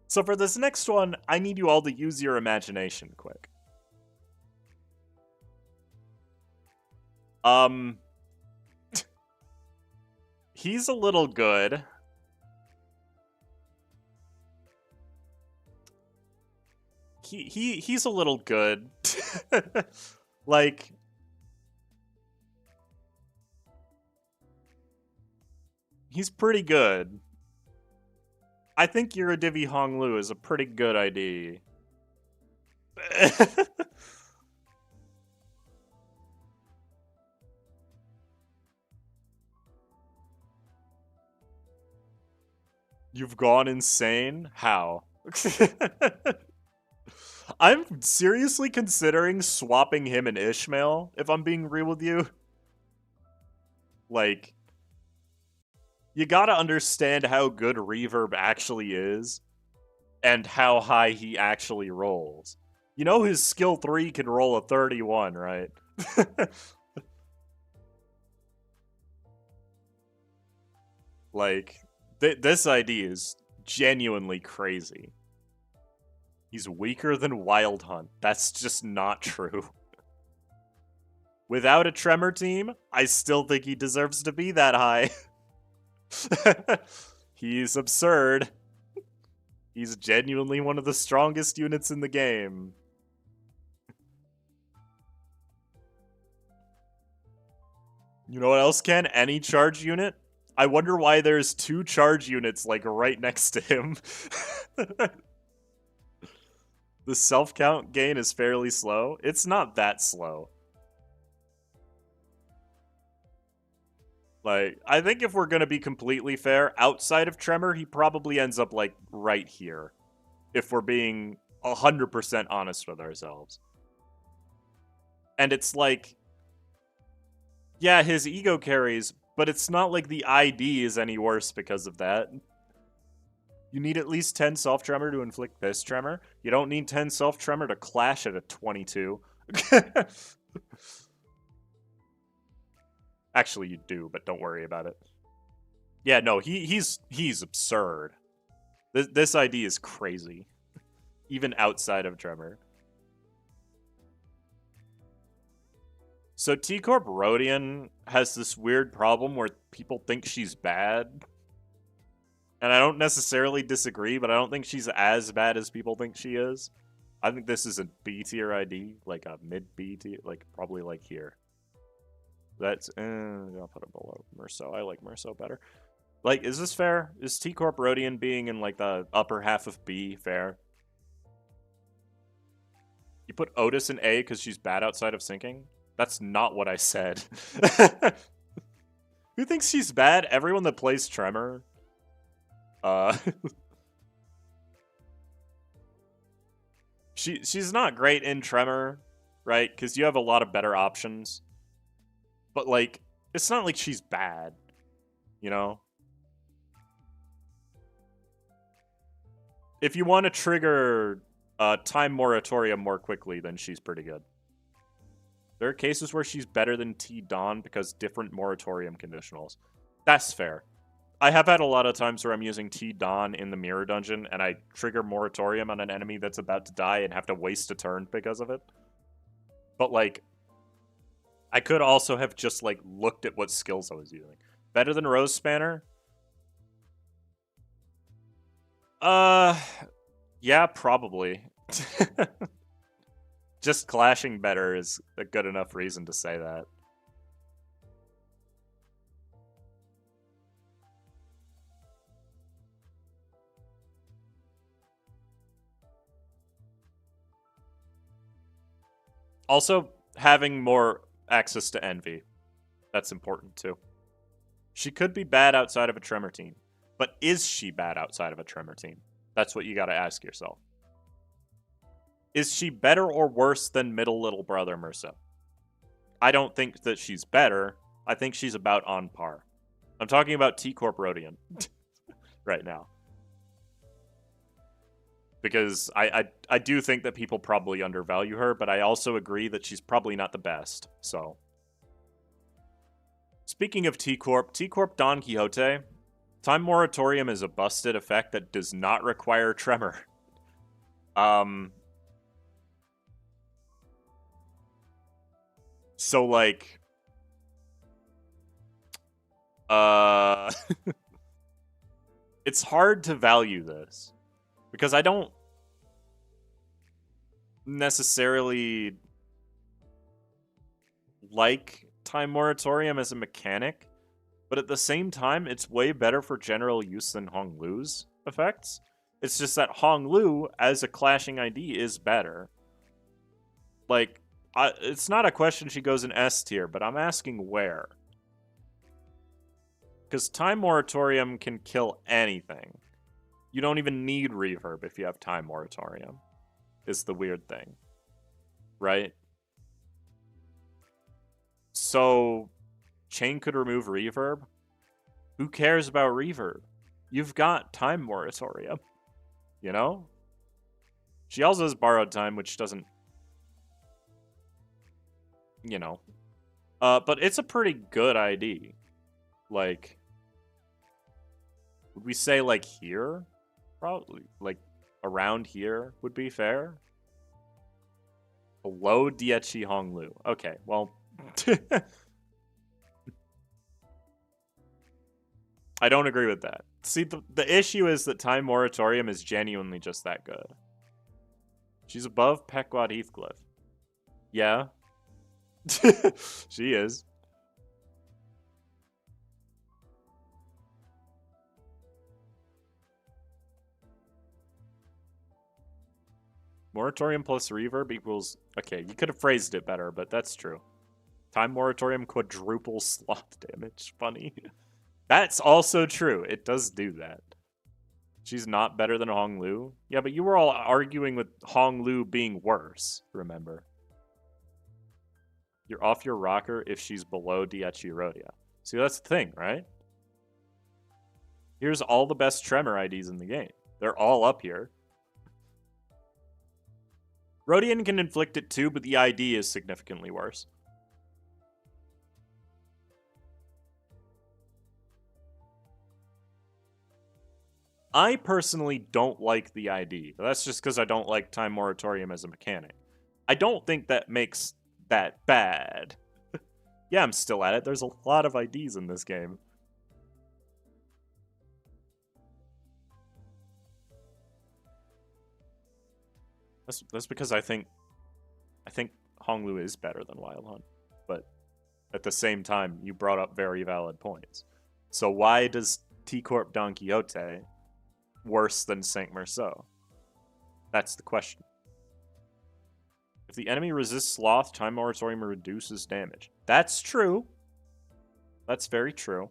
S1: So for this next one, I need you all to use your imagination quick. He's a little good. He's a little good. Like, he's pretty good. I think Eurodivi Honglu is a pretty good ID. You've gone insane? How? I'm seriously considering swapping him and Ishmael, if I'm being real with you. Like, you gotta understand how good Reverb actually is, and how high he actually rolls. You know his skill 3 can roll a 31, right? Like, this ID is genuinely crazy. He's weaker than Wild Hunt. That's just not true. Without a Tremor team, I still think he deserves to be that high. He's absurd. He's genuinely one of the strongest units in the game. You know what else can? Any charge unit? I wonder why there's 2 charge units, like, right next to him. The self-count gain is fairly slow. It's not that slow. Like, I think if we're gonna be completely fair, outside of Tremor, he probably ends up, like, right here. If we're being 100% honest with ourselves. And it's like, yeah, his ego carries, but it's not like the ID is any worse because of that. You need at least 10 self-tremor to inflict this tremor. You don't need 10 self-tremor to clash at a 22. Actually, you do, but don't worry about it. Yeah, no, he's absurd. This ID is crazy. Even outside of tremor. So T-Corp Rhodian has this weird problem where people think she's bad. And I don't necessarily disagree, but I don't think she's as bad as people think she is. I think this is a B tier ID, like a mid B tier, like probably like here. That's, I'll put it below Merceau. I like Merceau better. Like, is this fair? Is T-Corp Rhodian being in like the upper half of B fair? You put Otis in A because she's bad outside of sinking? That's not what I said. Who thinks she's bad? Everyone that plays Tremor. She's not great in Tremor, right? Because you have a lot of better options. But, like, it's not like she's bad, you know? If you want to trigger time moratorium more quickly, then she's pretty good. There are cases where she's better than T-Dawn because different moratorium conditionals. That's fair. I have had a lot of times where I'm using T-Dawn in the mirror dungeon and I trigger moratorium on an enemy that's about to die and have to waste a turn because of it. But, like, I could also have just, like, looked at what skills I was using. Better than Rose Spanner? Yeah, probably. Just clashing better is a good enough reason to say that. Also, having more access to Envy. That's important, too. She could be bad outside of a Tremor team. But is she bad outside of a Tremor team? That's what you gotta ask yourself. Is she better or worse than middle little brother Merceau? I don't think that she's better. I think she's about on par. I'm talking about T-Corp Rhodian right now. Because I do think that people probably undervalue her, but I also agree that she's probably not the best, so. Speaking of T-Corp, T-Corp Don Quixote. Time Moratorium is a busted effect that does not require Tremor. So, like... it's hard to value this. Because I don't necessarily like Time Moratorium as a mechanic, but at the same time, it's way better for general use than Hong Lu's effects. It's just that Hong Lu, as a clashing ID, is better. Like, it's not a question she goes in S tier, but I'm asking where. Because Time Moratorium can kill anything. You don't even need reverb if you have Time Moratorium, is the weird thing. Right? So, Chain could remove reverb? Who cares about reverb? You've got Time Moratorium. You know? She also has Borrowed Time, which doesn't... You know. But it's a pretty good ID. Like... Would we say, like, here? Probably, like, around here would be fair. Below Diechi Honglu. Okay, well... I don't agree with that. See, the issue is that Time Moratorium is genuinely just that good. She's above Pequod Heathcliff. Yeah. She is. Moratorium plus reverb equals... Okay, you could have phrased it better, but that's true. Time Moratorium quadruple sloth damage. Funny. That's also true. It does do that. She's not better than Hong Lu. Yeah, but you were all arguing with Hong Lu being worse, remember. You're off your rocker if she's below Diechi Rhodia. See, that's the thing, right? Here's all the best Tremor IDs in the game. They're all up here. Rodian can inflict it too, but the ID is significantly worse. I personally don't like the ID, but that's just because I don't like Time Moratorium as a mechanic. I don't think that makes that bad. Yeah, I'm still at it. There's a lot of IDs in this game. That's because I think Honglu is better than Wild Hunt, but at the same time, you brought up very valid points. So why does T-Corp Don Quixote worse than Saint Merceau? That's the question. If the enemy resists Sloth, Time Moratorium reduces damage. That's true. That's very true.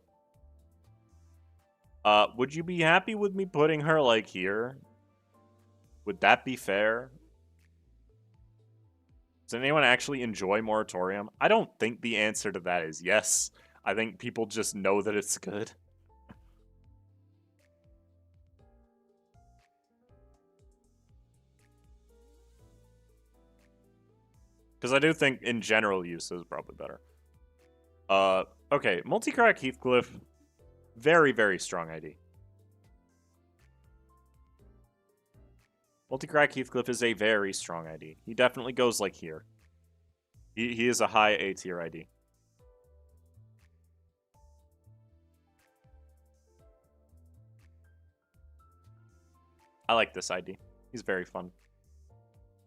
S1: Would you be happy with me putting her, like, here? Would that be fair? Does anyone actually enjoy Moratorium? I don't think the answer to that is yes. I think people just know that it's good. Because I do think in general use is probably better. Okay, Multicrack Heathcliff, very, very strong ID. Multicrack Heathcliff is a very strong ID. He definitely goes like here. He is a high A tier ID. I like this ID. He's very fun.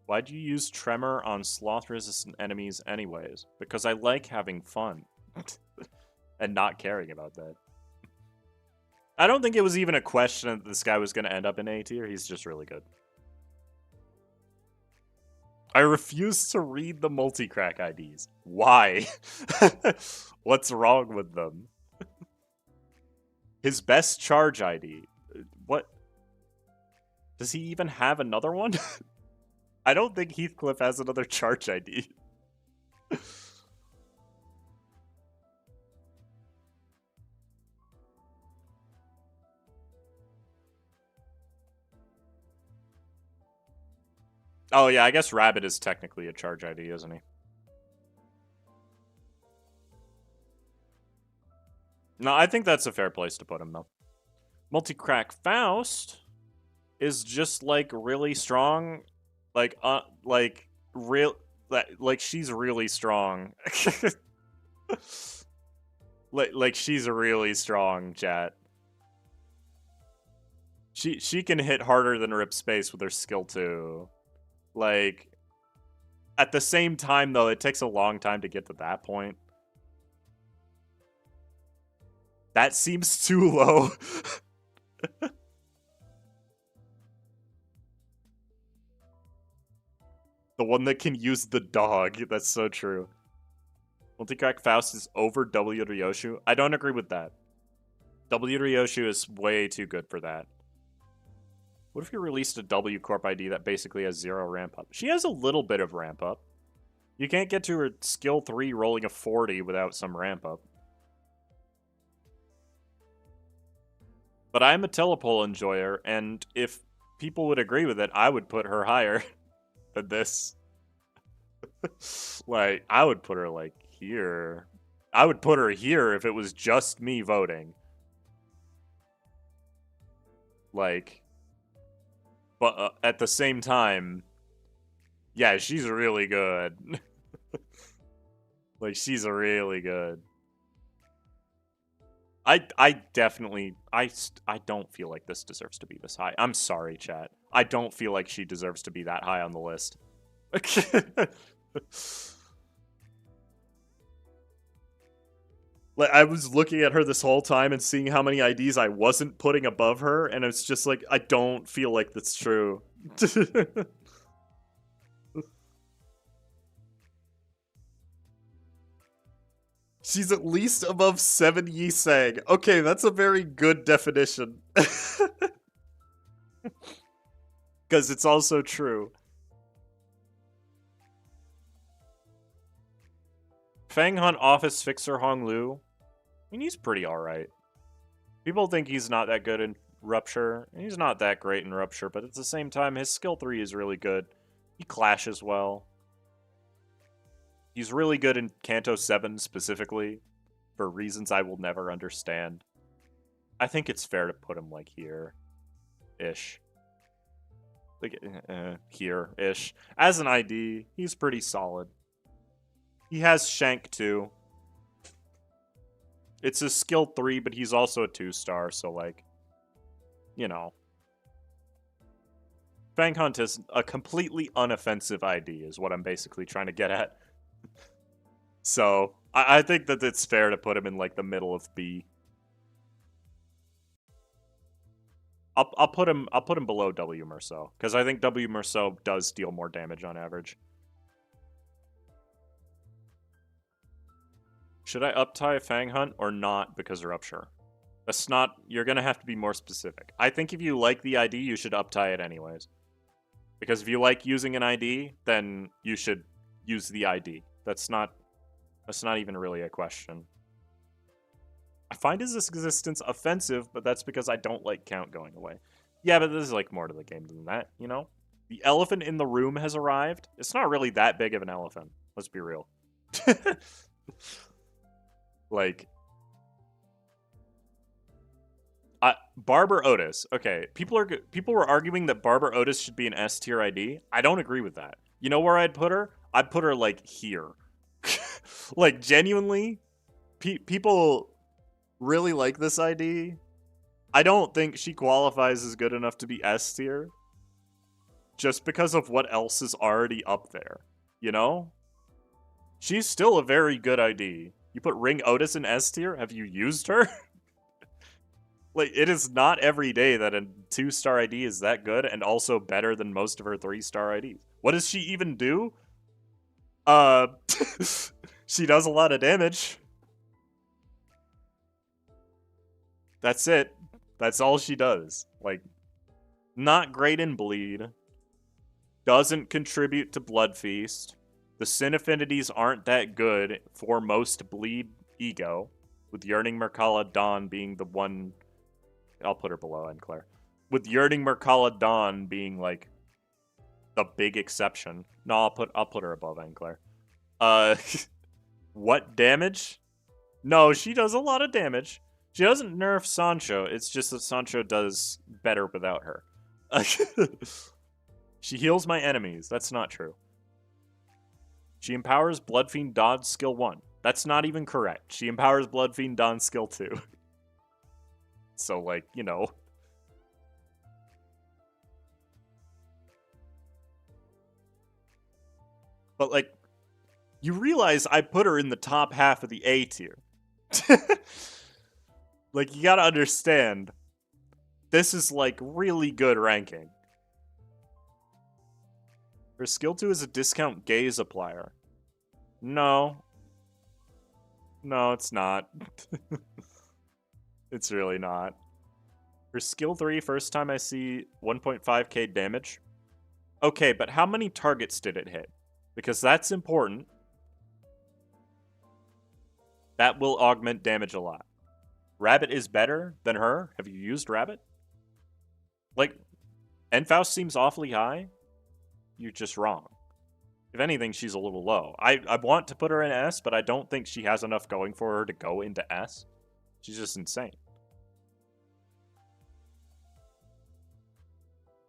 S1: Why'd you use Tremor on sloth-resistant enemies anyways? Because I like having fun. And not caring about that. I don't think it was even a question that this guy was going to end up in A tier. He's just really good. I refuse to read the multi-crack IDs. Why? What's wrong with them? His best charge ID. What? Does he even have another one? I don't think Heathcliff has another charge ID. Oh yeah, I guess Rabbit is technically a charge ID, isn't he? No, I think that's a fair place to put him, though. Multicrack Faust is just, like, really strong. Like she's really strong. like she's really strong, chat. She can hit harder than Rip Space with her skill 2. Like, at the same time, though, it takes a long time to get to that point. That seems too low. The one that can use the dog. That's so true. Multicrack Faust is over W Ryoshu. I don't agree with that. W Ryoshu is way too good for that. What if you released a W Corp ID that basically has 0 ramp up? She has a little bit of ramp up. You can't get to her skill 3 rolling a 40 without some ramp up. But I'm a telepole enjoyer, and if people would agree with it, I would put her higher than this. Like, I would put her, like, here. I would put her here if it was just me voting. Like, but at the same time, yeah, she's really good. Like, she's really good. I definitely, I don't feel like this deserves to be this high. I'm sorry, chat. I don't feel like she deserves to be that high on the list. Like, I was looking at her this whole time and seeing how many IDs I wasn't putting above her, and it's just like, I don't feel like that's true. She's at least above 7 Yisang. Okay, that's a very good definition. Because it's also true. Fang Hunt Office Fixer Hong Lu. I mean, he's pretty alright. People think he's not that good in Rupture. He's not that great in Rupture, but at the same time, his skill 3 is really good. He clashes well. He's really good in Canto 7 specifically, for reasons I will never understand. I think it's fair to put him, like, here-ish. Like, here-ish. As an ID, he's pretty solid. He has Shank, too. It's a skill 3, but he's also a 2-star, so, like, you know. Fang Hunt is a completely unoffensive ID, is what I'm basically trying to get at. So, I think that it's fair to put him in, like, the middle of B. I'll put him below W Merceau, because I think W Merceau does deal more damage on average. Should I up-tie Fang Hunt or not because of Rupture? That's not... You're going to have to be more specific. I think if you like the ID, you should up-tie it anyways. Because if you like using an ID, then you should use the ID. That's not even really a question. I find his existence offensive, but that's because I don't like Count going away. Yeah, but there's, like, more to the game than that, you know? The elephant in the room has arrived. It's not really that big of an elephant. Let's be real. Like... Barber Otis. Okay, people were arguing that Barber Otis should be an S tier ID. I don't agree with that. You know where I'd put her? I'd put her, like, here. Like, genuinely, people really like this ID. I don't think she qualifies as good enough to be S tier. Just because of what else is already up there. You know? She's still a very good ID. You put Ring Otis in S tier? Have you used her? Like, it is not every day that a 2-star ID is that good and also better than most of her 3-star IDs. What does she even do? She does a lot of damage. That's it. That's all she does. Like, not great in bleed. Doesn't contribute to Blood Feast. The Sin Affinities aren't that good for most bleed ego, with Yearning Merkala Dawn being the one... I'll put her below Enclair. With Yearning Merkala Dawn being, like, the big exception. No, I'll put her above Enclair. What damage? No, she does a lot of damage. She doesn't nerf Sancho. It's just that Sancho does better without her. She heals my enemies. That's not true. She empowers Bloodfiend Dawn skill 1. That's not even correct. She empowers Bloodfiend Dawn skill 2. So, like, you know. But, like, you realize I put her in the top half of the A tier. Like, you gotta understand. This is, like, really good ranking. Her skill 2 is a discount gaze applier. No. No, it's not. It's really not. Her skill 3, first time I see 1.5k damage. Okay, but how many targets did it hit? Because that's important. That will augment damage a lot. Rabbit is better than her. Have you used Rabbit? Like, Enfaust seems awfully high. You're just wrong. If anything, she's a little low. I want to put her in S, but I don't think she has enough going for her to go into S. She's just insane.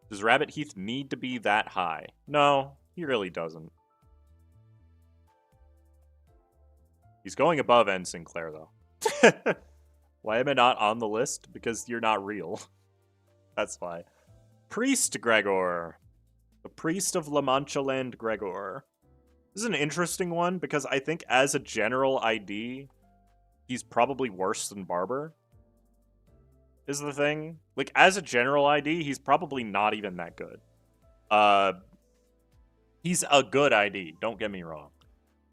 S1: Does Rabbit Heath need to be that high? No, he really doesn't. He's going above N. Sinclair, though. Why am I not on the list? Because you're not real. That's why. Priest Gregor. The Priest of La Mancha Land Gregor. This is an interesting one, because I think as a general ID, he's probably worse than Barber. Is the thing. Like, as a general ID, he's probably not even that good. He's a good ID, don't get me wrong.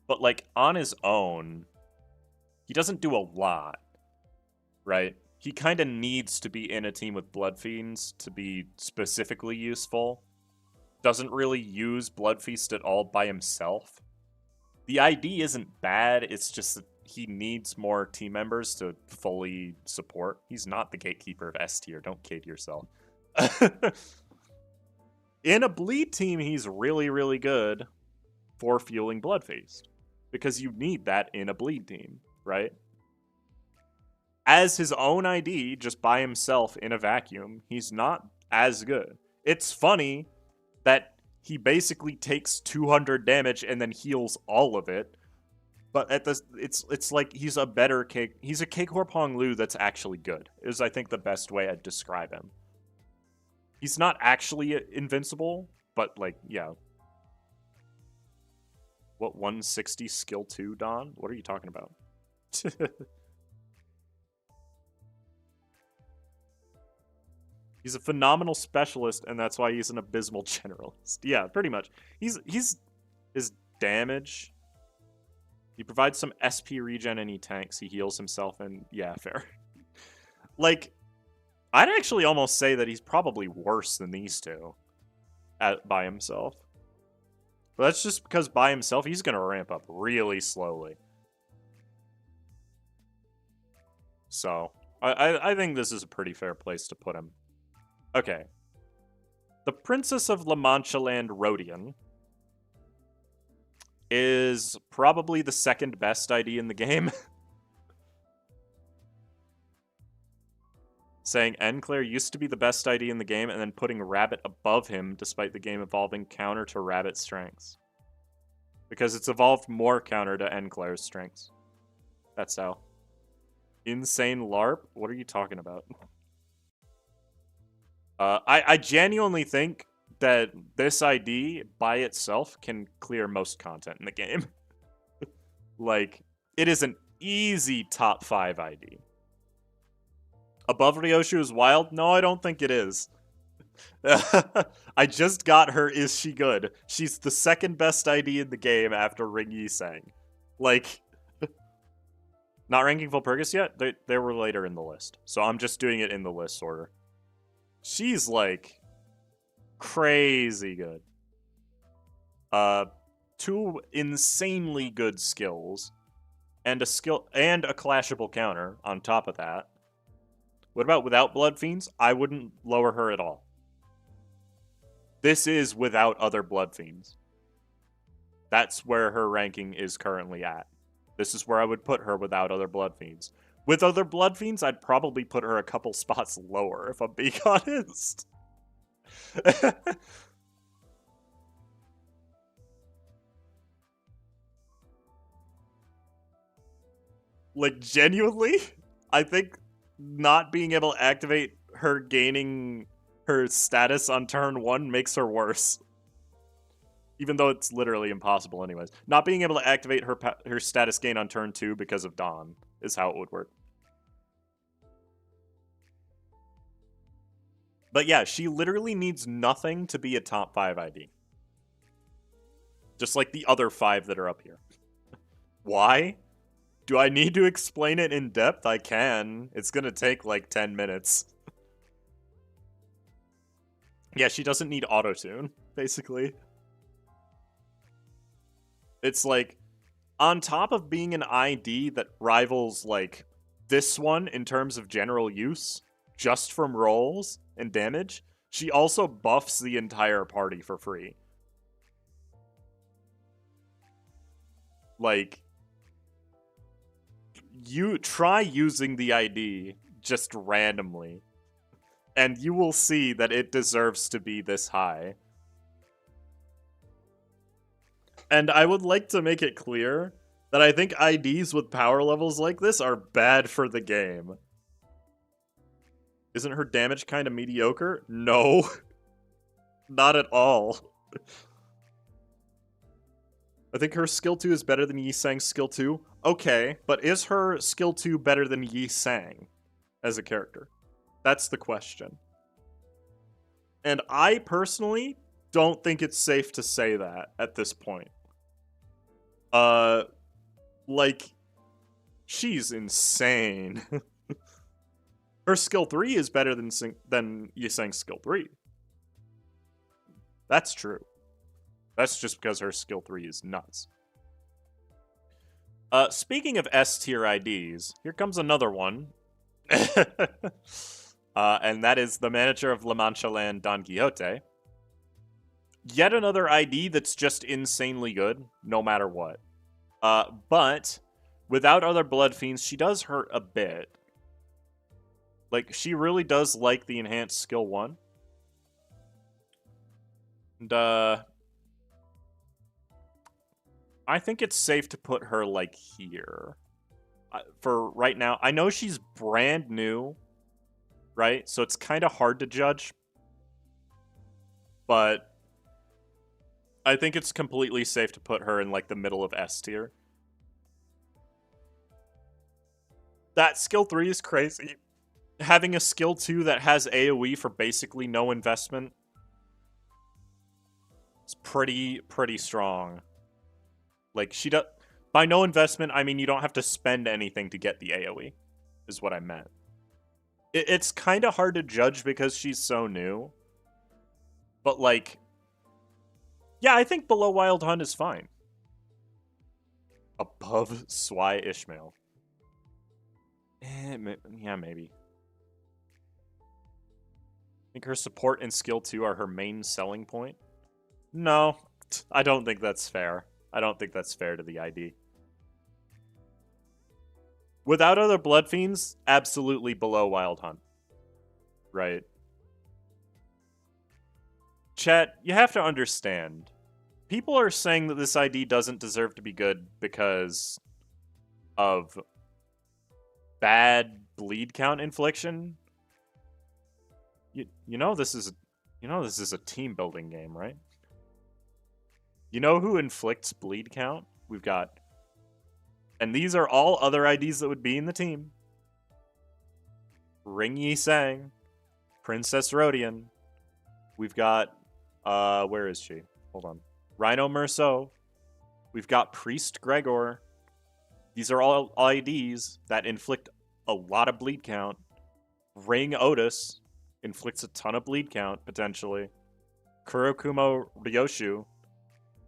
S1: But, like, on his own, he doesn't do a lot. Right? He kind of needs to be in a team with Blood Fiends to be specifically useful. Doesn't really use Blood Feast at all by himself. The ID isn't bad, it's just that he needs more team members to fully support. He's not the gatekeeper of S tier. Don't kid yourself. In a bleed team, he's really, really good for fueling Bloodfeast. Because you need that in a bleed team, right? As his own ID, just by himself in a vacuum, he's not as good. It's funny that he basically takes 200 damage and then heals all of it. But at this, it's like he's a better cake. He's a Cakehorp Hong Lu that's actually good. Is I think the best way I'd describe him. He's not actually invincible, but like yeah. What 160 skill 2, Don? What are you talking about? He's a phenomenal specialist, and that's why he's an abysmal generalist. Yeah, pretty much. He's his damage. He provides some SP regen and he tanks. He heals himself, and yeah, fair. Like, I'd actually almost say that he's probably worse than these two by himself. But that's just because by himself, he's going to ramp up really slowly. So, I think this is a pretty fair place to put him. Okay. The Princess of La Mancha Land Rodian is probably the second best ID in the game. Saying Enclair used to be the best ID in the game and then putting Rabbit above him despite the game evolving counter to Rabbit's strengths. Because it's evolved more counter to Enclair's strengths. That's how. Insane LARP? What are you talking about? I genuinely think that this ID by itself can clear most content in the game. Like, it is an easy top 5 ID. Above Ryoshu is wild? No, I don't think it is. I just got her, is she good? She's the second best ID in the game after Ring Yi Sang. Like, not ranking Volpurgis yet? They were later in the list. So I'm just doing it in the list order. She's, like, crazy good. 2 insanely good skills. And a clashable counter on top of that. What about without Blood Fiends? I wouldn't lower her at all. This is without other Blood Fiends. That's where her ranking is currently at. This is where I would put her without other Blood Fiends. With other Blood Fiends, I'd probably put her a couple spots lower, if I'm being honest. Like, genuinely, I think not being able to activate her gaining her status on turn 1 makes her worse. Even though it's literally impossible anyways. Not being able to activate her status gain on turn 2 because of Dawn is how it would work. But yeah, she literally needs nothing to be a top 5 ID. Just like the other 5 that are up here. Why? Do I need to explain it in depth? I can. It's gonna take like 10 minutes. Yeah, she doesn't need autotune, basically. It's like, on top of being an ID that rivals, like, this one in terms of general use, just from rolls and damage, she also buffs the entire party for free. Like, you try using the ID just randomly, and you will see that it deserves to be this high. And I would like to make it clear that I think IDs with power levels like this are bad for the game. Isn't her damage kind of mediocre? No. Not at all. I think her skill 2 is better than Yi Sang's skill 2. Okay, but is her skill 2 better than Yi Sang as a character? That's the question. And I personally don't think it's safe to say that at this point. Like, she's insane. Her skill 3 is better than Yi Sang's skill 3. That's true. That's just because her skill 3 is nuts. Speaking of S tier IDs, here comes another one. And that is the manager of La Mancha Land, Don Quixote. Yet another ID that's just insanely good, no matter what. But without other Blood Fiends, she does hurt a bit. Like, she really does like the enhanced skill 1. And, I think it's safe to put her, like, here. For right now. I know she's brand new, right? So it's kind of hard to judge. But I think it's completely safe to put her in, like, the middle of S tier. That skill 3 is crazy. Having a skill 2 that has AoE for basically no investment is pretty strong. Like, she does... By no investment, I mean you don't have to spend anything to get the AoE, is what I meant. It's kind of hard to judge because she's so new. But, like... Yeah, I think below Wild Hunt is fine. Above Swai Ishmael. Yeah, maybe. I think her support and skill 2 are her main selling point. No, I don't think that's fair. I don't think that's fair to the ID. Without other Blood Fiends, absolutely below Wild Hunt. Right. Chat, you have to understand. People are saying that this ID doesn't deserve to be good because of bad bleed count infliction. You know this is a team building game, right? You know who inflicts bleed count? We've got, and these are all other IDs that would be in the team. Ring Yi Sang, Princess Rodian. We've got, where is she? Hold on. Rhino Merceau. We've got Priest Gregor. These are all IDs that inflict a lot of bleed count. Ring Otis inflicts a ton of bleed count, potentially. Kurokumo Ryoshu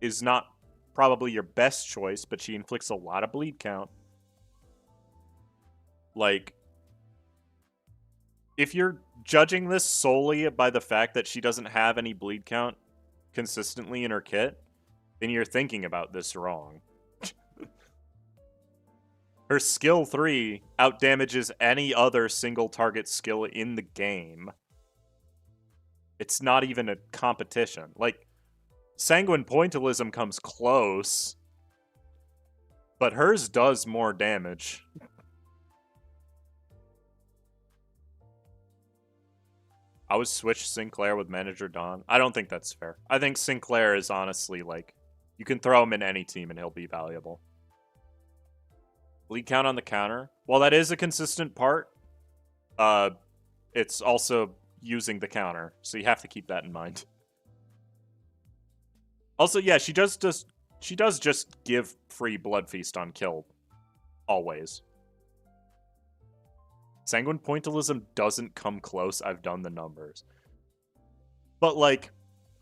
S1: is not probably your best choice, but she inflicts a lot of bleed count. Like, if you're judging this solely by the fact that she doesn't have any bleed count consistently in her kit, then you're thinking about this wrong. Her skill 3 outdamages any other single target skill in the game. It's not even a competition. Like, Sanguine Pointillism comes close, but hers does more damage. I would switch Sinclair with Manager Don. I don't think that's fair. I think Sinclair is honestly, like, you can throw him in any team and he'll be valuable. Bleed count on the counter. While that is a consistent part, it's also using the counter, so you have to keep that in mind. Also, yeah, she does just give free Blood Feast on kill. Always. Sanguine Pointillism doesn't come close. I've done the numbers. But, like,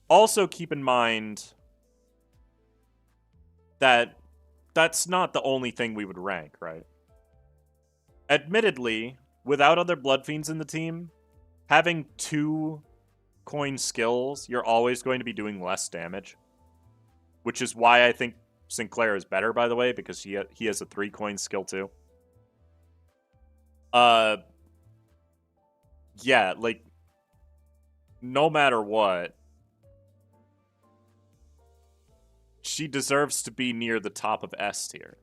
S1: also keep in mind that that's not the only thing we would rank, right? Admittedly, without other Blood Fiends in the team, having 2 coin skills, you're always going to be doing less damage. Which is why I think Sinclair is better, by the way, because he has a 3 coin skill too. Yeah, like, no matter what, she deserves to be near the top of S tier.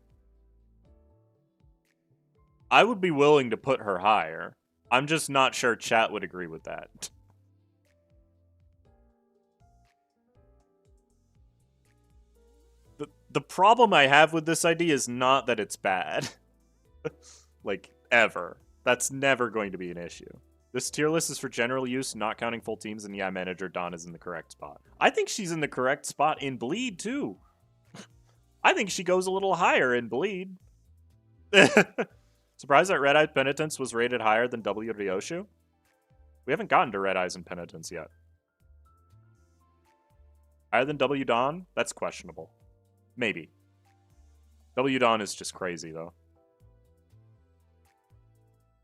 S1: I would be willing to put her higher. I'm just not sure chat would agree with that. The problem I have with this idea is not that it's bad. Like, ever. That's never going to be an issue. This tier list is for general use, not counting full teams, and yeah, Manager Dawn is in the correct spot. I think she's in the correct spot in Bleed, too. I think she goes a little higher in Bleed. Surprised that Red Eye Penitence was rated higher than W Ryoshu? We haven't gotten to Red Eyes and Penitence yet. Higher than W Dawn? That's questionable. Maybe. W Dawn is just crazy, though.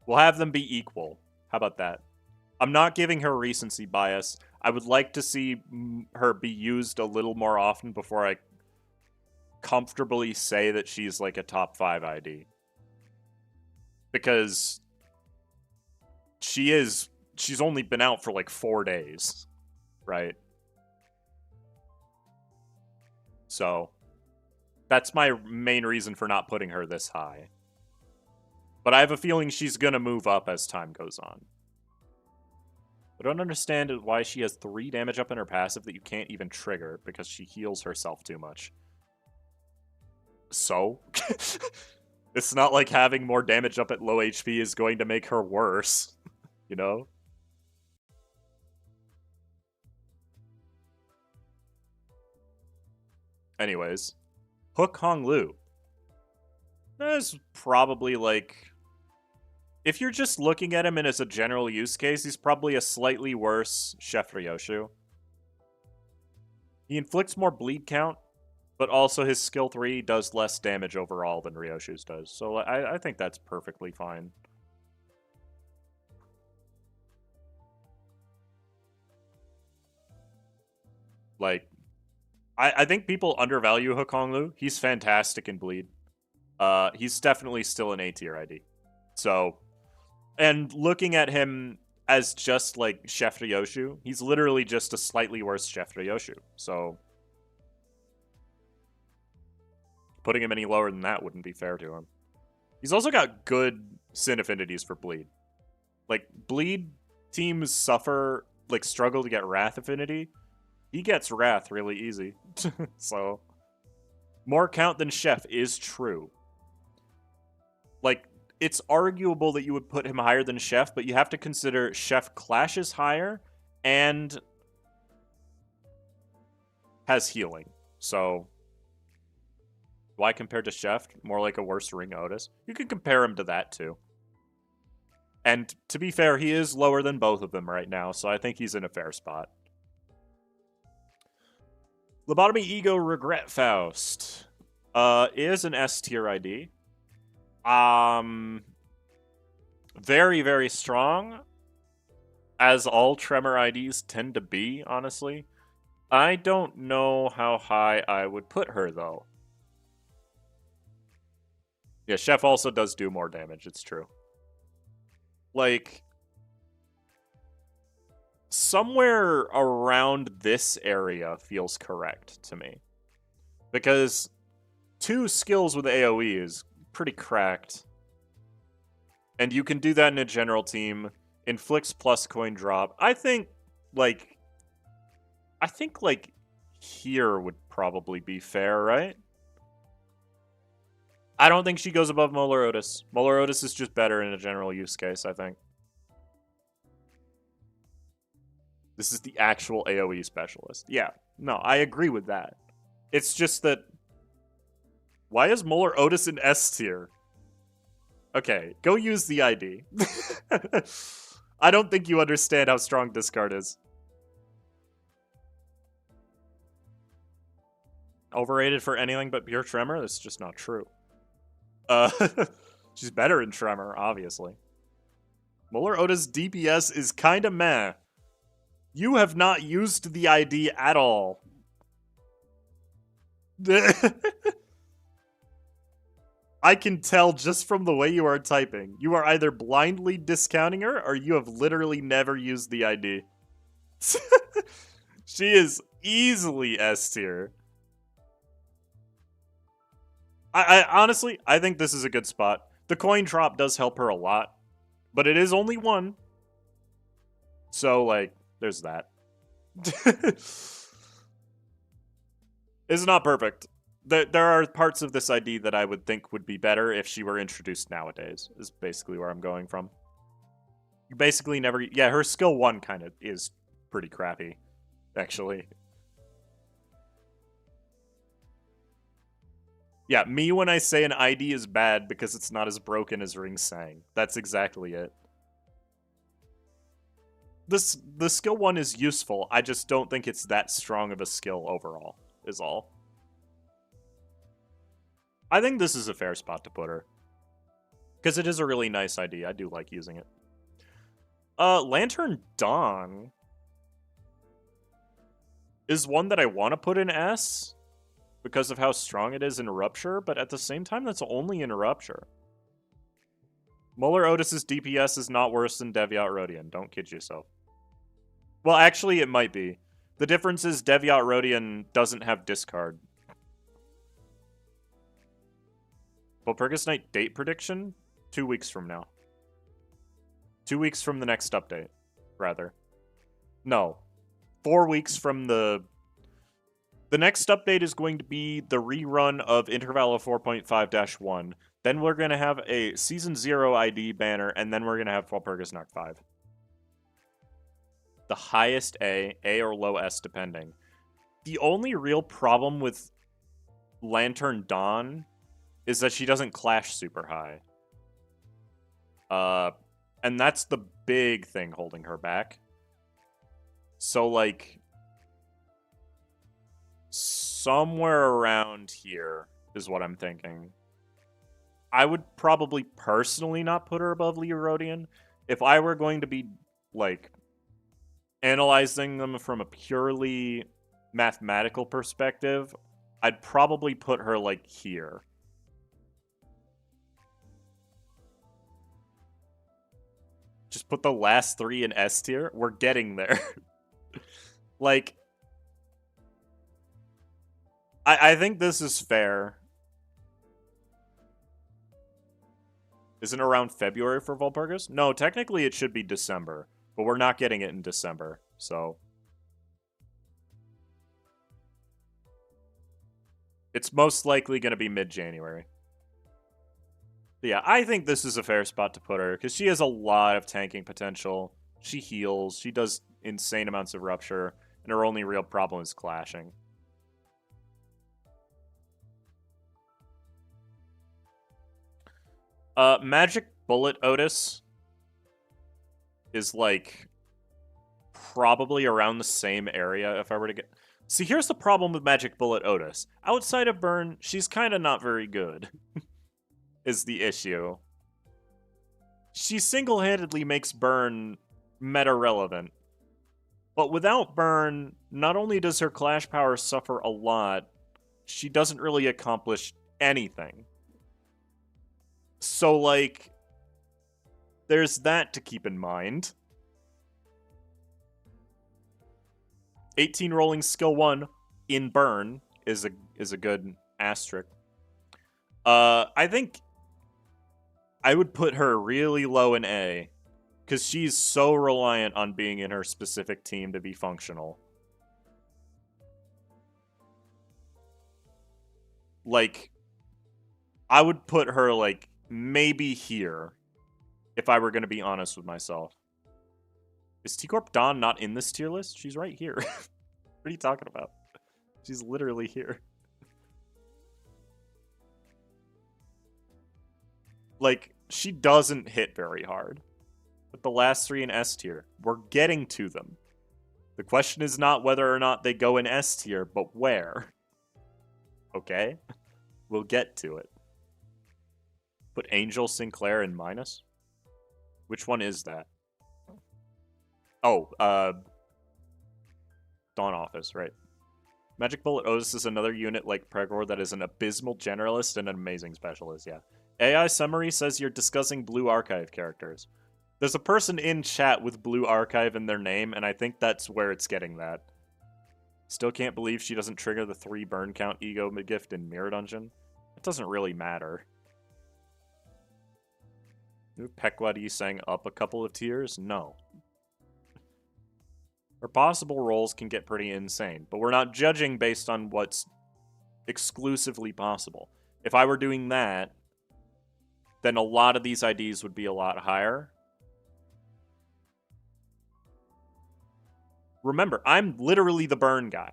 S1: We'll have them be equal. How about that? I'm not giving her recency bias. I would like to see her be used a little more often before I comfortably say that she's like a top 5 ID. Because she's only been out for like 4 days, right? So that's my main reason for not putting her this high. But I have a feeling she's gonna move up as time goes on. I don't understand why she has 3 damage up in her passive that you can't even trigger because she heals herself too much. So? It's not like having more damage up at low HP is going to make her worse, you know? Anyways, Hook Hong Lu. That's probably like... If you're just looking at him as a general use case, he's probably a slightly worse Chef Ryoshu. He inflicts more bleed count, but also his skill 3 does less damage overall than Ryoshu's does. So I think that's perfectly fine. Like, I think people undervalue Hook Hong Lu. He's fantastic in bleed. He's definitely still an A tier ID. So, and looking at him as just like Chef Ryoshu, he's literally just a slightly worse Chef Ryoshu. So, putting him any lower than that wouldn't be fair to him. He's also got good Sin affinities for bleed. Like, bleed teams struggle to get Wrath affinity. He gets Wrath really easy. So, more count than Chef is true. Like, it's arguable that you would put him higher than Chef, but you have to consider Chef clashes higher and has healing. So, why compare to Chef? More like a worse Ring Otis. You could compare him to that, too. And to be fair, he is lower than both of them right now, so I think he's in a fair spot. Lobotomy Ego Regret Faust is an S tier ID. Very, very strong, as all Tremor IDs tend to be, honestly. I don't know how high I would put her, though. Yeah, Chef also does do more damage, it's true. Like, somewhere around this area feels correct to me. Because 2 skills with AoE is pretty cracked. And you can do that in a general team. Inflicts plus coin drop. I think here would probably be fair, right? I don't think she goes above Molar Otis. Molar Otis is just better in a general use case, I think. This is the actual AoE specialist. Yeah, no, I agree with that. It's just that... Why is Molar Otis in S tier? Okay, go use the ID. I don't think you understand how strong Discard is. Overrated for anything but pure Tremor? That's just not true. She's better in Tremor, obviously. Molar Otis DPS is kinda meh. You have not used the ID at all. I can tell just from the way you are typing. You are either blindly discounting her, or you have literally never used the ID. She is easily S tier. I honestly, I think this is a good spot. The coin drop does help her a lot, but it is only 1. So, like, there's that. It's not perfect. There are parts of this ID that I would think would be better if she were introduced nowadays, is basically where I'm going from. You basically never... Yeah, her skill 1 kind of is pretty crappy, actually. Yeah, me when I say an ID is bad because it's not as broken as Ring Sang. That's exactly it. The skill 1 is useful, I just don't think it's that strong of a skill overall, is all. I think this is a fair spot to put her. Because it is a really nice ID. I do like using it. Lantern Dawn is one that I want to put in S because of how strong it is in Rupture, but at the same time, that's only in Rupture. Muller Otis's DPS is not worse than Deviat Rodian. Don't kid yourself. Well, actually, it might be. The difference is Deviat Rodian doesn't have discard. Walpurgis Night date prediction? 2 weeks from now. 2 weeks from the next update, rather. No. 4 weeks from the... The next update is going to be the rerun of Intervallo 4.5-1. Then we're going to have a Season 0 ID banner, and then we're going to have Walpurgis Night 5. The highest A or low S, depending. The only real problem with Lantern Dawn is that she doesn't clash super high. And that's the big thing holding her back. So, like, somewhere around here is what I'm thinking. I would probably personally not put her above Leorodian. If I were going to be, like, analyzing them from a purely mathematical perspective, I'd probably put her, like, here. Just put the last 3 in S tier. We're getting there. Like, I think this is fair. Isn't it around February for Walpurgis? No, technically it should be December, but we're not getting it in December, so... It's most likely going to be mid-January. Yeah, I think this is a fair spot to put her, because she has a lot of tanking potential. She heals, she does insane amounts of Rupture, and her only real problem is clashing. Magic Bullet Otis is, like, probably around the same area if I were to get... See, here's the problem with Magic Bullet Otis. Outside of Burn, she's kind of not very good, is the issue. She single-handedly makes Burn meta-relevant. But without Burn, not only does her Clash power suffer a lot, she doesn't really accomplish anything. So, like, there's that to keep in mind. 18 rolling skill 1 in Burn is a good asterisk. I think I would put her really low in A, because she's so reliant on being in her specific team to be functional. Like, I would put her, like, maybe here, if I were going to be honest with myself. Is T-Corp Dawn not in this tier list? She's right here. What are you talking about? She's literally here. Like, she doesn't hit very hard. But the last 3 in S tier, we're getting to them. The question is not whether or not they go in S tier, but where. Okay? We'll get to it. Put Angel Sinclair in minus? Which one is that? Oh, Dawn Office, right. Magic Bullet Otis is another unit like Pregor that is an abysmal generalist and an amazing specialist, yeah. AI Summary says you're discussing Blue Archive characters. There's a person in chat with Blue Archive in their name, and I think that's where it's getting that. Still can't believe she doesn't trigger the 3 burn count ego gift in Mirror Dungeon. It doesn't really matter. Move Pequoddy saying up a couple of tiers? No. Her possible roles can get pretty insane, but we're not judging based on what's exclusively possible. If I were doing that, then a lot of these IDs would be a lot higher. Remember, I'm literally the burn guy.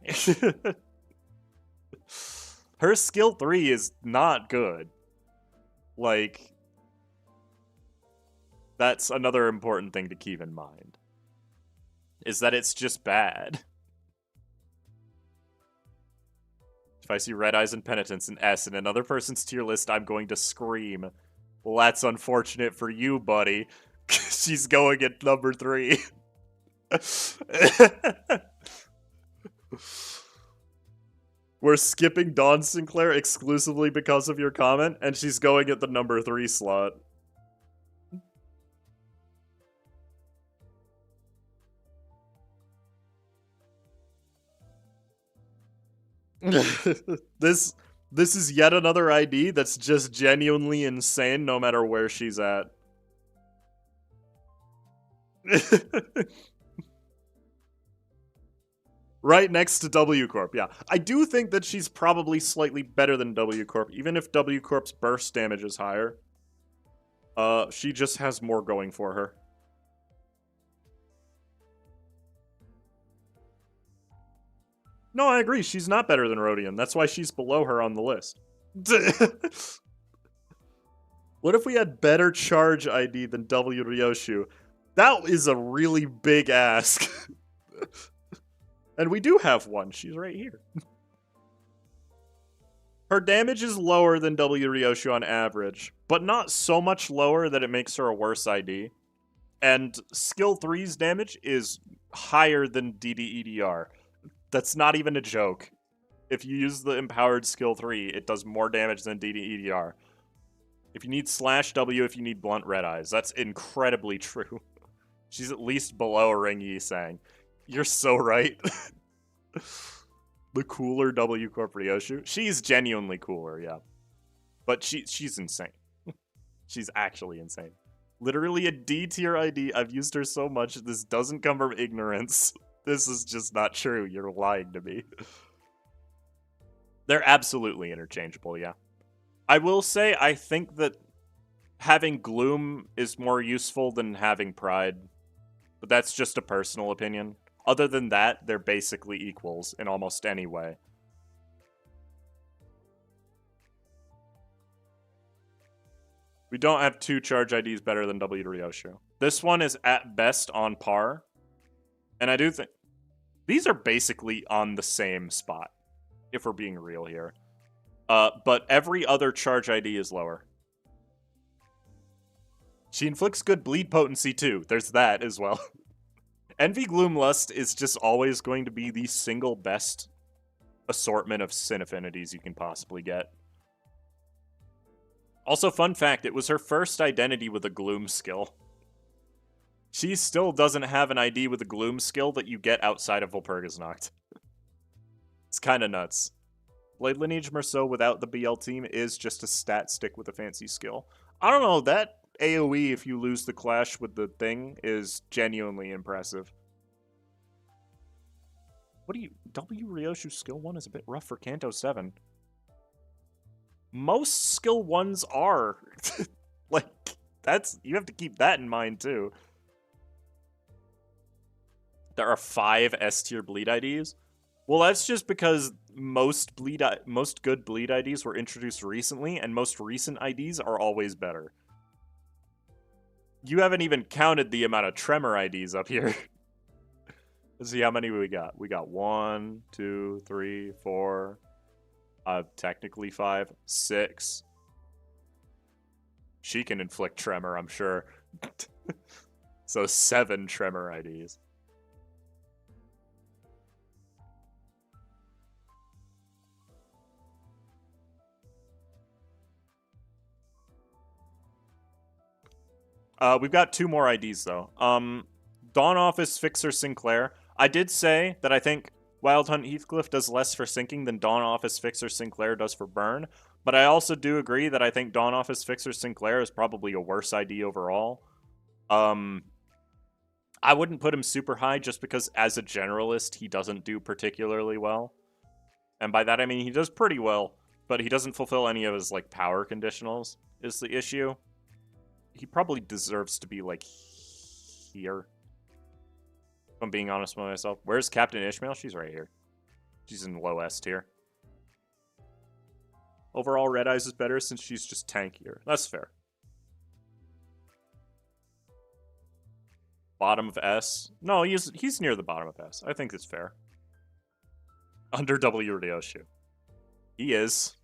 S1: Her skill 3 is not good. Like, that's another important thing to keep in mind. Is that it's just bad. If I see Red Eyes and Penitence and S in another person's tier list, I'm going to scream. Well, that's unfortunate for you, buddy. She's going at number 3. We're skipping Dawn Sinclair exclusively because of your comment, and she's going at the number 3 slot. This is yet another ID that's just genuinely insane no matter where she's at. Right next to W Corp, yeah. I do think that she's probably slightly better than W Corp, even if W Corp's burst damage is higher. She just has more going for her. No, I agree. She's not better than Rodion. That's why she's below her on the list. What if we had better charge ID than W Ryoshu? That is a really big ask. And we do have one. She's right here. Her damage is lower than W Ryoshu on average, but not so much lower that it makes her a worse ID. And skill 3's damage is higher than DDEDR. That's not even a joke. If you use the empowered skill 3, it does more damage than DDEDR. If you need slash W, if you need blunt red eyes, that's incredibly true. She's at least below Ring Yi Sang. You're so right. The cooler W Corp Ryoshu. She's genuinely cooler, yeah. But she's insane. She's actually insane. Literally a D tier ID. I've used her so much. This doesn't come from ignorance. This is just not true. You're lying to me. They're absolutely interchangeable, yeah. I will say, I think that having Gloom is more useful than having Pride. But that's just a personal opinion. Other than that, they're basically equals in almost any way. We don't have 2 charge IDs better than W Ryoshu. This one is at best on par. And I do think these are basically on the same spot, if we're being real here. But every other charge ID is lower. She inflicts good bleed potency too. There's that as well. Envy Gloomlust is just always going to be the single best assortment of Sin Affinities you can possibly get. Also, fun fact, it was her first identity with a Gloom skill. She still doesn't have an ID with a Gloom skill that you get outside of Walpurgisnacht. It's kind of nuts. Blade Lineage Merceau without the BL team is just a stat stick with a fancy skill. I don't know, that AoE if you lose the clash with the thing is genuinely impressive. What do you... W Ryoshu skill 1 is a bit rough for Kanto 7. Most skill 1s are. Like, that's... You have to keep that in mind, too. There are 5 S-tier bleed IDs. Well, that's just because most good bleed IDs were introduced recently, and most recent IDs are always better. You haven't even counted the amount of Tremor IDs up here. Let's see how many we got. We got 1, 2, 3, 4, technically 5, 6. She can inflict Tremor, I'm sure. So 7 Tremor IDs. We've got 2 more IDs, though. Dawn Office Fixer Sinclair. I did say that I think Wild Hunt Heathcliff does less for sinking than Dawn Office Fixer Sinclair does for burn, but I also do agree that I think Dawn Office Fixer Sinclair is probably a worse ID overall. I wouldn't put him super high just because as a generalist, he doesn't do particularly well. And by that I mean he does pretty well, but he doesn't fulfill any of his like power conditionals is the issue. He probably deserves to be, like, here. If I'm being honest with myself. Where's Captain Ishmael? She's right here. She's in low S tier. Overall, Red Eyes is better since she's just tankier. That's fair. Bottom of S? No, he's near the bottom of S. I think it's fair. Under W Ryoshu. He is.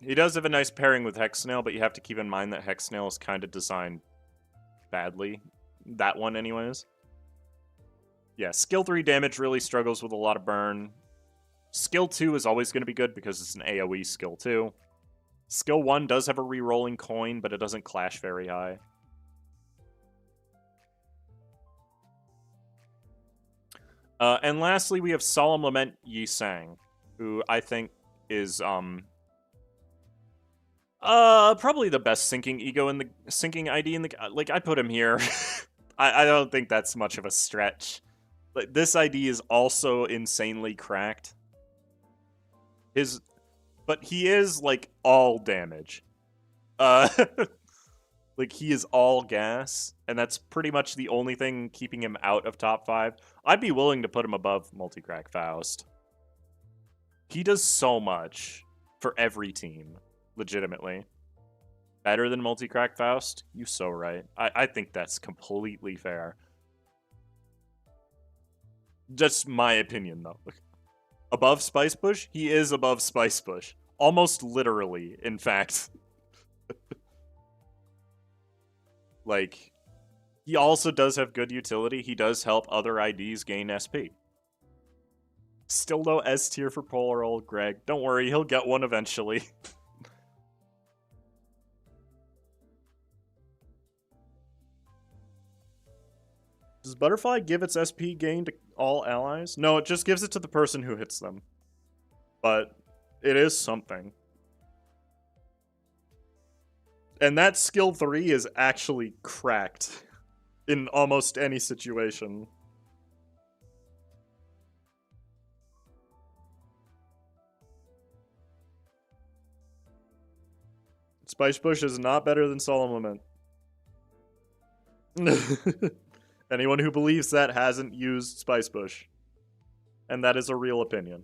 S1: He does have a nice pairing with Hexnail, but you have to keep in mind that Hexnail is kind of designed badly. That one, anyways. Yeah, skill 3 damage really struggles with a lot of burn. Skill 2 is always going to be good because it's an AoE skill 2. Skill 1 does have a re-rolling coin, but it doesn't clash very high. And lastly, we have Solemn Lament Yi Sang, who I think is probably the best sinking ID in the like. I put him here. I don't think that's much of a stretch. Like, this ID is also insanely cracked. But he is like all damage. Like, he is all gas, and that's pretty much the only thing keeping him out of top 5. I'd be willing to put him above Multicrack Faust. He does so much for every team, legitimately. Better than Multicrack Faust? You so right. I think that's completely fair. Just my opinion, though. Above Spice Bush? He is above Spice Bush. Almost literally, in fact. Like, he also does have good utility. He does help other IDs gain SP. Still no S tier for Polar Old Greg. Don't worry, he'll get one eventually. Does Butterfly give its SP gain to all allies? No, it just gives it to the person who hits them. But it is something. And that skill 3 is actually cracked in almost any situation. Spice Bush is not better than Solemn Lament. Anyone who believes that hasn't used Spice Bush. And that is a real opinion.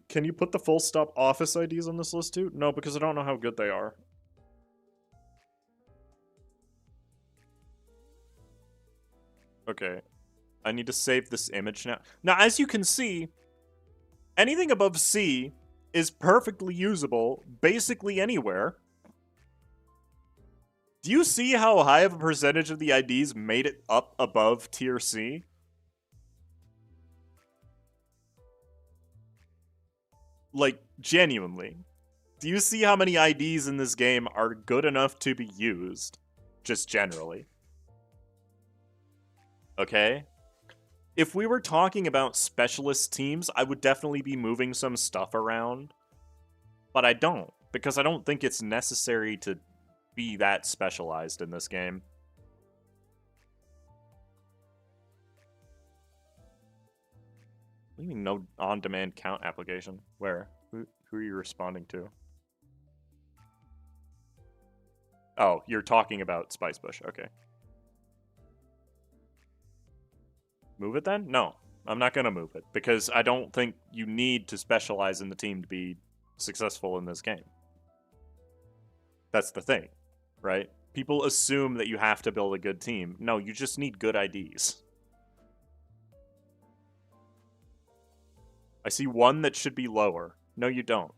S1: Can you put the full stop office IDs on this list too? No, because I don't know how good they are. Okay. I need to save this image now. Now, as you can see, anything above C is perfectly usable basically anywhere. Do you see how high of a percentage of the IDs made it up above tier C? Like, genuinely. Do you see how many IDs in this game are good enough to be used? Just generally. Okay? If we were talking about specialist teams, I would definitely be moving some stuff around. But I don't, because I don't think it's necessary to be that specialized in this game. What do you mean no on-demand count application? Where? Who are you responding to? Oh, you're talking about Spice Bush. Okay. Move it then? No, I'm not going to move it, because I don't think you need to specialize in the team to be successful in this game. That's the thing, right? People assume that you have to build a good team. No, you just need good IDs. I see one that should be lower. No, you don't.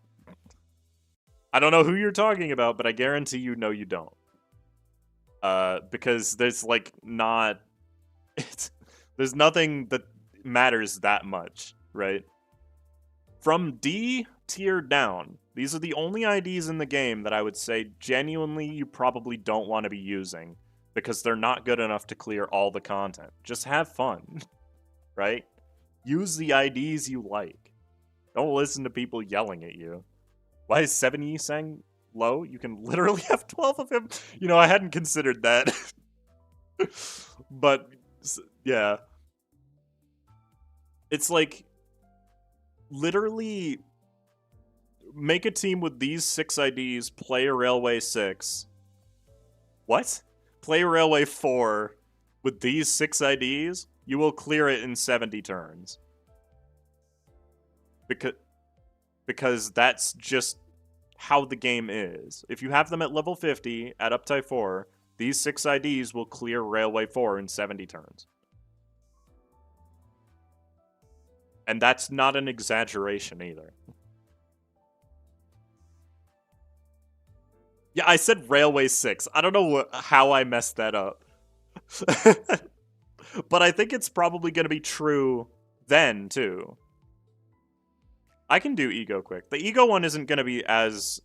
S1: I don't know who you're talking about, but I guarantee you, no, you don't. Because there's, like, not... there's nothing that matters that much, right? From D tier down, these are the only IDs in the game that I would say genuinely you probably don't want to be using, because they're not good enough to clear all the content. Just have fun, right? Use the IDs you like. Don't listen to people yelling at you. Why is 7 Yi Sang low? You can literally have 12 of him. You know, I hadn't considered that. But, yeah. It's like, literally, make a team with these 6 IDs, play a Railway 6. What? Play Railway 4 with these 6 IDs, you will clear it in 70 turns. Because that's just how the game is. If you have them at level 50, at Uptype 4, These 6 IDs will clear Railway 4 in 70 turns. And that's not an exaggeration either. Yeah, I said Railway 6. I don't know how I messed that up. But I think it's probably going to be true then, too. I can do Ego quick. The Ego one isn't going to be as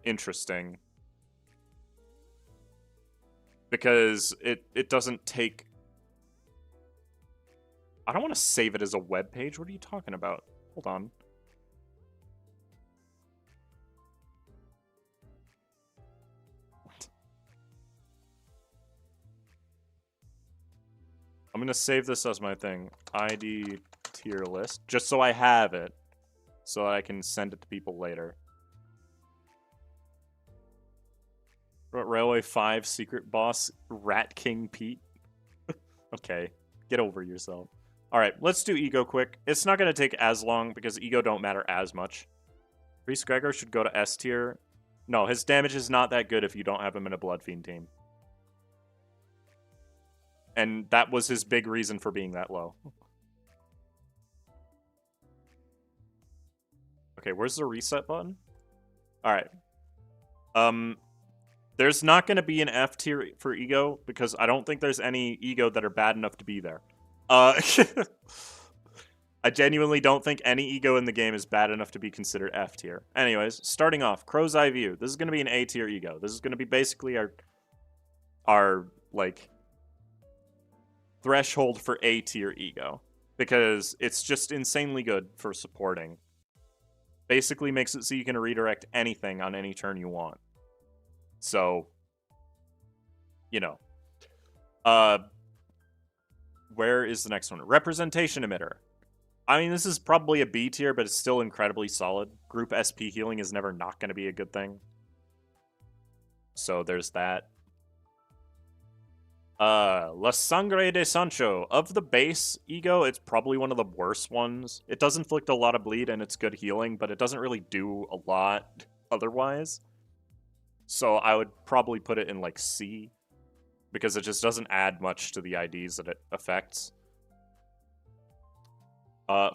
S1: interesting. Because it doesn't take... I don't want to save it as a web page. What are you talking about? Hold on. I'm going to save this as my thing. ID tier list. Just so I have it. So I can send it to people later. Railway 5 secret boss Rat King Pete. Okay. Get over yourself. Alright, let's do Ego quick. It's not going to take as long because Ego don't matter as much. Priest Gregor should go to S tier. No, his damage is not that good if you don't have him in a Blood Fiend team. And that was his big reason for being that low. Okay, where's the reset button? Alright. There's not going to be an F tier for Ego, because I don't think there's any Ego that are bad enough to be there. I genuinely don't think any Ego in the game is bad enough to be considered F tier. Anyways, starting off, Crow's Eye View. This is going to be an A tier Ego. This is going to be basically our like, threshold for A tier Ego. Because it's just insanely good for supporting. Basically makes it so you can redirect anything on any turn you want. So, you know. Where is the next one? Representation Emitter. I mean, this is probably a B tier, but it's still incredibly solid. Group SP healing is never not going to be a good thing. So there's that. La Sangre de Sancho. Of the base Ego, it's probably one of the worst ones. It does inflict a lot of bleed and it's good healing, but it doesn't really do a lot otherwise. So I would probably put it in like C, because it just doesn't add much to the IDs that it affects.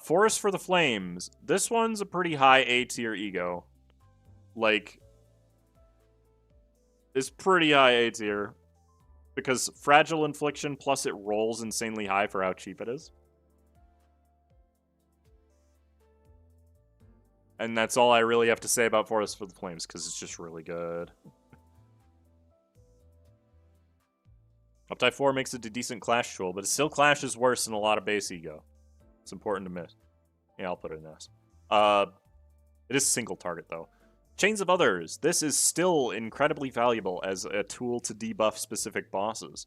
S1: Forest for the Flames. This one's a pretty high A tier Ego. Like, it's pretty high A tier. Because Fragile Infliction plus it rolls insanely high for how cheap it is. And that's all I really have to say about Forest for the Flames, because it's just really good. Uptype 4 makes it a decent Clash tool, but it still clashes worse than a lot of base Ego. It's important to miss. Yeah, I'll put it in this. It is single target, though. Chains of Others. This is still incredibly valuable as a tool to debuff specific bosses.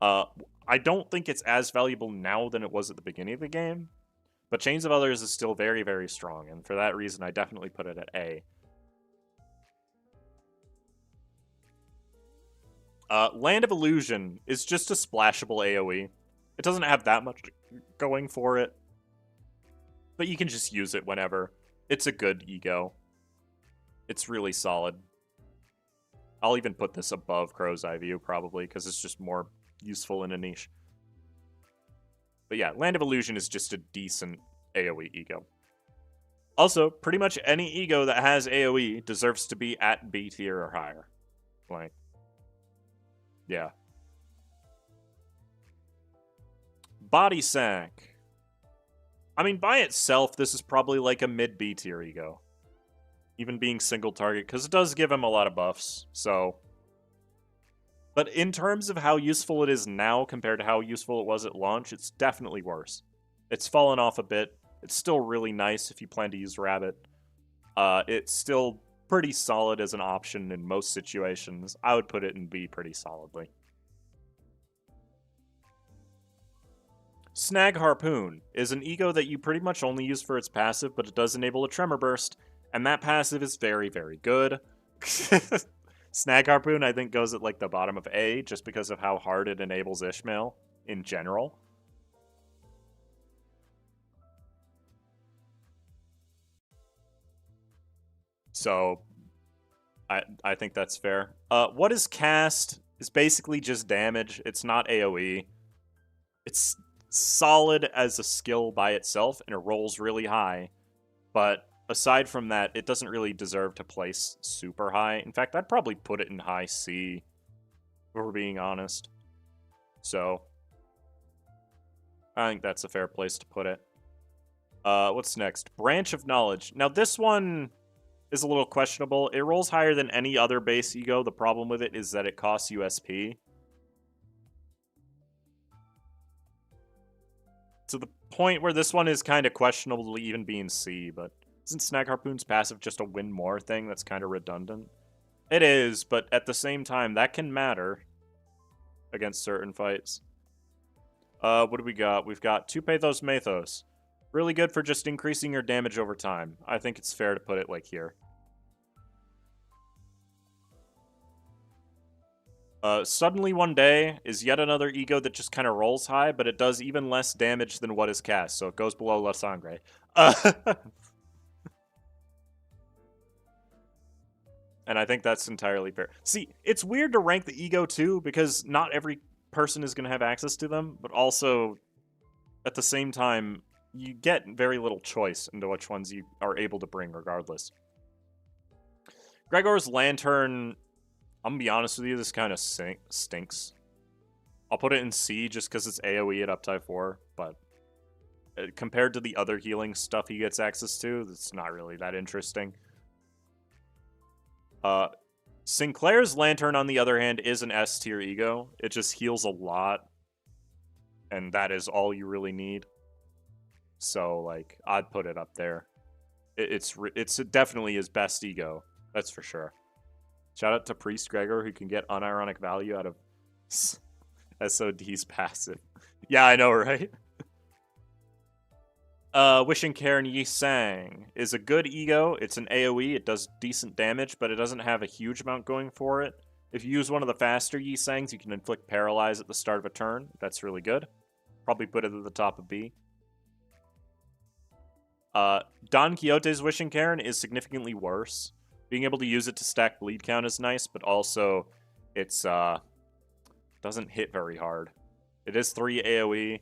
S1: I don't think it's as valuable now than it was at the beginning of the game, but Chains of Others is still very, very strong, and for that reason, I definitely put it at A. Land of Illusion is just a splashable AoE. It doesn't have that much going for it, but you can just use it whenever. It's a good Ego. It's really solid. I'll even put this above Crow's Eye View, probably, because it's just more useful in a niche. But yeah, Land of Illusion is just a decent AoE Ego. Also, pretty much any Ego that has AoE deserves to be at B tier or higher. Like, yeah. Body Sack. I mean, by itself, this is probably like a mid-B tier Ego. Even being single target, because it does give him a lot of buffs, so... But in terms of how useful it is now compared to how useful it was at launch, it's definitely worse. It's fallen off a bit. It's still really nice if you plan to use Rabbit. It's still pretty solid as an option in most situations. I would put it in B pretty solidly. Snag Harpoon is an Ego that you pretty much only use for its passive, but it does enable a Tremor Burst, and that passive is very, very good. Snag Harpoon, I think, goes at like the bottom of A, just because of how hard it enables Ishmael in general. So, I think that's fair. What is cast is basically just damage. It's not AoE. It's solid as a skill by itself, and it rolls really high. But aside from that, it doesn't really deserve to place super high. In fact, I'd probably put it in high C, if we're being honest. So, I think that's a fair place to put it. What's next? Branch of Knowledge. Now, this one is a little questionable. It rolls higher than any other base ego. The problem with it is that it costs USP. To the point where this one is kind of questionable to even be in C, but isn't Snag Harpoon's passive just a win more thing that's kind of redundant? It is, but at the same time, that can matter against certain fights. What do we got? We've got 2 Pathos Mathos. Really good for just increasing your damage over time. I think it's fair to put it like here. Suddenly One Day is yet another ego that just kind of rolls high, but it does even less damage than what is cast, so it goes below La Sangre. And I think that's entirely fair. See, it's weird to rank the ego too, because not every person is going to have access to them, but also, at the same time, you get very little choice into which ones you are able to bring regardless. Gregor's Lantern, I'm going to be honest with you, this kind of stinks. I'll put it in C just because it's AoE at Uptie 4, but compared to the other healing stuff he gets access to, it's not really that interesting. Sinclair's Lantern, on the other hand, is an S tier ego. It just heals a lot, and that is all you really need. So, like, I'd put it up there. It's definitely his best ego, that's for sure. Shout out to Priest Gregor, who can get unironic value out of SOD's passive. Yeah, I know, right? Wishing Karen Yi Sang is a good ego. It's an AoE. It does decent damage, but it doesn't have a huge amount going for it. If you use one of the faster Yi Sangs, you can inflict Paralyze at the start of a turn. That's really good. Probably put it at the top of B. Don Quixote's Wishing Karen is significantly worse. Being able to use it to stack bleed count is nice, but also it's doesn't hit very hard. It is 3 AoE.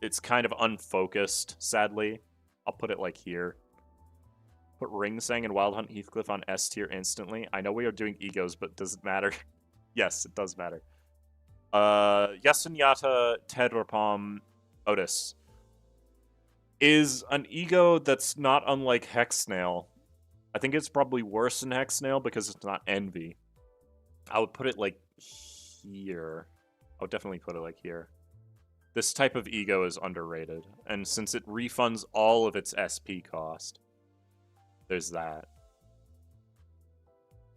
S1: It's kind of unfocused, sadly. I'll put it like here. Put Ringsang and Wild Hunt Heathcliff on S tier instantly. I know we are doing egos, but does it matter? Yes, it does matter. Yasunyata Tedrapom Otis is an ego that's not unlike Hexnail. I think it's probably worse than Hexnail because it's not Envy. I would put it like here. I would definitely put it like here. This type of ego is underrated, and since it refunds all of its SP cost, there's that.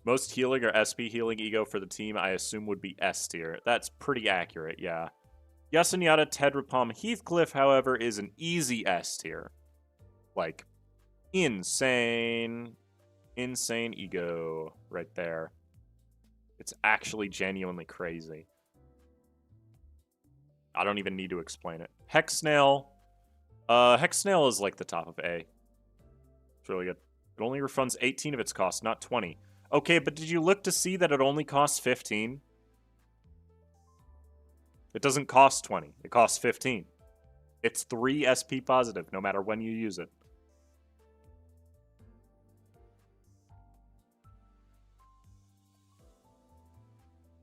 S1: Most healing or SP healing ego for the team, I assume, would be S tier. That's pretty accurate, yeah. Yasunyata Tedrapom Heathcliff, however, is an easy S tier. Like, insane ego right there. It's actually genuinely crazy. I don't even need to explain it. Hexnail. Hexnail is like the top of A. It's really good. It only refunds 18 of its cost, not 20. Okay, but did you look to see that it only costs 15? It doesn't cost 20. It costs 15. It's 3 SP positive, no matter when you use it.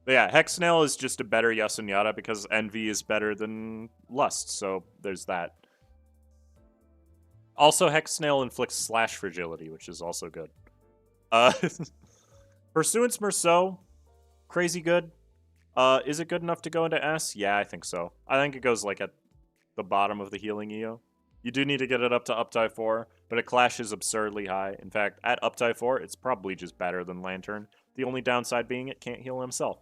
S1: But yeah, Hexnail is just a better Yasunyata because Envy is better than Lust, so there's that. Also, Hexnail inflicts Slash Fragility, which is also good. Pursuance Merceau, crazy good. Is it good enough to go into S? Yeah, I think so. I think it goes like at the bottom of the healing EO. You do need to get it up to Uptie 4, but it clashes absurdly high. In fact, at Uptie 4, it's probably just better than Lantern. The only downside being it can't heal himself.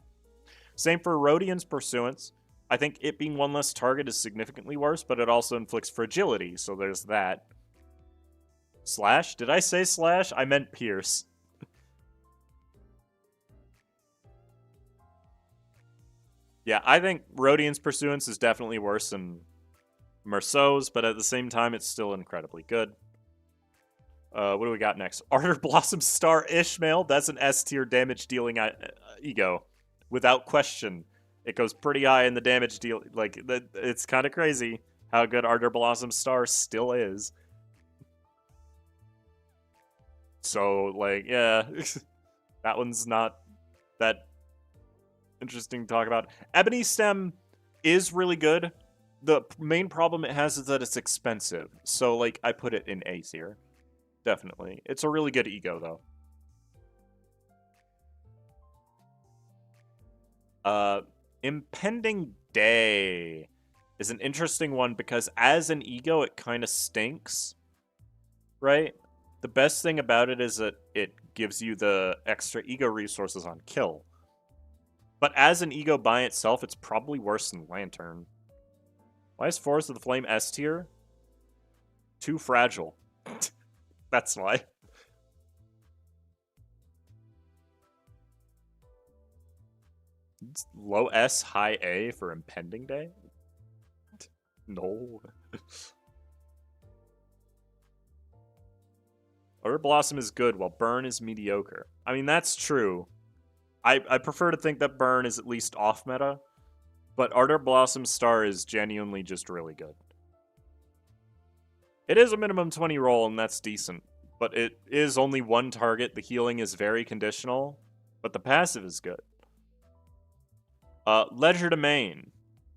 S1: Same for Rodian's Pursuance. I think it being one less target is significantly worse, but it also inflicts Fragility, so there's that. Slash? Did I say Slash? I meant Pierce. Yeah, I think Rodian's Pursuance is definitely worse than Merceau's, but at the same time, it's still incredibly good. What do we got next? Ardor Blossom Star Ishmael. That's an S tier damage dealing ego, without question. It goes pretty high in the damage deal. Like it's kind of crazy how good Ardor Blossom Star still is. So like, yeah, that one's not that interesting to talk about. Ebony Stem is really good. The main problem it has is that it's expensive. So like, I put it in A tier. Definitely. It's a really good ego, though. Impending Day is an interesting one because as an ego, it kind of stinks, right? The best thing about it is that it gives you the extra ego resources on kill. But as an ego by itself, it's probably worse than Lantern. Why is Forest of the Flame S tier? Too fragile. That's why. It's low S, high A for Impending Day? No. Ardor Blossom is good, while Burn is mediocre. I mean, that's true. I prefer to think that Burn is at least off-meta, but Ardor Blossom Star is genuinely just really good. It is a minimum 20 roll, and that's decent. But it is only one target. The healing is very conditional, but the passive is good. Ledger Domain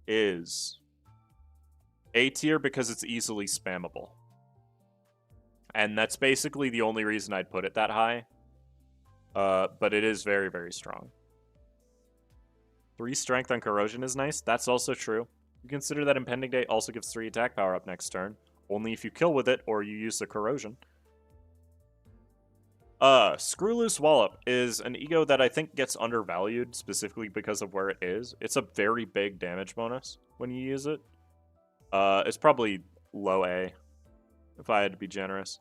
S1: is A tier because it's easily spammable. And that's basically the only reason I'd put it that high. But it is very, very strong. 3 strength on Corrosion is nice. That's also true. You consider that Impending Day also gives 3 attack power up next turn. Only if you kill with it or you use the Corrosion. Screw Loose Wallop is an ego that I think gets undervalued specifically because of where it is. It's a very big damage bonus when you use it. It's probably low A, if I had to be generous.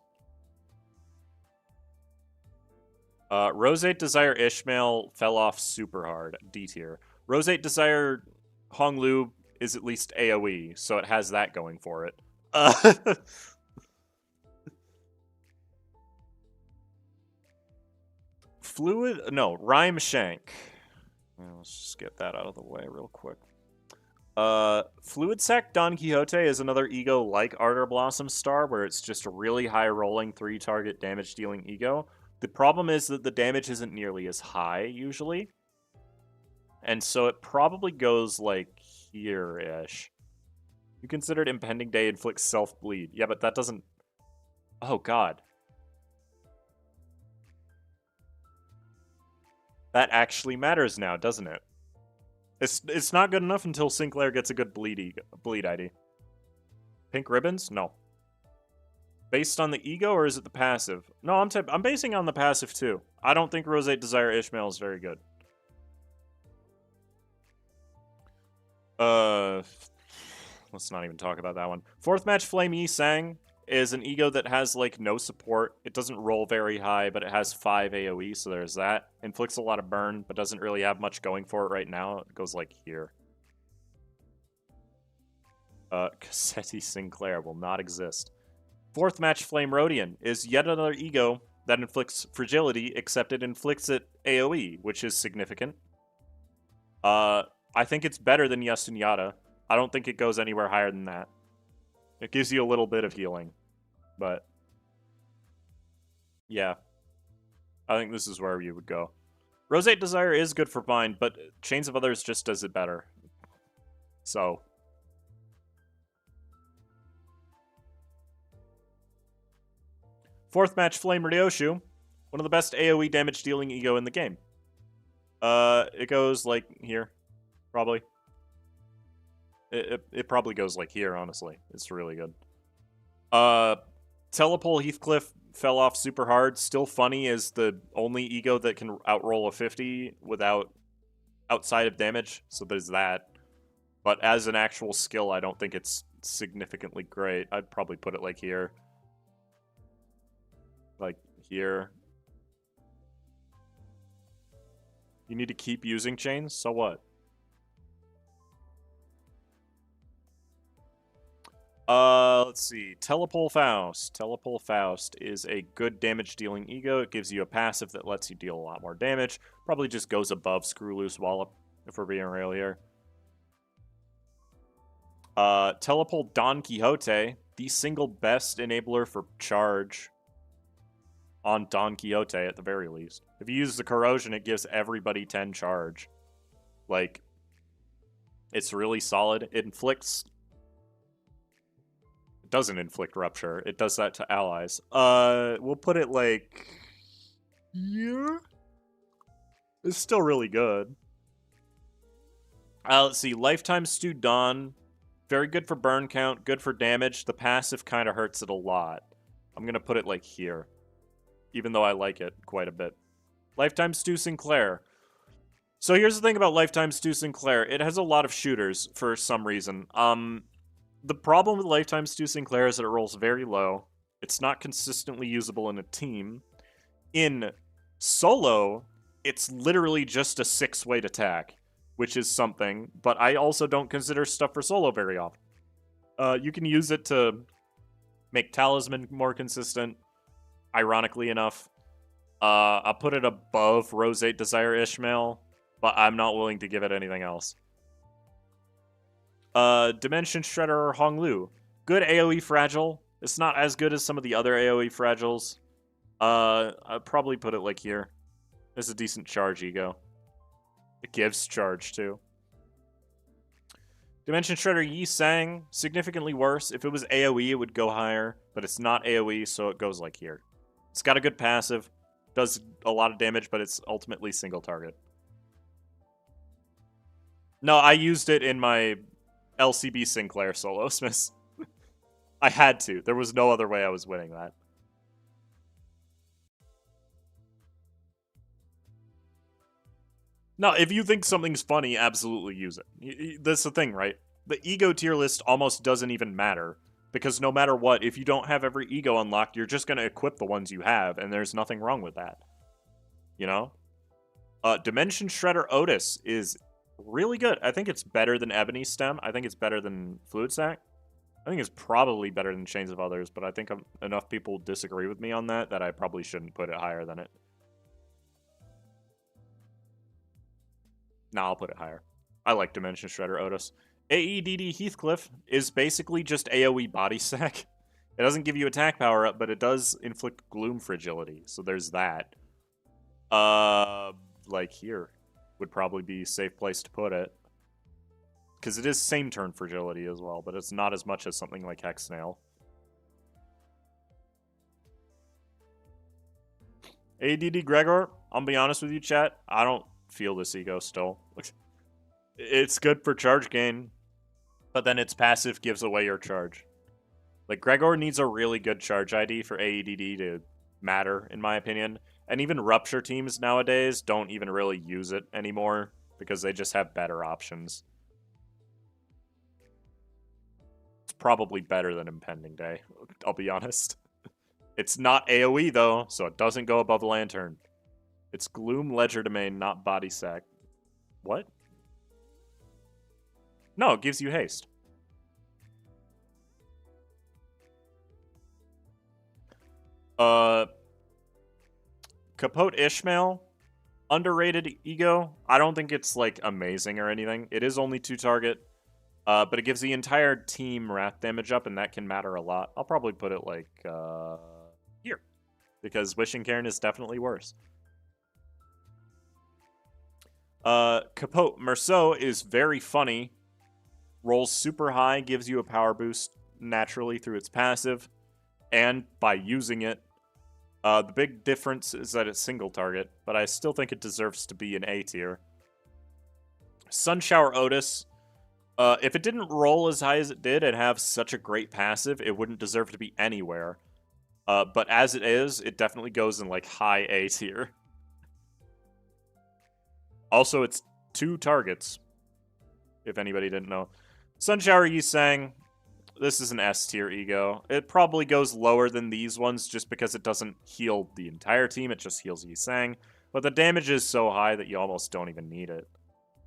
S1: Roseate Desire Ishmael fell off super hard, D tier. Roseate Desire Honglu is at least AoE, so it has that going for it. Rhyme Shank. Let's just get that out of the way real quick. Fluid Sac Don Quixote is another ego like Ardor Blossom Star, where it's just a really high rolling 3 target damage dealing ego. The problem is that the damage isn't nearly as high usually. And so it probably goes like here-ish. You considered Impending Day inflicts self-bleed. Yeah, but that doesn't... Oh, God. That actually matters now, doesn't it? It's not good enough until Sinclair gets a good bleed ID. Pink ribbons? No. Based on the ego, or is it the passive? No, I'm basing on the passive, too. I don't think Roseate Desire Ishmael is very good. Let's not even talk about that one. 4th match Flame Yi Sang is an ego that has, like, no support. It doesn't roll very high, but it has 5 AoE, so there's that. Inflicts a lot of burn, but doesn't really have much going for it right now. It goes, like, here. Cassetti Sinclair will not exist. 4th match Flame Rhodian is yet another ego that inflicts fragility, except it inflicts it AoE, which is significant. I think it's better than Yastunyata. I don't think it goes anywhere higher than that. It gives you a little bit of healing, but yeah. I think this is where you would go. Roseate Desire is good for Bind, but Chains of Others just does it better. So... 4th match Flame Ryoshu, one of the best AoE damage dealing ego in the game. It goes like here, probably. It probably goes like here, honestly. It's really good. Telepole Heathcliff fell off super hard. Still funny is the only ego that can outroll a 50 outside of damage, so there's that. But as an actual skill, I don't think it's significantly great. I'd probably put it like here. Like here. You need to keep using chains, so what? Let's see. Telepole Faust. Telepole Faust is a good damage-dealing ego. It gives you a passive that lets you deal a lot more damage. Probably just goes above Screw Loose Wallop, if we're being real here. Telepole Don Quixote, the single best enabler for charge on Don Quixote at the very least. If you use the corrosion, it gives everybody 10 charge. Like, it's really solid. It inflicts... It doesn't inflict rupture. It does that to allies. We'll put it like... Yeah? It's still really good. Let's see. Lifetime Stew Dawn. Very good for burn count. Good for damage. The passive kind of hurts it a lot. I'm going to put it like here. Even though I like it quite a bit. Lifetime Stu Sinclair. So here's the thing about Lifetime Stu Sinclair. It has a lot of shooters for some reason. The problem with Lifetime Stu Sinclair is that it rolls very low. It's not consistently usable in a team. In solo, it's literally just a 6-weight attack, which is something, but I also don't consider stuff for solo very often. You can use it to make Talisman more consistent. Ironically enough, I'll put it above Roseate Desire Ishmael, but I'm not willing to give it anything else. Dimension Shredder Honglu. Good AoE Fragile. It's not as good as some of the other AoE Fragiles. I'd probably put it like here. It's a decent charge ego. It gives charge, too. Dimension Shredder Yi Sang. Significantly worse. If it was AoE, it would go higher, but it's not AoE, so it goes like here. It's got a good passive, does a lot of damage, but it's ultimately single target. No, I used it in my LCB Sinclair solo, Smiths. I had to. There was no other way I was winning that. No, if you think something's funny, absolutely use it. That's the thing, right? The ego tier list almost doesn't even matter. Because no matter what, if you don't have every ego unlocked, you're just going to equip the ones you have, and there's nothing wrong with that. You know? Dimension Shredder Otis is really good. I think it's better than Ebony Stem. I think it's better than Fluid Sac. I think it's probably better than Chains of Others, but I think enough people disagree with me on that I probably shouldn't put it higher than it. Nah, I'll put it higher. I like Dimension Shredder Otis. AEDD Heathcliff is basically just AoE body sack. It doesn't give you attack power up, but it does inflict gloom fragility. So there's that. Like here would probably be a safe place to put it. Because it is same turn fragility as well, but it's not as much as something like Hex Snail. ADD Gregor, I'll be honest with you, chat. I don't feel this ego still. It's good for charge gain, but then its passive gives away your charge. Like, Gregor needs a really good charge ID for AEDD to matter, in my opinion. And even Rupture teams nowadays don't even really use it anymore, because they just have better options. It's probably better than Impending Day, I'll be honest. It's not AoE, though, so it doesn't go above Lantern. It's Gloom Ledger Domain, not Body Sack. What? No, it gives you haste. Capote Ishmael. Underrated ego. I don't think it's, like, amazing or anything. It is only 2-target. But it gives the entire team wrath damage up, and that can matter a lot. I'll probably put it, like, here. Because Wishing Cairn is definitely worse. Capote Merceau is very funny. Rolls super high, gives you a power boost naturally through its passive, and by using it. The big difference is that it's single target, but I still think it deserves to be an A tier. Sunshower Otis. If it didn't roll as high as it did and have such a great passive, it wouldn't deserve to be anywhere. But as it is, it definitely goes in, like, high A tier. Also, it's 2 targets, if anybody didn't know. Sunshower Yisang, this is an S tier ego. It probably goes lower than these ones just because it doesn't heal the entire team, it just heals Yisang. But the damage is so high that you almost don't even need it.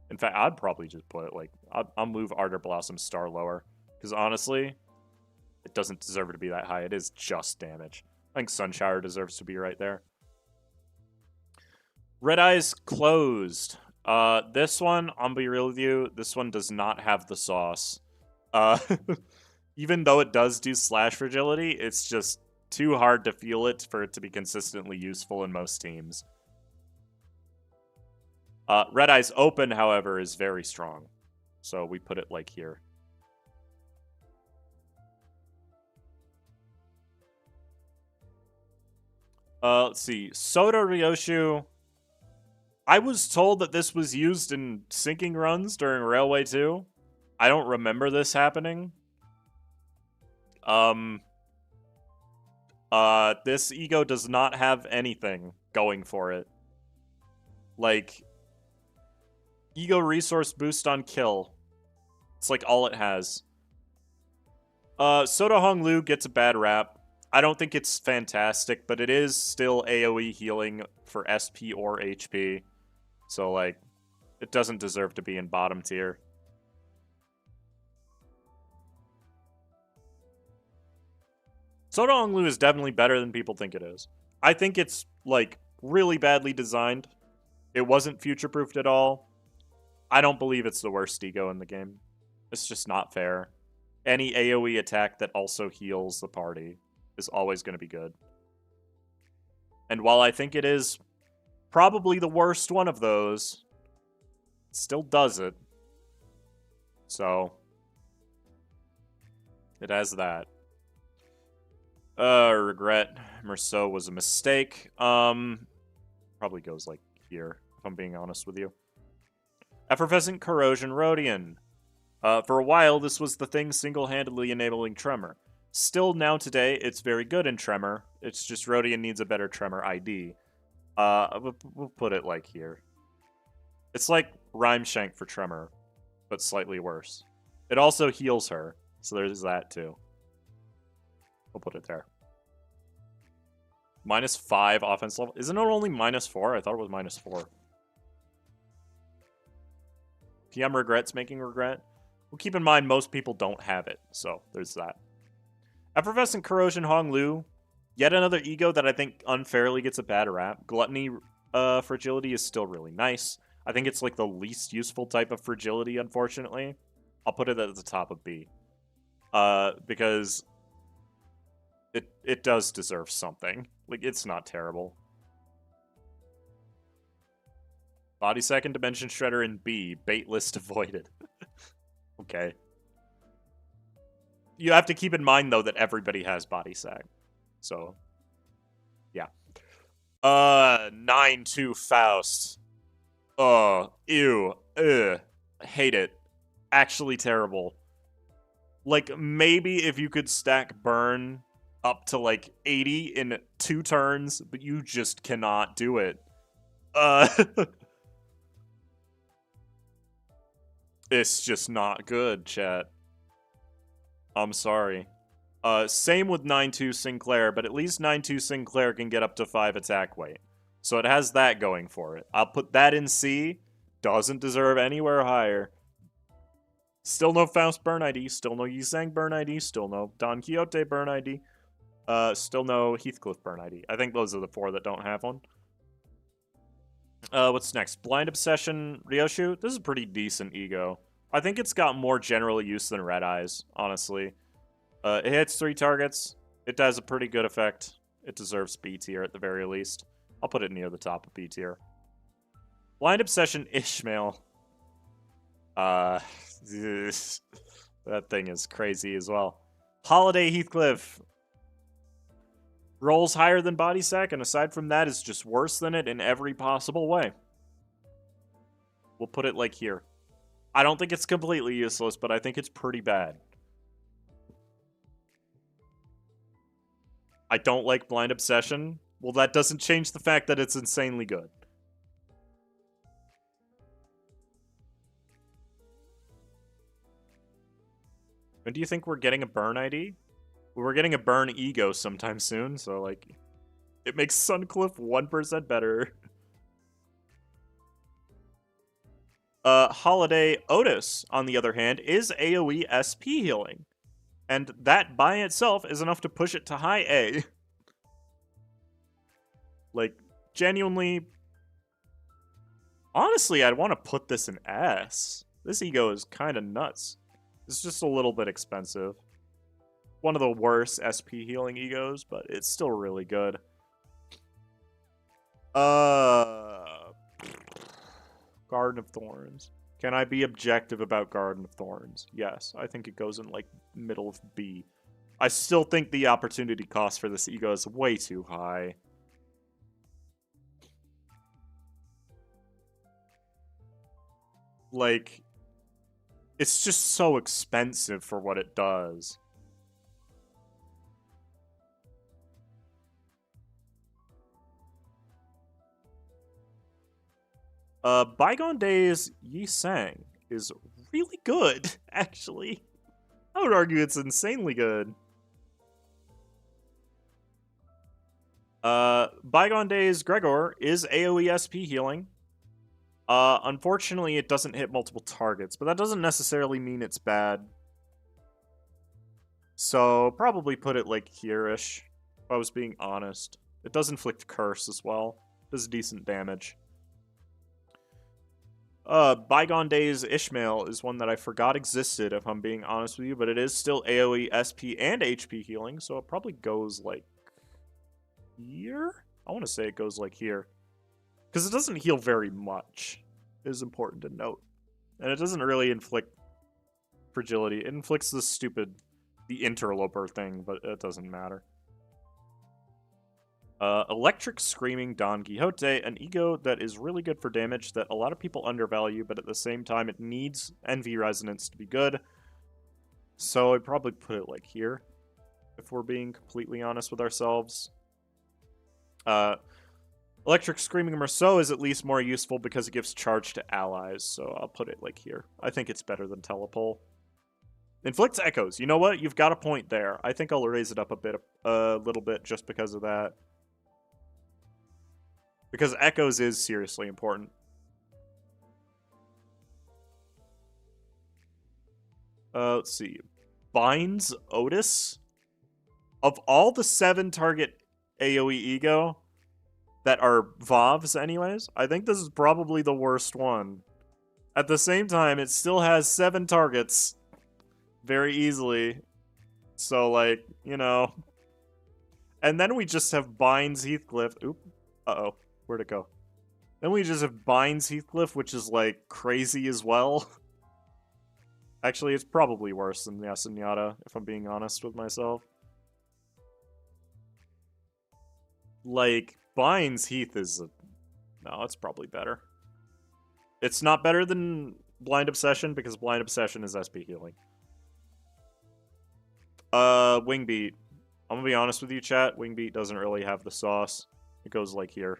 S1: In fact, I'd probably just put it, like, I'll move Ardor Blossom Star lower. Because honestly, It doesn't deserve to be that high. It is just damage. I think Sunshower deserves to be right there. Red Eyes closed. This one, I'll be real with you, this one does not have the sauce. Even though it does do slash fragility, it's just too hard to feel it for it to be consistently useful in most teams. Red Eyes Open, however, is very strong. So we put it like here. Let's see. Soda Ryoshu. I was told that this was used in sinking runs during Railway 2. I don't remember this happening. This ego does not have anything going for it. Like, ego resource boost on kill. It's like all it has. Soda Honglu gets a bad rap. I don't think it's fantastic, but it is still AoE healing for SP or HP. So, like, it doesn't deserve to be in bottom tier. Soda Honglu is definitely better than people think it is. I think it's, like, really badly designed. It wasn't future-proofed at all. I don't believe it's the worst ego in the game. It's just not fair. Any AoE attack that also heals the party is always going to be good. And while I think it is probably the worst one of those, it still does it. So, it has that. Regret. Merceau was a mistake. Probably goes like here, if I'm being honest with you. Effervescent Corrosion Rhodian. For a while, this was the thing single-handedly enabling Tremor. Still, now today, it's very good in Tremor. It's just Rhodian needs a better Tremor ID. We'll put it like here. It's like Rhyme Shank for Tremor, but slightly worse. It also heals her, so there's that too. We'll put it there. -5 offense level. Isn't it only -4? I thought it was -4. PM regrets making regret. Well, keep in mind, most people don't have it, so there's that. Effervescent Corrosion Honglu. Yet another ego that I think unfairly gets a bad rap. Gluttony fragility is still really nice. I think it's like the least useful type of fragility, unfortunately. I'll put it at the top of B. Because it does deserve something. Like, it's not terrible. Body Sack and Dimension Shredder in B. Bait list avoided. Okay. You have to keep in mind, though, that everybody has Body Sack. So, yeah. 9-2 Faust. Oh, ew. Ugh. Hate it. Actually terrible. Like, maybe if you could stack Burn up to, like, 80 in 2 turns, but you just cannot do it. It's just not good, chat. I'm sorry. Same with 9-2 Sinclair, but at least 9-2 Sinclair can get up to 5 attack weight. So it has that going for it. I'll put that in C. Doesn't deserve anywhere higher. Still no Faust Burn ID. Still no Yizang Burn ID. Still no Don Quixote Burn ID. Still no Heathcliff Burn ID. I think those are the 4 that don't have one. What's next? Blind Obsession Ryoshu. This is a pretty decent ego. I think it's got more general use than Red Eyes, honestly. It hits 3 targets. It does a pretty good effect. It deserves B tier at the very least. I'll put it near the top of B tier. Blind Obsession Ishmael. That thing is crazy as well. Holiday Heathcliff. Rolls higher than Body Sack, and aside from that, is just worse than it in every possible way. We'll put it like here. I don't think it's completely useless, but I think it's pretty bad. I don't like Blind Obsession. Well, that doesn't change the fact that it's insanely good. When do you think we're getting a Burn ID? We're getting a Burn Ego sometime soon, so, like, it makes Suncliff 1% better. Holiday Otis, on the other hand, is AoE SP healing. And that by itself is enough to push it to high A. Like, genuinely... Honestly, I'd want to put this in S. This ego is kind of nuts. It's just a little bit expensive. One of the worst SP healing egos, but it's still really good. Garden of Thorns. Can I be objective about Garden of Thorns? Yes, I think it goes in, like, middle of B. I still think the opportunity cost for this ego is way too high. Like, it's just so expensive for what it does. Bygone Days Yi Sang is really good, actually. I would argue it's insanely good. Bygone Days Gregor is AoE SP healing. Unfortunately, it doesn't hit multiple targets, but that doesn't necessarily mean it's bad. So, probably put it, like, here-ish, if I was being honest. It does inflict curse as well. Does decent damage. Bygone Days Ishmael is one that I forgot existed, if I'm being honest with you, but it is still AoE, SP, and HP healing, so it probably goes, like, here? I want to say it goes, like, here. Because it doesn't heal very much, is important to note. And it doesn't really inflict fragility. It inflicts the interloper thing, but it doesn't matter. Electric Screaming Don Quixote, an ego that is really good for damage that a lot of people undervalue, but at the same time it needs Envy Resonance to be good. So I'd probably put it like here, if we're being completely honest with ourselves. Electric Screaming Merceau is at least more useful because it gives charge to allies, so I'll put it like here. I think it's better than Telepole. Inflicts Echoes. You know what? You've got a point there. I think I'll raise it up a little bit just because of that. Because Echoes is seriously important. Let's see. Binds Otis? Of all the 7 target AoE ego that are VOVs anyways, I think this is probably the worst one. At the same time, it still has 7 targets very easily. So, like, you know. And then we just have Binds Heathcliff. Oop. Uh-oh. Where'd it go? Then we just have Binds Heathcliff, which is, like, crazy as well. Actually, it's probably worse than Yasenyata, if I'm being honest with myself. Like, Binds Heath is no, it's probably better. It's not better than Blind Obsession, because Blind Obsession is SP healing. Wingbeat. I'm gonna be honest with you, chat. Wingbeat doesn't really have the sauce. It goes like here.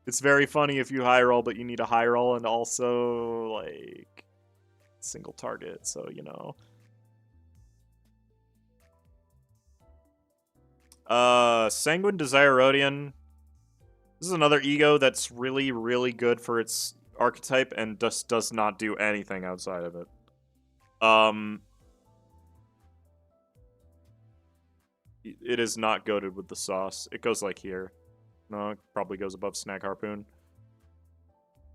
S1: It's very funny if you high roll, but you need a high roll and also, like, single target, so, you know. Sanguine Desire Rodian. This is another ego that's really, really good for its archetype and just does not do anything outside of it. It is not goated with the sauce. It goes like here. No, it probably goes above Snag Harpoon.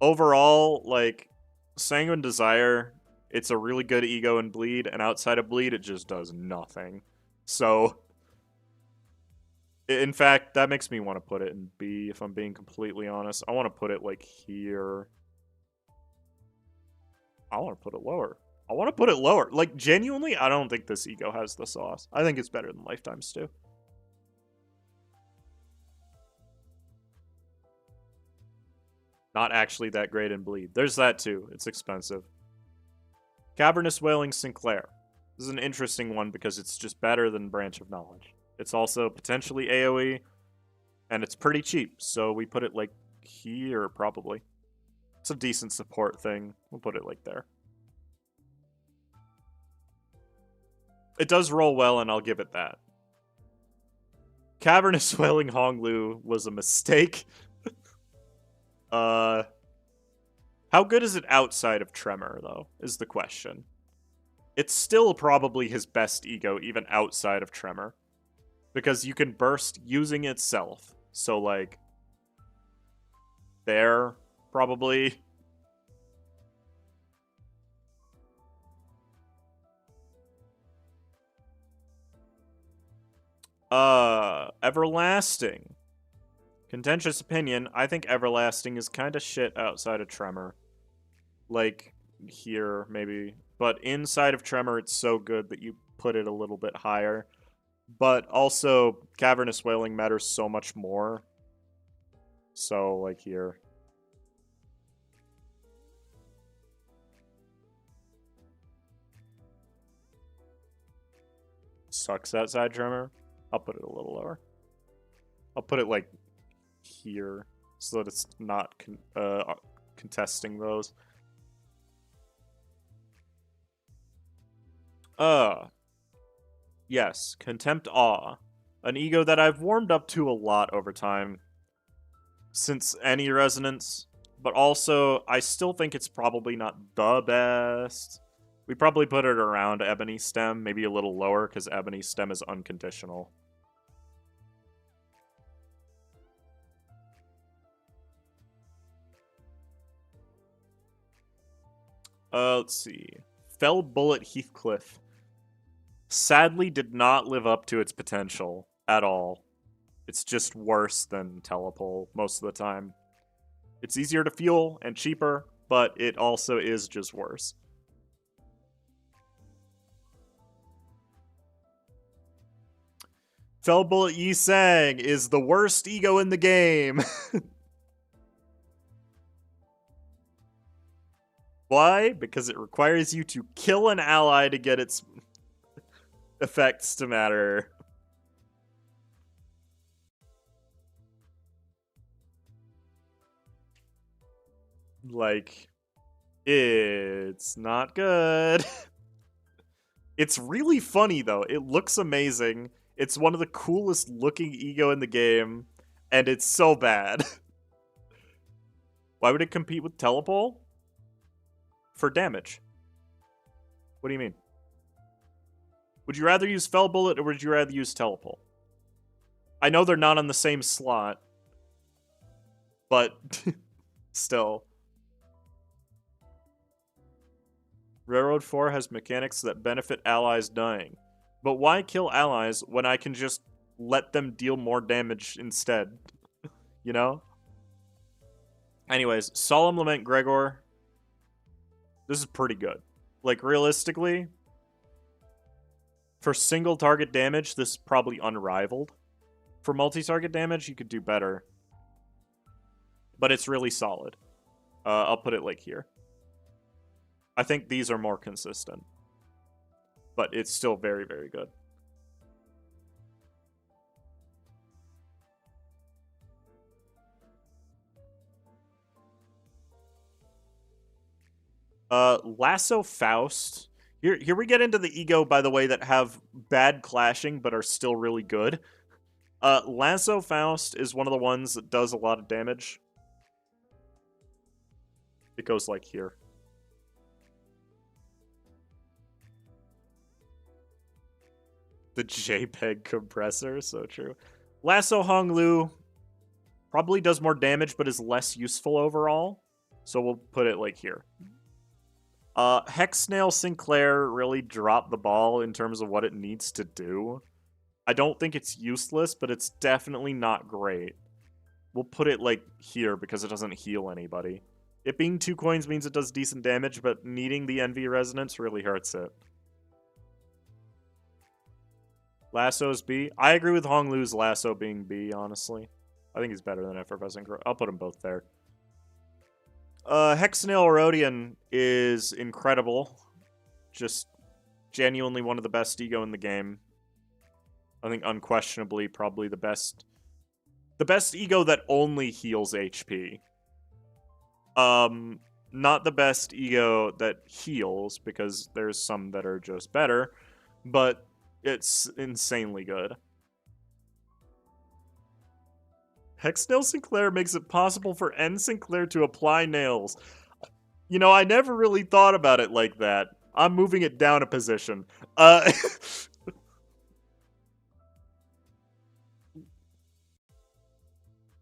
S1: Overall, like, Sanguine Desire, it's a really good ego in Bleed, and outside of Bleed, it just does nothing. So, in fact, that makes me want to put it in B, if I'm being completely honest. I want to put it, like, here. I want to put it lower. I want to put it lower. Like, genuinely, I don't think this ego has the sauce. I think it's better than Lifetime's too. Not actually that great in Bleed. There's that too. It's expensive. Cavernous Wailing Sinclair. This is an interesting one because it's just better than Branch of Knowledge. It's also potentially AoE, and it's pretty cheap, so we put it like here, probably. It's a decent support thing. We'll put it like there. It does roll well, and I'll give it that. Cavernous Wailing Honglu was a mistake. How good is it outside of Tremor, though, is the question. It's still probably his best ego, even outside of Tremor. Because you can burst using itself. So, like, there, probably. Everlasting. Contentious opinion, I think Everlasting is kind of shit outside of Tremor. Like, here, maybe. But inside of Tremor, it's so good that you put it a little bit higher. But also, Cavernous Wailing matters so much more. So, like, here. Sucks outside Tremor. I'll put it a little lower. I'll put it, like, here. So that it's not contesting those. Yes, Contempt Awe. An ego that I've warmed up to a lot over time. Since any Resonance. But also, I still think it's probably not the best. We probably put it around Ebony Stem, maybe a little lower, because Ebony Stem is unconditional. Let's see. Fell Bullet Heathcliff. Sadly did not live up to its potential at all. It's just worse than Telepole most of the time. It's easier to fuel and cheaper, but it also is just worse. Fell Bullet Yi Sang is the worst ego in the game. Why? Because it requires you to kill an ally to get its effects to matter. Like, it's not good. It's really funny, though. It looks amazing. It's one of the coolest looking ego in the game, and it's so bad. Why would it compete with Telepole? For damage. What do you mean? Would you rather use Fell Bullet or would you rather use Telepole? I know they're not on the same slot, but still. Railroad 4 has mechanics that benefit allies dying. But why kill allies when I can just let them deal more damage instead? You know? Anyways, Solemn Lament Gregor. This is pretty good. Like, realistically, for single target damage, this is probably unrivaled. For multi-target damage, you could do better. But it's really solid. I'll put it like here. I think these are more consistent. But it's still very, very good. Lasso Faust. Here we get into the ego, by the way, that have bad clashing but are still really good. Lasso Faust is one of the ones that does a lot of damage. It goes like here. The JPEG compressor, so true. Lasso Honglu probably does more damage but is less useful overall. So we'll put it like here. Hexnail Sinclair really dropped the ball in terms of what it needs to do. I don't think it's useless, but it's definitely not great. We'll put it like here because it doesn't heal anybody. It being 2 coins means it does decent damage, but needing the Envy Resonance really hurts it. Lasso's B. I agree with Honglu's Lasso being B, honestly. I think he's better than Effervescent Growth. I'll put them both there. Hexanail Erodian is incredible. Just genuinely one of the best ego in the game. I think unquestionably probably the best ego that only heals HP. Not the best ego that heals, because there's some that are just better, but it's insanely good. Hexnail Sinclair makes it possible for N. Sinclair to apply nails. You know, I never really thought about it like that. I'm moving it down a position. Uh,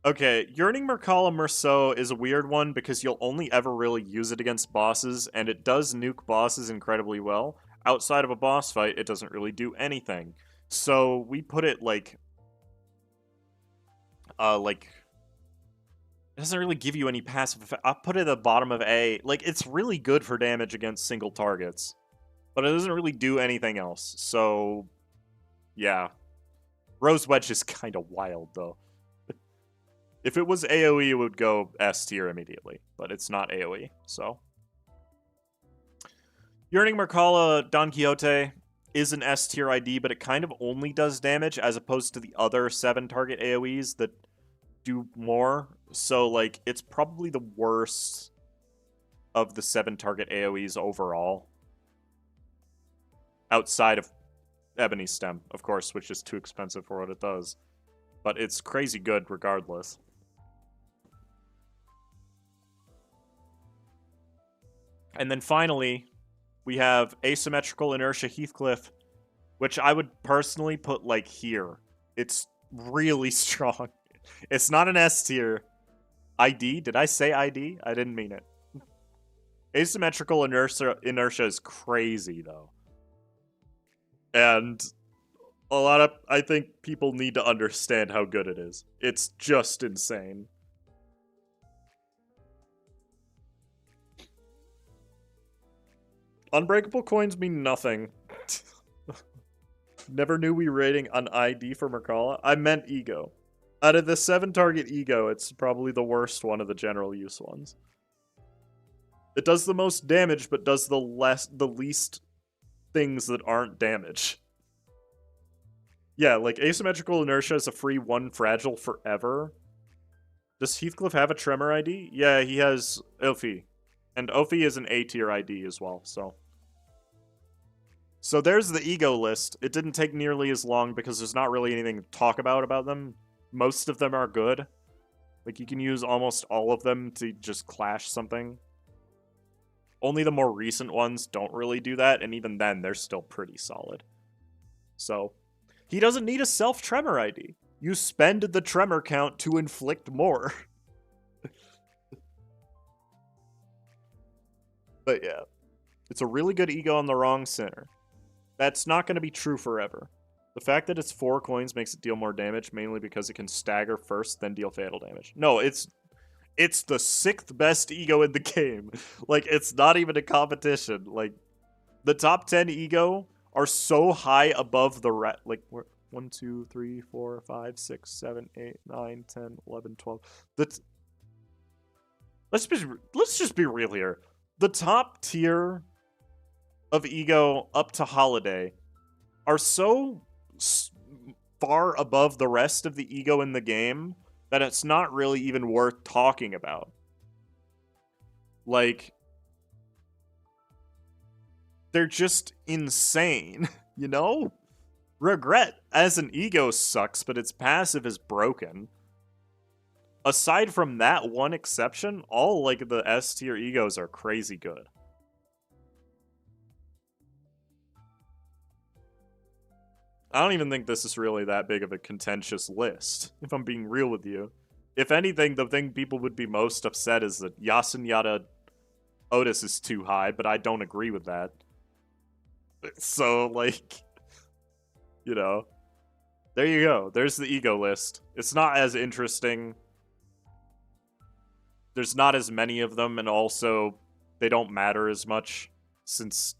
S1: okay, Yearning Merkala Merceau is a weird one because you'll only ever really use it against bosses, and it does nuke bosses incredibly well. Outside of a boss fight, it doesn't really do anything. So we put it like it doesn't really give you any passive effect. I'll put it at the bottom of A. Like, it's really good for damage against single targets, but it doesn't really do anything else. So, yeah. Rose Wedge is kind of wild, though. If it was AoE, it would go S tier immediately, but it's not AoE, so. Yearning Merkala Don Quixote is an S tier ID, but it kind of only does damage as opposed to the other 7 target AoEs that do more. So, like, it's probably the worst of the 7 target AoEs overall. Outside of Ebony Stem, of course, which is too expensive for what it does. But it's crazy good regardless. And then finally, we have Asymmetrical Inertia Heathcliff, which I would personally put, like, here. It's really strong. It's not an S tier. ID? Did I say ID? I didn't mean it. Asymmetrical inertia is crazy, though. And I think people need to understand how good it is. It's just insane. Unbreakable coins mean nothing. Never knew we were rating an ID for Merkala. I meant ego. Out of the 7 target ego, it's probably the worst one of the general use ones. It does the most damage, but does the least things that aren't damage. Yeah, like Asymmetrical Inertia is a free 1 fragile forever. Does Heathcliff have a Tremor ID? Yeah, he has Ophi. And Ophi is an A tier ID as well, so. So there's the ego list. It didn't take nearly as long because there's not really anything to talk about them. Most of them are good. Like, you can use almost all of them to just clash something. Only the more recent ones don't really do that, and even then, they're still pretty solid. So, he doesn't need a self-tremor ID. You spend the tremor count to inflict more. But yeah, it's a really good ego on the wrong center. That's not going to be true forever. The fact that it's 4 coins makes it deal more damage, mainly because it can stagger first, then deal fatal damage. No, it's the 6th best ego in the game. Like, it's not even a competition. Like, the top 10 ego are so high above the rest. Like, 1, 2, 3, 4, 5, 6, 7, 8, 9, 10, 11, 12. Let's just be real here. The top tier of ego up to Holiday are so far above the rest of the ego in the game that it's not really even worth talking about. Like, they're just insane, you know? Regret as an ego sucks, but its passive is broken. Aside from that one exception, all, like, the S tier egos are crazy good. I don't even think this is really that big of a contentious list, if I'm being real with you. If anything, the thing people would be most upset is that Yasunyata Otis is too high, but I don't agree with that. So, like, you know, there you go. There's the ego list. It's not as interesting. There's not as many of them, and also, they don't matter as much, since,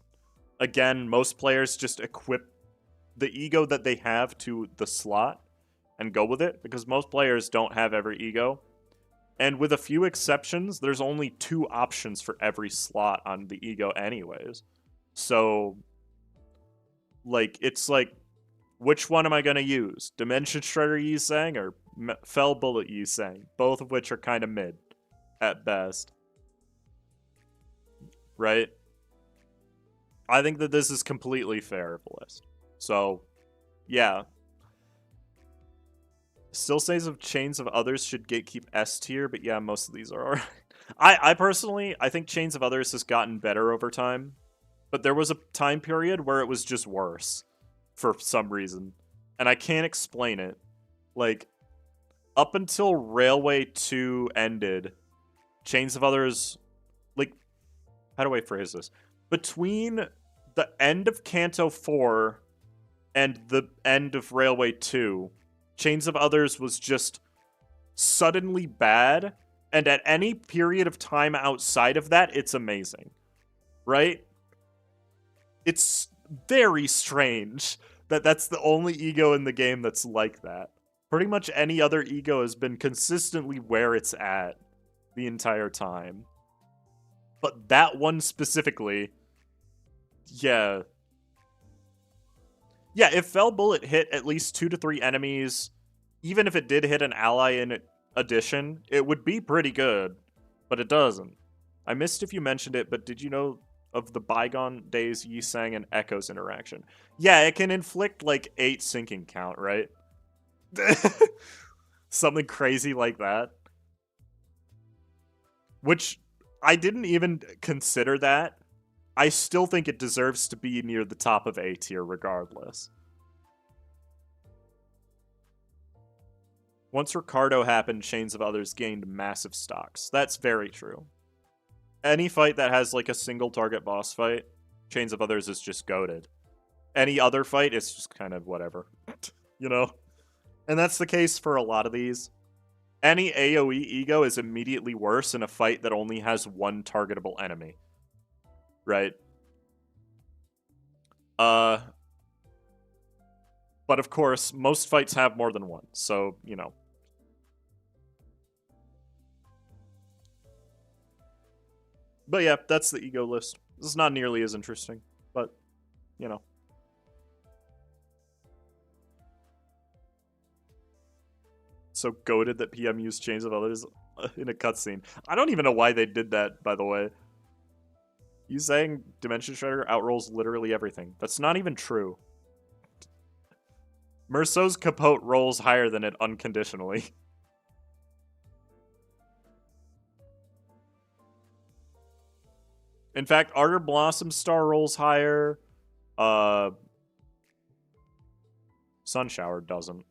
S1: again, most players just equip the ego that they have to the slot and go with it, because most players don't have every ego. And with a few exceptions, there's only 2 options for every slot on the ego anyways. So, like, it's like, which one am I going to use? Dimension Shredder Yi-Sang or Fell Bullet Yi-Sang? Both of which are kind of mid, at best. Right? I think that this is completely fair of a list. So, yeah. Still says of Chains of Others should gatekeep S tier, but yeah, most of these are alright. I personally, I think Chains of Others has gotten better over time. but there was a time period where it was just worse for some reason. And I can't explain it. Like, up until Railway 2 ended, Chains of Others, like, how do I phrase this? Between the end of Kanto 4 and the end of Railway 2, Chains of Others was just suddenly bad, and at any period of time outside of that, it's amazing. Right? It's very strange that that's the only ego in the game that's like that. Pretty much any other ego has been consistently where it's at the entire time. But that one specifically, yeah. Yeah, if Fell Bullet hit at least 2 to 3 enemies, even if it did hit an ally in addition, it would be pretty good. But it doesn't. I missed if you mentioned it, but did you know of the bygone days Yi Sang and Echo's interaction? Yeah, it can inflict like 8 sinking count, right? Something crazy like that. Which, I didn't even consider that. I still think it deserves to be near the top of A tier regardless. Once Ricardo happened, Chains of Others gained massive stocks. That's very true. Any fight that has like a single target boss fight, Chains of Others is just goated. Any other fight, it's just kind of whatever. You know? And that's the case for a lot of these. Any AoE ego is immediately worse in a fight that only has one targetable enemy. Right? But of course, most fights have more than one, so, you know. But yeah, that's the ego list. This is not nearly as interesting, but, you know. So goated that PM used Chains of Others in a cutscene. I don't even know why they did that, by the way. You saying Dimension Shredder outrolls literally everything. That's not even true. Merceau's Capote rolls higher than it unconditionally. In fact, Ardor Blossom Star rolls higher. Sunshower doesn't.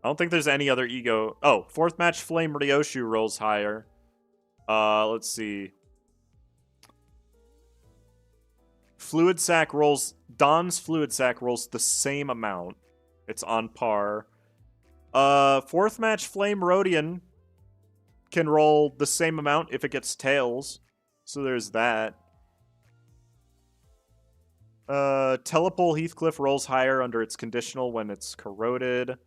S1: I don't think there's any other ego. Oh, fourth match Flame Ryoshu rolls higher. Let's see. Fluid Sac rolls... Don's Fluid Sac rolls the same amount. It's on par. Fourth match Flame Rodian can roll the same amount if it gets tails. So there's that. Telepole Heathcliff rolls higher under its conditional when it's corroded.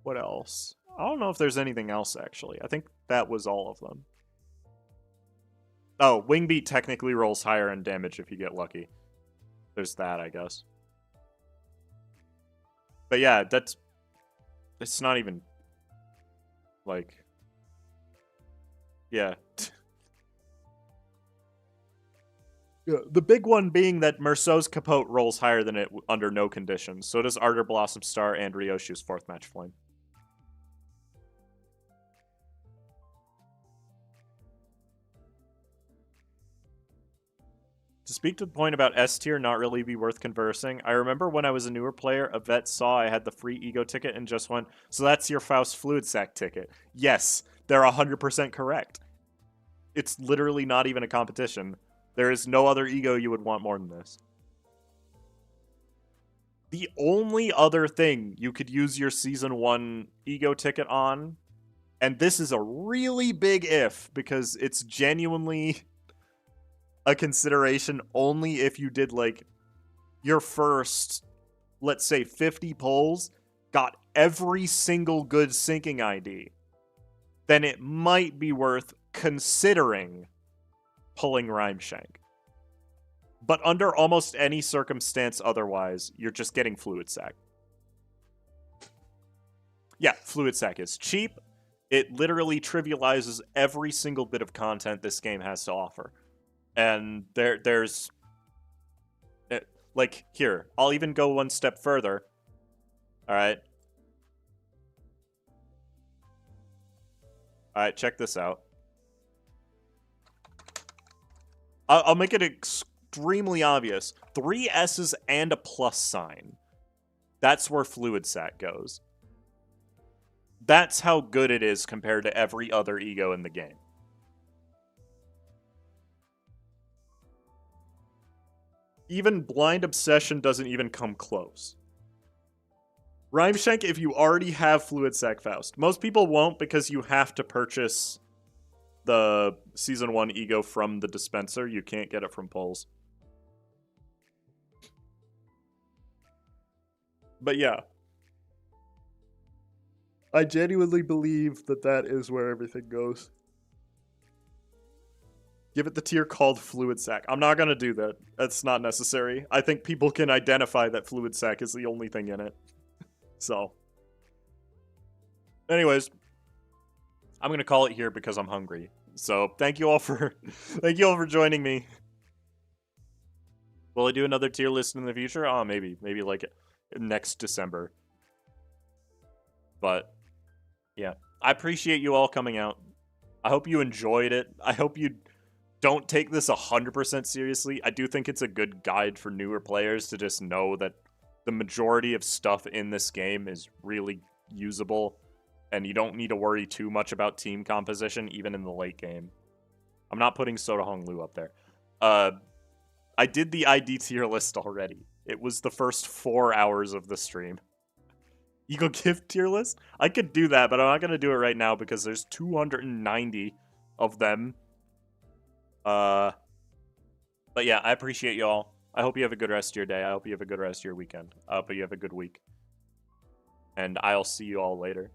S1: What else? I don't know if there's anything else, actually. I think that was all of them. Oh, Wingbeat technically rolls higher in damage if you get lucky. There's that, I guess. But yeah, that's... It's not even... Like... Yeah. Yeah, the big one being that Merceau's Capote rolls higher than it under no conditions. So does Ardor Blossom Star and Ryoshu's fourth match Flame. To speak to the point about S tier not really be worth conversing, I remember when I was a newer player, a vet saw I had the free ego ticket and just went, so that's your Faust Fluid Sac ticket. Yes, they're 100% correct. It's literally not even a competition. There is no other ego you would want more than this. The only other thing you could use your Season 1 ego ticket on, and this is a really big if, because it's genuinely a consideration only if you did, like, your first, let's say, 50 pulls, got every single good sinking ID, then it might be worth considering pulling Rhymeshank. But under almost any circumstance otherwise, you're just getting Fluid Sac. Yeah, Fluid Sac is cheap. It literally trivializes every single bit of content this game has to offer. And there's... Like, here, I'll even go one step further. Alright. Alright, check this out. I'll make it extremely obvious. 3 S's and a plus sign. That's where Fluid Sack goes. That's how good it is compared to every other ego in the game. Even Blind Obsession doesn't even come close. Rhymeshank, if you already have Fluid Sack Faust. Most people won't because you have to purchase the Season 1 ego from the dispenser. You can't get it from polls. But yeah. I genuinely believe that that is where everything goes. Give it the tier called Fluid Sack. I'm not going to do that. That's not necessary. I think people can identify that Fluid Sack is the only thing in it. So. Anyways. I'm going to call it here because I'm hungry. So, thank you all for joining me. Will I do another tier list in the future? Oh, maybe. Maybe like next December. But, yeah. I appreciate you all coming out. I hope you enjoyed it. I hope you don't take this 100% seriously. I do think it's a good guide for newer players to just know that the majority of stuff in this game is really usable, and you don't need to worry too much about team composition, even in the late game. I'm not putting Soda Hong Lu up there. I did the ID tier list already. It was the first 4 hours of the stream. Eagle Gift tier list? I could do that, but I'm not going to do it right now because there's 290 of them. But yeah, I appreciate y'all. I hope you have a good rest of your day. I hope you have a good rest of your weekend. I hope you have a good week. And I'll see you all later.